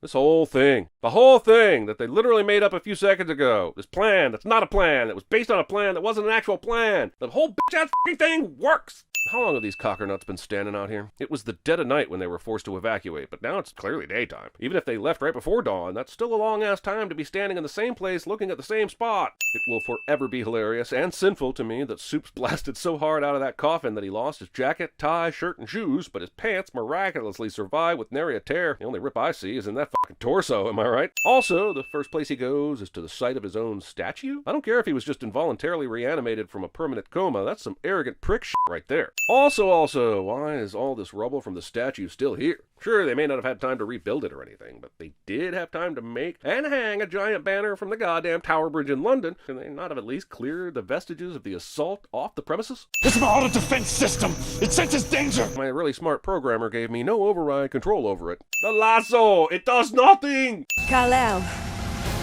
This whole thing, the whole thing that they literally made up a few seconds ago, this plan that's not a plan, that was based on a plan that wasn't an actual plan, the whole bitch-ass fucking thing works! How long have these cockernuts been standing out here? It was the dead of night when they were forced to evacuate, but now it's clearly daytime. Even if they left right before dawn, that's still a long-ass time to be standing in the same place looking at the same spot. It will forever be hilarious and sinful to me that Supes blasted so hard out of that coffin that he lost his jacket, tie, shirt, and shoes, but his pants miraculously survived with nary a tear. The only rip I see is in that fucking torso, am I right? Also, the first place he goes is to the site of his own statue? I don't care if he was just involuntarily reanimated from a permanent coma, that's some arrogant prick shit right there. Also, why is all this rubble from the statue still here? Sure, they may not have had time to rebuild it or anything, but they did have time to make and hang a giant banner from the goddamn Tower Bridge in London. Can they not have at least cleared the vestiges of the assault off the premises? It's an auto defense system! It senses danger! My really smart programmer gave me no override control over it. The lasso! It does nothing! Kal-El,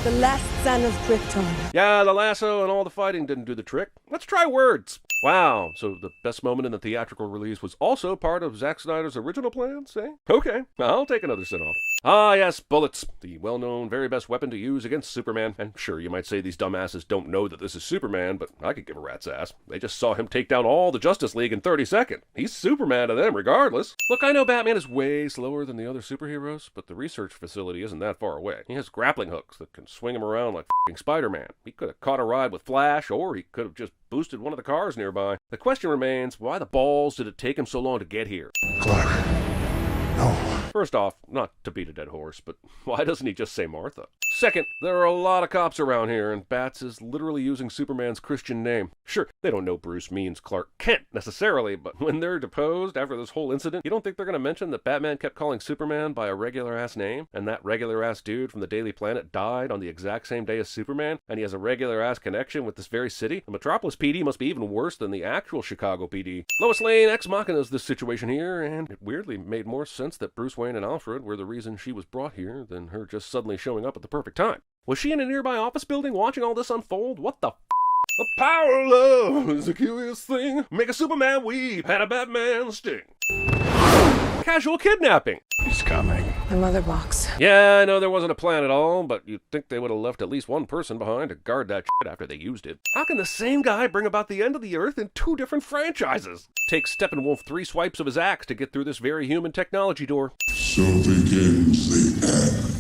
the last son of Krypton. Yeah, the lasso and all the fighting didn't do the trick. Let's try words. Wow, so the best moment in the theatrical release was also part of Zack Snyder's original plans, eh? Okay, I'll take another sin-off. Ah yes, bullets, the well-known very best weapon to use against Superman. And sure, you might say these dumbasses don't know that this is Superman, but I could give a rat's ass. They just saw him take down all the Justice League in 30 seconds. He's Superman to them regardless. Look, I know Batman is way slower than the other superheroes, but the research facility isn't that far away. He has grappling hooks that can swing him around like f***ing Spider-Man. He could have caught a ride with Flash, or he could have just boosted one of the cars nearby. The question remains, why the balls did it take him so long to get here? Clark, no. First off, not to beat a dead horse, but why doesn't he just say Martha? Second, there are a lot of cops around here, and Bats is literally using Superman's Christian name. Sure, they don't know Bruce means Clark Kent necessarily, but when they're deposed after this whole incident, you don't think they're gonna mention that Batman kept calling Superman by a regular-ass name, and that regular-ass dude from the Daily Planet died on the exact same day as Superman, and he has a regular-ass connection with this very city? The Metropolis PD must be even worse than the actual Chicago PD. Lois Lane ex machina's this situation here, and it weirdly made more sense that Bruce Wayne and Alfred were the reason she was brought here than her just suddenly showing up at the perfect time. Was she in a nearby office building watching all this unfold? What the f***? The power of love is a curious thing. Make a Superman weep and a Batman sting. Casual kidnapping. He's coming. The mother box. Yeah, I know there wasn't a plan at all, but you'd think they would have left at least one person behind to guard that shit after they used it. How can the same guy bring about the end of the Earth in two different franchises? Takes Steppenwolf 3 swipes of his axe to get through this very human technology door. So begins the end.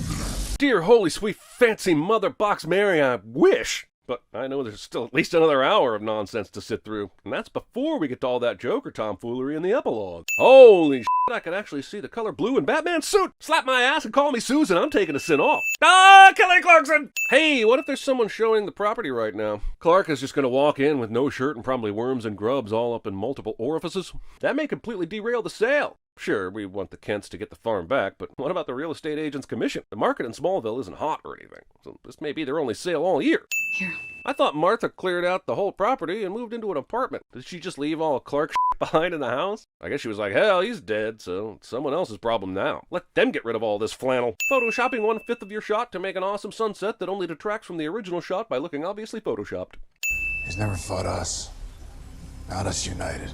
Dear holy sweet fancy mother box Mary, I wish! But I know there's still at least another hour of nonsense to sit through, and that's before we get to all that Joker tomfoolery in the epilogue. Holy shit, I can actually see the color blue in Batman's suit! Slap my ass and call me Susan, I'm taking a sin off. Ah, Kelly Clarkson! Hey, what if there's someone showing the property right now? Clark is just gonna walk in with no shirt and probably worms and grubs all up in multiple orifices? That may completely derail the sale. Sure, we want the Kents to get the farm back, but what about the real estate agent's commission? The market in Smallville isn't hot or anything, so this may be their only sale all year. Here. I thought Martha cleared out the whole property and moved into an apartment. Did she just leave all Clark shit behind in the house? I guess she was like, hell, he's dead, so it's someone else's problem now. Let them get rid of all this flannel. Photoshopping 1/5 of your shot to make an awesome sunset that only detracts from the original shot by looking obviously photoshopped. He's never fought us. Not us united.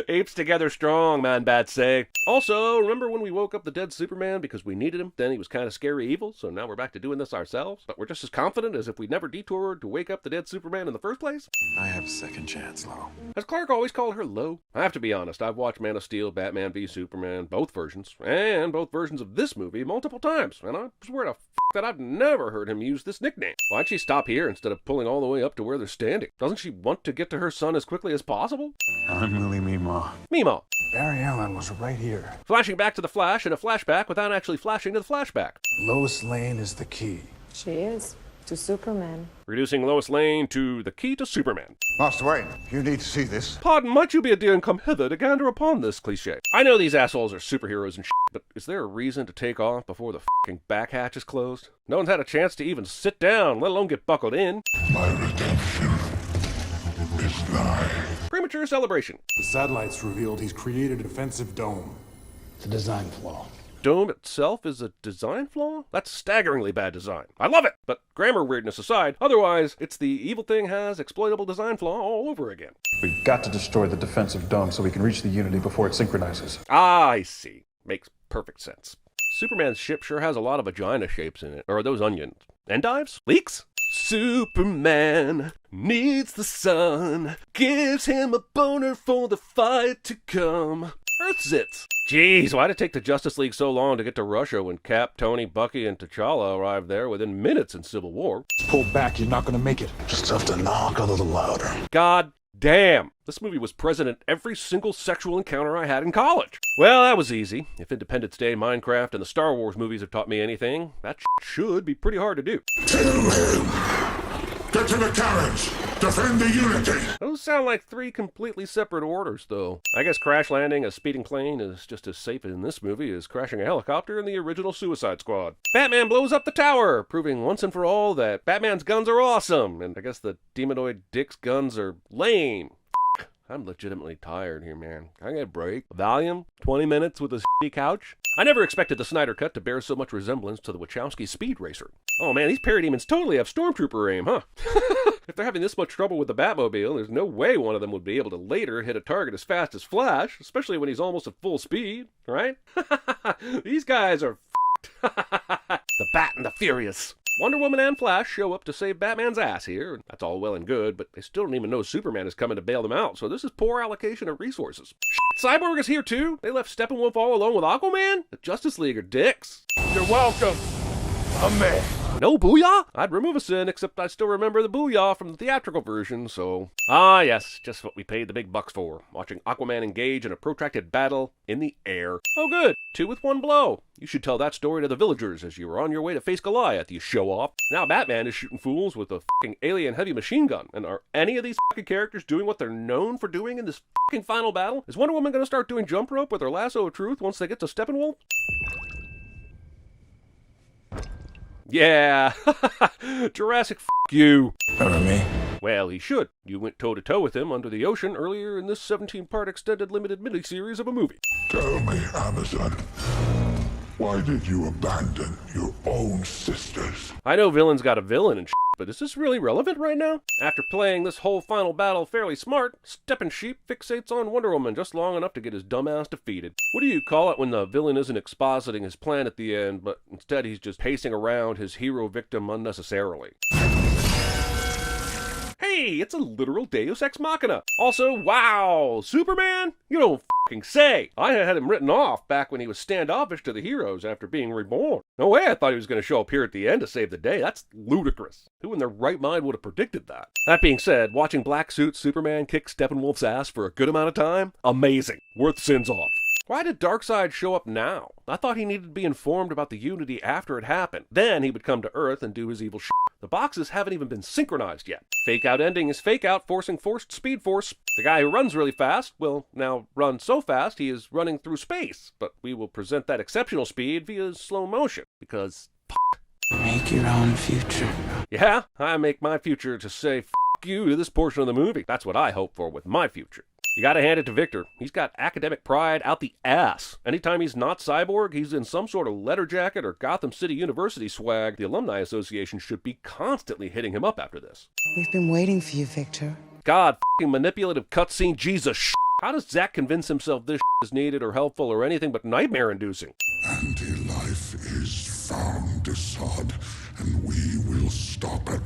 Apes together strong, man, bad say. Also, remember when we woke up the dead Superman because we needed him? Then he was kind of scary evil, so now we're back to doing this ourselves? But we're just as confident as if we never detoured to wake up the dead Superman in the first place? I have a second chance, Lo. Has Clark always called her Lo? I have to be honest, I've watched Man of Steel, Batman v Superman, both versions, and both versions of this movie multiple times, and I swear to that I've never heard him use this nickname. Why'd she stop here instead of pulling all the way up to where they're standing? Doesn't she want to get to her son as quickly as possible? I'm Lily Meemaw. Meemaw. Barry Allen was right here. Flashing back to the Flash in a flashback without actually flashing to the flashback. Lois Lane is the key. She is. To Superman. Reducing Lois Lane to the key to Superman. Master Wayne, you need to see this. Pardon, might you be a dear and come hither to gander upon this cliche? I know these assholes are superheroes and shit, but is there a reason to take off before the fucking back hatch is closed? No one's had a chance to even sit down, let alone get buckled in. My redemption is nigh. Premature celebration. The satellites revealed he's created a defensive dome. It's a design flaw. Dome itself is a design flaw? That's staggeringly bad design. I love it! But grammar weirdness aside, otherwise, it's the evil thing has exploitable design flaw all over again. We've got to destroy the defensive dome so we can reach the Unity before it synchronizes. Ah, I see. Makes perfect sense. Superman's ship sure has a lot of vagina shapes in it. Or are those onions? Endives? Leeks? Superman needs the sun, gives him a boner for the fight to come. Earthzits. Jeez, why'd it take the Justice League so long to get to Russia when Cap, Tony, Bucky, and T'Challa arrived there within minutes in Civil War? Pull back, you're not gonna make it. Just have to knock a little louder. God damn. This movie was present in every single sexual encounter I had in college. Well, that was easy. If Independence Day, Minecraft, and the Star Wars movies have taught me anything, that should be pretty hard to do. Kill him! Get to the carriage! Defend the Unity! Those sound like three completely separate orders, though. I guess crash landing a speeding plane is just as safe in this movie as crashing a helicopter in the original Suicide Squad. Batman blows up the tower, proving once and for all that Batman's guns are awesome, and I guess the Demonoid Dick's guns are lame. I'm legitimately tired here, man. Can I get a break? Valium? 20 minutes with a shitty couch? I never expected the Snyder Cut to bear so much resemblance to the Wachowski Speed Racer. Oh man, these parademons totally have Stormtrooper aim, huh? If they're having this much trouble with the Batmobile, there's no way one of them would be able to later hit a target as fast as Flash, especially when he's almost at full speed, right? These guys are The Bat and the Furious. Wonder Woman and Flash show up to save Batman's ass here. That's all well and good, but they still don't even know Superman is coming to bail them out, so this is poor allocation of resources. Cyborg is here too? They left Steppenwolf all alone with Aquaman? The Justice League are dicks. You're welcome. I'm man. No booyah? I'd remove a sin, except I still remember the booyah from the theatrical version, so... Ah, yes, just what we paid the big bucks for. Watching Aquaman engage in a protracted battle in the air. Oh good, 2 with 1 blow. You should tell that story to the villagers as you were on your way to face Goliath, you show-off. Now Batman is shooting fools with a fucking alien heavy machine gun. And are any of these fucking characters doing what they're known for doing in this fucking final battle? Is Wonder Woman gonna start doing jump rope with her lasso of truth once they get to Steppenwolf? Yeah, Jurassic you. Remember me? Well, he should. You went toe-to-toe with him under the ocean earlier in this 17-part extended limited miniseries of a movie. Tell me, Amazon, why did you abandon your own sisters? I know villains got a villain and shit, but is this really relevant right now? After playing this whole final battle fairly smart, Steppensheep fixates on Wonder Woman just long enough to get his dumbass defeated. What do you call it when the villain isn't expositing his plan at the end, but instead he's just pacing around his hero victim unnecessarily? Hey, it's a literal Deus Ex Machina. Also, wow, Superman? You don't fucking say. I had him written off back when he was standoffish to the heroes after being reborn. No way I thought he was going to show up here at the end to save the day. That's ludicrous. Who in their right mind would have predicted that? That being said, watching Black Suit Superman kick Steppenwolf's ass for a good amount of time, amazing. Worth sins off. Why did Darkseid show up now? I thought he needed to be informed about the Unity after it happened. Then he would come to Earth and do his evil shit. The boxes haven't even been synchronized yet. Fake out ending is fake out forcing forced speed force. The guy who runs really fast will now run so fast he is running through space. But we will present that exceptional speed via slow motion. Because Make your own future. Yeah, I make my future to say you to this portion of the movie. That's what I hope for with my future. You gotta hand it to Victor. He's got academic pride out the ass. Anytime he's not Cyborg, he's in some sort of letter jacket or Gotham City University swag. The Alumni Association should be constantly hitting him up after this. We've been waiting for you, Victor. God, f***ing manipulative cutscene Jesus. How does Zack convince himself this is needed or helpful or anything but nightmare-inducing? Anti-life is found, Assad, and we will stop at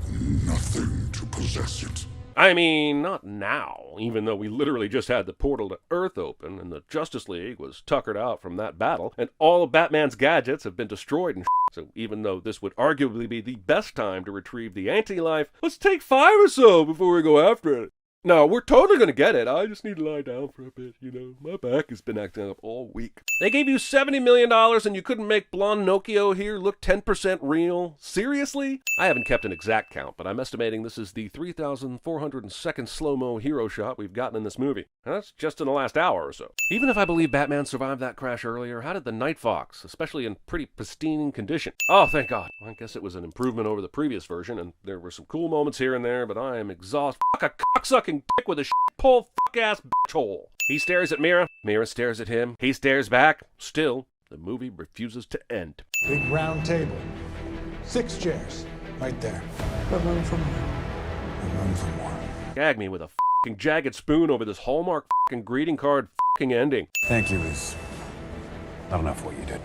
nothing to possess it. I mean, not now, even though we literally just had the portal to Earth open and the Justice League was tuckered out from that battle, and all of Batman's gadgets have been destroyed and so even though this would arguably be the best time to retrieve the anti-life, let's take 5 or so before we go after it. No, we're totally gonna get it. I just need to lie down for a bit, you know. My back has been acting up all week. They gave you $70 million and you couldn't make blonde Nokia here look 10% real? Seriously? I haven't kept an exact count, but I'm estimating this is the 3,402nd slow-mo hero shot we've gotten in this movie. And that's just in the last hour or so. Even if I believe Batman survived that crash earlier, how did the Night Fox, especially in pretty pristine condition? Oh, thank God. I guess it was an improvement over the previous version, and there were some cool moments here and there, but I am exhausted. Fuck a cocksucking dick with a shit-pole fuck-ass bitch-hole. He stares at Mira. Mira stares at him. He stares back. Still, the movie refuses to end. Big round table. 6 chairs. Right there. But room for more. And room for more. Gag me with a fucking jagged spoon over this Hallmark fucking greeting card fucking ending. Thank you is not enough what you did.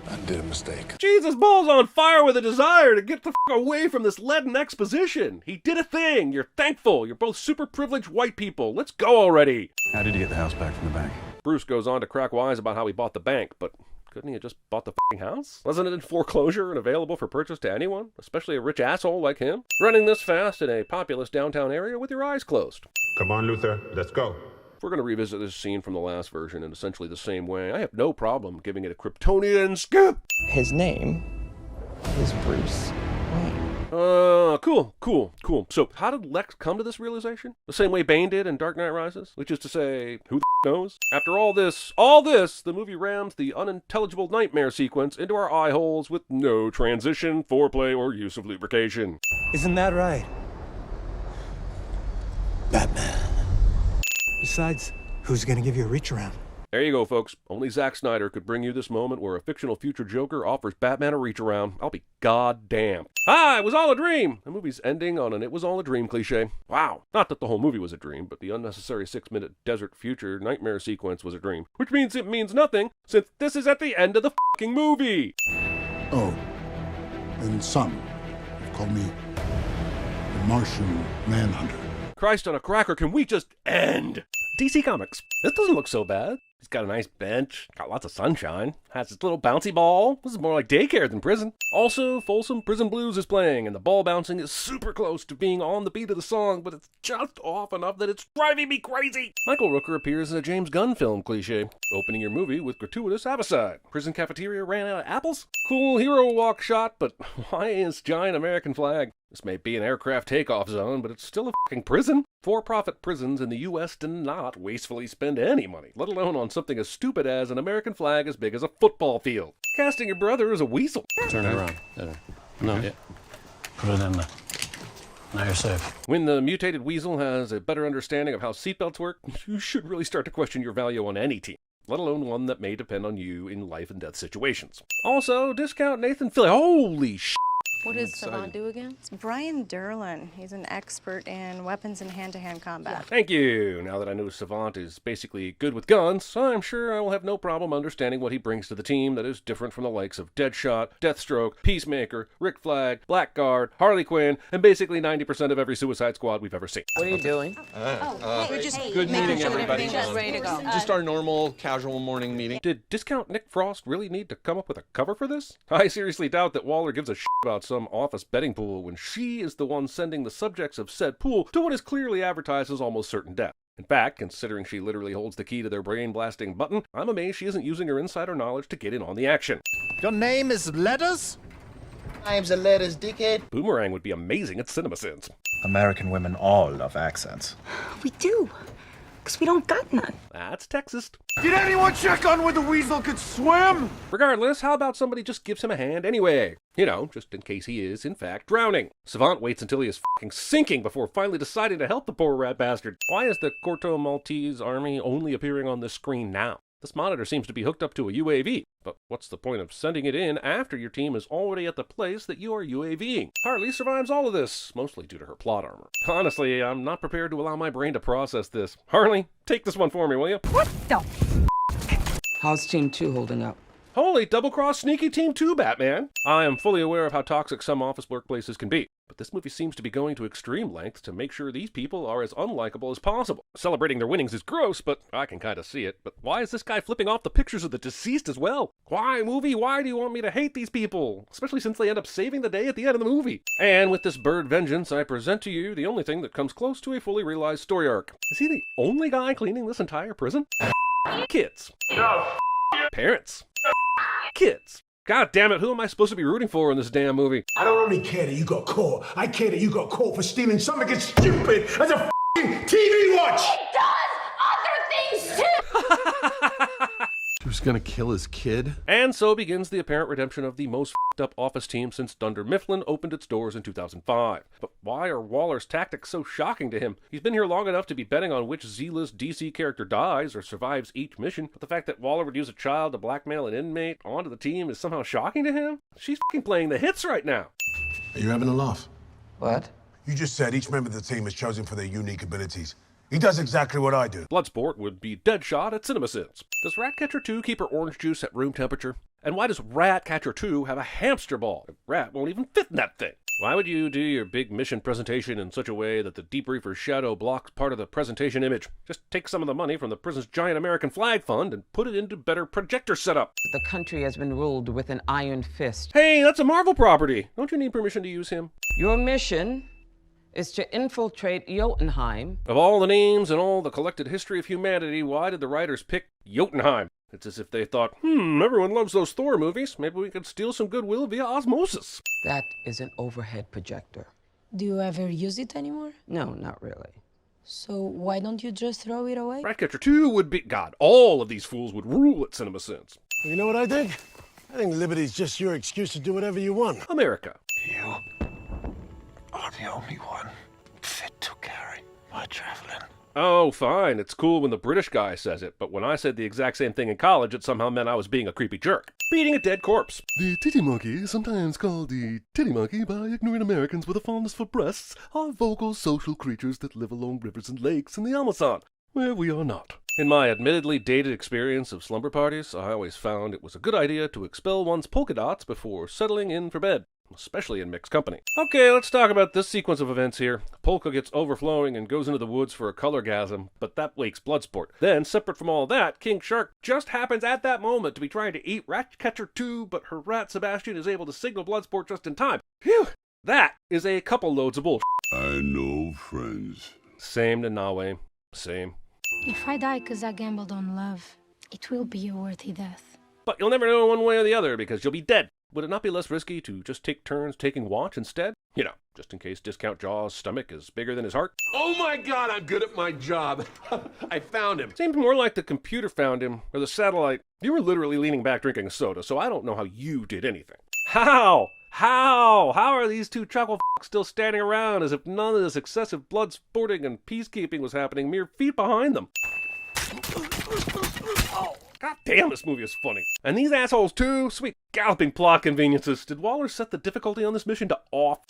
I did a mistake. Jesus balls on fire with a desire to get the fuck away from this leaden exposition. He did a thing. You're thankful. You're both super privileged white people. Let's go already. How did you get the house back from the bank? Bruce goes on to crack wise about how he bought the bank, but couldn't he have just bought the fucking house? Wasn't it in foreclosure and available for purchase to anyone, especially a rich asshole like him? Running this fast in a populous downtown area with your eyes closed. Come on, Luther. Let's go. If we're going to revisit this scene from the last version in essentially the same way, I have no problem giving it a Kryptonian skip. His name is Bruce Wayne. Cool. So how did Lex come to this realization? The same way Bane did in Dark Knight Rises? Which is to say, who the knows? After all this, the movie rams the unintelligible nightmare sequence into our eye holes with no transition, foreplay, or use of lubrication. Isn't that right? Batman. Besides, who's gonna give you a reach around? There you go, folks. Only Zack Snyder could bring you this moment where a fictional future Joker offers Batman a reach around. I'll be goddamn. It was all a dream. The movie's ending on an it was all a dream cliche. Wow. Not that the whole movie was a dream, but the unnecessary 6-minute desert future nightmare sequence was a dream. Which means it means nothing, since this is at the end of the fucking movie. Oh, and some have called me the Martian Manhunter. Christ on a cracker, can we just end? DC Comics. This doesn't look so bad. He's got a nice bench, got lots of sunshine, has his little bouncy ball. This is more like daycare than prison. Also, Folsom Prison Blues is playing, and the ball bouncing is super close to being on the beat of the song, but it's just off enough that it's driving me crazy. Michael Rooker appears in a James Gunn film cliche, opening your movie with gratuitous avicide. Prison cafeteria ran out of apples? Cool hero walk shot, but why is giant American flag? This may be an aircraft takeoff zone, but it's still a fucking prison. For-profit prisons in the U.S. do not wastefully spend any money, let alone on something as stupid as an American flag as big as a football field. Casting your brother as a weasel. Turn it around. No. Yeah. Put it in there. Now you're safe. When the mutated weasel has a better understanding of how seatbelts work, you should really start to question your value on any team, let alone one that may depend on you in life and death situations. Also, discount Nathan Fillion. Holy shit! What does Savant do again? It's Brian Derlin. He's an expert in weapons and hand-to-hand combat. Thank you. Now that I know Savant is basically good with guns, I'm sure I will have no problem understanding what he brings to the team that is different from the likes of Deadshot, Deathstroke, Peacemaker, Rick Flag, Blackguard, Harley Quinn, and basically 90% of every Suicide Squad we've ever seen. What are you doing? We're just good meeting everybody. Just ready to go. Just our normal, casual morning meeting. Did Discount Nick Frost really need to come up with a cover for this? I seriously doubt that Waller gives a shit about some office betting pool when she is the one sending the subjects of said pool to what is clearly advertised as almost certain death. In fact, considering she literally holds the key to their brain-blasting button, I'm amazed she isn't using her insider knowledge to get in on the action. Your name is Letters? Name's a Letters, dickhead. Boomerang would be amazing at CinemaSins. American women all love accents. We do, because we don't got none. That's Texas. Did anyone check on where the weasel could swim? Regardless, how about somebody just gives him a hand anyway? You know, just in case he is, in fact, drowning. Savant waits until he is fucking sinking before finally deciding to help the poor rat bastard. Why is the Corto Maltese army only appearing on this screen now? This monitor seems to be hooked up to a UAV, but what's the point of sending it in after your team is already at the place that you are UAVing? Harley survives all of this, mostly due to her plot armor. Honestly, I'm not prepared to allow my brain to process this. Harley, take this one for me, will you? What the? How's Team 2 holding up? Holy double-cross sneaky Team 2, Batman! I am fully aware of how toxic some office workplaces can be, but this movie seems to be going to extreme lengths to make sure these people are as unlikable as possible. Celebrating their winnings is gross, but I can kind of see it. But why is this guy flipping off the pictures of the deceased as well? Why, movie? Why do you want me to hate these people? Especially since they end up saving the day at the end of the movie. And with this bird vengeance, I present to you the only thing that comes close to a fully realized story arc. Is he the only guy cleaning this entire prison? Kids. Parents. Kids. God damn it, who am I supposed to be rooting for in this damn movie? I don't only care that you got caught, I care that you got caught for stealing something as stupid as a f***ing TV watch! It does other things too! He was gonna kill his kid? And so begins the apparent redemption of the most f***ed up office team since Dunder Mifflin opened its doors in 2005. But why are Waller's tactics so shocking to him? He's been here long enough to be betting on which Z-list DC character dies or survives each mission, but the fact that Waller would use a child to blackmail an inmate onto the team is somehow shocking to him? She's f***ing playing the hits right now. Are you having a laugh? What? You just said each member of the team is chosen for their unique abilities. He does exactly what I do. Bloodsport would be Deadshot at CinemaSins. Does Ratcatcher 2 keep her orange juice at room temperature? And why does Ratcatcher 2 have a hamster ball? A rat won't even fit in that thing. Why would you do your big mission presentation in such a way that the debriefer's shadow blocks part of the presentation image? Just take some of the money from the prison's giant American flag fund and put it into better projector setup. The country has been ruled with an iron fist. Hey, that's a Marvel property. Don't you need permission to use him? Your mission is to infiltrate Jotunheim. Of all the names and all the collected history of humanity, why did the writers pick Jotunheim? It's as if they thought, everyone loves those Thor movies. Maybe we could steal some goodwill via osmosis. That is an overhead projector. Do you ever use it anymore? No, not really. So why don't you just throw it away? Ratcatcher 2 would be... God, all of these fools would rule at CinemaSins. You know what I think? I think liberty's just your excuse to do whatever you want. America. You are the only one fit to carry my javelin. Oh, fine. It's cool when the British guy says it, but when I said the exact same thing in college, it somehow meant I was being a creepy jerk. Beating a dead corpse. The titty monkey, sometimes called the titty monkey by ignorant Americans with a fondness for breasts, are vocal social creatures that live along rivers and lakes in the Amazon, where we are not. In my admittedly dated experience of slumber parties, I always found it was a good idea to expel one's polka dots before settling in for bed. especially in mixed company. Okay, let's talk about this sequence of events here. Polka gets overflowing and goes into the woods for a colorgasm, but that wakes Bloodsport. Then, separate from all that, King Shark just happens at that moment to be trying to eat Ratcatcher 2, but her rat Sebastian is able to signal Bloodsport just in time. Phew! That is a couple loads of bullshit. I know, friends. Same to Nawe. Same. If I die because I gambled on love, it will be a worthy death. But you'll never know one way or the other because you'll be dead. Would it not be less risky to just take turns taking watch instead? You know, just in case Discount Jaw's stomach is bigger than his heart. Oh my god, I'm good at my job. I found him. Seemed more like the computer found him, or the satellite. You were literally leaning back drinking a soda, so I don't know how you did anything. How? How are these two chuckle f***s still standing around as if none of this excessive blood sporting and peacekeeping was happening mere feet behind them? God damn, this movie is funny. And these assholes too? Sweet galloping plot conveniences. Did Waller set the difficulty on this mission to off?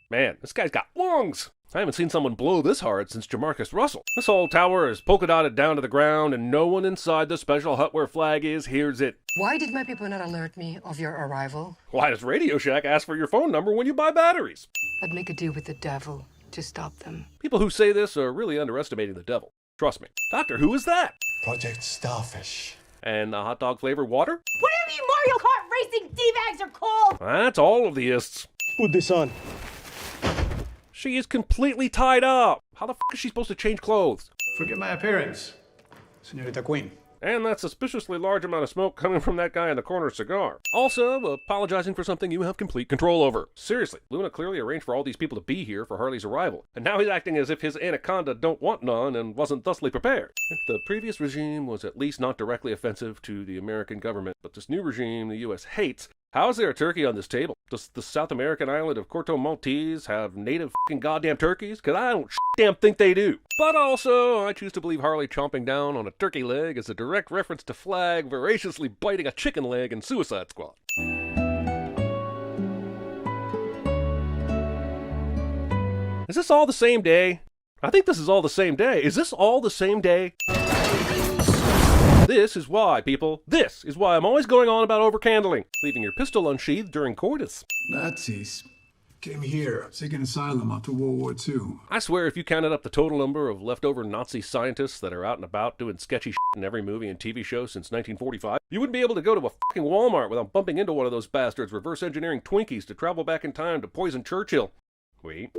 Man, this guy's got lungs. I haven't seen someone blow this hard since Jamarcus Russell. This whole tower is polka dotted down to the ground and no one inside the special hut where Flag is hears it. Why did my people not alert me of your arrival? Why does Radio Shack ask for your phone number when you buy batteries? I'd make a deal with the devil to stop them. People who say this are really underestimating the devil. Trust me. Doctor, who is that? Project Starfish. And the hot dog flavored water? Whatever you Mario Kart racing D-bags are called! That's all of the ists. Put this on. She is completely tied up. How the f*** is she supposed to change clothes? Forget my appearance, Senorita Queen. And that suspiciously large amount of smoke coming from that guy in the corner cigar. Also, apologizing for something you have complete control over. Seriously, Luna clearly arranged for all these people to be here for Harley's arrival. And now he's acting as if his anaconda don't want none and wasn't thusly prepared. If the previous regime was at least not directly offensive to the American government, but this new regime the U.S. hates, how is there a turkey on this table? Does the South American island of Corto Maltese have native f***ing goddamn turkeys? Cause I don't damn think they do. But also, I choose to believe Harley chomping down on a turkey leg is a direct reference to Flag voraciously biting a chicken leg in Suicide Squad. Is this all the same day? I think this is all the same day. Is this all the same day? This is why, people. This is why I'm always going on about overcandling, leaving your pistol unsheathed during coitus. Nazis came here seeking asylum after World War II. I swear if you counted up the total number of leftover Nazi scientists that are out and about doing sketchy shit in every movie and TV show since 1945, you wouldn't be able to go to a fucking Walmart without bumping into one of those bastards reverse engineering Twinkies to travel back in time to poison Churchill. Wait.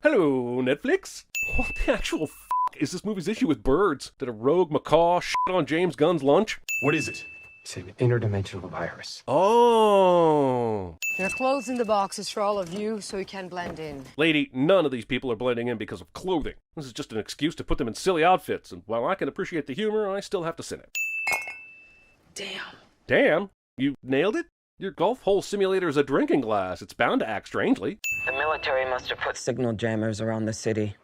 Hello, Netflix? What the actual is this movie's issue with birds? Did a rogue macaw shit on James Gunn's lunch? What is it? It's an interdimensional virus. Oh. There are clothes in the boxes for all of you, so you can blend in. Lady, none of these people are blending in because of clothing. This is just an excuse to put them in silly outfits, and while I can appreciate the humor, I still have to sin it. Damn. Damn? You nailed it? Your golf hole simulator is a drinking glass. It's bound to act strangely. The military must have put signal jammers around the city.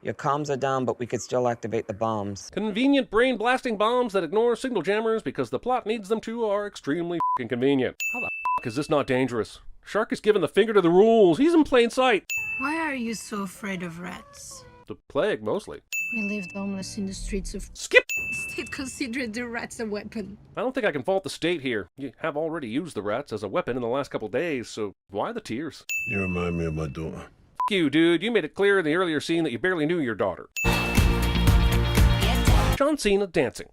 Your comms are down, but we could still activate the bombs. Convenient brain-blasting bombs that ignore signal jammers because the plot needs them to are extremely f***ing convenient. How the f*** is this not dangerous? Shark is giving the finger to the rules. He's in plain sight. Why are you so afraid of rats? The plague, mostly. We lived homeless in the streets of... Skip! State considered the rats a weapon. I don't think I can fault the state here. You have already used the rats as a weapon in the last couple days, so why the tears? You remind me of my daughter. F*** you, dude. You made it clear in the earlier scene that you barely knew your daughter. John Cena dancing.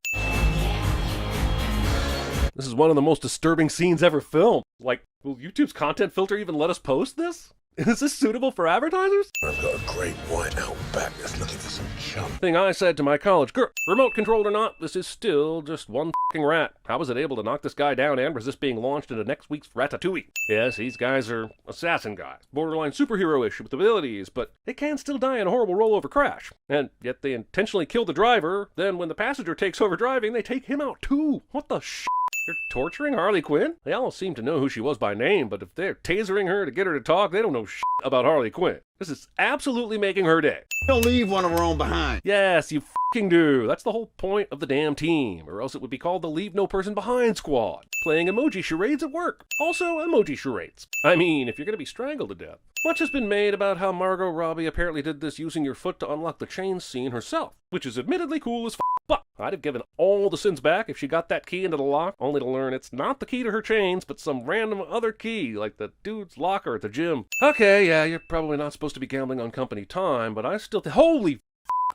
This is one of the most disturbing scenes ever filmed. Like, will YouTube's content filter even let us post this? Is this suitable for advertisers? I've got a great white out back that's looking for some chum. Thing I said to my college girl, remote controlled or not, this is still just one f***ing rat. How was it able to knock this guy down and resist being launched into next week's Ratatouille? Yes, these guys are assassin guys, borderline superhero-ish with abilities, but they can still die in a horrible rollover crash. And yet they intentionally kill the driver, then when the passenger takes over driving, they take him out too. What the shit? You're torturing Harley Quinn? They all seem to know who she was by name, but if they're tasering her to get her to talk, they don't know shit about Harley Quinn. This is absolutely making her day. Don't leave one of our own behind. Yes, you f***ing do. That's the whole point of the damn team, or else it would be called the Leave No Person Behind Squad. Playing emoji charades at work. Also, emoji charades. I mean, if you're gonna be strangled to death. Much has been made about how Margot Robbie apparently did this using your foot to unlock the chain scene herself, which is admittedly cool as f***. Fuck, I'd have given all the sins back if she got that key into the lock, only to learn it's not the key to her chains, but some random other key, like the dude's locker at the gym. Okay, yeah, you're probably not supposed to be gambling on company time, but I still think, holy f***,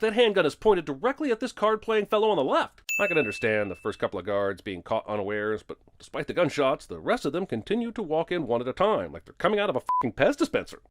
that handgun is pointed directly at this card-playing fellow on the left. I can understand the first couple of guards being caught unawares, but despite the gunshots, the rest of them continue to walk in one at a time, like they're coming out of a f***ing Pez dispenser.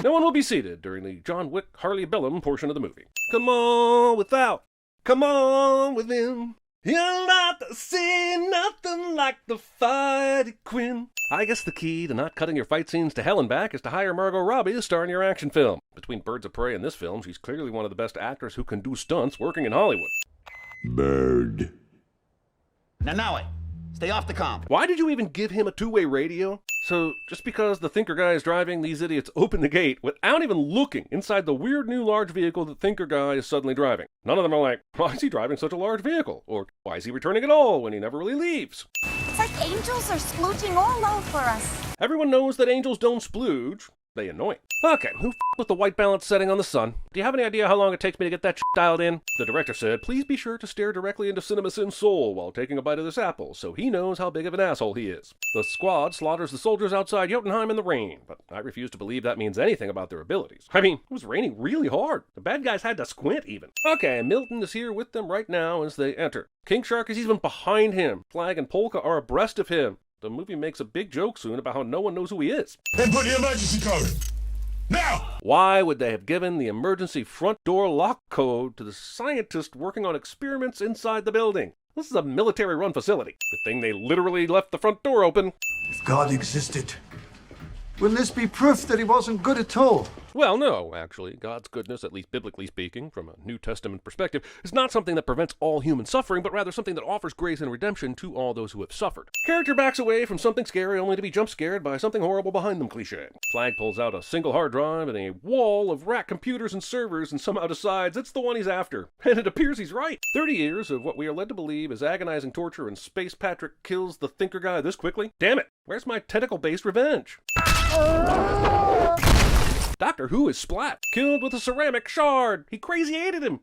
No one will be seated during the John Wick Harley Bellum portion of the movie. Come on without, come on within. You'll not see nothing like the Harley Quinn. I guess the key to not cutting your fight scenes to hell and back is to hire Margot Robbie to star in your action film. Between Birds of Prey and this film, she's clearly one of the best actors who can do stunts working in Hollywood. Bird. Now it. Stay off the comm. Why did you even give him a two-way radio? So, just because the Thinker guy is driving, these idiots open the gate without even looking inside the weird new large vehicle the Thinker guy is suddenly driving. None of them are like, why is he driving such a large vehicle? Or, why is he returning at all when he never really leaves? It's like angels are splooching all over us. Everyone knows that angels don't splooge. They annoy. Okay, who with the white balance setting on the sun? Do you have any idea how long it takes me to get that dialed in? The director said, please be sure to stare directly into CinemaSins' soul while taking a bite of this apple, so he knows how big of an asshole he is. The squad slaughters the soldiers outside Jotunheim in the rain, but I refuse to believe that means anything about their abilities. I mean, it was raining really hard. The bad guys had to squint even. Okay, Milton is here with them right now as they enter. King Shark is even behind him. Flag and Polka are abreast of him. The movie makes a big joke soon about how no one knows who he is. Input the emergency code. Now! Why would they have given the emergency front door lock code to the scientist working on experiments inside the building? This is a military-run facility. Good thing they literally left the front door open. If God existed, wouldn't this be proof that he wasn't good at all? Well, no, actually. God's goodness, at least biblically speaking, from a New Testament perspective, is not something that prevents all human suffering, but rather something that offers grace and redemption to all those who have suffered. Character backs away from something scary only to be jump scared by something horrible behind them cliché. Flag pulls out a single hard drive and a wall of rack computers and servers and somehow decides it's the one he's after. And it appears he's right. 30 years of what we are led to believe is agonizing torture and Space Patrick kills the Thinker guy this quickly? Damn it! Where's my tentacle-based revenge? Doctor Who is splat, killed with a ceramic shard. He crazy-hated him.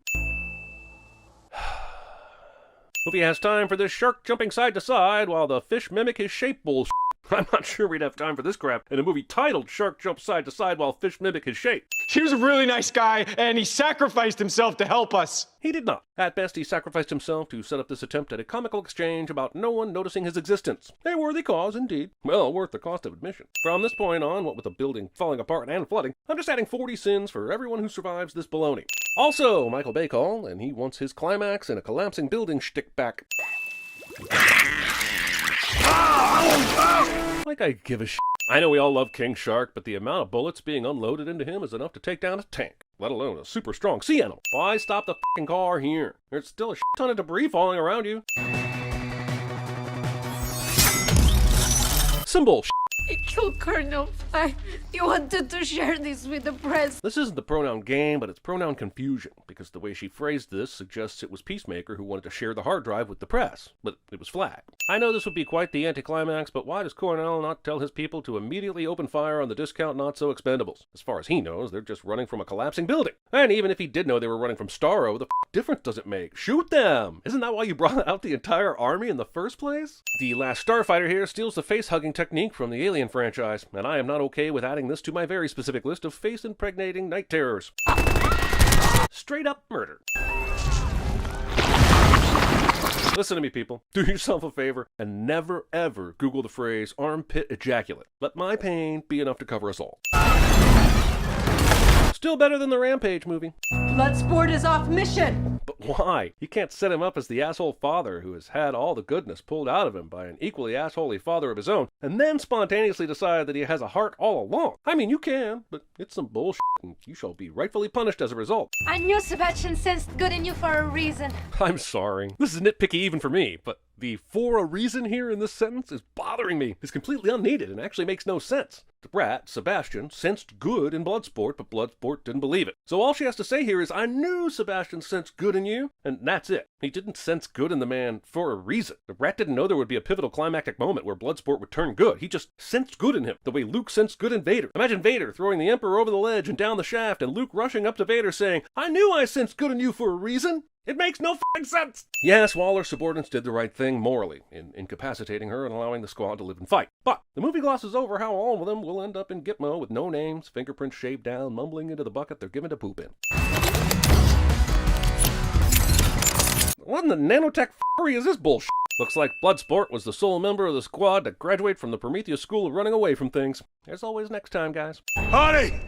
Movie has time for this shark jumping side to side while the fish mimic his shape bullshit. I'm not sure we'd have time for this crap in a movie titled Shark Jumps Side to Side While Fish Mimic His Shape. He was a really nice guy, and he sacrificed himself to help us. He did not. At best, he sacrificed himself to set up this attempt at a comical exchange about no one noticing his existence. A worthy cause, indeed. Well, worth the cost of admission. From this point on, what with the building falling apart and flooding, I'm just adding 40 sins for everyone who survives this baloney. Also, Michael Bay called, and he wants his climax in a collapsing building shtick back. Like I give a shit. I know we all love King Shark, but the amount of bullets being unloaded into him is enough to take down a tank, let alone a super strong sea animal. Why stop the f***ing car here? There's still a shit ton of debris falling around you. Symbol shit. He killed Colonel Flag. He wanted to share this with the press. This isn't the pronoun game, but it's pronoun confusion, because the way she phrased this suggests it was Peacemaker who wanted to share the hard drive with the press, but it was Flag. I know this would be quite the anticlimax, but why does Cornell not tell his people to immediately open fire on the discount not-so-expendables? As far as he knows, they're just running from a collapsing building. And even if he did know they were running from Starro, the difference does it make? Shoot them! Isn't that why you brought out the entire army in the first place? The last starfighter here steals the face-hugging technique from the Alien franchise, and I am not okay with adding this to my very specific list of face-impregnating night terrors. Straight-up murder. Listen to me, people. Do yourself a favor and never ever Google the phrase armpit ejaculate. Let my pain be enough to cover us all. Still better than the Rampage movie. Bloodsport is off mission. But why? You can't set him up as the asshole father who has had all the goodness pulled out of him by an equally assholey father of his own, and then spontaneously decide that he has a heart all along. I mean, you can, but it's some bullshit, and you shall be rightfully punished as a result. I knew Sebastian sensed good in you for a reason. I'm sorry. This is nitpicky even for me, but The "for a reason" here in this sentence is bothering me. It's completely unneeded and actually makes no sense. The brat, Sebastian, sensed good in Bloodsport, but Bloodsport didn't believe it. So all she has to say here is, I knew Sebastian sensed good in you, and that's it. He didn't sense good in the man for a reason. The brat didn't know there would be a pivotal climactic moment where Bloodsport would turn good. He just sensed good in him, the way Luke sensed good in Vader. Imagine Vader throwing the Emperor over the ledge and down the shaft, and Luke rushing up to Vader saying, I knew I sensed good in you for a reason. It makes no f***ing sense! Yes, Waller's subordinates did the right thing morally, in incapacitating her and allowing the squad to live and fight. But the movie glosses over how all of them will end up in Gitmo with no names, fingerprints shaved down, mumbling into the bucket they're given to poop in. What in the nanotech f***ery is this bullshit? Looks like Bloodsport was the sole member of the squad to graduate from the Prometheus School of Running Away from Things. As always, next time, guys. Harley!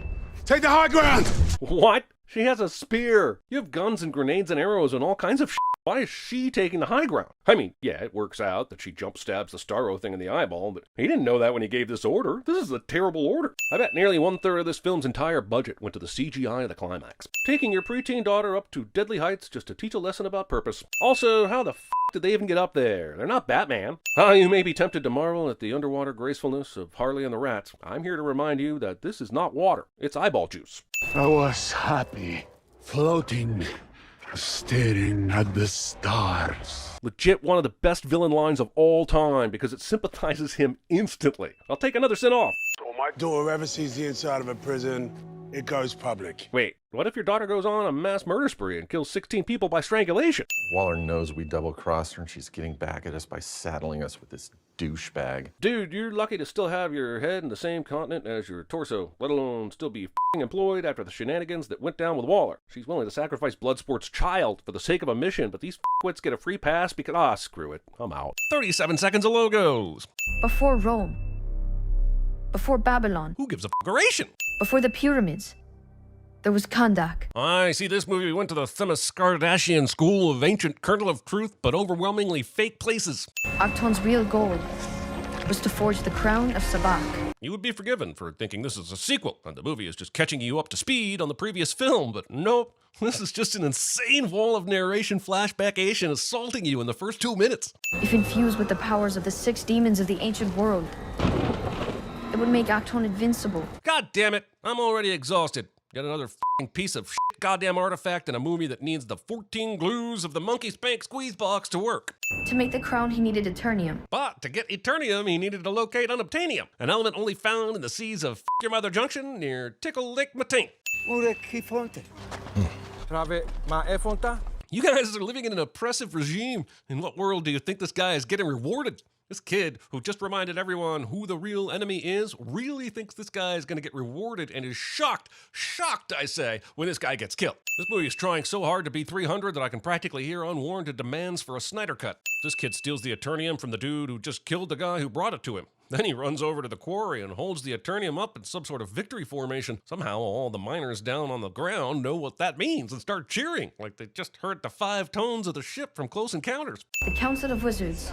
Take the high ground! What? She has a spear. You have guns and grenades and arrows and all kinds of shit. Why is she taking the high ground? I mean, yeah, it works out that she jump stabs the Starro thing in the eyeball, but he didn't know that when he gave this order. This is a terrible order. I bet nearly 1/3 of this film's entire budget went to the CGI of the climax. Taking your preteen daughter up to deadly heights just to teach a lesson about purpose. Also, how the f*** did they even get up there? They're not Batman. You may be tempted to marvel at the underwater gracefulness of Harley and the rats. I'm here to remind you that this is not water. It's eyeball juice. I was happy, floating, staring at the stars. Legit one of the best villain lines of all time because it sympathizes him instantly. I'll take another sin off. So my daughter ever sees the inside of a prison, it goes public. Wait, what if your daughter goes on a mass murder spree and kills 16 people by strangulation? Waller knows we double-crossed her and she's getting back at us by saddling us with this douchebag. Dude, you're lucky to still have your head in the same continent as your torso, let alone still be f***ing employed after the shenanigans that went down with Waller. She's willing to sacrifice Bloodsport's child for the sake of a mission, but these f***wits get a free pass because, screw it, I'm out. 37 seconds of logos. Before Rome. Before Babylon. Who gives a f***eration? Before the pyramids. There was Kandak. I see this movie went to the Themyscardashian school of ancient kernel of truth, but overwhelmingly fake places. Acton's real goal was to forge the crown of Sabak. You would be forgiven for thinking this is a sequel, and the movie is just catching you up to speed on the previous film, but nope. This is just an insane wall of narration flashback-ation assaulting you in the first 2 minutes. If infused with the powers of the 6 demons of the ancient world, it would make Acton invincible. God damn it, I'm already exhausted. Yet another f***ing piece of shit goddamn artifact in a movie that needs the 14 glues of the Monkey Spank squeeze box to work. To make the crown, he needed Eternium. But to get Eternium, he needed to locate Unobtainium, an element only found in the seas of Your Mother Junction near Tickle Lake Matain. You guys are living in an oppressive regime. In what world do you think this guy is getting rewarded? This kid, who just reminded everyone who the real enemy is, really thinks this guy is going to get rewarded and is shocked, I say, when this guy gets killed. This movie is trying so hard to be 300 that I can practically hear unwarranted demands for a Snyder Cut. This kid steals the Eternium from the dude who just killed the guy who brought it to him. Then he runs over to the quarry and holds the Eternium up in some sort of victory formation. Somehow all the miners down on the ground know what that means and start cheering, like they just heard the 5 tones of the ship from Close Encounters. The Council of Wizards,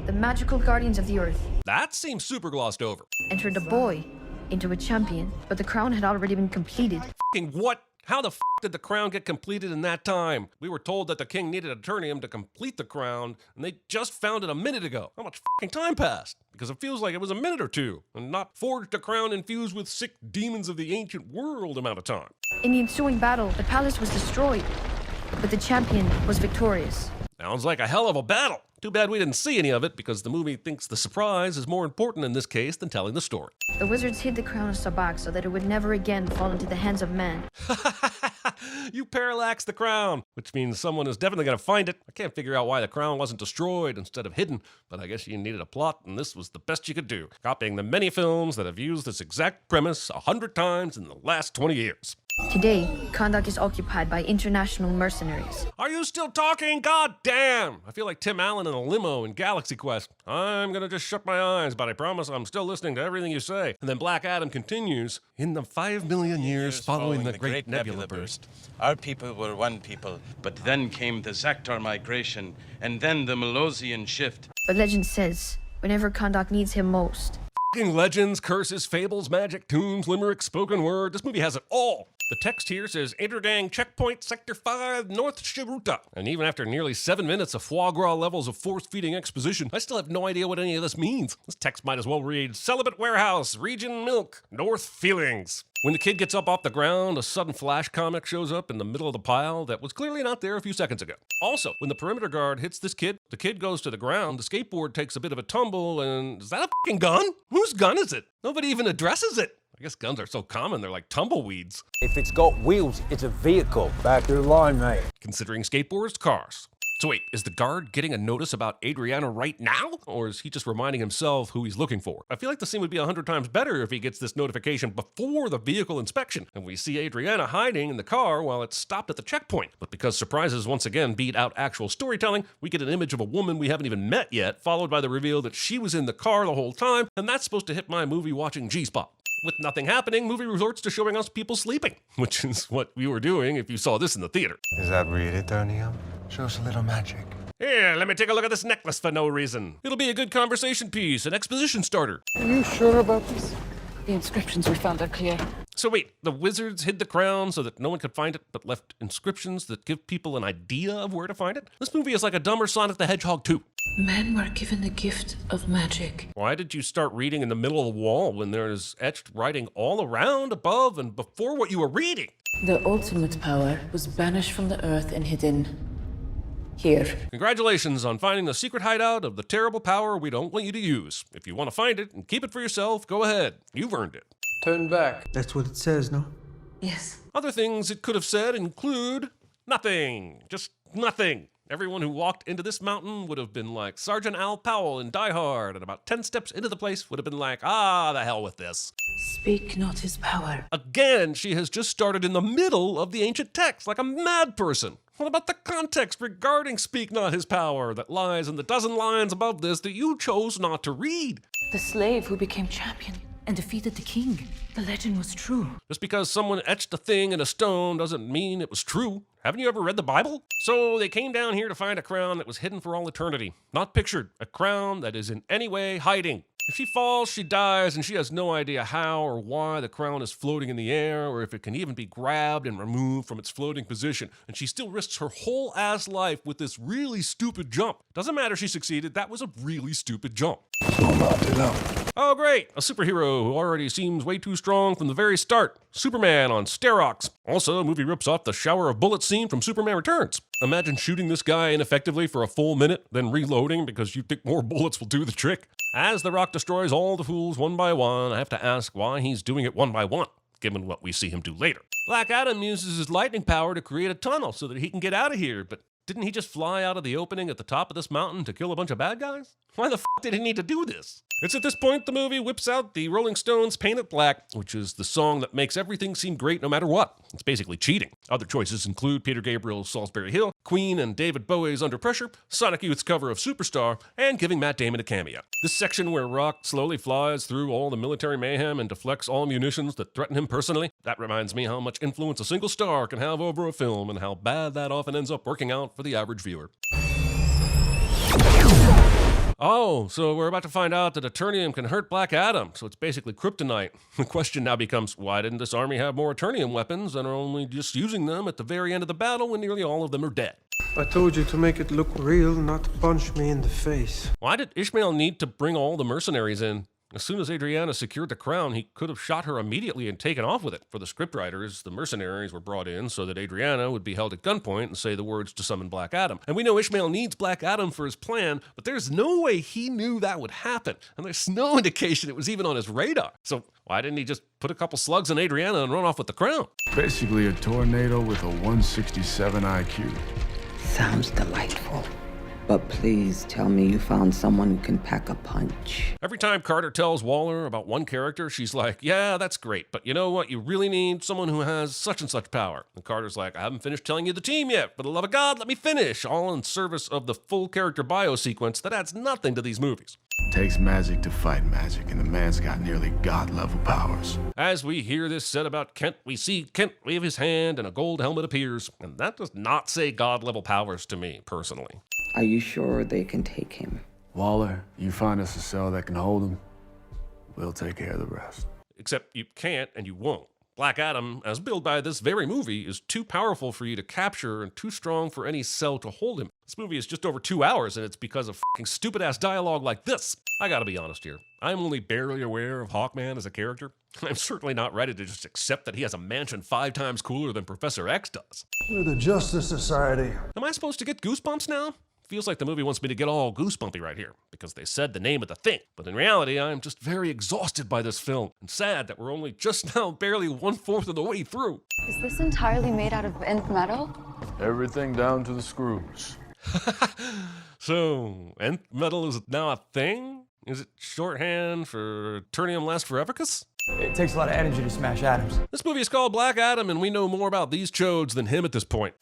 the magical guardians of the earth. That seems super glossed over. Entered a boy into a champion, but the crown had already been completed. F***ing what? How the f*** did the crown get completed in that time? We were told that the king needed Eternium to complete the crown, and they just found it a minute ago. How much f***ing time passed? Because it feels like it was a minute or two, and not forged a crown infused with 6 demons of the ancient world amount of time. In the ensuing battle, the palace was destroyed, but the champion was victorious. Sounds like a hell of a battle. Too bad we didn't see any of it because the movie thinks the surprise is more important in this case than telling the story. The wizards hid the crown of Sabak so that it would never again fall into the hands of man. You parallaxed the crown, which means someone is definitely going to find it. I can't figure out why the crown wasn't destroyed instead of hidden, but I guess you needed a plot, and this was the best you could do, copying the many films that have used this exact premise 100 times in the last 20 years. Today, Kandak is occupied by international mercenaries. Are you still talking? God damn! I feel like Tim Allen in a limo in Galaxy Quest. I'm gonna just shut my eyes, but I promise I'm still listening to everything you say. And then Black Adam continues, in the 5 million years following the Great Nebula Burst. Our people were one people, but then came the Zactor migration, and then the Melosian shift. But legend says, whenever Kandak needs him most. Legends, curses, fables, magic, tombs, limericks, spoken word. This movie has it all. The text here says, Intergang Checkpoint Sector 5, North Shiruta. And even after nearly 7 minutes of foie gras levels of force-feeding exposition, I still have no idea what any of this means. This text might as well read, Celibate Warehouse, Region Milk, North Feelings. When the kid gets up off the ground, a sudden flash comic shows up in the middle of the pile that was clearly not there a few seconds ago. Also, when the perimeter guard hits this kid, the kid goes to the ground, the skateboard takes a bit of a tumble, and is that a fucking gun? Whose gun is it? Nobody even addresses it. I guess guns are so common, they're like tumbleweeds. If it's got wheels, it's a vehicle. Back to the line, mate. Considering skateboards, cars. So wait, is the guard getting a notice about Adriana right now? Or is he just reminding himself who he's looking for? I feel like the scene would be 100 times better if he gets this notification before the vehicle inspection, and we see Adriana hiding in the car while it's stopped at the checkpoint. But because surprises once again beat out actual storytelling, we get an image of a woman we haven't even met yet, followed by the reveal that she was in the car the whole time, and that's supposed to hit my movie watching G-spot. With nothing happening, movie resorts to showing us people sleeping, which is what we were doing if you saw this in the theater. Is that really Darnium? Show us a little magic. Here, let me take a look at this necklace for no reason. It'll be a good conversation piece, an exposition starter. Are you sure about this? The inscriptions we found are clear. So wait, the wizards hid the crown so that no one could find it, but left inscriptions that give people an idea of where to find it? This movie is like a dumber Sonic the Hedgehog 2. Men were given the gift of magic. Why did you start reading in the middle of the wall when there's etched writing all around, above, and before what you were reading? The ultimate power was banished from the earth and hidden here. Congratulations on finding the secret hideout of the terrible power we don't want you to use. If you want to find it and keep it for yourself, go ahead. You've earned it. Turn back. That's what it says, no? Yes. Other things it could have said include nothing. Just nothing. Everyone who walked into this mountain would have been like Sergeant Al Powell in Die Hard, and about 10 steps into the place would have been like, the hell with this. Speak not his power. Again, she has just started in the middle of the ancient text, like a mad person. What about the context regarding Speak Not His Power that lies in the dozen lines above this that you chose not to read? The slave who became champion and defeated the king. The legend was true. Just because someone etched a thing in a stone doesn't mean it was true. Haven't you ever read the Bible? So they came down here to find a crown that was hidden for all eternity. Not pictured. A crown that is in any way hiding. If she falls, she dies, and she has no idea how or why the crown is floating in the air, or if it can even be grabbed and removed from its floating position. And she still risks her whole ass life with this really stupid jump. Doesn't matter she succeeded, that was a really stupid jump. Oh great, a superhero who already seems way too strong from the very start. Superman on steroids. Also, the movie rips off the shower of bullets scene from Superman Returns. Imagine shooting this guy ineffectively for a full minute, then reloading because you think more bullets will do the trick. As The Rock destroys all the fools one by one, I have to ask why he's doing it one by one, given what we see him do later. Black Adam uses his lightning power to create a tunnel so that he can get out of here, but didn't he just fly out of the opening at the top of this mountain to kill a bunch of bad guys? Why the f*** did he need to do this? It's at this point the movie whips out the Rolling Stones' Paint It Black, which is the song that makes everything seem great no matter what. It's basically cheating. Other choices include Peter Gabriel's Salisbury Hill, Queen and David Bowie's Under Pressure, Sonic Youth's cover of Superstar, and giving Matt Damon a cameo. This section where Rock slowly flies through all the military mayhem and deflects all munitions that threaten him personally, that reminds me how much influence a single star can have over a film and how bad that often ends up working out for the average viewer. Oh, so we're about to find out that Eternium can hurt Black Adam, so it's basically kryptonite. The question now becomes, why didn't this army have more Eternium weapons and are only just using them at the very end of the battle when nearly all of them are dead? I told you to make it look real, not punch me in the face. Why did Ishmael need to bring all the mercenaries in? As soon as Adriana secured the crown, he could have shot her immediately and taken off with it. For the scriptwriters, the mercenaries were brought in so that Adriana would be held at gunpoint and say the words to summon Black Adam. And we know Ishmael needs Black Adam for his plan, but there's no way he knew that would happen. And there's no indication it was even on his radar. So why didn't he just put a couple slugs in Adriana and run off with the crown? Basically a tornado with a 167 IQ. Sounds delightful. But please tell me you found someone who can pack a punch. Every time Carter tells Waller about one character, she's like, yeah, that's great, but you know what? You really need someone who has such and such power. And Carter's like, I haven't finished telling you the team yet. For the love of God, let me finish. All in service of the full character bio sequence that adds nothing to these movies. Takes magic to fight magic, and the man's got nearly god-level powers. As we hear this said about Kent, we see Kent wave his hand and a gold helmet appears. And that does not say god-level powers to me, personally. Are you sure they can take him? Waller, you find us a cell that can hold him, we'll take care of the rest. Except you can't and you won't. Black Adam, as billed by this very movie, is too powerful for you to capture and too strong for any cell to hold him. This movie is just over 2 hours, and it's because of fucking stupid-ass dialogue like this. I gotta be honest here. I'm only barely aware of Hawkman as a character. I'm certainly not ready to just accept that he has a mansion 5 times cooler than Professor X does. We're the Justice Society. Am I supposed to get goosebumps now? Feels like the movie wants me to get all goosebumpy right here, because they said the name of the thing. But in reality, I'm just very exhausted by this film, and sad that we're only just now barely 1/4 of the way through. Is this entirely made out of nth metal? Everything down to the screws. So, nth metal is now a thing? Is it shorthand for Ternium Last Forevicus? It takes a lot of energy to smash atoms. This movie is called Black Adam, and we know more about these chodes than him at this point.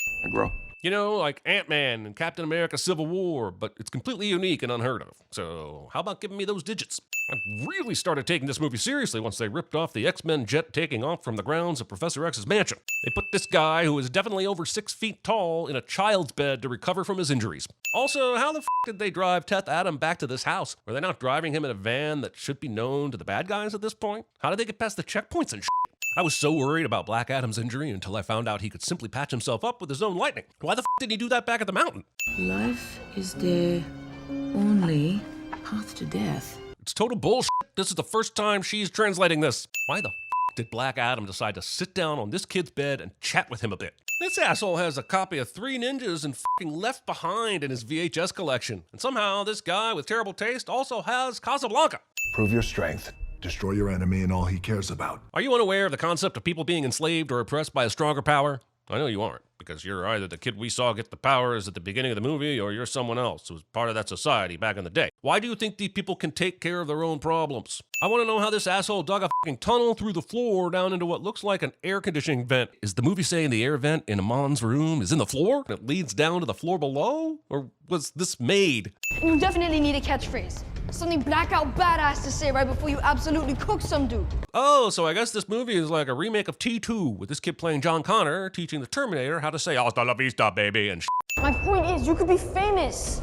You know, like Ant-Man and Captain America Civil War, but it's completely unique and unheard of. So how about giving me those digits? I really started taking this movie seriously once they ripped off the X-Men jet taking off from the grounds of Professor X's mansion. They put this guy, who is definitely over 6 feet tall, in a child's bed to recover from his injuries. Also, how the f*** did they drive Teth Adam back to this house? Were they not driving him in a van that should be known to the bad guys at this point? How did they get past the checkpoints and shit? I was so worried about Black Adam's injury until I found out he could simply patch himself up with his own lightning. Why the f*** did he do that back at the mountain? Life is their only path to death. It's total bullshit. This is the first time she's translating this. Why the f*** did Black Adam decide to sit down on this kid's bed and chat with him a bit? This asshole has a copy of 3 Ninjas and f***ing Left Behind in his VHS collection. And somehow this guy with terrible taste also has Casablanca. Prove your strength. Destroy your enemy and all he cares about. Are you unaware of the concept of people being enslaved or oppressed by a stronger power? I know you aren't, because you're either the kid we saw get the powers at the beginning of the movie, or you're someone else who was part of that society back in the day. Why do you think these people can take care of their own problems? I want to know how this asshole dug a fucking tunnel through the floor down into what looks like an air conditioning vent. Is the movie saying the air vent in Amon's room is in the floor and it leads down to the floor below? Or was this made? You definitely need a catchphrase. Something blackout badass to say right before you absolutely cook some dude. Oh, so I guess this movie is like a remake of T2, with this kid playing John Connor teaching the Terminator how to say hasta la vista, baby, and My point is, you could be famous.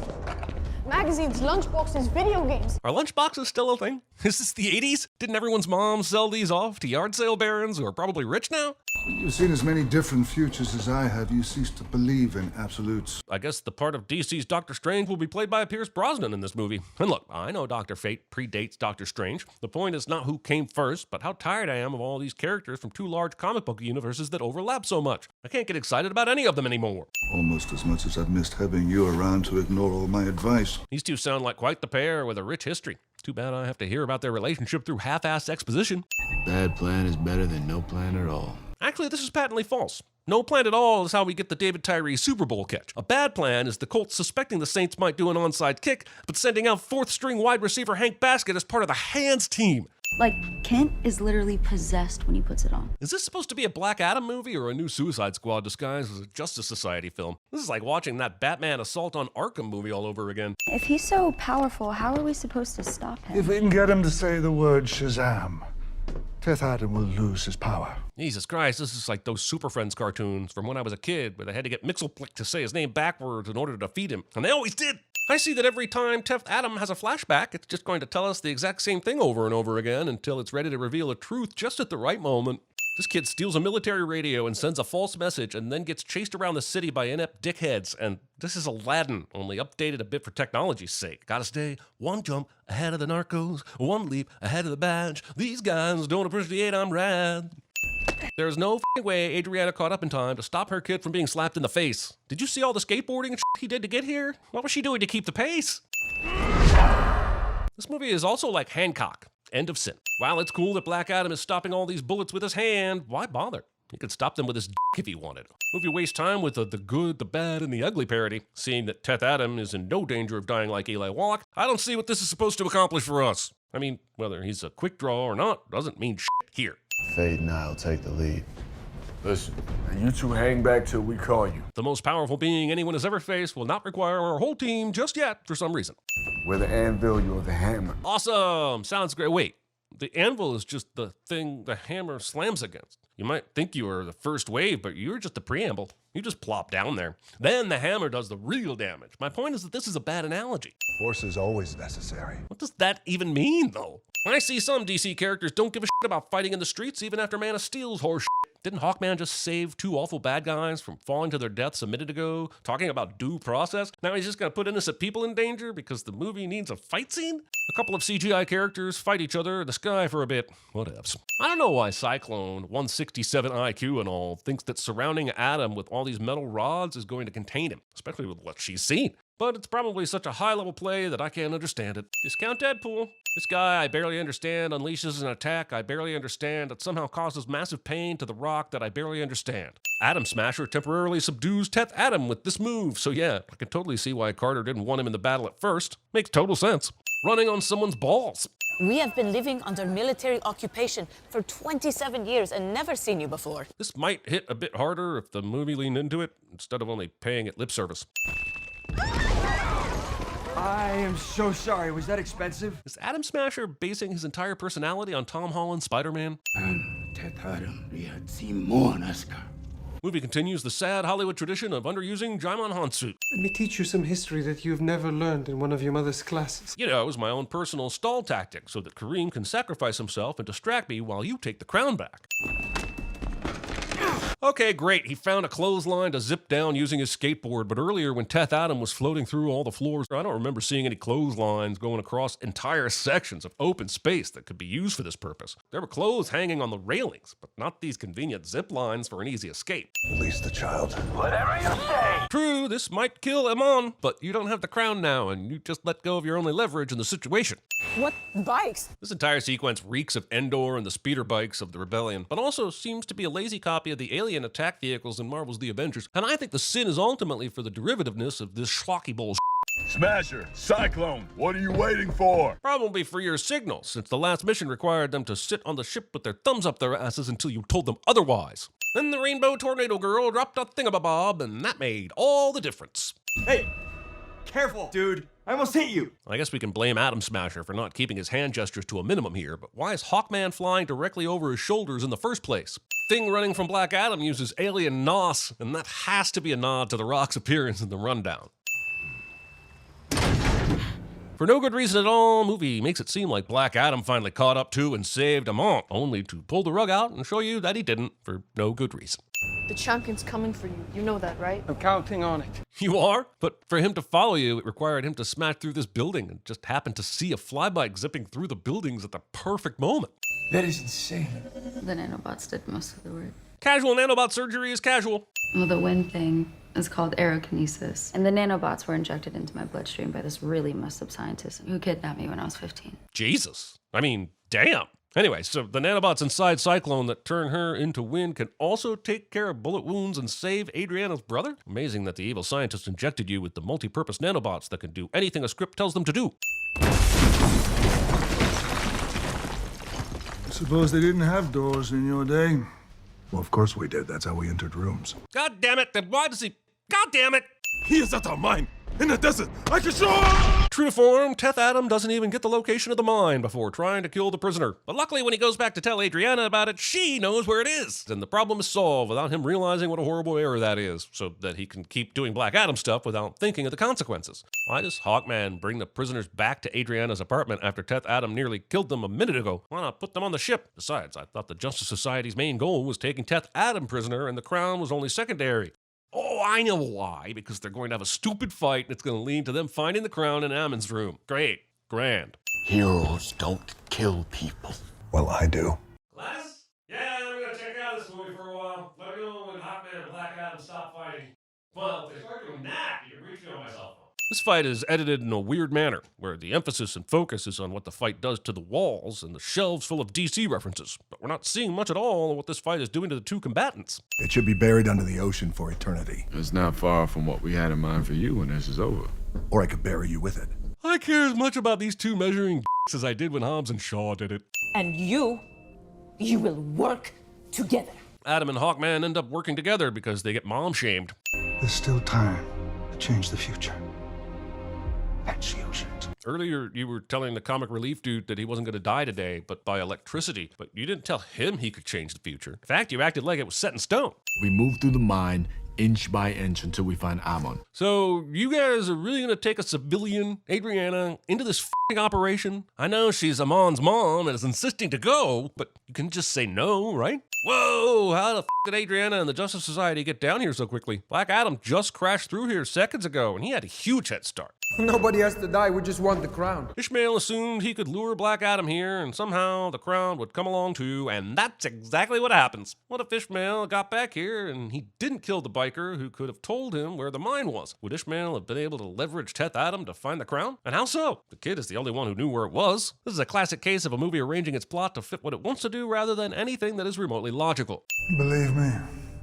Magazines, lunchboxes, video games. Are lunchboxes still a thing? Is this the 80s? Didn't everyone's mom sell these off to yard sale barons who are probably rich now? When you've seen as many different futures as I have, you cease to believe in absolutes. I guess the part of DC's Doctor Strange will be played by Pierce Brosnan in this movie. And look, I know Dr. Fate predates Doctor Strange. The point is not who came first, but how tired I am of all these characters from 2 large comic book universes that overlap so much. I can't get excited about any of them anymore. Almost as much as I've missed having you around to ignore all my advice. These two sound like quite the pair with a rich history. Too bad I have to hear about their relationship through half-assed exposition. Bad plan is better than no plan at all. Actually, this is patently false. No plan at all is how we get the David Tyree Super Bowl catch. A bad plan is the Colts suspecting the Saints might do an onside kick, but sending out 4th-string wide receiver Hank Baskett as part of the hands team. Like, Kent is literally possessed when he puts it on. Is this supposed to be a Black Adam movie or a new Suicide Squad disguised as a Justice Society film? This is like watching that Batman Assault on Arkham movie all over again. If he's so powerful, how are we supposed to stop him? If we can get him to say the word Shazam, Teth Adam will lose his power. Jesus Christ, this is like those Super Friends cartoons from when I was a kid, where they had to get Mixelplick to say his name backwards in order to defeat him. And they always did! I see that every time Teth Adam has a flashback, it's just going to tell us the exact same thing over and over again until it's ready to reveal a truth just at the right moment. This kid steals a military radio and sends a false message and then gets chased around the city by inept dickheads. And this is Aladdin, only updated a bit for technology's sake. Gotta stay 1 jump ahead of the narcos, 1 leap ahead of the badge. These guys don't appreciate I'm rad. There's no f***ing way Adriana caught up in time to stop her kid from being slapped in the face. Did you see all the skateboarding and shit he did to get here? What was she doing to keep the pace? This movie is also like Hancock. End of sin. While it's cool that Black Adam is stopping all these bullets with his hand, why bother? He could stop them with his dick if he wanted. Movie wastes time with the good, the bad, and the ugly parody. Seeing that Teth Adam is in no danger of dying like Eli Wallach, I don't see what this is supposed to accomplish for us. I mean, whether he's a quick draw or not doesn't mean shit here. Fate and I'll take the lead. Listen, you two hang back till we call you. The most powerful being anyone has ever faced will not require our whole team just yet for some reason. We're the anvil, you're the hammer. Awesome! Sounds great. Wait, the anvil is just the thing the hammer slams against. You might think you are the first wave, but you're just the preamble. You just plop down there. Then the hammer does the real damage. My point is that this is a bad analogy. Force is always necessary. What does that even mean, though? I see some DC characters don't give a shit about fighting in the streets even after Man of Steel's horse shit. Didn't Hawkman just save 2 awful bad guys from falling to their deaths a minute ago, talking about due process? Now he's just gonna put innocent people in danger because the movie needs a fight scene? A couple of CGI characters fight each other in the sky for a bit. Whatevs. I don't know why Cyclone, 167 IQ and all, thinks that surrounding Adam with all these metal rods is going to contain him, especially with what she's seen. But it's probably such a high-level play that I can't understand it. Discount Deadpool. This guy I barely understand unleashes an attack I barely understand that somehow causes massive pain to the Rock that I barely understand. Atom Smasher temporarily subdues Teth Adam with this move, so yeah, I can totally see why Carter didn't want him in the battle at first. Makes total sense. Running on someone's balls. We have been living under military occupation for 27 years and never seen you before. This might hit a bit harder if the movie leaned into it, instead of only paying it lip service. I am so sorry. Was that expensive? Is Atom Smasher basing his entire personality on Tom Holland's Spider-Man? Movie continues the sad Hollywood tradition of underusing Jaimon Hansu. Let me teach you some history that you've never learned in one of your mother's classes. You know, it was my own personal stall tactic so that Kareem can sacrifice himself and distract me while you take the crown back. Okay, great. He found a clothesline to zip down using his skateboard, but earlier when Teth Adam was floating through all the floors, I don't remember seeing any clotheslines going across entire sections of open space that could be used for this purpose. There were clothes hanging on the railings, but not these convenient zip lines for an easy escape. Release the child. Whatever you say. True, this might kill Amon, but you don't have the crown now, and you just let go of your only leverage in the situation. What bikes? This entire sequence reeks of Endor and the speeder bikes of the Rebellion, but also seems to be a lazy copy of the alien attack vehicles in Marvel's The Avengers, and I think the sin is ultimately for the derivativeness of this schlocky bullshit. Smasher, Cyclone, what are you waiting for? Probably for your signal, since the last mission required them to sit on the ship with their thumbs up their asses until you told them otherwise. Then the Rainbow Tornado Girl dropped a thingamabob, and that made all the difference. Hey! Careful, dude. I almost hit you. I guess we can blame Atom Smasher for not keeping his hand gestures to a minimum here, but why is Hawkman flying directly over his shoulders in the first place? Thing running from Black Adam uses alien nos, and that has to be a nod to The Rock's appearance in the rundown. For no good reason at all, movie makes it seem like Black Adam finally caught up to and saved Amon, only to pull the rug out and show you that he didn't, for no good reason. The champion's coming for you. You know that, right? I'm counting on it. You are? But for him to follow you, it required him to smash through this building and just happened to see a flybike zipping through the buildings at the perfect moment. That is insane. The nanobots did most of the work. Casual nanobot surgery is casual. Well, the wind thing is called aerokinesis. And the nanobots were injected into my bloodstream by this really messed up scientist who kidnapped me when I was 15. Jesus. I mean, damn. Anyway, so the nanobots inside Cyclone that turn her into wind can also take care of bullet wounds and save Adriana's brother? Amazing that the evil scientist injected you with the multi-purpose nanobots that can do anything a script tells them to do. Suppose they didn't have doors in your day? Well, of course we did. That's how we entered rooms. God damn it, then why does he... God damn it! He is at our mine, in the desert. I can show. True to form, Teth Adam doesn't even get the location of the mine before trying to kill the prisoner. But luckily, when he goes back to tell Adriana about it, she knows where it is. And the problem is solved without him realizing what a horrible error that is, so that he can keep doing Black Adam stuff without thinking of the consequences. Why does Hawkman bring the prisoners back to Adriana's apartment after Teth Adam nearly killed them a minute ago? Why not put them on the ship? Besides, I thought the Justice Society's main goal was taking Teth Adam prisoner and the crown was only secondary. Oh, I know why. Because they're going to have a stupid fight and it's going to lead to them finding the crown in Ammon's room. Great. Grand. Heroes don't kill people. Well, I do. Class? Yeah, we're going to check out this movie for a while. Let me know when Hawkman and Black Adam stop fighting. Well, if they start doing that, you can reach me on my cell phone. This fight is edited in a weird manner, where the emphasis and focus is on what the fight does to the walls and the shelves full of DC references. But we're not seeing much at all of what this fight is doing to the two combatants. It should be buried under the ocean for eternity. It's not far from what we had in mind for you when this is over. Or I could bury you with it. I care as much about these two measuring as I did when Hobbs and Shaw did it. And you will work together. Adam and Hawkman end up working together because they get mom-shamed. There's still time to change the future. Let's use it. Earlier, you were telling the comic relief dude that he wasn't going to die today, but by electricity. But you didn't tell him he could change the future. In fact, you acted like it was set in stone. We moved through the mine inch by inch until we find Ammon. So you guys are really gonna take a civilian, Adriana, into this f***ing operation? I know she's Amon's mom and is insisting to go, but you can just say no, right? Whoa, how the f*** did Adriana and the Justice Society get down here so quickly? Black Adam just crashed through here seconds ago, and he had a huge head start. Nobody has to die, we just want the crown. Ishmael assumed he could lure Black Adam here, and somehow the crown would come along too, and that's exactly what happens. What if Ishmael got back here and he didn't kill the biker who could have told him where the mine was? Would Ishmael have been able to leverage Teth Adam to find the crown? And how so? The kid is the only one who knew where it was. This is a classic case of a movie arranging its plot to fit what it wants to do rather than anything that is remotely logical. Believe me,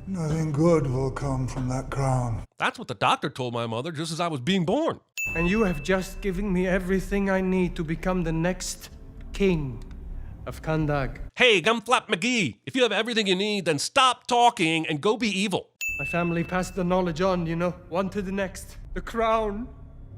nothing good will come from that crown. That's what the doctor told my mother just as I was being born. And you have just given me everything I need to become the next king of Kandag. Hey, Gumflap McGee, if you have everything you need, then stop talking and go be evil. My family passed the knowledge on, you know, one to the next. The crown,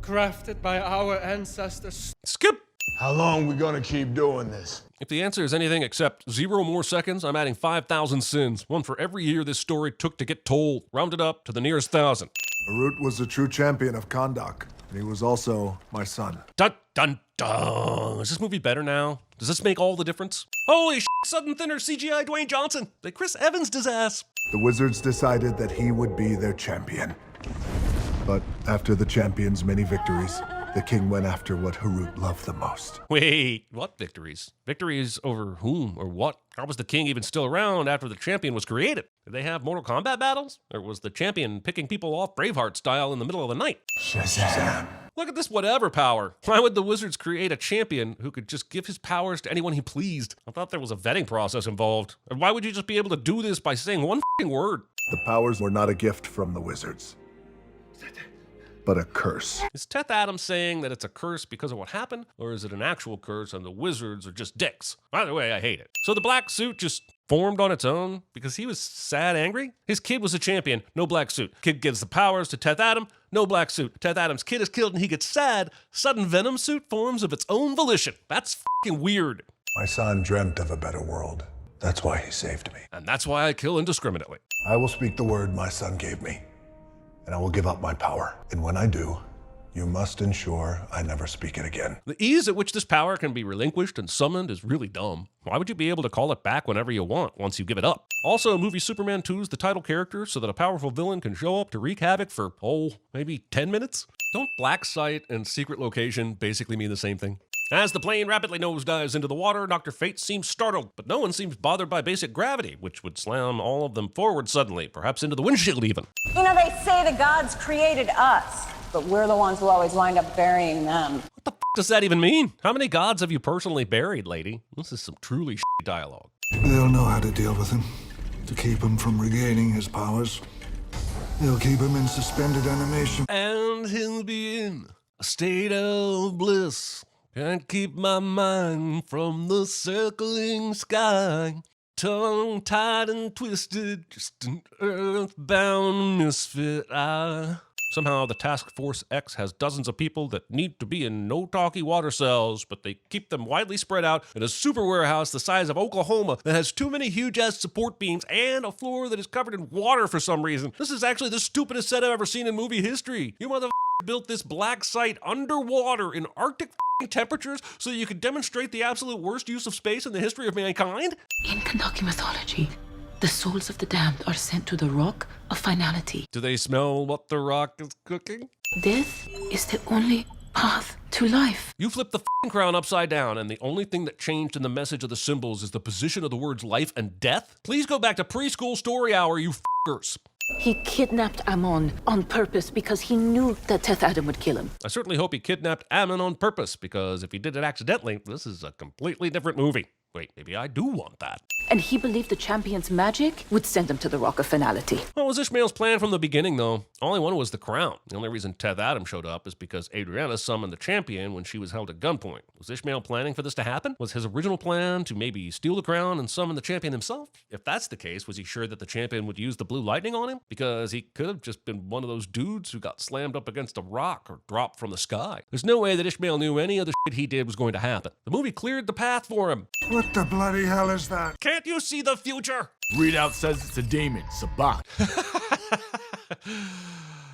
crafted by our ancestors. Skip! How long we gonna keep doing this? If the answer is anything except 0 more seconds, I'm adding 5,000 sins, one for every year this story took to get told, rounded up to the nearest 1,000. Harut was a true champion of Kandak, and he was also my son. Dun dun dun! Is this movie better now? Does this make all the difference? Holy sudden thinner CGI Dwayne Johnson! They Chris Evans his ass! The Wizards decided that he would be their champion. But after the champion's many victories, the king went after what Harut loved the most. Wait, what victories? Victories over whom or what? How was the king even still around after the champion was created? Did they have Mortal Kombat battles? Or was the champion picking people off Braveheart style in the middle of the night? Shazam. Look at this whatever power. Why would the Wizards create a champion who could just give his powers to anyone he pleased? I thought there was a vetting process involved. And why would you just be able to do this by saying one f***ing word? The powers were not a gift from the Wizards, but a curse. Is Teth Adam saying that it's a curse because of what happened? Or is it an actual curse and the Wizards are just dicks? Either way, I hate it. So the black suit just formed on its own because he was sad angry? His kid was a champion, no black suit. Kid gives the powers to Teth Adam, no black suit. Teth Adam's kid is killed and he gets sad. Sudden Venom suit forms of its own volition. That's f***ing weird. My son dreamt of a better world. That's why he saved me. And that's why I kill indiscriminately. I will speak the word my son gave me, and I will give up my power. And when I do, you must ensure I never speak it again. The ease at which this power can be relinquished and summoned is really dumb. Why would you be able to call it back whenever you want once you give it up? Also, movie Superman 2 is the title character so that a powerful villain can show up to wreak havoc for, maybe 10 minutes? Don't black site and secret location basically mean the same thing? As the plane rapidly nosedives into the water, Dr. Fate seems startled, but no one seems bothered by basic gravity, which would slam all of them forward suddenly, perhaps into the windshield even. You know, they say the gods created us, but we're the ones who always wind up burying them. What the f*** does that even mean? How many gods have you personally buried, lady? This is some truly shitty dialogue. They'll know how to deal with him, to keep him from regaining his powers. They'll keep him in suspended animation. And he'll be in a state of bliss. Can't keep my mind from the circling sky. Tongue-tied and twisted, just an earthbound misfit eye. Somehow the Task Force X has dozens of people that need to be in no-talkie water cells, but they keep them widely spread out in a super warehouse the size of Oklahoma that has too many huge-ass support beams and a floor that is covered in water for some reason. This is actually the stupidest set I've ever seen in movie history. You motherfuckers built this black site underwater in Arctic temperatures so you could demonstrate the absolute worst use of space in the history of mankind? In Kandaki mythology, the souls of the damned are sent to the Rock of Finality. Do they smell what the rock is cooking? Death is the only path to life. You flip the f***ing crown upside down, and the only thing that changed in the message of the symbols is the position of the words life and death? Please go back to preschool story hour, you f***ers. He kidnapped Ammon on purpose because he knew that Teth Adam would kill him. I certainly hope he kidnapped Ammon on purpose, because if he did it accidentally, this is a completely different movie. Wait, maybe I do want that. And he believed the champion's magic would send him to the Rock of Finality. What was Ishmael's plan from the beginning, though? All he wanted was the crown. The only reason Teth Adam showed up is because Adriana summoned the champion when she was held at gunpoint. Was Ishmael planning for this to happen? Was his original plan to maybe steal the crown and summon the champion himself? If that's the case, was he sure that the champion would use the blue lightning on him? Because he could have just been one of those dudes who got slammed up against a rock or dropped from the sky. There's no way that Ishmael knew any of the shit he did was going to happen. The movie cleared the path for him. What the bloody hell is that? Can't you see the future? Readout says it's a demon, Sabak.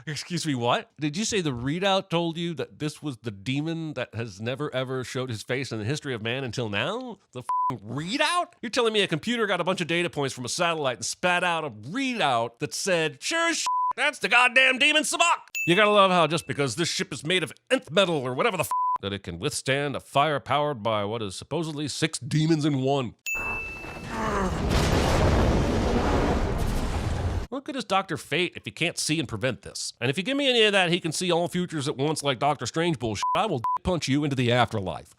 Excuse me, what? Did you say the readout told you that this was the demon that has never ever showed his face in the history of man until now? The readout? You're telling me a computer got a bunch of data points from a satellite and spat out a readout that said, sure as that's the goddamn demon Sabak! You gotta love how just because this ship is made of nth metal or whatever the that it can withstand a fire powered by what is supposedly 6 demons in one. What good is Dr. Fate if he can't see and prevent this? And if you give me any of that he can see all futures at once like Doctor Strange bullshit, I will punch you into the afterlife.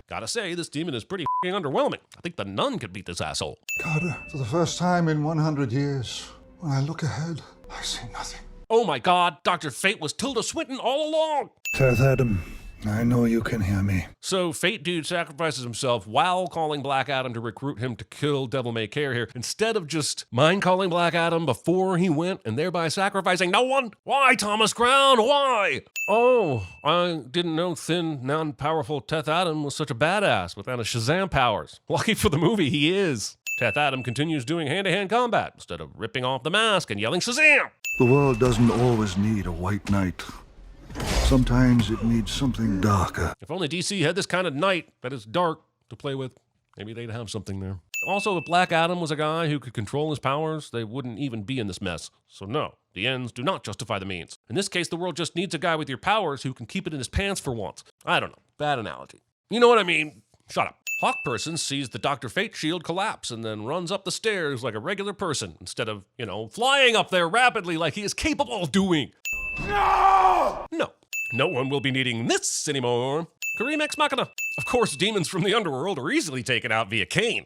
Gotta say, this demon is pretty underwhelming. I think the nun could beat this asshole. Carter, for the first time in 100 years, when I look ahead, I see nothing. Oh my god, Dr. Fate was Tilda Swinton all along! Teth Adam, I know you can hear me. So Fate Dude sacrifices himself while calling Black Adam to recruit him to kill Devil May Care here, instead of just mind calling Black Adam before he went and thereby sacrificing no one? Why, Thomas Crown? Why? Oh, I didn't know thin, non-powerful Teth Adam was such a badass without his Shazam powers. Lucky for the movie, he is. Teth Adam continues doing hand-to-hand combat instead of ripping off the mask and yelling Shazam! The world doesn't always need a white knight. Sometimes it needs something darker. If only DC had this kind of knight that is dark to play with, maybe they'd have something there. Also, if Black Adam was a guy who could control his powers, they wouldn't even be in this mess. So no, the ends do not justify the means. In this case, the world just needs a guy with your powers who can keep it in his pants for once. I don't know. Bad analogy. You know what I mean? Shut up. Hawk Person sees the Dr. Fate shield collapse and then runs up the stairs like a regular person instead of, flying up there rapidly like he is capable of doing. No! No one will be needing this anymore. Kareem Ex Machina. Of course, demons from the underworld are easily taken out via Cain.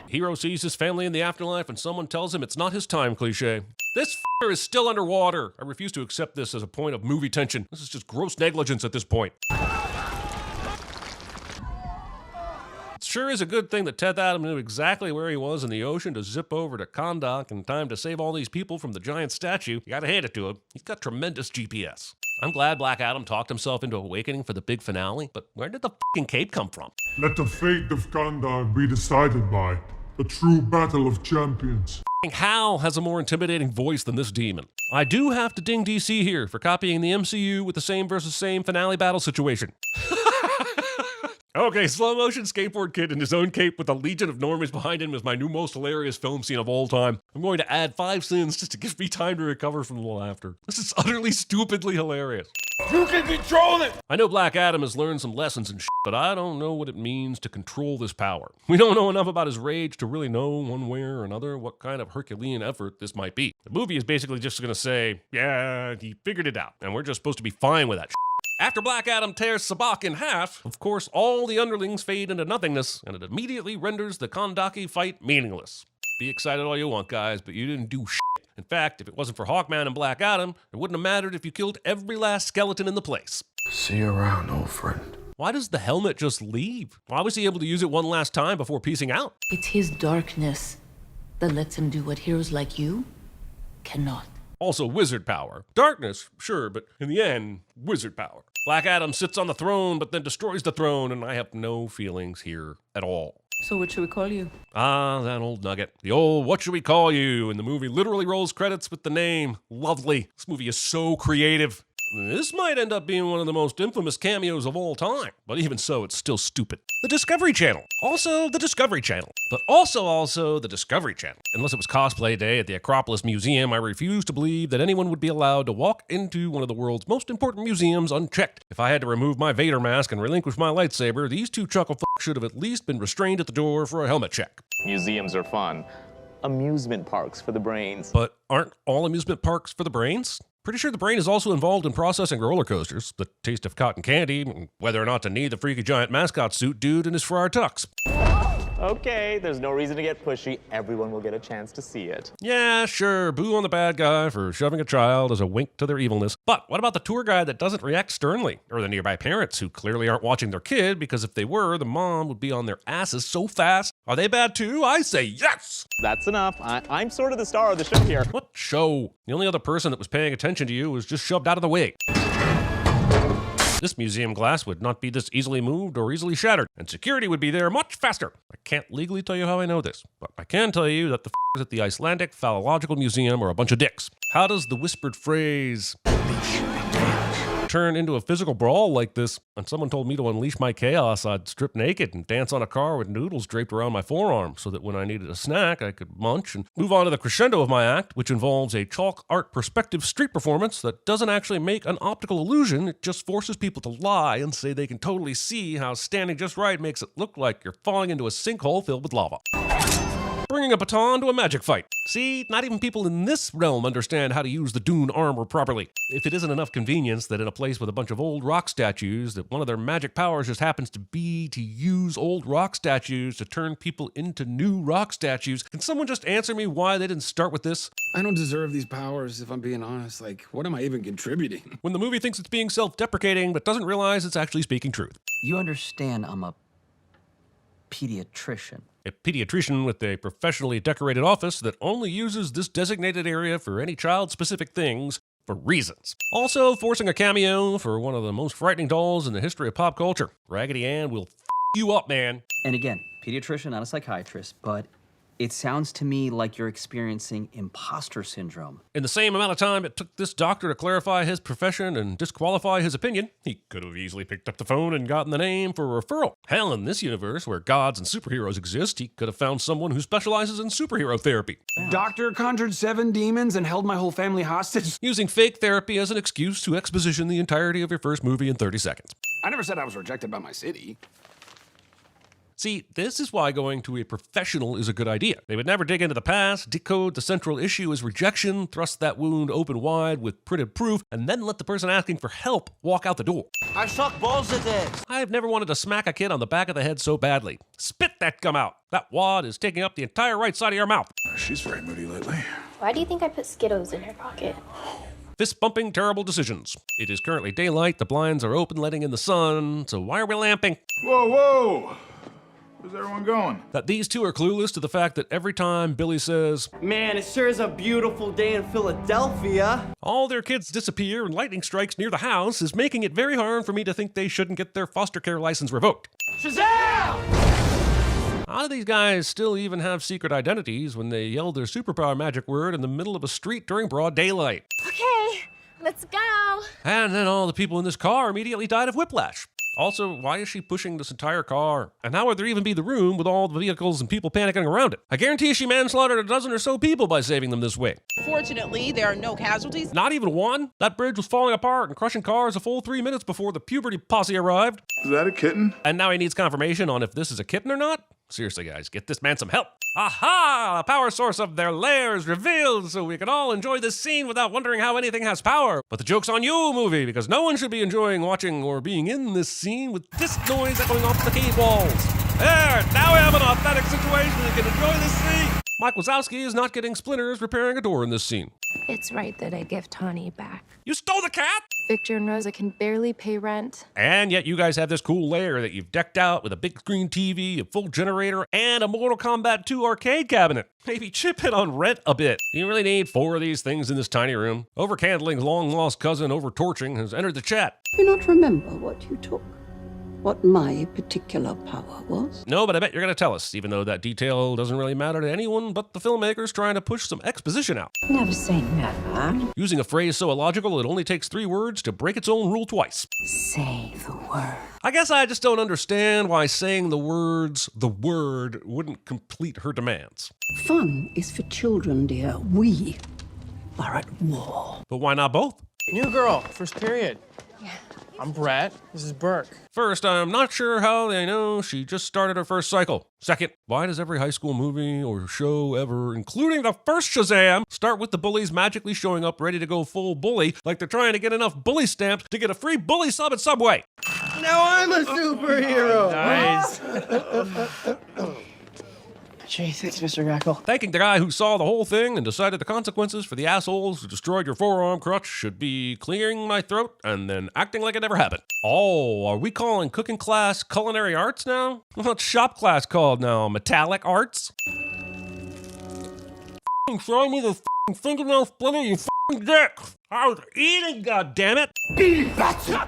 Hero sees his family in the afterlife and someone tells him it's not his time cliche. This is still underwater. I refuse to accept this as a point of movie tension. This is just gross negligence at this point. It sure is a good thing that Teth Adam knew exactly where he was in the ocean to zip over to Kahndaq in time to save all these people from the giant statue. You gotta hand it to him. He's got tremendous GPS. I'm glad Black Adam talked himself into awakening for the big finale, but where did the fucking cape come from? Let the fate of Kahndaq be decided by the true battle of champions. Hal has a more intimidating voice than this demon. I do have to ding DC here for copying the MCU with the same versus same finale battle situation. Okay, slow motion skateboard kid in his own cape with a legion of normies behind him is my new most hilarious film scene of all time. I'm going to add 5 sins just to give me time to recover from the laughter. This is utterly stupidly hilarious. You can control it! I know Black Adam has learned some lessons and shit, but I don't know what it means to control this power. We don't know enough about his rage to really know one way or another what kind of Herculean effort this might be. The movie is basically just gonna say, yeah, he figured it out, and we're just supposed to be fine with that shit. After Black Adam tears Sabak in half, of course, all the underlings fade into nothingness, and it immediately renders the Kahndaqi fight meaningless. Be excited all you want, guys, but you didn't do shit. In fact, if it wasn't for Hawkman and Black Adam, it wouldn't have mattered if you killed every last skeleton in the place. See you around, old friend. Why does the helmet just leave? Why was he able to use it one last time before piecing out? It's his darkness that lets him do what heroes like you cannot. Also, wizard power. Darkness, sure, but in the end, wizard power. Black Adam sits on the throne, but then destroys the throne, and I have no feelings here at all. So what should we call you? Ah, that old nugget. The old what should we call you? And the movie literally rolls credits with the name. Lovely. This movie is so creative. This might end up being one of the most infamous cameos of all time, but even so, it's still stupid. The Discovery Channel. Also the Discovery Channel. But also the Discovery Channel. Unless it was cosplay day at the Acropolis Museum, I refuse to believe that anyone would be allowed to walk into one of the world's most important museums unchecked. If I had to remove my Vader mask and relinquish my lightsaber, these two chuckle fucks should have at least been restrained at the door for a helmet check. Museums are fun. Amusement parks for the brains. But aren't all amusement parks for the brains? Pretty sure the brain is also involved in processing roller coasters, the taste of cotton candy, and whether or not to need the freaky giant mascot suit dude in his Friar tux. Okay, there's no reason to get pushy. Everyone will get a chance to see it. Yeah, sure, boo on the bad guy for shoving a child as a wink to their evilness. But what about the tour guide that doesn't react sternly? Or the nearby parents who clearly aren't watching their kid because if they were, the mom would be on their asses so fast. Are they bad too? I say yes! That's enough. I'm sort of the star of the show here. What show? The only other person that was paying attention to you was just shoved out of the way. This museum glass would not be this easily moved or easily shattered, and security would be there much faster. I can't legally tell you how I know this, but I can tell you that the f***ers at the Icelandic Phallological Museum are a bunch of dicks. How does the whispered phrase turn into a physical brawl like this? When someone told me to unleash my chaos, I'd strip naked and dance on a car with noodles draped around my forearm so that when I needed a snack, I could munch and move on to the crescendo of my act, which involves a chalk art perspective street performance that doesn't actually make an optical illusion. It just forces people to lie and say they can totally see how standing just right makes it look like you're falling into a sinkhole filled with lava. Bringing a baton to a magic fight. See, not even people in this realm understand how to use the Dune armor properly. If it isn't enough convenience that in a place with a bunch of old rock statues, that one of their magic powers just happens to be to use old rock statues to turn people into new rock statues, can someone just answer me why they didn't start with this? I don't deserve these powers, if I'm being honest. Like, what am I even contributing? When the movie thinks it's being self-deprecating, but doesn't realize it's actually speaking truth. You understand I'm a pediatrician. A pediatrician with a professionally decorated office that only uses this designated area for any child-specific things for reasons. Also forcing a cameo for one of the most frightening dolls in the history of pop culture. Raggedy Ann will f*** you up, man. And again, pediatrician, not a psychiatrist, but it sounds to me like you're experiencing imposter syndrome. In the same amount of time it took this doctor to clarify his profession and disqualify his opinion, he could have easily picked up the phone and gotten the name for a referral. Hell, in this universe where gods and superheroes exist, he could have found someone who specializes in superhero therapy. Doctor conjured 7 demons and held my whole family hostage. Using fake therapy as an excuse to exposition the entirety of your first movie in 30 seconds. I never said I was rejected by my city. See, this is why going to a professional is a good idea. They would never dig into the past, decode the central issue as rejection, thrust that wound open wide with printed proof, and then let the person asking for help walk out the door. I suck balls at this. I've never wanted to smack a kid on the back of the head so badly. Spit that gum out. That wad is taking up the entire right side of your mouth. She's very moody lately. Why do you think I put Skittles in her pocket? Fist-bumping terrible decisions. It is currently daylight, the blinds are open, letting in the sun, so why are we lamping? Whoa, whoa! Where's everyone going? That these two are clueless to the fact that every time Billy says, "Man, it sure is a beautiful day in Philadelphia," all their kids disappear and lightning strikes near the house is making it very hard for me to think they shouldn't get their foster care license revoked. Shazam! How do these guys still even have secret identities when they yell their superpower magic word in the middle of a street during broad daylight? Okay, let's go. And then all the people in this car immediately died of whiplash. Also, why is she pushing this entire car? And how would there even be the room with all the vehicles and people panicking around it? I guarantee she manslaughtered a dozen or so people by saving them this way. Fortunately, there are no casualties. Not even one? That bridge was falling apart and crushing cars a full 3 minutes before the puberty posse arrived. Is that a kitten? And now he needs confirmation on if this is a kitten or not? Seriously, guys, get this man some help. Aha! The power source of their lair is revealed, so we can all enjoy this scene without wondering how anything has power. But the joke's on you, movie, because no one should be enjoying watching or being in this scene with this noise echoing off the cave walls. There! Now we have an authentic situation and can enjoy this scene. Mike Wazowski is not getting splinters repairing a door in this scene. It's right that I give Tawny back. You stole the cat? Victor and Rosa can barely pay rent. And yet you guys have this cool lair that you've decked out with a big screen TV, a full generator, and a Mortal Kombat 2 arcade cabinet. Maybe chip in on rent a bit. You really need 4 of these things in this tiny room. Overcandling's long-lost cousin Over-Torching has entered the chat. Do you not remember what you took? What my particular power was? No, but I bet you're going to tell us, even though that detail doesn't really matter to anyone but the filmmakers trying to push some exposition out. Never say never. Using a phrase so illogical it only takes 3 words to break its own rule twice. Say the word. I guess I just don't understand why saying the word wouldn't complete her demands. Fun is for children, dear. We are at war. But why not both? New girl, first period. I'm Brett. This is Burke. First, I'm not sure how they know she just started her first cycle. Second, why does every high school movie or show ever, including the first Shazam, start with the bullies magically showing up ready to go full bully, like they're trying to get enough bully stamps to get a free bully sub at Subway? Now I'm a superhero. Nice. Gee, thanks, Mr. Rackle. Thanking the guy who saw the whole thing and decided the consequences for the assholes who destroyed your forearm crutch should be clearing my throat and then acting like it never happened. Oh, are we calling cooking class culinary arts now? What's shop class called now? Metallic arts? Show me the fingernail splitter, you dick! I was eating, goddammit!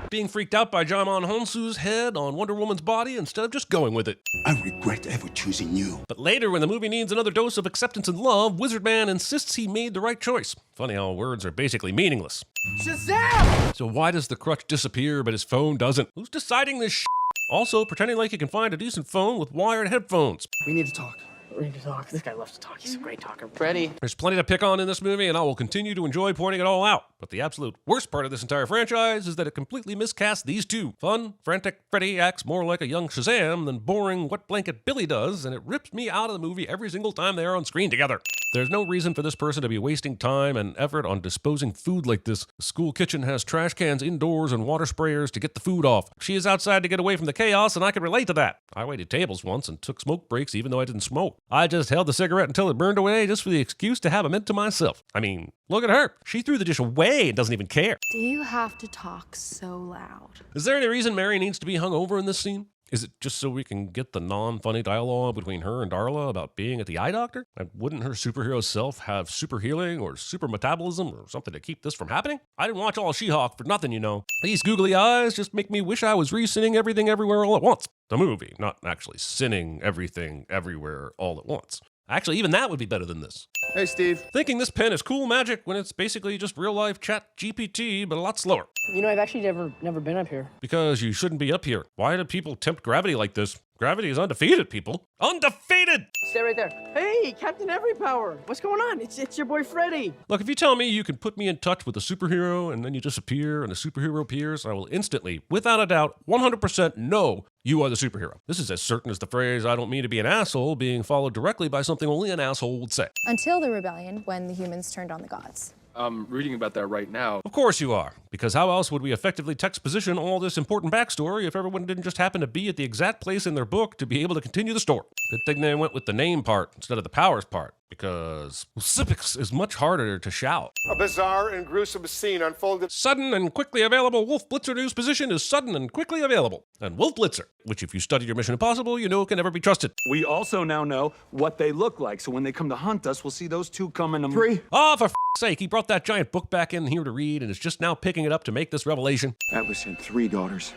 Being freaked out by Jamon Honsu's head on Wonder Woman's body instead of just going with it. I regret ever choosing you. But later, when the movie needs another dose of acceptance and love, Wizard Man insists he made the right choice. Funny how words are basically meaningless. Shazam! So why does the crutch disappear but his phone doesn't? Who's deciding this shit? Also, pretending like you can find a decent phone with wired headphones. We need to talk. We need to talk. This guy loves to talk. He's a great talker. Freddy. There's plenty to pick on in this movie, and I will continue to enjoy pointing it all out. But the absolute worst part of this entire franchise is that it completely miscasts these two. Fun, frantic Freddy acts more like a young Shazam than boring wet blanket Billy does, and it rips me out of the movie every single time they are on screen together. There's no reason for this person to be wasting time and effort on disposing food like this. The school kitchen has trash cans indoors and water sprayers to get the food off. She is outside to get away from the chaos, and I can relate to that. I waited tables once and took smoke breaks even though I didn't smoke. I just held the cigarette until it burned away just for the excuse to have a mint to myself. I mean, look at her. She threw the dish away and doesn't even care. Do you have to talk so loud? Is there any reason Mary needs to be hung over in this scene? Is it just so we can get the non-funny dialogue between her and Darla about being at the eye doctor? And wouldn't her superhero self have super healing or super metabolism or something to keep this from happening? I didn't watch all She-Hulk for nothing, you know. These googly eyes just make me wish I was re-sinning Everything Everywhere All at Once. The movie, not actually sinning everything everywhere all at once. Actually, even that would be better than this. Hey, Steve. Thinking this pen is cool magic when it's basically just real-life chat GPT, but a lot slower. You know, I've actually never been up here. Because you shouldn't be up here. Why do people tempt gravity like this? Gravity is undefeated, people. Undefeated! Stay right there. Hey, Captain Everypower. What's going on? It's your boy Freddy. Look, if you tell me you can put me in touch with a superhero and then you disappear and the superhero appears, I will instantly, without a doubt, 100% know you are the superhero. This is as certain as the phrase, I don't mean to be an asshole, being followed directly by something only an asshole would say. Until the rebellion, when the humans turned on the gods. I'm reading about that right now. Of course you are, because how else would we effectively textposition all this important backstory if everyone didn't just happen to be at the exact place in their book to be able to continue the story? Good thing they went with the name part instead of the powers part, because Civics is much harder to shout. A bizarre and gruesome scene unfolded. Sudden and quickly available Wolf Blitzer news position is sudden and quickly available. And Wolf Blitzer, which if you study your Mission Impossible, you know can never be trusted. We also now know what they look like, so when they come to hunt us, we'll see those two coming to... Three. Oh, for sake, he brought that giant book back in here to read and is just now picking it up to make this revelation. Atlas had 3 daughters.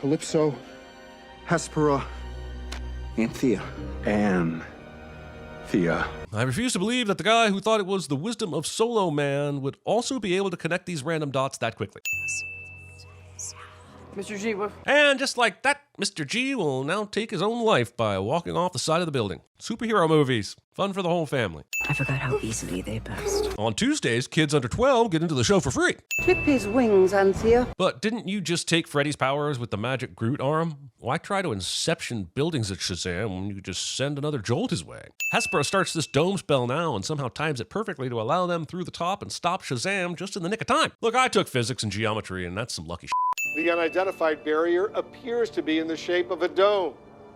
Calypso, Hespera, and Thea. Thea. I refuse to believe that the guy who thought it was the wisdom of Solo Man would also be able to connect these random dots that quickly. Mr. G, what? And just like that, Mr. G will now take his own life by walking off the side of the building. Superhero movies. Fun for the whole family. I forgot how easily they burst. On Tuesdays, kids under 12 get into the show for free. Clip his wings, Anthea. But didn't you just take Freddy's powers with the magic Groot arm? Why try to inception buildings at Shazam when you could just send another jolt his way? Hespera starts this dome spell now and somehow times it perfectly to allow them through the top and stop Shazam just in the nick of time. Look, I took physics and geometry, and that's some lucky shit. The unidentified barrier appears to be in the shape of a dome,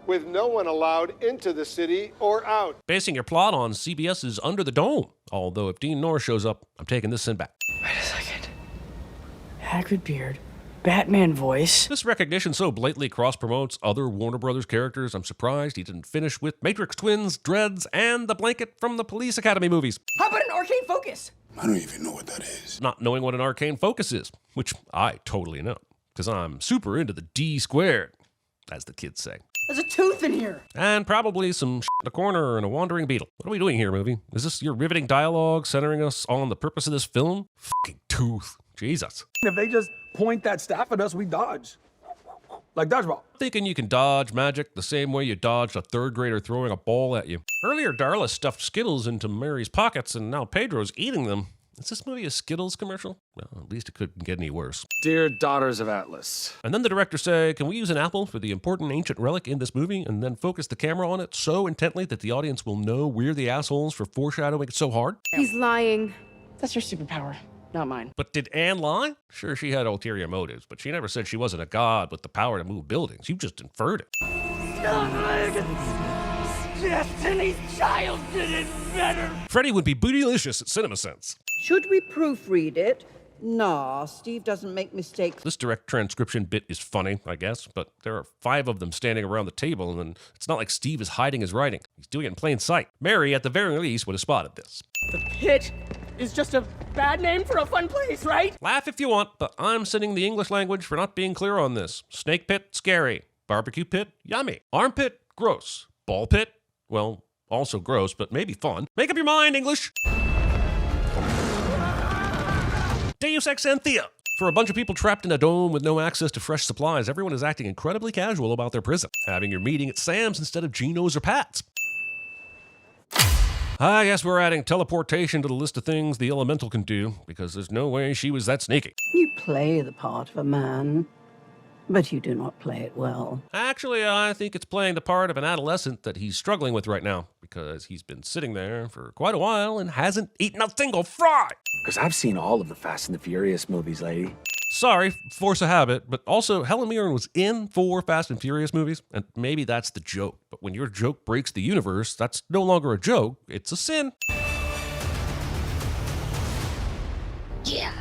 with no one allowed into the city or out. Basing your plot on CBS's Under the Dome. Although if Dean Norris shows up, I'm taking this sin back. Wait a second. Hagrid beard, Batman voice. This recognition so blatantly cross-promotes other Warner Brothers characters, I'm surprised he didn't finish with Matrix Twins, Dreads, and the blanket from the Police Academy movies. How about an arcane focus? I don't even know what that is. Not knowing what an arcane focus is, which I totally know, because I'm super into the D squared, as the kids say. There's a tooth in here. And probably some shit in a corner and a wandering beetle. What are we doing here, movie? Is this your riveting dialogue centering us on the purpose of this film? Fucking tooth. Jesus. If they just point that staff at us, we dodge. Like dodgeball. Thinking you can dodge magic the same way you dodged a third grader throwing a ball at you. Earlier, Darla stuffed Skittles into Mary's pockets, and now Pedro's eating them. Is this movie a Skittles commercial? Well, at least it couldn't get any worse. Dear Daughters of Atlas. And then the director say, can we use an apple for the important ancient relic in this movie and then focus the camera on it so intently that the audience will know we're the assholes for foreshadowing it so hard? He's lying. That's your superpower, not mine. But did Anne lie? Sure, she had ulterior motives, but she never said she wasn't a god with the power to move buildings. You just inferred it. Destiny's Child did it better. Freddy would be bootylicious at CinemaSins. Should we proofread it? Nah, Steve doesn't make mistakes. This direct transcription bit is funny, I guess, but there are 5 of them standing around the table, and it's not like Steve is hiding his writing. He's doing it in plain sight. Mary, at the very least, would have spotted this. The pit is just a bad name for a fun place, right? Laugh if you want, but I'm sending the English language for not being clear on this. Snake pit, scary. Barbecue pit, yummy. Armpit, gross. Ball pit, well, also gross, but maybe fun. Make up your mind, English. Deus Ex Anthea. For a bunch of people trapped in a dome with no access to fresh supplies, everyone is acting incredibly casual about their prison. Having your meeting at Sam's instead of Geno's or Pat's. I guess we're adding teleportation to the list of things the elemental can do, because there's no way she was that sneaky. You play the part of a man, but you do not play it well. Actually, I think it's playing the part of an adolescent that he's struggling with right now, because he's been sitting there for quite a while and hasn't eaten a single fry. Because I've seen all of the Fast and the Furious movies, lady. Sorry, force of habit, but also Helen Mirren was in 4 Fast and Furious movies, and maybe that's the joke. But when your joke breaks the universe, that's no longer a joke, it's a sin. Yeah.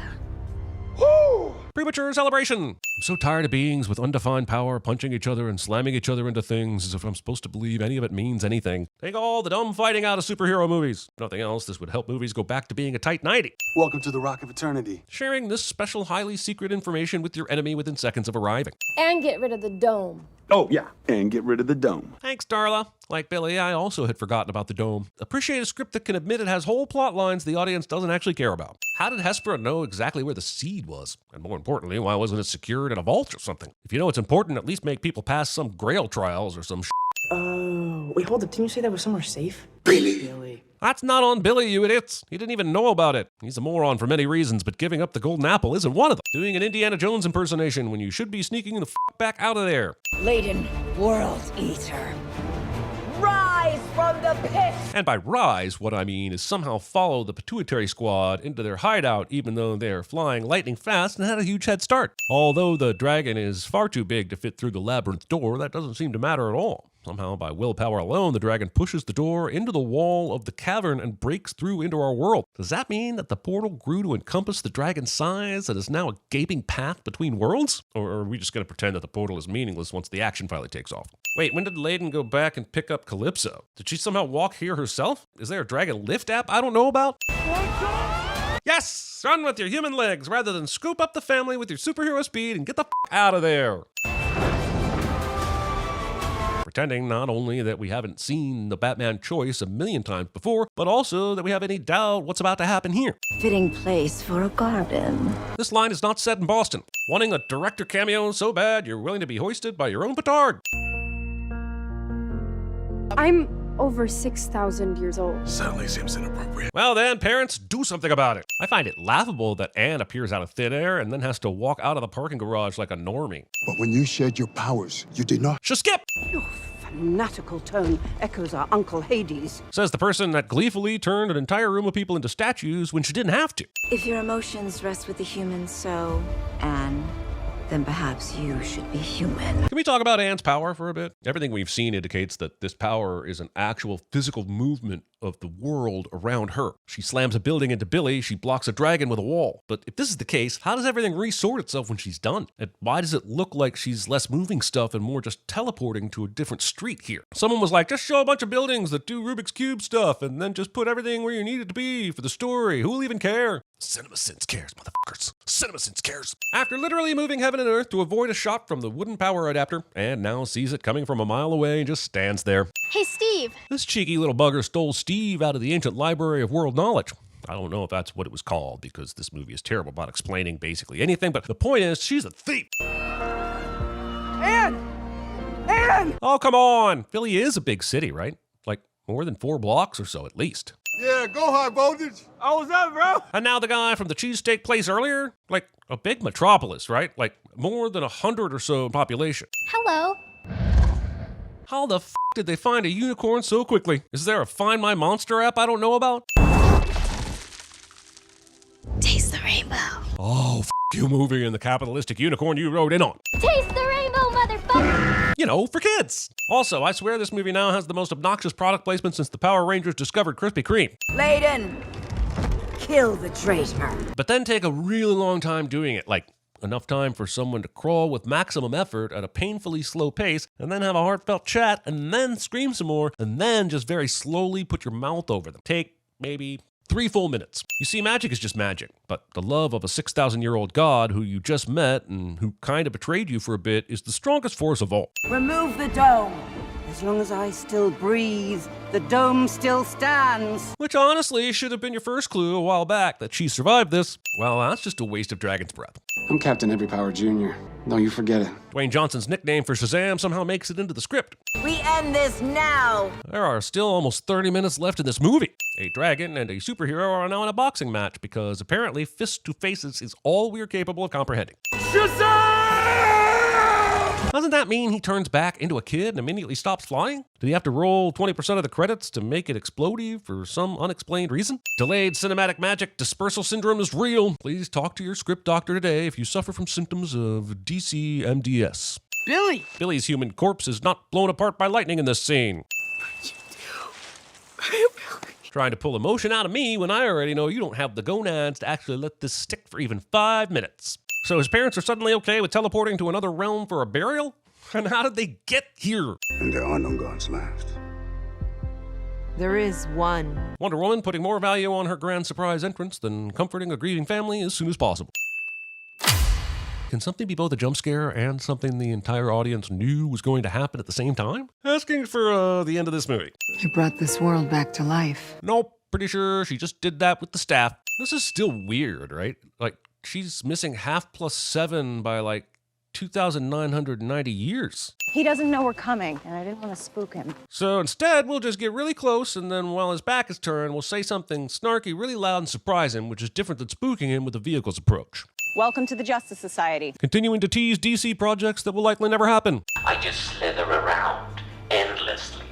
Woo! Premature celebration! I'm so tired of beings with undefined power punching each other and slamming each other into things as if I'm supposed to believe any of it means anything. Take all the dumb fighting out of superhero movies. If nothing else, this would help movies go back to being a tight 90. Welcome to the Rock of Eternity. Sharing this special highly secret information with your enemy within seconds of arriving. And get rid of the dome. Oh, yeah, and get rid of the dome. Thanks, Darla. Like Billy, I also had forgotten about the dome. Appreciate a script that can admit it has whole plot lines the audience doesn't actually care about. How did Hespera know exactly where the seed was? And more importantly, why wasn't it secured in a vault or something? If you know it's important, at least make people pass some Grail trials or some Wait, hold up. Didn't you say that was somewhere safe? Billy. That's not on Billy, you idiots. He didn't even know about it. He's a moron for many reasons, but giving up the golden apple isn't one of them. Doing an Indiana Jones impersonation when you should be sneaking the back out of there. Layden, World Eater. Rise from the pit! And by rise, what I mean is somehow follow the pituitary squad into their hideout even though they're flying lightning fast and had a huge head start. Although the dragon is far too big to fit through the labyrinth door, that doesn't seem to matter at all. Somehow, by willpower alone, the dragon pushes the door into the wall of the cavern and breaks through into our world. Does that mean that the portal grew to encompass the dragon's size and is now a gaping path between worlds? Or are we just going to pretend that the portal is meaningless once the action finally takes off? Wait, when did Layden go back and pick up Calypso? Did she somehow walk here herself? Is there a dragon lift app I don't know about? Yes! Run with your human legs rather than scoop up the family with your superhero speed and get the out of there! Pretending not only that we haven't seen the Batman choice a million times before, but also that we have any doubt what's about to happen here. Fitting place for a garden. This line is not set in Boston. Wanting a director cameo so bad you're willing to be hoisted by your own petard. I'm over 6,000 years old. Suddenly seems inappropriate. Well then, parents, do something about it. I find it laughable that Anne appears out of thin air and then has to walk out of the parking garage like a normie. But when you shared your powers, you did not. Just skip! Your fanatical tone echoes our Uncle Hades. Says the person that gleefully turned an entire room of people into statues when she didn't have to. If your emotions rest with the humans, so, Anne, then perhaps you should be human. Can we talk about Anne's power for a bit? Everything we've seen indicates that this power is an actual physical movement of the world around her. She slams a building into Billy, she blocks a dragon with a wall. But if this is the case, how does everything resort itself when she's done? And why does it look like she's less moving stuff and more just teleporting to a different street here? Someone was like, just show a bunch of buildings that do Rubik's Cube stuff and then just put everything where you need it to be for the story. Who'll even care? CinemaSins cares, motherfuckers. CinemaSins cares. After literally moving heaven and earth to avoid a shot from the wooden power adapter, Anne now sees it coming from a mile away and just stands there. Hey, Steve. This cheeky little bugger stole Steve out of the ancient library of world knowledge. I don't know if that's what it was called because this movie is terrible about explaining basically anything, but the point is she's a thief. Anne! Anne! Oh, come on. Philly is a big city, right? Like more than 4 blocks or so at least. Yeah, go high voltage. Oh, what's up, bro? And now the guy from the cheesesteak place earlier, like a big metropolis, right? Like more than 100 or so in population. Hello. How the f did they find a unicorn so quickly? Is there a Find My Monster app I don't know about? Taste the rainbow. Oh, f you movie and the capitalistic unicorn you rode in on. Taste the rainbow, motherfucker. You know, for kids. Also, I swear this movie now has the most obnoxious product placement since the Power Rangers discovered Krispy Kreme. Layden, kill the traitor. But then take a really long time doing it, like enough time for someone to crawl with maximum effort at a painfully slow pace, and then have a heartfelt chat, and then scream some more, and then just very slowly put your mouth over them. Take maybe 3 full minutes. You see, magic is just magic, but the love of a 6,000-year-old god who you just met and who kind of betrayed you for a bit is the strongest force of all. Remove the dome. As long as I still breathe, the dome still stands. Which honestly should have been your first clue a while back that she survived this. Well, that's just a waste of Dragon's breath. I'm Captain Every Power Jr. Don't you forget it. Dwayne Johnson's nickname for Shazam somehow makes it into the script. We end this now. There are still almost 30 minutes left in this movie. A dragon and a superhero are now in a boxing match because apparently fist to faces is all we're capable of comprehending. Shazam! Doesn't that mean he turns back into a kid and immediately stops flying? Did he have to roll 20% of the credits to make it explodey for some unexplained reason? Delayed cinematic magic dispersal syndrome is real. Please talk to your script doctor today if you suffer from symptoms of DCMDS. Billy! Billy's human corpse is not blown apart by lightning in this scene. Trying to pull emotion out of me when I already know you don't have the gonads to actually let this stick for even 5 minutes. So his parents are suddenly okay with teleporting to another realm for a burial? And how did they get here? And there are no gods left. There is one. Wonder Woman putting more value on her grand surprise entrance than comforting a grieving family as soon as possible. Can something be both a jump scare and something the entire audience knew was going to happen at the same time? Asking for the end of this movie. You brought this world back to life. Nope, pretty sure she just did that with the staff. This is still weird, right? Like, she's missing half plus 7 by like 2,990 years. He doesn't know we're coming, and I didn't want to spook him. So instead, we'll just get really close, and then while his back is turned, we'll say something snarky, really loud, and surprise him, which is different than spooking him with the vehicle's approach. Welcome to the Justice Society. Continuing to tease DC projects that will likely never happen. I just slither around endlessly,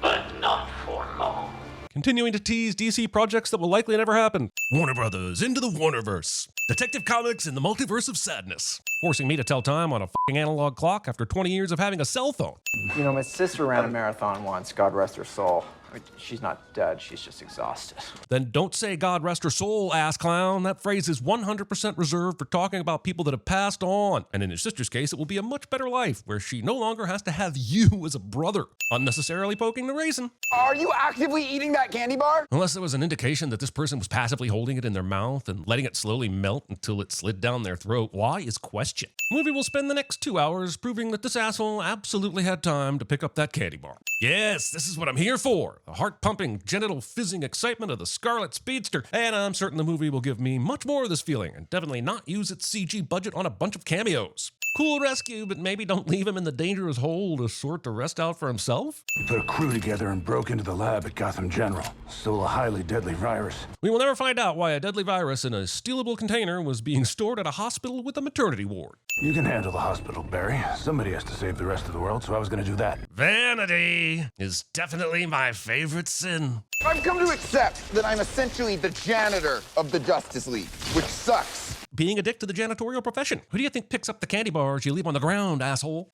but not for long. Continuing to tease DC projects that will likely never happen. Warner Brothers into the Warnerverse. Detective Comics in the Multiverse of Sadness. Forcing me to tell time on a f***ing analog clock after 20 years of having a cell phone. You know, my sister ran a marathon once, God rest her soul. I mean, she's not dead, she's just exhausted. Then don't say God rest her soul, ass clown. That phrase is 100% reserved for talking about people that have passed on. And in your sister's case, it will be a much better life where she no longer has to have you as a brother. Unnecessarily poking the raisin. Are you actively eating that candy bar? Unless there was an indication that this person was passively holding it in their mouth and letting it slowly melt until it slid down their throat. Why is question. Movie will spend the next 2 hours proving that this asshole absolutely had time to pick up that candy bar. Yes, this is what I'm here for. The heart-pumping, genital-fizzing excitement of the Scarlet Speedster. And I'm certain the movie will give me much more of this feeling and definitely not use its CG budget on a bunch of cameos. Cool rescue, but maybe don't leave him in the dangerous hole to sort the rest out for himself? We put a crew together and broke into the lab at Gotham General. Stole a highly deadly virus. We will never find out why a deadly virus in a stealable container was being stored at a hospital with a maternity ward. You can handle the hospital, Barry. Somebody has to save the rest of the world, so I was gonna do that. Vanity is definitely my favorite sin. I've come to accept that I'm essentially the janitor of the Justice League, which sucks. Being a dick to the janitorial profession. Who do you think picks up the candy bars you leave on the ground, asshole?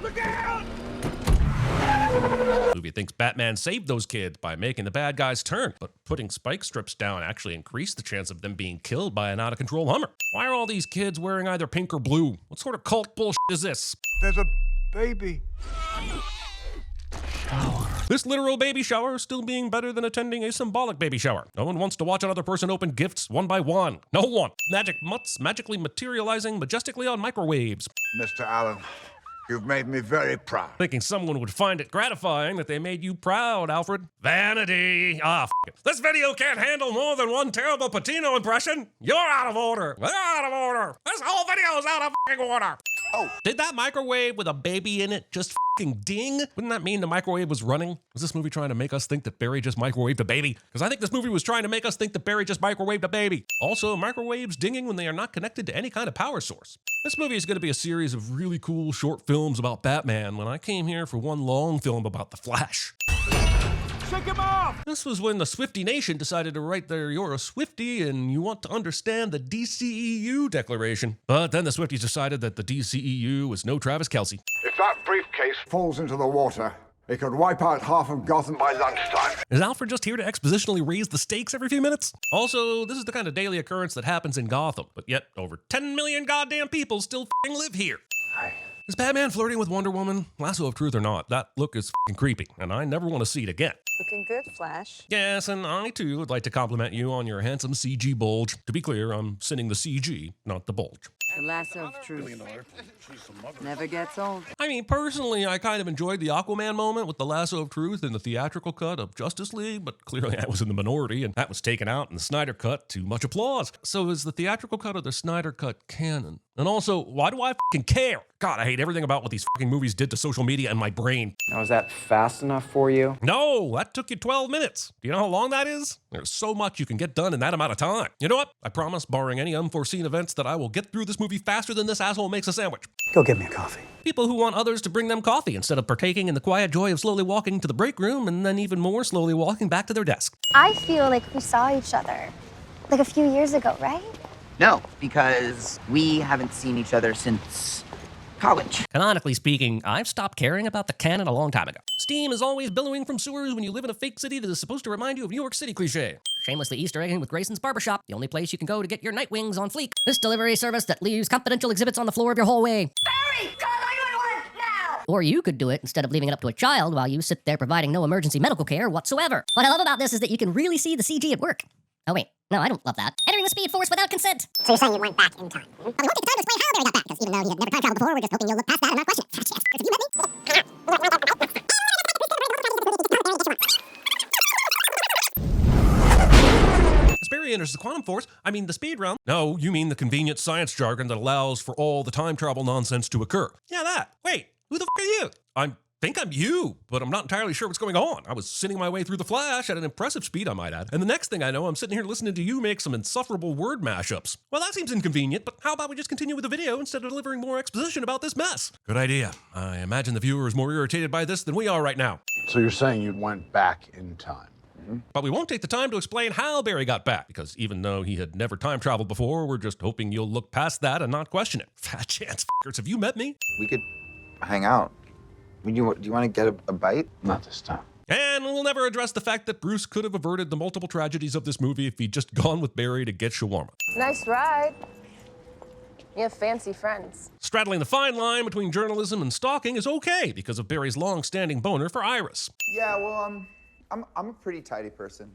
Look out! Movie thinks Batman saved those kids by making the bad guys turn, but putting spike strips down actually increased the chance of them being killed by an out-of-control Hummer. Why are all these kids wearing either pink or blue? What sort of cult bullshit is this? There's a baby. This literal baby shower is still being better than attending a symbolic baby shower. No one wants to watch another person open gifts one by one. No one. Magic mutts magically materializing majestically on microwaves. Mr. Allen, you've made me very proud. Thinking someone would find it gratifying that they made you proud, Alfred. Vanity. F it. This video can't handle more than one terrible Patino impression. You're out of order. We're out of order. This whole video is out of order. Oh, did that microwave with a baby in it just ding? Wouldn't that mean the microwave was running? Was this movie trying to make us think that Barry just microwaved a baby? Because I think this movie was trying to make us think that Barry just microwaved a baby. Also, microwaves dinging when they are not connected to any kind of power source. This movie is going to be a series of really cool short films about Batman when I came here for one long film about the Flash. Shake him off! This was when the Swiftie Nation decided to write their "You're a Swiftie and you want to understand the DCEU declaration." But then the Swifties decided that the DCEU was no Travis Kelce. If that briefcase falls into the water, it could wipe out half of Gotham by lunchtime. Is Alfred just here to expositionally raise the stakes every few minutes? Also, this is the kind of daily occurrence that happens in Gotham, but yet over 10 million goddamn people still f***ing live here. Is Batman flirting with Wonder Woman? Lasso of truth or not, that look is f***ing creepy, and I never want to see it again. Looking good, Flash. Yes, and I too would like to compliment you on your handsome CG bulge. To be clear, I'm sending the CG, not the bulge. The lasso of truth never gets old. I mean, personally, I kind of enjoyed the Aquaman moment with the lasso of truth in the theatrical cut of Justice League, but clearly I was in the minority, and that was taken out in the Snyder Cut to much applause. So is the theatrical cut or the Snyder Cut canon? And also, why do I f***ing care? God, I hate everything about what these f***ing movies did to social media and my brain. Now, is that fast enough for you? No, that took you 12 minutes. Do you know how long that is? There's so much you can get done in that amount of time. You know what? I promise, barring any unforeseen events, that I will get through this movie faster than this asshole makes a sandwich. Go get me a coffee. People who want others to bring them coffee instead of partaking in the quiet joy of slowly walking to the break room and then even more slowly walking back to their desk. I feel like we saw each other, like a few years ago, right? No, because we haven't seen each other since college. Canonically speaking, I've stopped caring about the canon a long time ago. Steam is always billowing from sewers when you live in a fake city that is supposed to remind you of New York City cliché. Shamelessly Easter egging with Grayson's Barbershop, the only place you can go to get your night wings on fleek. This delivery service that leaves confidential exhibits on the floor of your hallway. Barry, call 911 now! Or you could do it instead of leaving it up to a child while you sit there providing no emergency medical care whatsoever. What I love about this is that you can really see the CG at work. Oh wait, no, I don't love that. Entering the Speed Force without consent. So you're saying you went back in time? Well, we won't take the time to explain how Barry got back, because even though he had never time traveled before, we're just hoping you'll look past that and not question it. Have you met me? As Barry enters the Quantum Force, I mean the speed realm. No, you mean the convenient science jargon that allows for all the time travel nonsense to occur. Yeah, that. Wait, who the f*** are you? I think I'm you, but I'm not entirely sure what's going on. I was sending my way through the Flash at an impressive speed, I might add. And the next thing I know, I'm sitting here listening to you make some insufferable word mashups. Well, that seems inconvenient, but how about we just continue with the video instead of delivering more exposition about this mess? Good idea. I imagine the viewer is more irritated by this than we are right now. So you're saying you went back in time? But we won't take the time to explain how Barry got back, because even though he had never time traveled before, we're just hoping you'll look past that and not question it. Fat chance f***ers, have you met me? We could hang out. Do you want to get a bite? Not this time. And we'll never address the fact that Bruce could have averted the multiple tragedies of this movie if he'd just gone with Barry to get shawarma. Nice ride. You have fancy friends. Straddling the fine line between journalism and stalking is okay because of Barry's long-standing boner for Iris. Yeah, well, I'm a pretty tidy person.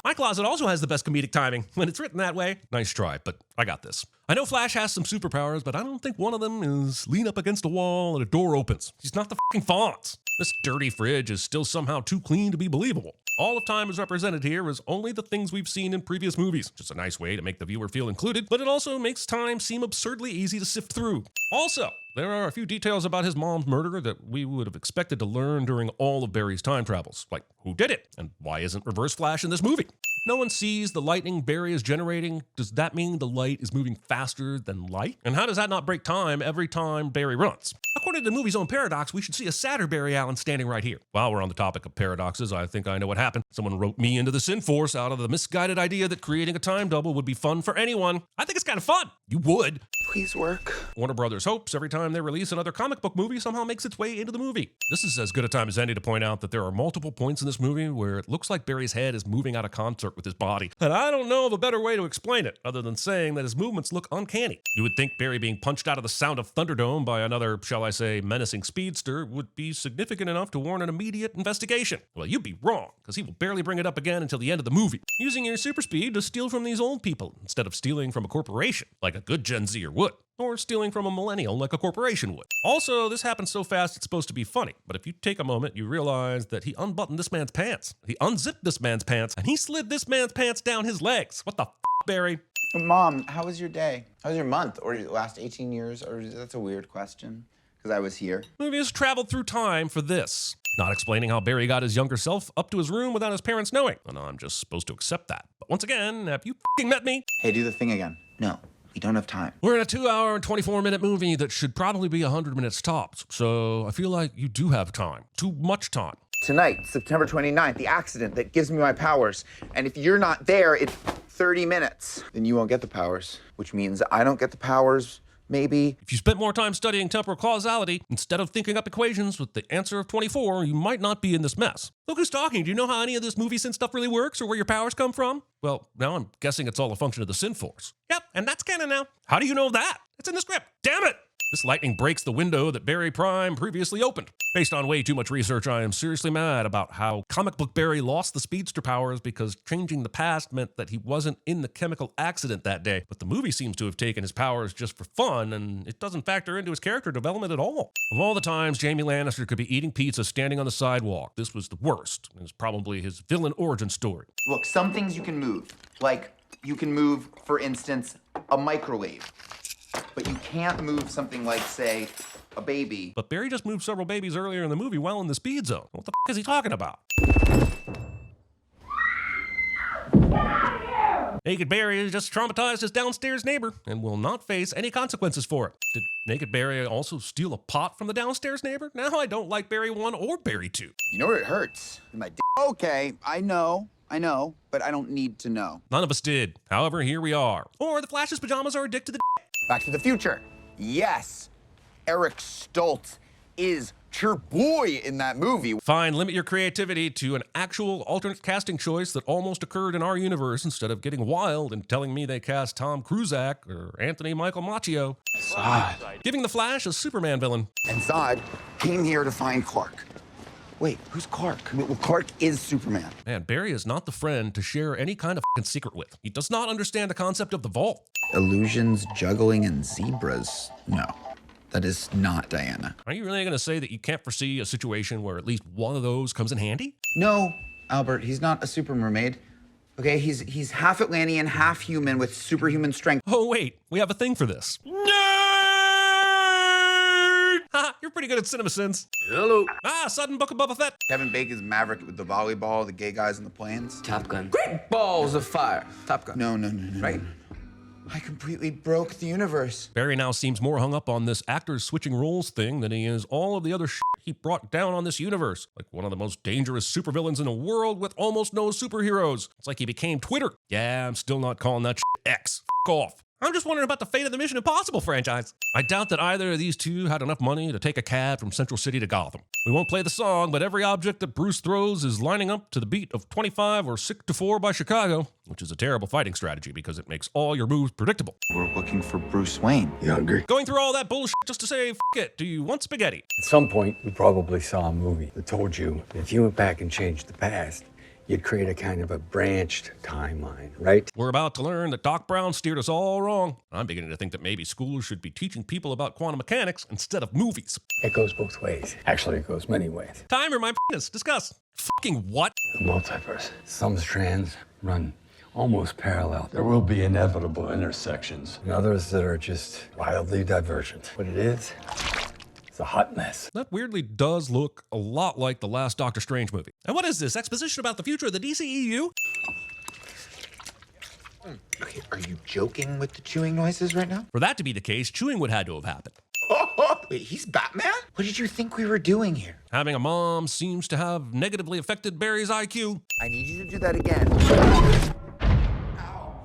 My closet also has the best comedic timing. When it's written that way, nice try, but I got this. I know Flash has some superpowers, but I don't think one of them is lean up against a wall and a door opens. He's not the f***ing Fonz. This dirty fridge is still somehow too clean to be believable. All of time is represented here as only the things we've seen in previous movies. Just a nice way to make the viewer feel included, but it also makes time seem absurdly easy to sift through. Also, there are a few details about his mom's murder that we would have expected to learn during all of Barry's time travels. Like, who did it? And why isn't Reverse Flash in this movie? If no one sees the lightning Barry is generating, does that mean the light is moving faster than light? And how does that not break time every time Barry runs? According to the movie's own paradox, we should see a sadder Barry Allen standing right here. While we're on the topic of paradoxes, I think I know what happened. Someone wrote me into the Sin Force out of the misguided idea that creating a time double would be fun for anyone. I think it's kind of fun. You would. Please work. Warner Brothers hopes every time they release another comic book movie somehow makes its way into the movie. This is as good a time as any to point out that there are multiple points in this movie where it looks like Barry's head is moving out of concert with his body. And I don't know of a better way to explain it other than saying that his movements look uncanny. You would think Barry being punched out of the sound of Thunderdome by another, shall I say, menacing speedster would be significant enough to warrant an immediate investigation. Well, you'd be wrong, because he will barely bring it up again until the end of the movie. Using your super speed to steal from these old people instead of stealing from a corporation, like a good Gen Zer would. Or stealing from a millennial like a corporation would. Also, this happens so fast it's supposed to be funny, but if you take a moment, you realize that he unbuttoned this man's pants. He unzipped this man's pants, and he slid this man's pants down his legs. What the f***, Barry? Mom, how was your day? How was your month? Or your last 18 years? Or that's a weird question, because I was here. The movie has traveled through time for this. Not explaining how Barry got his younger self up to his room without his parents knowing. And I'm just supposed to accept that. But once again, have you f***ing met me? Hey, do the thing again. No. We don't have time. We're in a 2-hour and 24-minute movie that should probably be 100 minutes tops, so I feel like you do have time. Too much time. Tonight, September 29th, the accident that gives me my powers. And if you're not there, it's 30 minutes. Then you won't get the powers, which means I don't get the powers, maybe. If you spent more time studying temporal causality instead of thinking up equations with the answer of 24, you might not be in this mess. Look who's talking. Do you know how any of this movie sin stuff really works or where your powers come from? Well, now I'm guessing it's all a function of the sin force. Yep, and that's canon now. How do you know that? It's in the script. Damn it! This lightning breaks the window that Barry Prime previously opened. Based on way too much research, I am seriously mad about how comic book Barry lost the speedster powers because changing the past meant that he wasn't in the chemical accident that day. But the movie seems to have taken his powers just for fun, and it doesn't factor into his character development at all. Of all the times Jamie Lannister could be eating pizza standing on the sidewalk, this was the worst. It's probably his villain origin story. Look, some things you can move. Like, you can move, for instance, a microwave. But you can't move something like, say, a baby. But Barry just moved several babies earlier in the movie while in the speed zone. What the f is he talking about? Naked Barry has just traumatized his downstairs neighbor and will not face any consequences for it. Did Naked Barry also steal a pot from the downstairs neighbor? Now I don't like Barry 1 or Barry 2. You know where it hurts? My dick. Okay, I know, but I don't need to know. None of us did. However, here we are. Or the Flash's pajamas are addicted to the Back to the Future. Yes, Eric Stoltz is your boy in that movie. Fine, limit your creativity to an actual alternate casting choice that almost occurred in our universe instead of getting wild and telling me they cast Tom Cruisak or Anthony Michael Macchio. Zod. Giving the Flash a Superman villain. And Zod came here to find Clark. Wait, who's Clark? Well, Clark is Superman. Man, Barry is not the friend to share any kind of f***ing secret with. He does not understand the concept of the vault. Illusions, juggling, and zebras. No, that is not Diana. Are you really going to say that you can't foresee a situation where at least one of those comes in handy? No, Albert, he's not a super mermaid. Okay, he's half Atlantean, half human with superhuman strength. Oh, wait, we have a thing for this. Haha, you're pretty good at CinemaSins. Hello. Sudden Book of Boba Fett. Kevin Bacon's Maverick with the volleyball, the gay guys on the planes. Top Gun. Great balls of fire. Top Gun. No. Right? I completely broke the universe. Barry now seems more hung up on this actors switching roles thing than he is all of the other shit he brought down on this universe. Like one of the most dangerous supervillains in a world with almost no superheroes. It's like he became Twitter. Yeah, I'm still not calling that shit X. F*** off. I'm just wondering about the fate of the Mission Impossible franchise. I doubt that either of these two had enough money to take a cab from Central City to Gotham. We won't play the song, but every object that Bruce throws is lining up to the beat of 25 or 6 to 4 by Chicago, which is a terrible fighting strategy because it makes all your moves predictable. We're looking for Bruce Wayne. You hungry? Going through all that bullshit just to say, f*** it, do you want spaghetti? At some point, you probably saw a movie that told you if you went back and changed the past, you'd create a kind of a branched timeline, right? We're about to learn that Doc Brown steered us all wrong. I'm beginning to think that maybe schools should be teaching people about quantum mechanics instead of movies. It goes both ways. Actually, it goes many ways. Time or my penis. Discuss. Fucking what? The multiverse. Some strands run almost parallel. There will be inevitable intersections. And others that are just wildly divergent. What it is, it's a hot mess. That weirdly does look a lot like the last Doctor Strange movie. And what is this? Exposition about the future of the DCEU? Okay, are you joking with the chewing noises right now? For that to be the case, chewing would have had to have happened. Wait, he's Batman? What did you think we were doing here? Having a mom seems to have negatively affected Barry's IQ. I need you to do that again.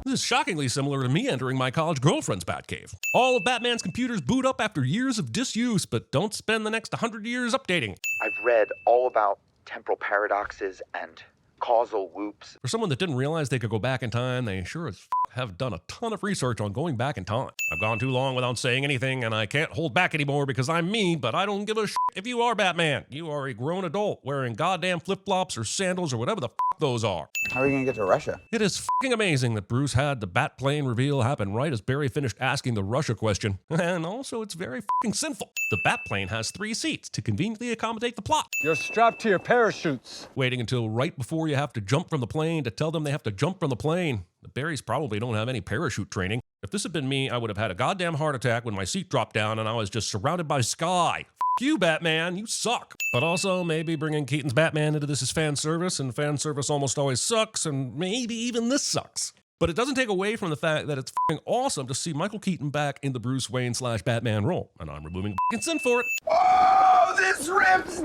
This is shockingly similar to me entering my college girlfriend's Batcave. All of Batman's computers boot up after years of disuse, but don't spend the next 100 years updating. I've read all about temporal paradoxes and causal loops. For someone that didn't realize they could go back in time, they sure as have done a ton of research on going back in time. I've gone too long without saying anything, and I can't hold back anymore because I'm me, but I don't give a shit if you are Batman. You are a grown adult wearing goddamn flip-flops or sandals or whatever the those are. How are we gonna get to Russia? It is fucking amazing that Bruce had the bat plane reveal happen right as Barry finished asking the Russia question. And also, it's very fucking sinful. The bat plane has 3 seats to conveniently accommodate the plot. You're strapped to your parachutes. Waiting until right before you have to jump from the plane to tell them they have to jump from the plane. The Barrys probably don't have any parachute training. If this had been me, I would have had a goddamn heart attack when my seat dropped down and I was just surrounded by sky. You, Batman, you suck. But also, maybe bringing Keaton's Batman into this is fan service, and fan service almost always sucks, and maybe even this sucks. But it doesn't take away from the fact that it's f***ing awesome to see Michael Keaton back in the Bruce Wayne / Batman role, and I'm removing f***ing sin for it. Oh, this rips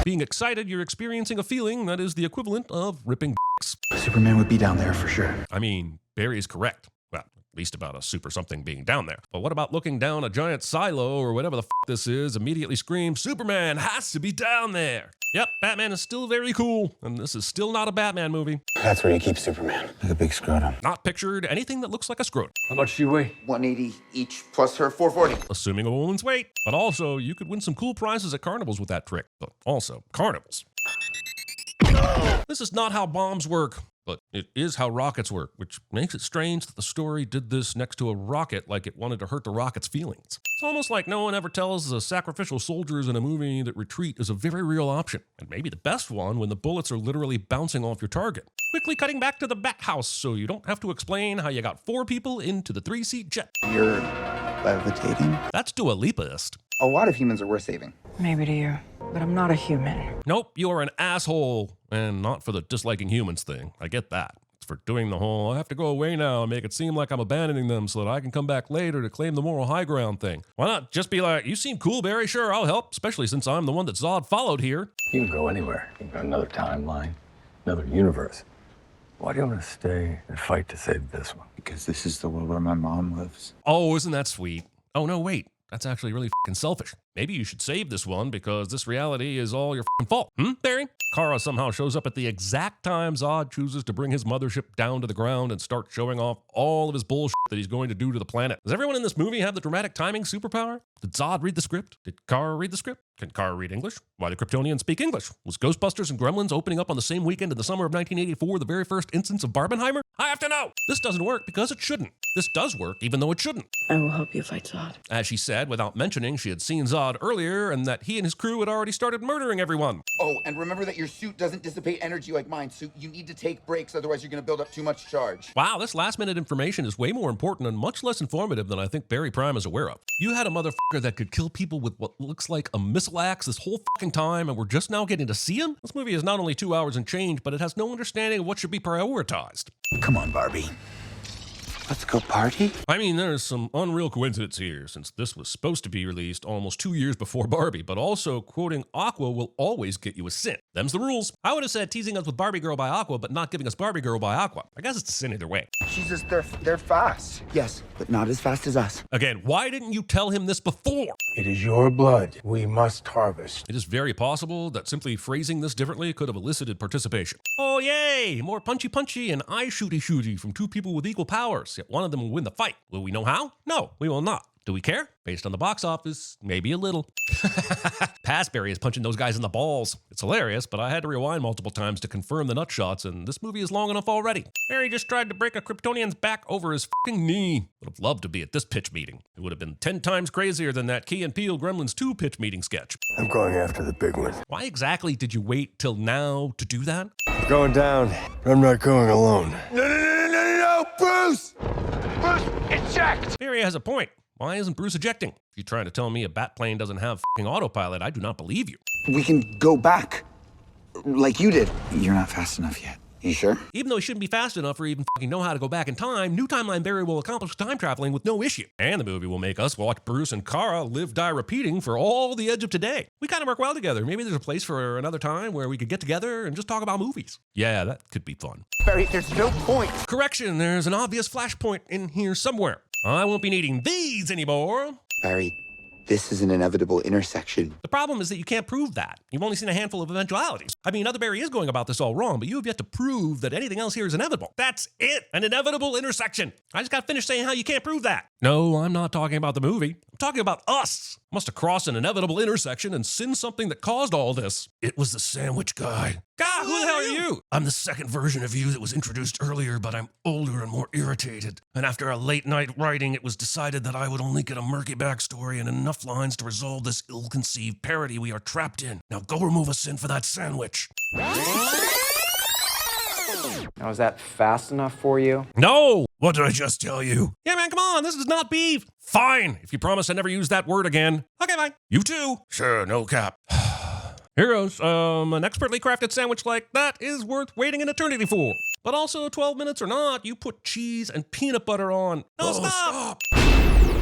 Being excited, you're experiencing a feeling that is the equivalent of ripping dicks. Superman would be down there for sure. I mean, Barry is correct. Well, at least about a super something being down there. But what about looking down a giant silo or whatever the f this is, immediately scream, Superman has to be down there. Yep, Batman is still very cool, and this is still not a Batman movie. That's where you keep Superman. Like a big scrotum. Not pictured anything that looks like a scrotum. How much do you weigh? 180 each plus her 440. Assuming a woman's weight. But also, you could win some cool prizes at carnivals with that trick. But also, carnivals. This is not how bombs work, but it is how rockets work, which makes it strange that the story did this next to a rocket like it wanted to hurt the rocket's feelings. It's almost like no one ever tells the sacrificial soldiers in a movie that retreat is a very real option, and maybe the best one when the bullets are literally bouncing off your target. Quickly cutting back to the Bat House so you don't have to explain how you got 4 people into the 3-seat jet. You're levitating? That's Dua Lipaist. A lot of humans are worth saving. Maybe to you, but I'm not a human. Nope, you're an asshole. And not for the disliking humans thing. I get that. It's for doing the whole, I have to go away now and make it seem like I'm abandoning them so that I can come back later to claim the moral high ground thing. Why not just be like, you seem cool, Barry, sure, I'll help, especially since I'm the one that Zod followed here. You can go anywhere. You can go another timeline, another universe. Why do you want to stay and fight to save this one? Because this is the world where my mom lives. Oh, isn't that sweet? Oh, no, wait. That's actually really f***ing selfish. Maybe you should save this one because this reality is all your f***ing fault. Barry? Kara somehow shows up at the exact time Zod chooses to bring his mothership down to the ground and start showing off all of his bullshit that he's going to do to the planet. Does everyone in this movie have the dramatic timing superpower? Did Zod read the script? Did Kara read the script? Can Kara read English? Why do Kryptonians speak English? Was Ghostbusters and Gremlins opening up on the same weekend in the summer of 1984 the very first instance of Barbenheimer? I have to know! This doesn't work because it shouldn't. This does work even though it shouldn't. I will help you fight Zod. As she said, without mentioning she had seen Zod earlier and that he and his crew had already started murdering everyone. Oh, and remember that your suit doesn't dissipate energy like mine, so you need to take breaks, otherwise you're gonna build up too much charge. Wow, this last-minute information is way more important and much less informative than I think Barry Prime is aware of. You had a motherfucker that could kill people with what looks like a missile axe this whole fucking time, and we're just now getting to see him? This movie is not only 2 hours and change, but it has no understanding of what should be prioritized. Come on, Barbie. Let's go party? I mean, there's some unreal coincidence here, since this was supposed to be released almost 2 years before Barbie, but also quoting Aqua will always get you a sin. Them's the rules. I would have said teasing us with Barbie Girl by Aqua, but not giving us Barbie Girl by Aqua. I guess it's a sin either way. Jesus, they're fast. Yes, but not as fast as us. Again, why didn't you tell him this before? It is your blood we must harvest. It is very possible that simply phrasing this differently could have elicited participation. Oh yay! More punchy and eye shooty from 2 people with equal powers, yet one of them will win the fight. Will we know how? No, we will not. Do we care? Based on the box office, maybe a little. Passberry is punching those guys in the balls. It's hilarious, but I had to rewind multiple times to confirm the nut shots, and this movie is long enough already. Barry just tried to break a Kryptonian's back over his fucking knee. Would have loved to be at this pitch meeting. It would have been 10 times crazier than that Key and Peele Gremlins 2 pitch meeting sketch. I'm going after the big one. Why exactly did you wait till now to do that? I'm going down, but I'm not going alone. No, Bruce! Bruce, eject! Barry has a point. Why isn't Bruce ejecting? If you're trying to tell me a bat plane doesn't have fucking autopilot, I do not believe you. We can go back, like you did. You're not fast enough yet. You sure? Even though he shouldn't be fast enough or even fucking know how to go back in time, New Timeline Barry will accomplish time traveling with no issue. And the movie will make us watch Bruce and Kara live, die, repeating for all the edge of today. We kind of work well together. Maybe there's a place for another time where we could get together and just talk about movies. Yeah, that could be fun. Barry, there's no point. Correction, there's an obvious flashpoint in here somewhere. I won't be needing these anymore. Barry, this is an inevitable intersection. The problem is that you can't prove that. You've only seen a handful of eventualities. I mean, Other Barry is going about this all wrong, but you have yet to prove that anything else here is inevitable. That's it, an inevitable intersection. I just got finished saying how you can't prove that. No, I'm not talking about the movie. I'm talking about us. Must have crossed an inevitable intersection and sinned something that caused all this. It was the sandwich guy. God, who the hell are you? I'm the second version of you that was introduced earlier, but I'm older and more irritated. And after a late night writing, it was decided that I would only get a murky backstory and enough lines to resolve this ill-conceived parody we are trapped in. Now go remove a sin for that sandwich. Now, is that fast enough for you? No! What did I just tell you? Yeah, man, come on, this is not beef. Fine, if you promise I never use that word again. Okay, fine. You too. Sure, no cap. Here goes. An expertly crafted sandwich like that is worth waiting an eternity for. But also, 12 minutes or not, you put cheese and peanut butter on. No, stop!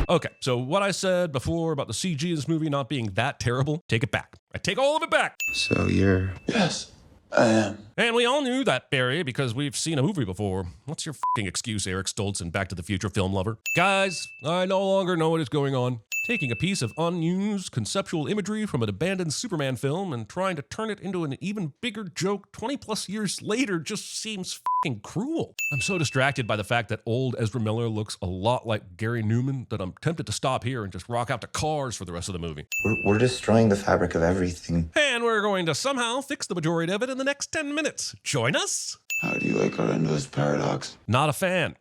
Okay, so what I said before about the CG of this movie not being that terrible, take it back. I take all of it back. So you're... Yes, I am. And we all knew that, Barry, because we've seen a movie before. What's your f***ing excuse, Eric Stoltz and Back to the Future film lover? Guys, I no longer know what is going on. Taking a piece of unused conceptual imagery from an abandoned Superman film and trying to turn it into an even bigger joke 20 plus years later just seems f***ing cruel. I'm so distracted by the fact that old Ezra Miller looks a lot like Gary Newman that I'm tempted to stop here and just rock out to Cars for the rest of the movie. We're destroying the fabric of everything. And we're going to somehow fix the majority of it in the next 10 minutes. Join us? How do you like our endless paradox? Not a fan.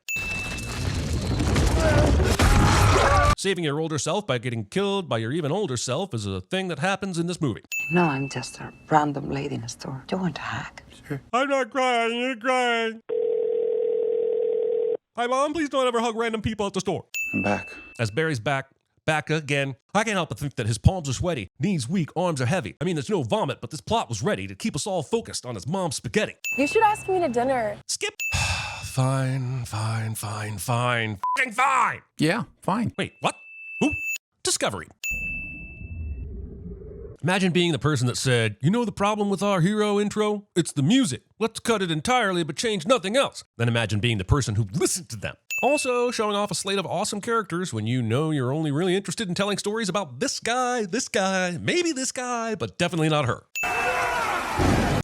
Saving your older self by getting killed by your even older self is a thing that happens in this movie. No, I'm just a random lady in a store. Do you want to hack? Sure. I'm not crying, you're crying. Hi, Mom, please don't ever hug random people at the store. I'm back. As Barry's back again, I can't help but think that his palms are sweaty, knees weak, arms are heavy. I mean, there's no vomit, but this plot was ready to keep us all focused on his mom's spaghetti. You should ask me to dinner. Skip. Fine. Fucking fine. Yeah, fine. Wait, what? Ooh, Discovery. Imagine being the person that said, you know the problem with our hero intro? It's the music. Let's cut it entirely but change nothing else. Then imagine being the person who listened to them. Also, showing off a slate of awesome characters when you know you're only really interested in telling stories about this guy, maybe this guy, but definitely not her.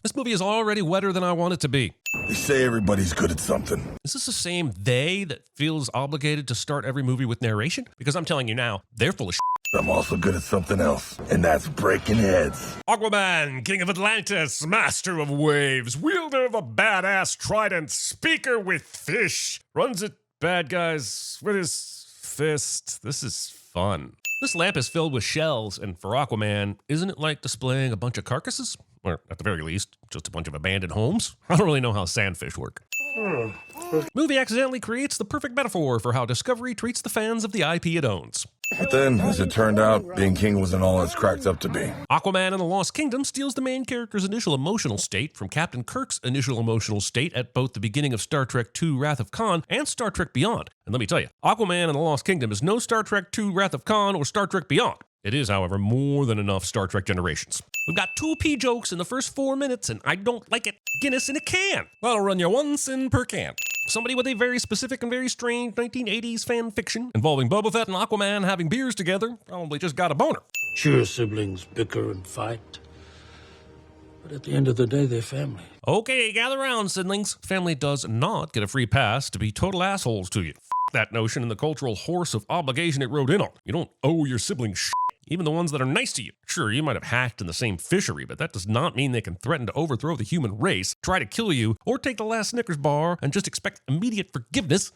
This movie is already wetter than I want it to be. They say everybody's good at something. Is this the same they that feels obligated to start every movie with narration? Because I'm telling you now, they're full of shit. I'm also good at something else, and that's breaking heads. Aquaman, king of Atlantis, master of waves, wielder of a badass trident, speaker with fish, runs at bad guys with his fist. This is fun. This lamp is filled with shells, and for Aquaman, isn't it like displaying a bunch of carcasses? Or, at the very least, just a bunch of abandoned homes? I don't really know how sandfish work. Movie accidentally creates the perfect metaphor for how Discovery treats the fans of the IP it owns. But then, as it turned out, being king wasn't all it's cracked up to be. Aquaman and the Lost Kingdom steals the main character's initial emotional state from Captain Kirk's initial emotional state at both the beginning of Star Trek II Wrath of Khan and Star Trek Beyond. And let me tell you, Aquaman and the Lost Kingdom is no Star Trek II Wrath of Khan or Star Trek Beyond. It is, however, more than enough Star Trek Generations. We've got 2 pee jokes in the first 4 minutes, and I don't like it. Guinness in a can. That'll run you 1 sin per can. Somebody with a very specific and very strange 1980s fan fiction involving Boba Fett and Aquaman having beers together probably just got a boner. Sure, siblings bicker and fight, but at the end of the day, they're family. Okay, gather round, siblings. Family does not get a free pass to be total assholes to you. F that notion and the cultural horse of obligation it rode in on. You don't owe your siblings shit. Even the ones that are nice to you. Sure, you might have hatched in the same fishery, but that does not mean they can threaten to overthrow the human race, try to kill you, or take the last Snickers bar and just expect immediate forgiveness.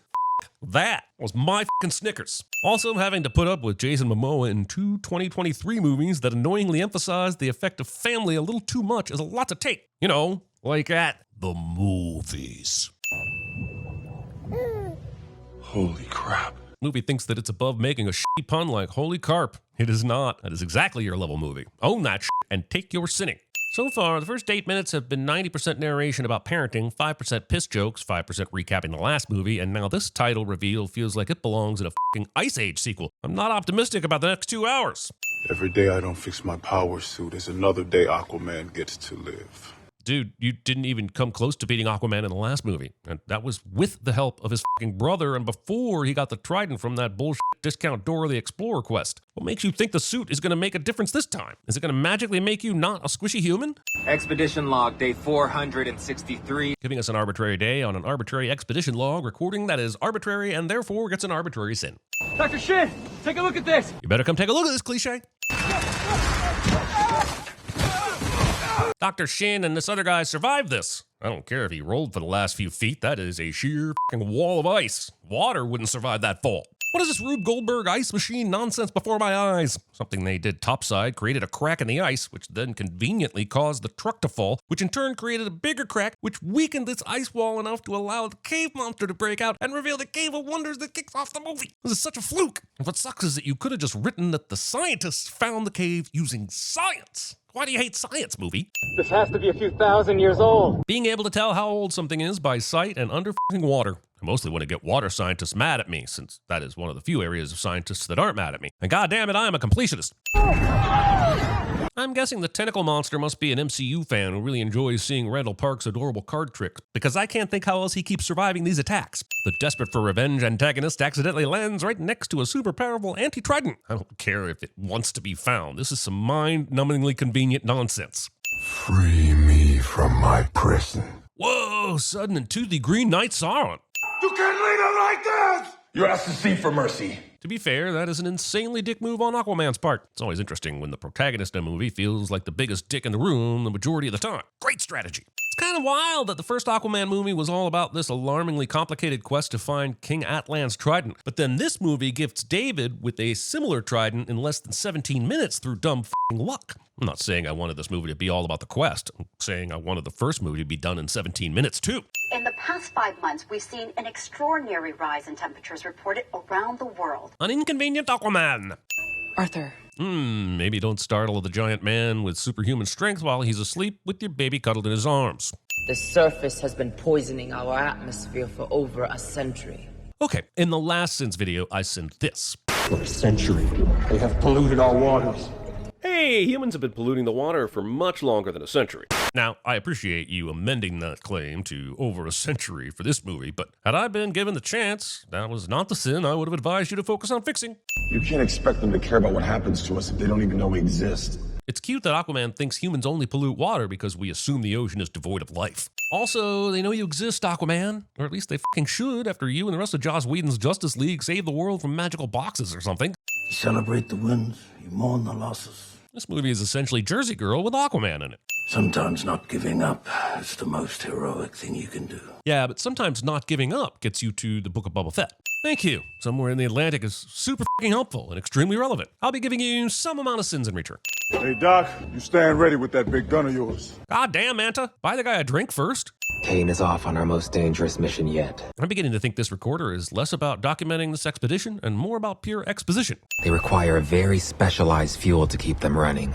That was my fucking Snickers. Also, having to put up with Jason Momoa in 2 2023 movies that annoyingly emphasize the effect of family a little too much is a lot to take. You know, like at the movies. Holy crap. Movie thinks that it's above making a shitty pun like holy carp. It is not. That is exactly your level movie. Own that shit and take your sinning. So far, the first 8 minutes have been 90% narration about parenting, 5% piss jokes, 5% recapping the last movie, and now this title reveal feels like it belongs in a fucking Ice Age sequel. I'm not optimistic about the next 2 hours. Every day I don't fix my power suit is another day Aquaman gets to live. Dude, you didn't even come close to beating Aquaman in the last movie. And that was with the help of his fucking brother and before he got the trident from that bullshit discount Dora the Explorer quest. What makes you think the suit is going to make a difference this time? Is it going to magically make you not a squishy human? Expedition log, day 463. Giving us an arbitrary day on an arbitrary expedition log recording that is arbitrary and therefore gets an arbitrary sin. Dr. Shin, take a look at this. You better come take a look at this cliche. Dr. Shin and this other guy survived this. I don't care if he rolled for the last few feet. That is a sheer fucking wall of ice. Water wouldn't survive that fall. What is this Rube Goldberg ice machine nonsense before my eyes? Something they did topside created a crack in the ice, which then conveniently caused the truck to fall, which in turn created a bigger crack, which weakened this ice wall enough to allow the cave monster to break out and reveal the cave of wonders that kicks off the movie. This is such a fluke. And what sucks is that you could have just written that the scientists found the cave using science. Why do you hate science, movie? This has to be a few thousand years old. Being able to tell how old something is by sight and under f***ing water. I mostly want to get water scientists mad at me, since that is one of the few areas of scientists that aren't mad at me. And goddamn it, I am a completionist. I'm guessing the tentacle monster must be an MCU fan who really enjoys seeing Randall Park's adorable card tricks, because I can't think how else he keeps surviving these attacks. The desperate for revenge antagonist accidentally lands right next to a super powerful anti-trident. I don't care if it wants to be found. This is some mind-numbingly convenient nonsense. Free me from my prison. Whoa, sudden and toothy Green Knight Sauron. You can't lead it like this! You asked to see for mercy. To be fair, that is an insanely dick move on Aquaman's part. It's always interesting when the protagonist in a movie feels like the biggest dick in the room the majority of the time. Great strategy. It's kind of wild that the first Aquaman movie was all about this alarmingly complicated quest to find King Atlan's trident, but then this movie gifts David with a similar trident in less than 17 minutes through dumb f***ing luck. I'm not saying I wanted this movie to be all about the quest. I'm saying I wanted the first movie to be done in 17 minutes too. In the past 5 months, we've seen an extraordinary rise in temperatures reported around the world. An inconvenient Aquaman. Arthur. Maybe don't startle the giant man with superhuman strength while he's asleep with your baby cuddled in his arms. The surface has been poisoning our atmosphere for over a century. Okay, in the last Sins video, I sent this. For a century, they have polluted our waters. Hey, humans have been polluting the water for much longer than a century. Now, I appreciate you amending that claim to over a century for this movie, but had I been given the chance, that was not the sin I would have advised you to focus on fixing. You can't expect them to care about what happens to us if they don't even know we exist. It's cute that Aquaman thinks humans only pollute water because we assume the ocean is devoid of life. Also, they know you exist, Aquaman. Or at least they fucking should after you and the rest of Joss Whedon's Justice League save the world from magical boxes or something. You celebrate the wins, you mourn the losses. This movie is essentially Jersey Girl with Aquaman in it. Sometimes not giving up is the most heroic thing you can do. Yeah, but sometimes not giving up gets you to the Book of Boba Fett. Thank you. Somewhere in the Atlantic is super fucking helpful and extremely relevant. I'll be giving you some amount of sins in return. Hey, Doc, you stand ready with that big gun of yours. God damn, Manta. Buy the guy a drink first. Kane is off on our most dangerous mission yet. I'm beginning to think this recorder is less about documenting this expedition and more about pure exposition. They require a very specialized fuel to keep them running.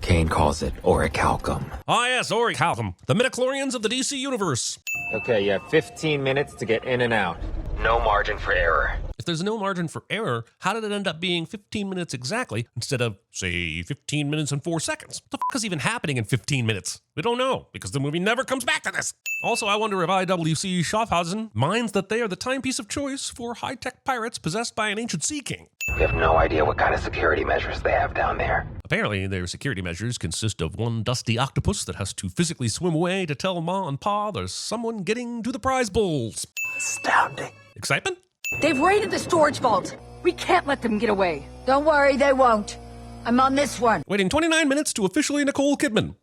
Kane calls it orichalcum. Ah yes, orichalcum. The midichlorians of the DC universe. Okay, you have 15 minutes to get in and out. No margin for error. If there's no margin for error, how did it end up being 15 minutes exactly instead of, say, 15 minutes and 4 seconds? What the fuck is even happening in 15 minutes? We don't know, because the movie never comes back to this. Also, I wonder if IWC Schaffhausen minds that they are the timepiece of choice for high-tech pirates possessed by an ancient sea king. We have no idea what kind of security measures they have down there. Apparently, their security measures consist of one dusty octopus that has to physically swim away to tell Ma and Pa there's someone getting to the prize bowls. Astounding. Excitement? They've raided the storage vault. We can't let them get away. Don't worry, they won't. I'm on this one. Waiting 29 minutes to officially Nicole Kidman.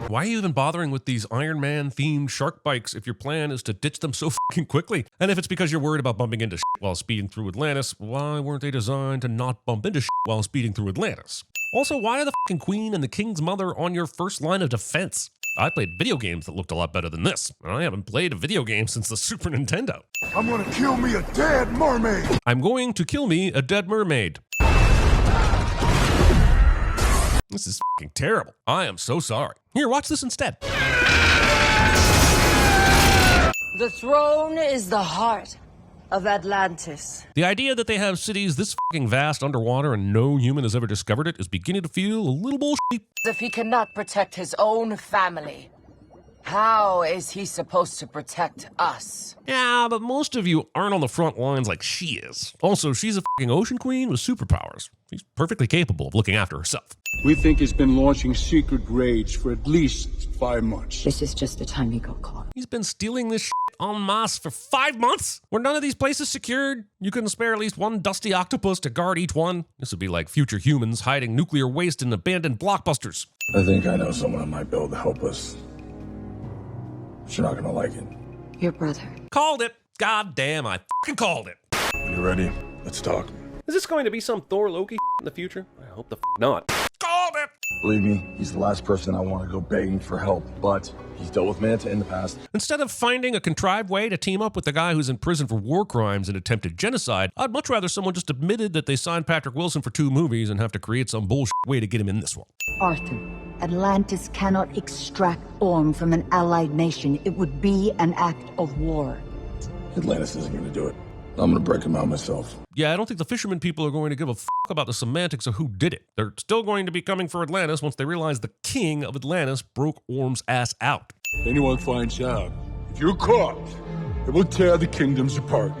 Why are you even bothering with these Iron Man themed shark bikes if your plan is to ditch them so fucking quickly? And if it's because you're worried about bumping into shit while speeding through Atlantis, why weren't they designed to not bump into shit while speeding through Atlantis? Also, why are the fucking Queen and the King's mother on your first line of defense? I played video games that looked a lot better than this. I haven't played a video game since the Super Nintendo. I'm gonna kill me a dead mermaid. I'm going to kill me a dead mermaid. This is fucking terrible. I am so sorry. Here, watch this instead. The throne is the heart of Atlantis. The idea that they have cities this fucking vast underwater and no human has ever discovered it is beginning to feel a little bullshit. If he cannot protect his own family, how is he supposed to protect us? Yeah, but most of you aren't on the front lines like she is. Also, she's a fucking ocean queen with superpowers. She's perfectly capable of looking after herself. We think he's been launching secret raids for at least 5 months. This is just the time he got caught. He's been stealing this shit en masse for 5 months? Were none of these places secured? You couldn't spare at least one dusty octopus to guard each one? This would be like future humans hiding nuclear waste in abandoned blockbusters. I think I know someone I might be able to help us. But you're not gonna like it. Your brother. Called it. God damn, I fucking called it. You ready? Let's talk. Is this going to be some Thor Loki in the future? I hope the not. Called it! Believe me, he's the last person I want to go begging for help, but he's dealt with Manta in the past. Instead of finding a contrived way to team up with the guy who's in prison for war crimes and attempted genocide, I'd much rather someone just admitted that they signed Patrick Wilson for 2 movies and have to create some bullshit way to get him in this one. Arthur, Atlantis cannot extract Orm from an allied nation. It would be an act of war. Atlantis isn't going to do it. I'm gonna break him out myself. Yeah, I don't think the fishermen people are going to give a about the semantics of who did it. They're still going to be coming for Atlantis once they realize the king of Atlantis broke Orm's ass out. If anyone finds out, if you're caught, it will tear the kingdoms apart.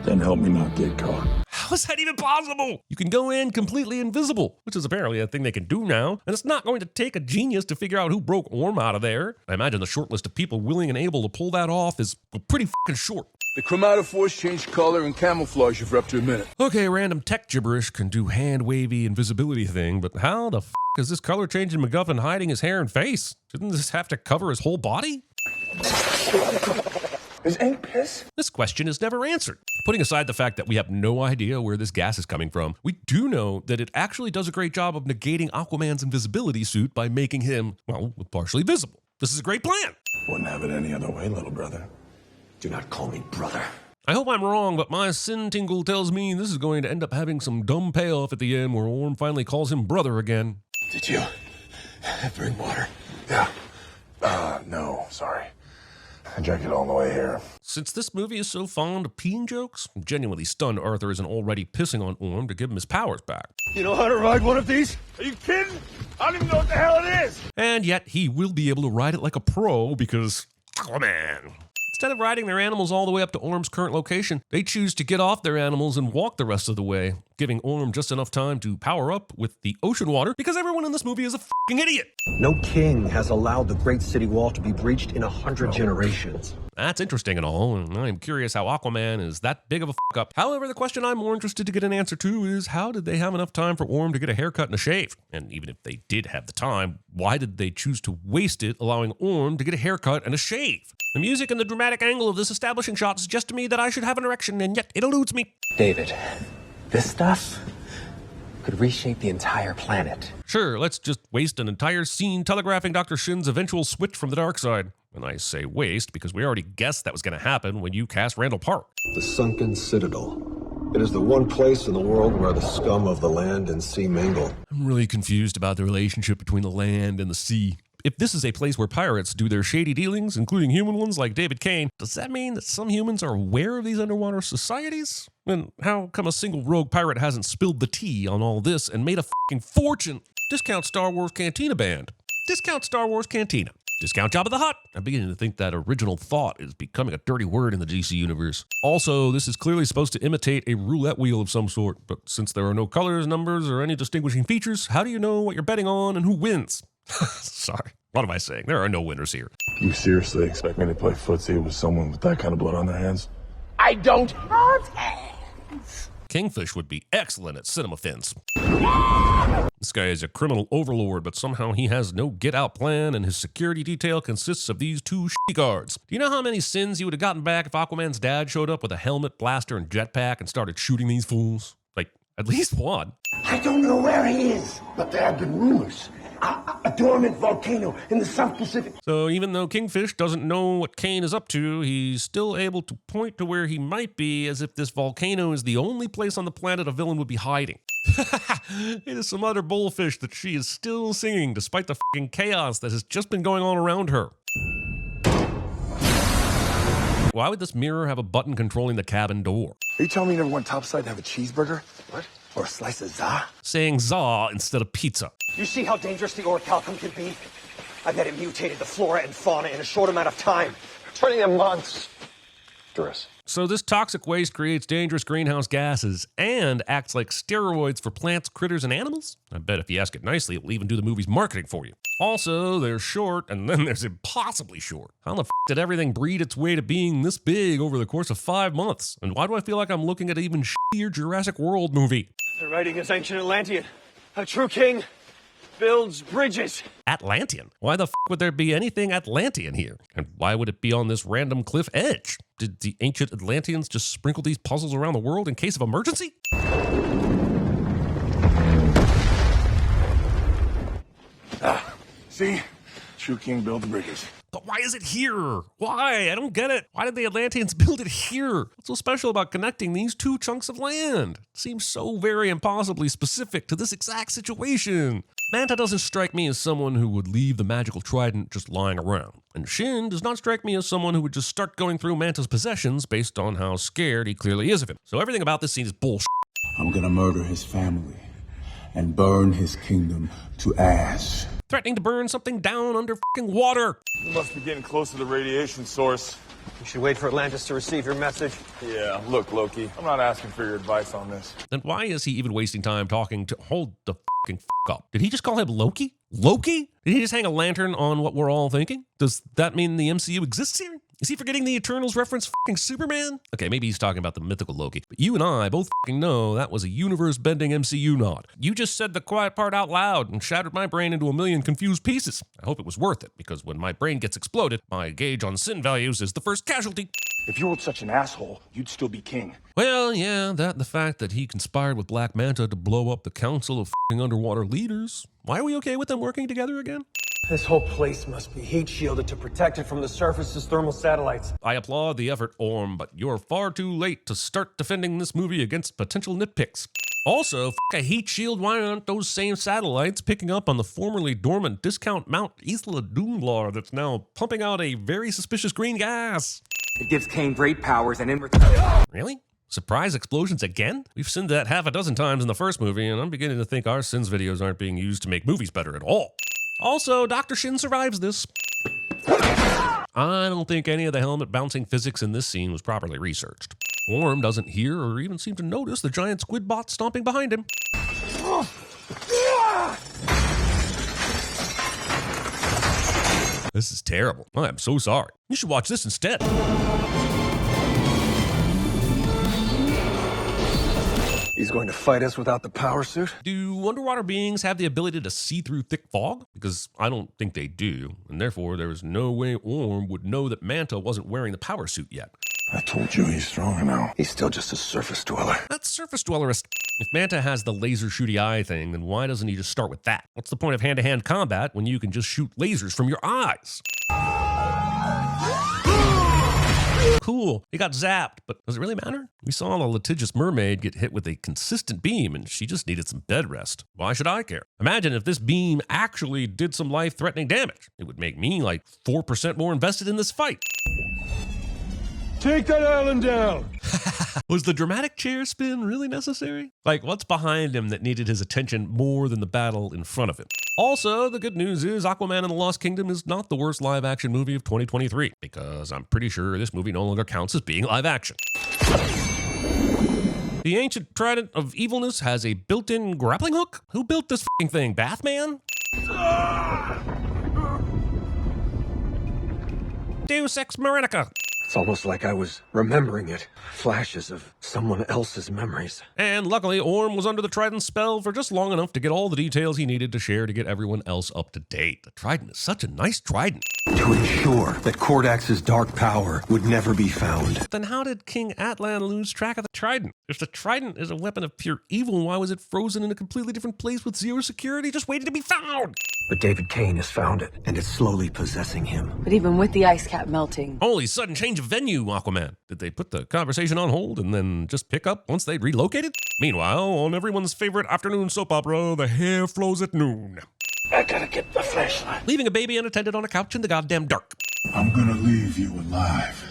Then help me not get caught. How is that even possible? You can go in completely invisible, which is apparently a thing they can do now, and it's not going to take a genius to figure out who broke Orm out of there. I imagine the short list of people willing and able to pull that off is pretty fucking short. The chromatic force changed color and camouflage you for up to a minute. Okay, random tech gibberish can do hand-wavy invisibility thing, but how the is this color-changing MacGuffin hiding his hair and face? Shouldn't this have to cover his whole body? Is ink piss? This question is never answered. Putting aside the fact that we have no idea where this gas is coming from, we do know that it actually does a great job of negating Aquaman's invisibility suit by making him, well, partially visible. This is a great plan. Wouldn't have it any other way, little brother. Do not call me brother. I hope I'm wrong, but my sin tingle tells me this is going to end up having some dumb payoff at the end where Orm finally calls him brother again. Did you bring water? Yeah. No, sorry. I drank it all the way here. Since this movie is so fond of peeing jokes, I'm genuinely stunned Arthur isn't already pissing on Orm to give him his powers back. You know how to ride one of these? Are you kidding? I don't even know what the hell it is. And yet he will be able to ride it like a pro because Aquaman. Instead of riding their animals all the way up to Orm's current location, they choose to get off their animals and walk the rest of the way, giving Orm just enough time to power up with the ocean water because everyone in this movie is a fucking idiot. No king has allowed the Great City Wall to be breached in 100 generations. That's interesting and all, and I'm curious how Aquaman is that big of a fuck up. However, the question I'm more interested to get an answer to is how did they have enough time for Orm to get a haircut and a shave? And even if they did have the time, why did they choose to waste it allowing Orm to get a haircut and a shave? The music and the dramatic angle of this establishing shot suggest to me that I should have an erection, and yet it eludes me. David, this stuff could reshape the entire planet. Sure, let's just waste an entire scene telegraphing Dr. Shin's eventual switch from the dark side. And I say waste because we already guessed that was going to happen when you cast Randall Park. The sunken citadel. It is the one place in the world where the scum of the land and sea mingle. I'm really confused about the relationship between the land and the sea. If this is a place where pirates do their shady dealings, including human ones like David Kane, does that mean that some humans are aware of these underwater societies? And how come a single rogue pirate hasn't spilled the tea on all this and made a fucking fortune? Discount Star Wars Cantina band. Discount Star Wars Cantina. Discount Jabba the Hutt. I'm beginning to think that original thought is becoming a dirty word in the DC universe. Also, this is clearly supposed to imitate a roulette wheel of some sort, but since there are no colors, numbers, or any distinguishing features, how do you know what you're betting on and who wins? Sorry, what am I saying? There are no winners here. You seriously expect me to play footsie with someone with that kind of blood on their hands? I don't have hands. Kingfish would be excellent at CinemaSins. This guy is a criminal overlord, but somehow he has no get-out plan, and his security detail consists of these two shitty guards. Do you know how many sins he would have gotten back if Aquaman's dad showed up with a helmet, blaster, and jetpack and started shooting these fools? Like, at least one. I don't know where he is, but there have been rumors. A dormant volcano in the South Pacific. So even though Kingfish doesn't know what Kane is up to, he's still able to point to where he might be as if this volcano is the only place on the planet a villain would be hiding. It is some other bullfish that she is still singing despite the fucking chaos that has just been going on around her. Why would this mirror have a button controlling the cabin door? Are you telling me you never went topside to have a cheeseburger? What? Or a slice of za? Saying za instead of pizza. You see how dangerous the orichalcum can be? I bet it mutated the flora and fauna in a short amount of time, turning them monstrous. So this toxic waste creates dangerous greenhouse gases and acts like steroids for plants, critters, and animals? I bet if you ask it nicely, it will even do the movie's marketing for you. Also, there's short, and then there's impossibly short. How the f*** did everything breed its way to being this big over the course of 5 months? And why do I feel like I'm looking at an even shittier Jurassic World movie? The writing is ancient Atlantean. A true king builds bridges. Atlantean? Why the f*** would there be anything Atlantean here? And why would it be on this random cliff edge? Did the ancient Atlanteans just sprinkle these puzzles around the world in case of emergency? See? True king build the bridges. But why is it here? Why? I don't get it. Why did the Atlanteans build it here? What's so special about connecting these two chunks of land? It seems so very impossibly specific to this exact situation. Manta doesn't strike me as someone who would leave the magical trident just lying around. And Shin does not strike me as someone who would just start going through Manta's possessions based on how scared he clearly is of him. So everything about this scene is bullshit. I'm gonna murder his family and burn his kingdom to ash. Threatening to burn something down under fucking water. You must be getting close to the radiation source. You should wait for Atlantis to receive your message. Yeah, look, Loki, I'm not asking for your advice on this. Then why is he even wasting time talking to... Hold the fucking up. Did he just call him Loki? Loki? Did he just hang a lantern on what we're all thinking? Does that mean the MCU exists here? Is he forgetting the Eternals reference fucking Superman? Okay, maybe he's talking about the mythical Loki. But you and I both fucking know that was a universe-bending MCU nod. You just said the quiet part out loud and shattered my brain into a million confused pieces. I hope it was worth it, because when my brain gets exploded, my gauge on sin values is the first casualty. If you weren't such an asshole, you'd still be king. Well, yeah, that and the fact that he conspired with Black Manta to blow up the Council of fucking Underwater Leaders. Why are we okay with them working together again? This whole place must be heat shielded to protect it from the surface's thermal satellites. I applaud the effort, Orm, but you're far too late to start defending this movie against potential nitpicks. Also, a heat shield, why aren't those same satellites picking up on the formerly dormant discount Mount Isla Doomlar that's now pumping out a very suspicious green gas? It gives Kane great powers and in return... Really? Surprise explosions again? We've sinned that half a dozen times in the first movie, and I'm beginning to think our sins videos aren't being used to make movies better at all. Also, Dr. Shin survives this. I don't think any of the helmet bouncing physics in this scene was properly researched. Orm doesn't hear or even seem to notice the giant squid bot stomping behind him. This is terrible. I am so sorry. You should watch this instead. He's going to fight us without the power suit? Do underwater beings have the ability to see through thick fog? Because I don't think they do, and therefore there is no way Orm would know that Manta wasn't wearing the power suit yet. I told you he's strong enough. He's still just a surface dweller. That's surface dwellerist. If Manta has the laser shooty eye thing, then why doesn't he just start with that? What's the point of hand-to-hand combat when you can just shoot lasers from your eyes? Cool, he got zapped, but does it really matter? We saw the litigious mermaid get hit with a consistent beam and she just needed some bed rest. Why should I care? Imagine if this beam actually did some life-threatening damage. It would make me like 4% more invested in this fight. Take that island down! Was the dramatic chair spin really necessary? Like, what's behind him that needed his attention more than the battle in front of him? Also, the good news is Aquaman and the Lost Kingdom is not the worst live-action movie of 2023, because I'm pretty sure this movie no longer counts as being live-action. The ancient trident of evilness has a built-in grappling hook? Who built this f***ing thing, Bathman? Deus Ex Machina. It's almost like I was remembering it. Flashes of someone else's memories. And luckily, Orm was under the Trident's spell for just long enough to get all the details he needed to share to get everyone else up to date. The Trident is such a nice trident. To ensure that Kordax's dark power would never be found. Then how did King Atlan lose track of the Trident? If the Trident is a weapon of pure evil, why was it frozen in a completely different place with zero security, just waiting to be found? But David Kane has found it, and it's slowly possessing him. But even with the ice cap melting... Holy sudden change of venue, Aquaman. Did they put the conversation on hold and then just pick up once they'd relocated? Meanwhile, on everyone's favorite afternoon soap opera, the hair flows at noon. I gotta get the flashlight. Leaving a baby unattended on a couch in the goddamn dark. I'm gonna leave you alive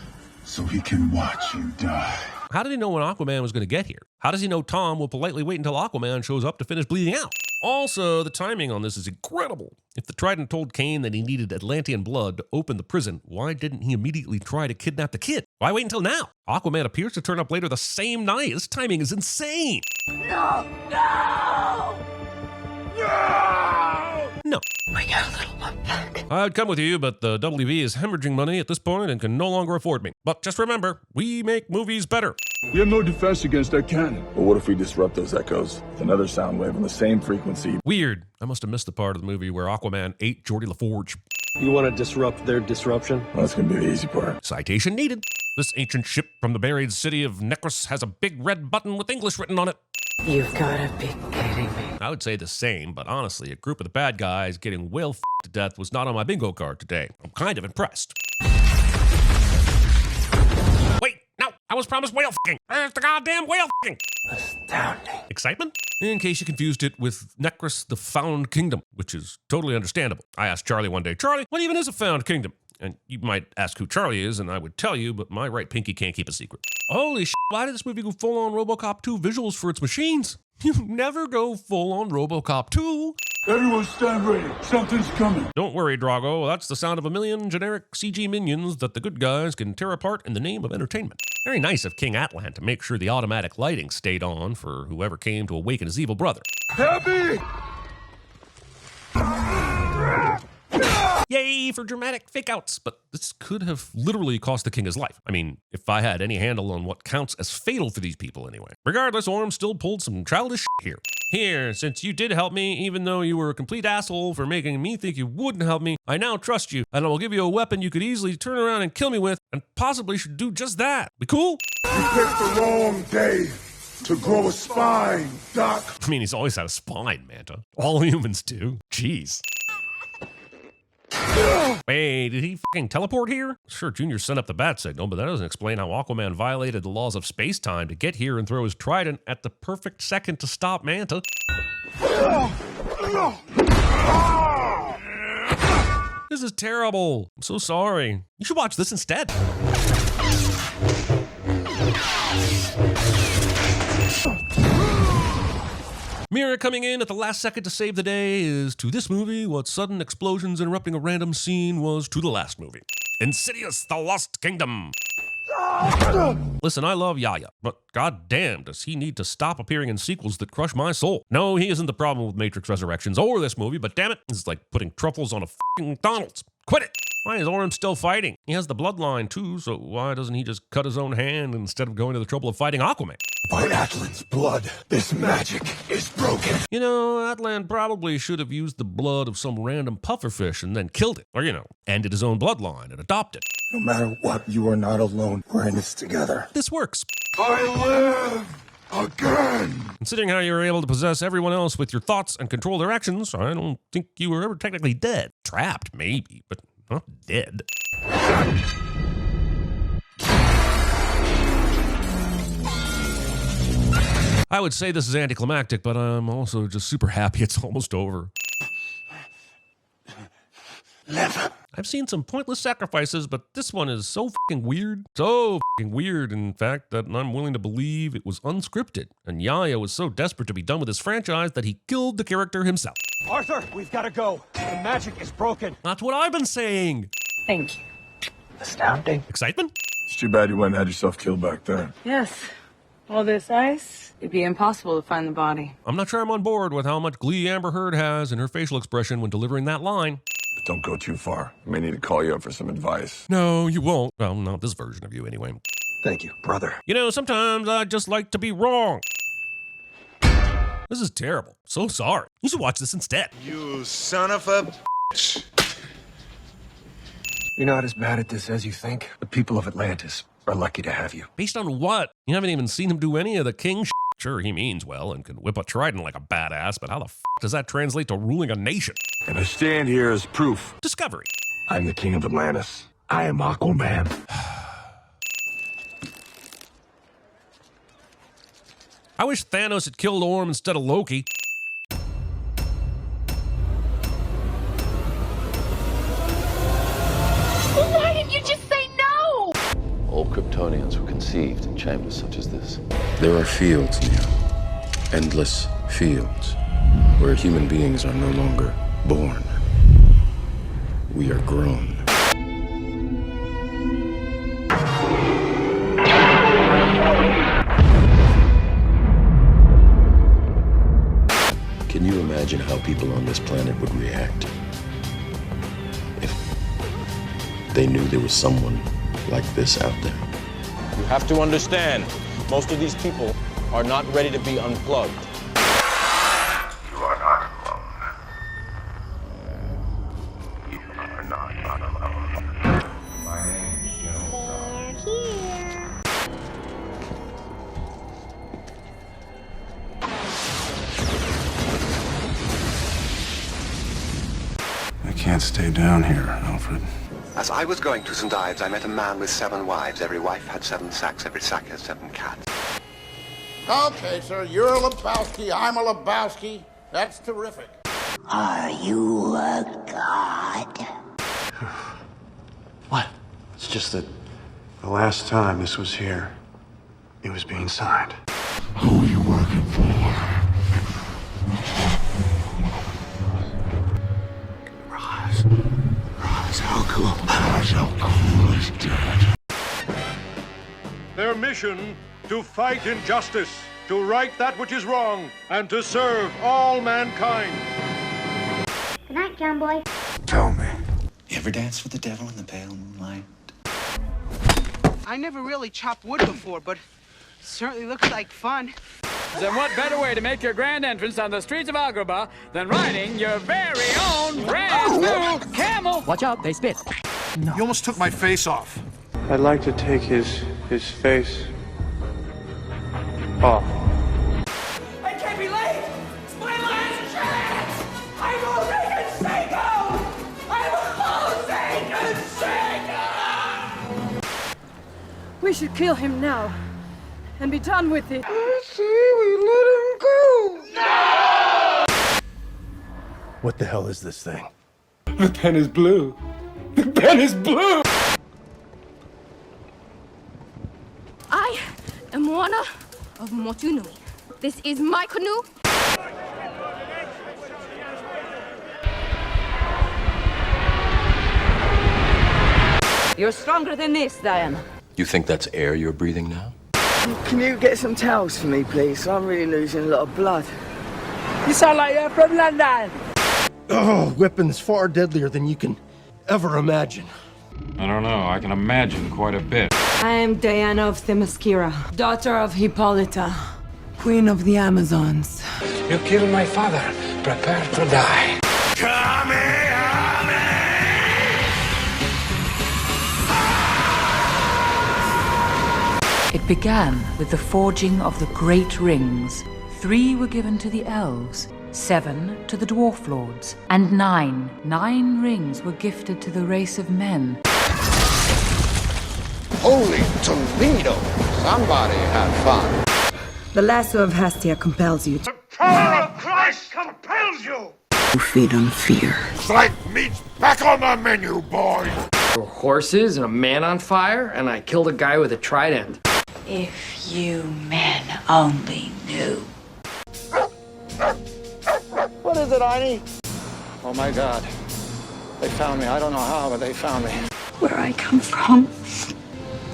so he can watch you die. How did he know when Aquaman was going to get here? How does he know Tom will politely wait until Aquaman shows up to finish bleeding out? Also, the timing on this is incredible. If the Trident told Kane that he needed Atlantean blood to open the prison, why didn't he immediately try to kidnap the kid? Why wait until now? Aquaman appears to turn up later the same night. This timing is insane. No! No! No! No. We got a little one back. I'd come with you, but the WB is hemorrhaging money at this point and can no longer afford me. But just remember, we make movies better. We have no defense against that cannon. But what if we disrupt those echoes with another sound wave on the same frequency? Weird. I must have missed the part of the movie where Aquaman ate Geordie LaForge. You want to disrupt their disruption? Well, that's gonna be the easy part. Citation needed. This ancient ship from the buried city of Necros has a big red button with English written on it. You've gotta be kidding me. I would say the same, but honestly, a group of the bad guys getting whale f***ed to death was not on my bingo card today. I'm kind of impressed. Wait, no! I was promised whale f***ing. There's the goddamn whale f***ing. Astounding. Excitement? In case you confused it with Necros the Found Kingdom, which is totally understandable. I asked Charlie one day, Charlie, what even is a found kingdom? And you might ask who Charlie is, and I would tell you, but my right pinky can't keep a secret. Holy shit, why did this movie go full-on RoboCop 2 visuals for its machines? You never go full-on RoboCop 2. Everyone stand ready. Something's coming. Don't worry, Drago. That's the sound of a million generic CG minions that the good guys can tear apart in the name of entertainment. Very nice of King Atlan to make sure the automatic lighting stayed on for whoever came to awaken his evil brother. Happy! Yay for dramatic fake-outs, but this could have literally cost the king his life. I mean, if I had any handle on what counts as fatal for these people anyway. Regardless, Orm still pulled some childish shit here. Here, since you did help me, even though you were a complete asshole for making me think you wouldn't help me, I now trust you, and I will give you a weapon you could easily turn around and kill me with, and possibly should do just that. We cool? You picked the wrong day to grow a spine, Doc. I mean, he's always had a spine, Manta. All humans do. Jeez. Wait, did he fucking teleport here? Sure, Junior sent up the bat signal, but that doesn't explain how Aquaman violated the laws of space-time to get here and throw his trident at the perfect second to stop Manta. This is terrible. I'm so sorry. You should watch this instead. Mira coming in at the last second to save the day is to this movie what sudden explosions interrupting a random scene was to the last movie. Insidious, The Lost Kingdom. Listen, I love Yahya, but goddamn does he need to stop appearing in sequels that crush my soul. No, he isn't the problem with Matrix Resurrections or this movie, but damn it, it's like putting truffles on a f***ing McDonald's. Quit it! Why is Orm still fighting? He has the bloodline too, so why doesn't he just cut his own hand instead of going to the trouble of fighting Aquaman? By Atlan's blood, this magic is broken. You know, Atlan probably should have used the blood of some random pufferfish and then killed it. Or, you know, ended his own bloodline and adopted. No matter what, you are not alone. We're in this together. This works. I live again. Considering how you were able to possess everyone else with your thoughts and control their actions, I don't think you were ever technically dead. Trapped, maybe, but not dead. I would say this is anticlimactic, but I'm also just super happy it's almost over. I've seen some pointless sacrifices, but this one is so fucking weird. So fucking weird, in fact, that I'm willing to believe it was unscripted. And Yahya was so desperate to be done with his franchise that he killed the character himself. Arthur, we've got to go. The magic is broken. That's what I've been saying. Thank you. Astounding. Excitement? It's too bad you went and had yourself killed back there. Yes. All this ice, it'd be impossible to find the body. I'm not sure I'm on board with how much glee Amber Heard has in her facial expression when delivering that line. But don't go too far. I may need to call you up for some advice. No, you won't. Well, not this version of you anyway. Thank you, brother. You know, sometimes I just like to be wrong. This is terrible. So sorry. You should watch this instead. You son of a bitch. You're not as bad at this as you think. The people of Atlantis are lucky to have you. Based on what? You haven't even seen him do any of the king shit. Sure, he means well and can whip a trident like a badass, but how the f*** does that translate to ruling a nation? And I stand here as proof. Discovery. I'm the king of Atlantis. I am Aquaman. I wish Thanos had killed Orm instead of Loki. Why didn't you just say no? All Kryptonians were conceived in chambers such as this. There are fields now, endless fields, where human beings are no longer born. We are grown. Can you imagine how people on this planet would react if they knew there was someone like this out there? You have to understand, most of these people are not ready to be unplugged. You are not alone. You are not alone. My name's Joe. I can't stay down here, Alfred. As I was going to St. Ives, I met a man with 7 wives. Every wife had 7 sacks. Every sack has 7 cats. Okay, sir, you're a Lebowski, I'm a Lebowski. That's terrific. Are you a god? What? It's just that the last time this was here, it was being signed. Who are you working for? Roz, how cool is dead. Their mission, to fight injustice, to right that which is wrong, and to serve all mankind. Good night, John Boy. Tell me. You ever dance with the devil in the pale moonlight? I never really chopped wood before, but it certainly looks like fun. Then what better way to make your grand entrance on the streets of Agrabah than riding your very own brand new camel? Watch out, they spit. You almost took my face off. I'd like to take his face off. I can't be late! It's my last chance! I'm Jose Canseco! I'm Jose Canseco! We should kill him now and be done with it. I say we let him go. No! What the hell is this thing? The pen is blue. The pen is blue! I am Moana of Motunui. This is my canoe. You're stronger than this, Diana. You think that's air you're breathing now? Can you get some towels for me, please? I'm really losing a lot of blood. You sound like you're from London! Oh, weapons far deadlier than you can ever imagine. I don't know, I can imagine quite a bit. I am Diana of Themyscira, daughter of Hippolyta, queen of the Amazons. You killed my father. Prepare to die. It began with the forging of the Great Rings. 3 were given to the elves, 7 to the dwarf lords, and 9 rings were gifted to the race of men. Holy Toledo! Somebody had fun. The lasso of Hastia compels you. The power of Christ compels you! To feed on fear. Sight meat's back on the menu, boys! There were horses and a man on fire, and I killed a guy with a trident. If you men only knew. What is it, Arnie? Oh my God. They found me. I don't know how, but they found me. Where I come from,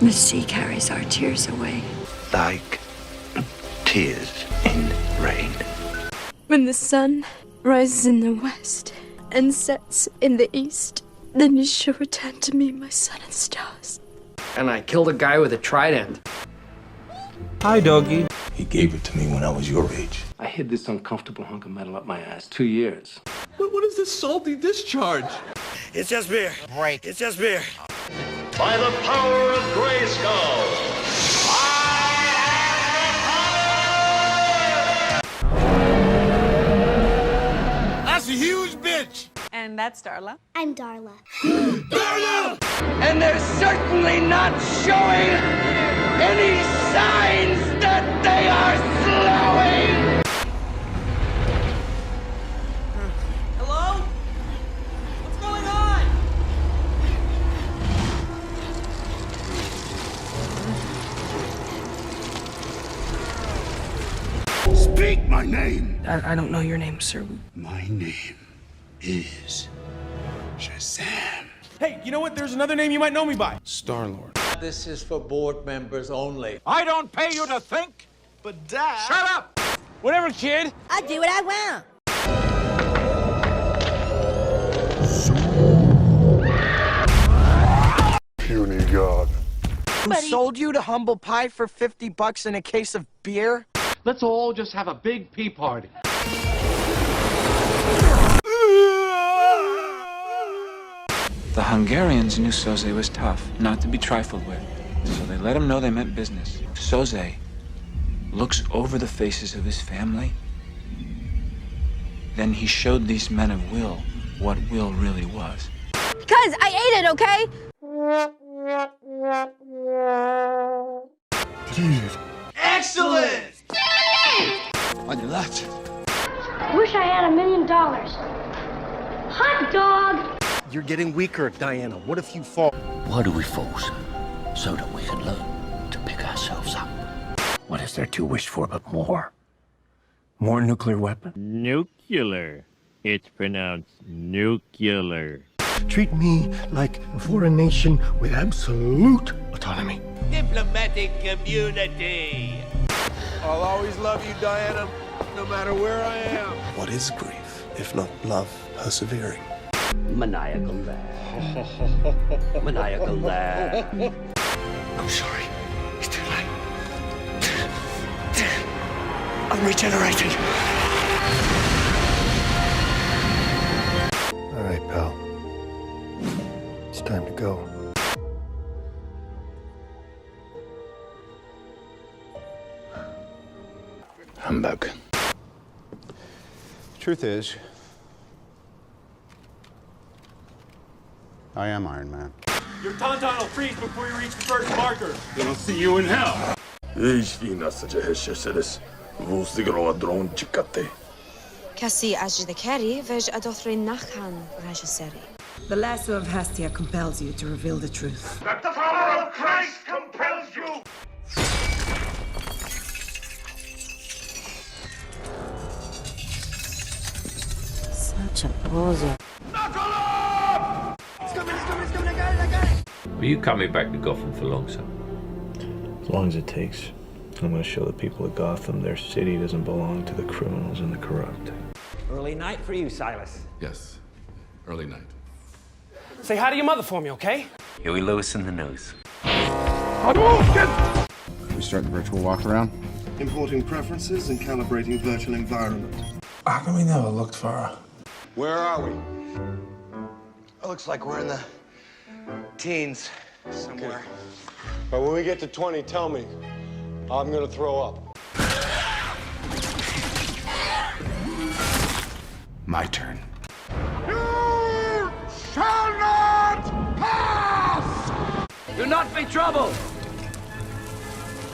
the sea carries our tears away. Like tears in rain. When the sun rises in the west and sets in the east, then you shall return to me, my sun and stars. And I killed a guy with a trident. Hi, doggy. He gave it to me when I was your age. I hid this uncomfortable hunk of metal up my ass 2 years. What is this salty discharge? It's just beer. Break. It's just beer. By the power of Grayskull! That's a huge bitch! And that's Darla. I'm Darla. And they're certainly not showing any signs that they are slowing! Hello? What's going on? Speak my name! I don't know your name, sir. My name is Shazam. Hey, you know what? There's another name you might know me by. Star-Lord. This is for board members only. I don't pay you to think! But Dad... Shut up! Whatever, kid. I do what I want. Puny God. Who sold you to Humble Pie for $50 and a case of beer? Let's all just have a big pee party. The Hungarians knew Soze was tough, not to be trifled with, so they let him know they meant business. Soze looks over the faces of his family. Then he showed these men of will what will really was. Cuz, I ate it, okay? Dude. Excellent! On your left. Wish I had $1 million. Hot dog! You're getting weaker, Diana. What if you fall? Why do we false? So that we can learn to pick ourselves up. What is there to wish for but more? More nuclear weapons? Nuclear. It's pronounced nuclear. Treat me like a foreign nation with absolute autonomy. Diplomatic community. I'll always love you, Diana, no matter where I am. What is grief, if not love persevering? Maniacal laugh. Maniacal laugh. I'm sorry. It's too late. I'm regenerating. All right, pal. It's time to go. Humbug. Truth is, I am Iron Man. Your tauntaun will freeze before you reach the first marker. Then I'll see you in hell. Kasi ajdekeri vej adothri nachan rajaseri. The lasso of Hastia compels you to reveal the truth. That the power of Christ compels you. Such a poser. Are you coming back to Gotham for long, sir? As long as it takes. I'm going to show the people of Gotham their city doesn't belong to the criminals and the corrupt. Early night for you, Silas. Yes, early night. Say hi to your mother for me, okay? Huey Lewis in the news. We start the virtual walk around. Importing preferences and calibrating virtual environment. How come we never looked for her? Where are we? It looks like we're in the teens somewhere. But when we get to 20, tell me. I'm gonna throw up. My turn. You shall not pass! Do not be troubled,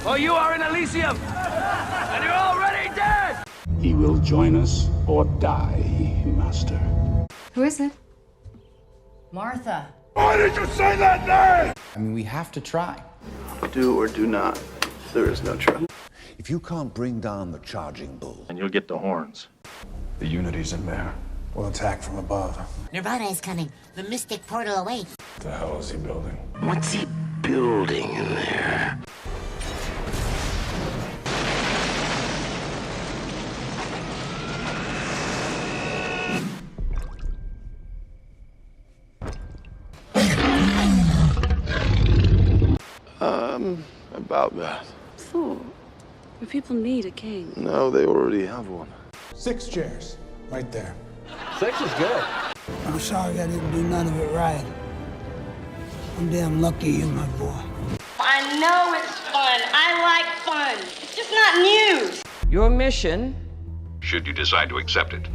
for you are in Elysium, and you're already dead! He will join us or die, Master. Who is it? Martha. Why did you say that name? I mean, we have to try. Do or do not. There is no try. If you can't bring down the charging bull, And you'll get the horns. The Unity's in there. We'll attack from above. Nirvana is coming. The mystic portal awaits. What the hell is he building? What's he building in there? About that. Fool. Where people need a king. No, they already have one. 6 chairs. Right there. 6 is good. I'm sorry I didn't do none of it right. I'm damn lucky you, my boy. I know it's fun. I like fun. It's just not news. Your mission, Should you decide to accept it.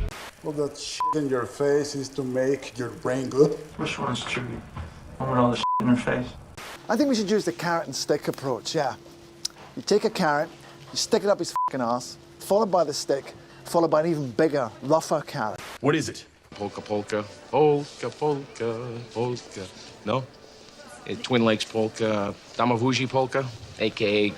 Well, that shit in your face is to make your brain good. Which one's true? I want all the in her face. I think we should use the carrot and stick approach, yeah. You take a carrot, you stick it up his fucking ass, followed by the stick, followed by an even bigger, rougher carrot. What is it? Polka, polka, polka, polka, polka. No? Twin Lakes polka, Damavuji polka, a.k.a.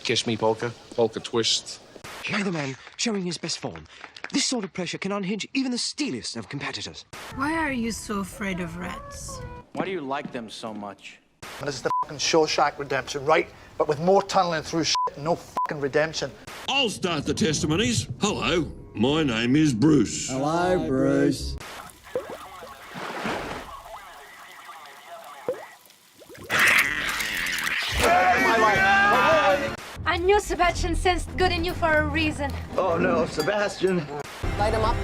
Kiss Me polka, polka twist. Hear the man showing his best form. This sort of pressure can unhinge even the steeliest of competitors. Why are you so afraid of rats? Why do you like them so much? And this is the fucking Shawshank Redemption, right? But with more tunneling through shit and no fucking redemption. I'll start the testimonies. Hello, my name is Bruce. Hello, Bruce. I knew Sebastian sensed good in you for a reason. Oh no, Sebastian. Light him up.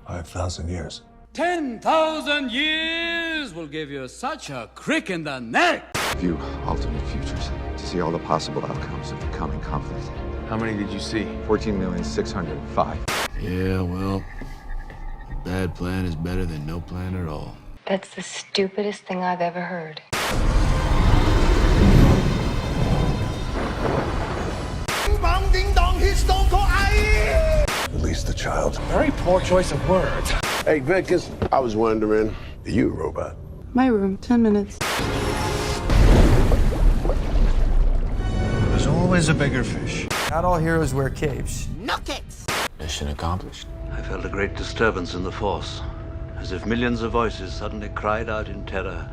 5,000 years. 10,000 years will give you such a crick in the neck! view alternate futures to see all the possible outcomes of the coming conflict. How many did you see? 14,605,000. Yeah, well, Bad plan is better than no plan at all. That's the stupidest thing I've ever heard. Release the child. Very poor choice of words. Hey, Vickers, I was wondering, are you a robot? My room, 10 minutes. There's always a bigger fish. Not all heroes wear capes. Mission accomplished. I felt a great disturbance in the Force, as if millions of voices suddenly cried out in terror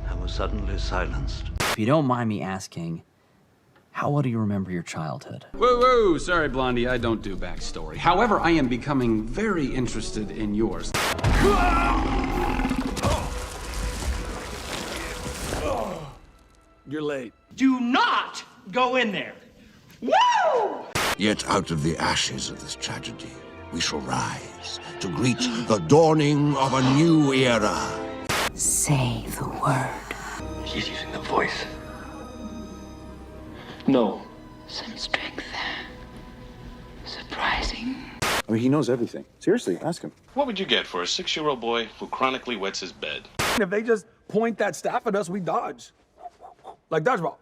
and were suddenly silenced. If you don't mind me asking, how well do you remember your childhood? Whoa, whoa, sorry, Blondie, I don't do backstory. However, I am becoming very interested in yours. You're late. Do not go in there. Woo! Yet out of the ashes of this tragedy, we shall rise to greet the dawning of a new era. Say the word. She's using the voice. No. Some strength there. Surprising. I mean, he knows everything. Seriously, ask him. What would you get for a 6-year-old boy who chronically wets his bed? If they just point that staff at us, we dodge. Like dodgeball.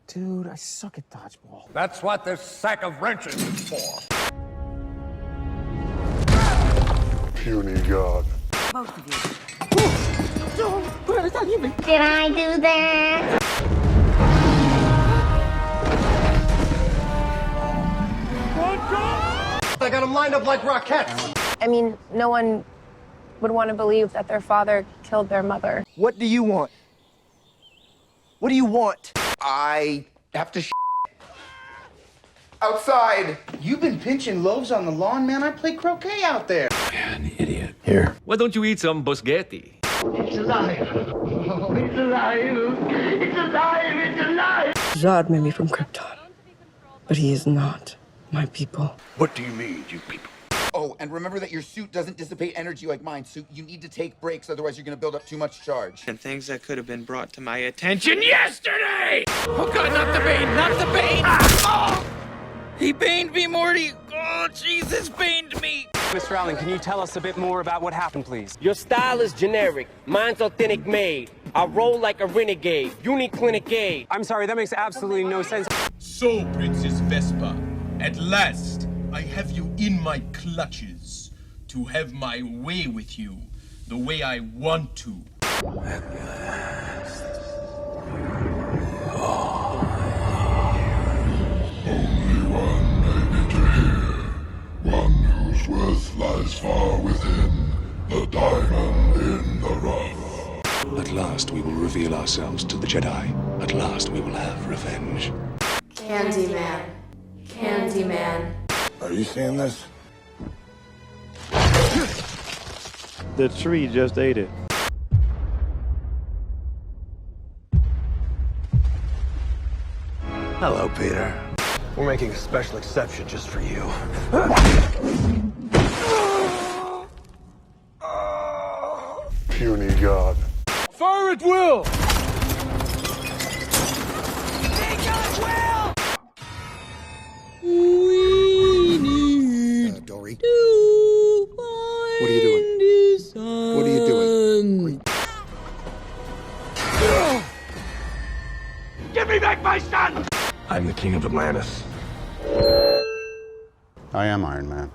Dude, I suck at dodgeball. That's what this sack of wrenches is for. Puny God. Both of you. Did I do that? I got them lined up like rockets. I mean, no one would want to believe that their father killed their mother. What do you want? What do you want? I have to outside. You've been pinching loaves on the lawn, man. I play croquet out there. An idiot. Here. Why don't you eat some boschetti? It's alive. Oh, it's alive. It's alive. It's alive. Zod may be from Krypton, but he is not my people. What do you mean, you people? Oh, and remember that your suit doesn't dissipate energy like mine, so you need to take breaks, otherwise you're gonna build up too much charge. And things that could have been brought to my attention yesterday! Oh God, not the Bane! Not the Bane! Oh! He baned me, Morty! Oh, Jesus baned me! Mr. Allen, can you tell us a bit more about what happened, please? Your style is generic. Mine's authentic made. I roll like a renegade. Uniclinic. I'm sorry, that makes absolutely no sense. So, Princess Vespa, at last, I have you in my clutches to have my way with you, the way I want to. At last. Only one may be to hear. One whose worth lies far within. The diamond in the rough. At last we will reveal ourselves to the Jedi. At last we will have revenge. Candyman. Candyman. Are you seeing this? The tree just ate it. Hello, Peter. We're making a special exception just for you. Puny God. Fire at will! Dory. What are you doing? What are you doing? Give me back my son! I'm the king of Atlantis. I am Iron Man.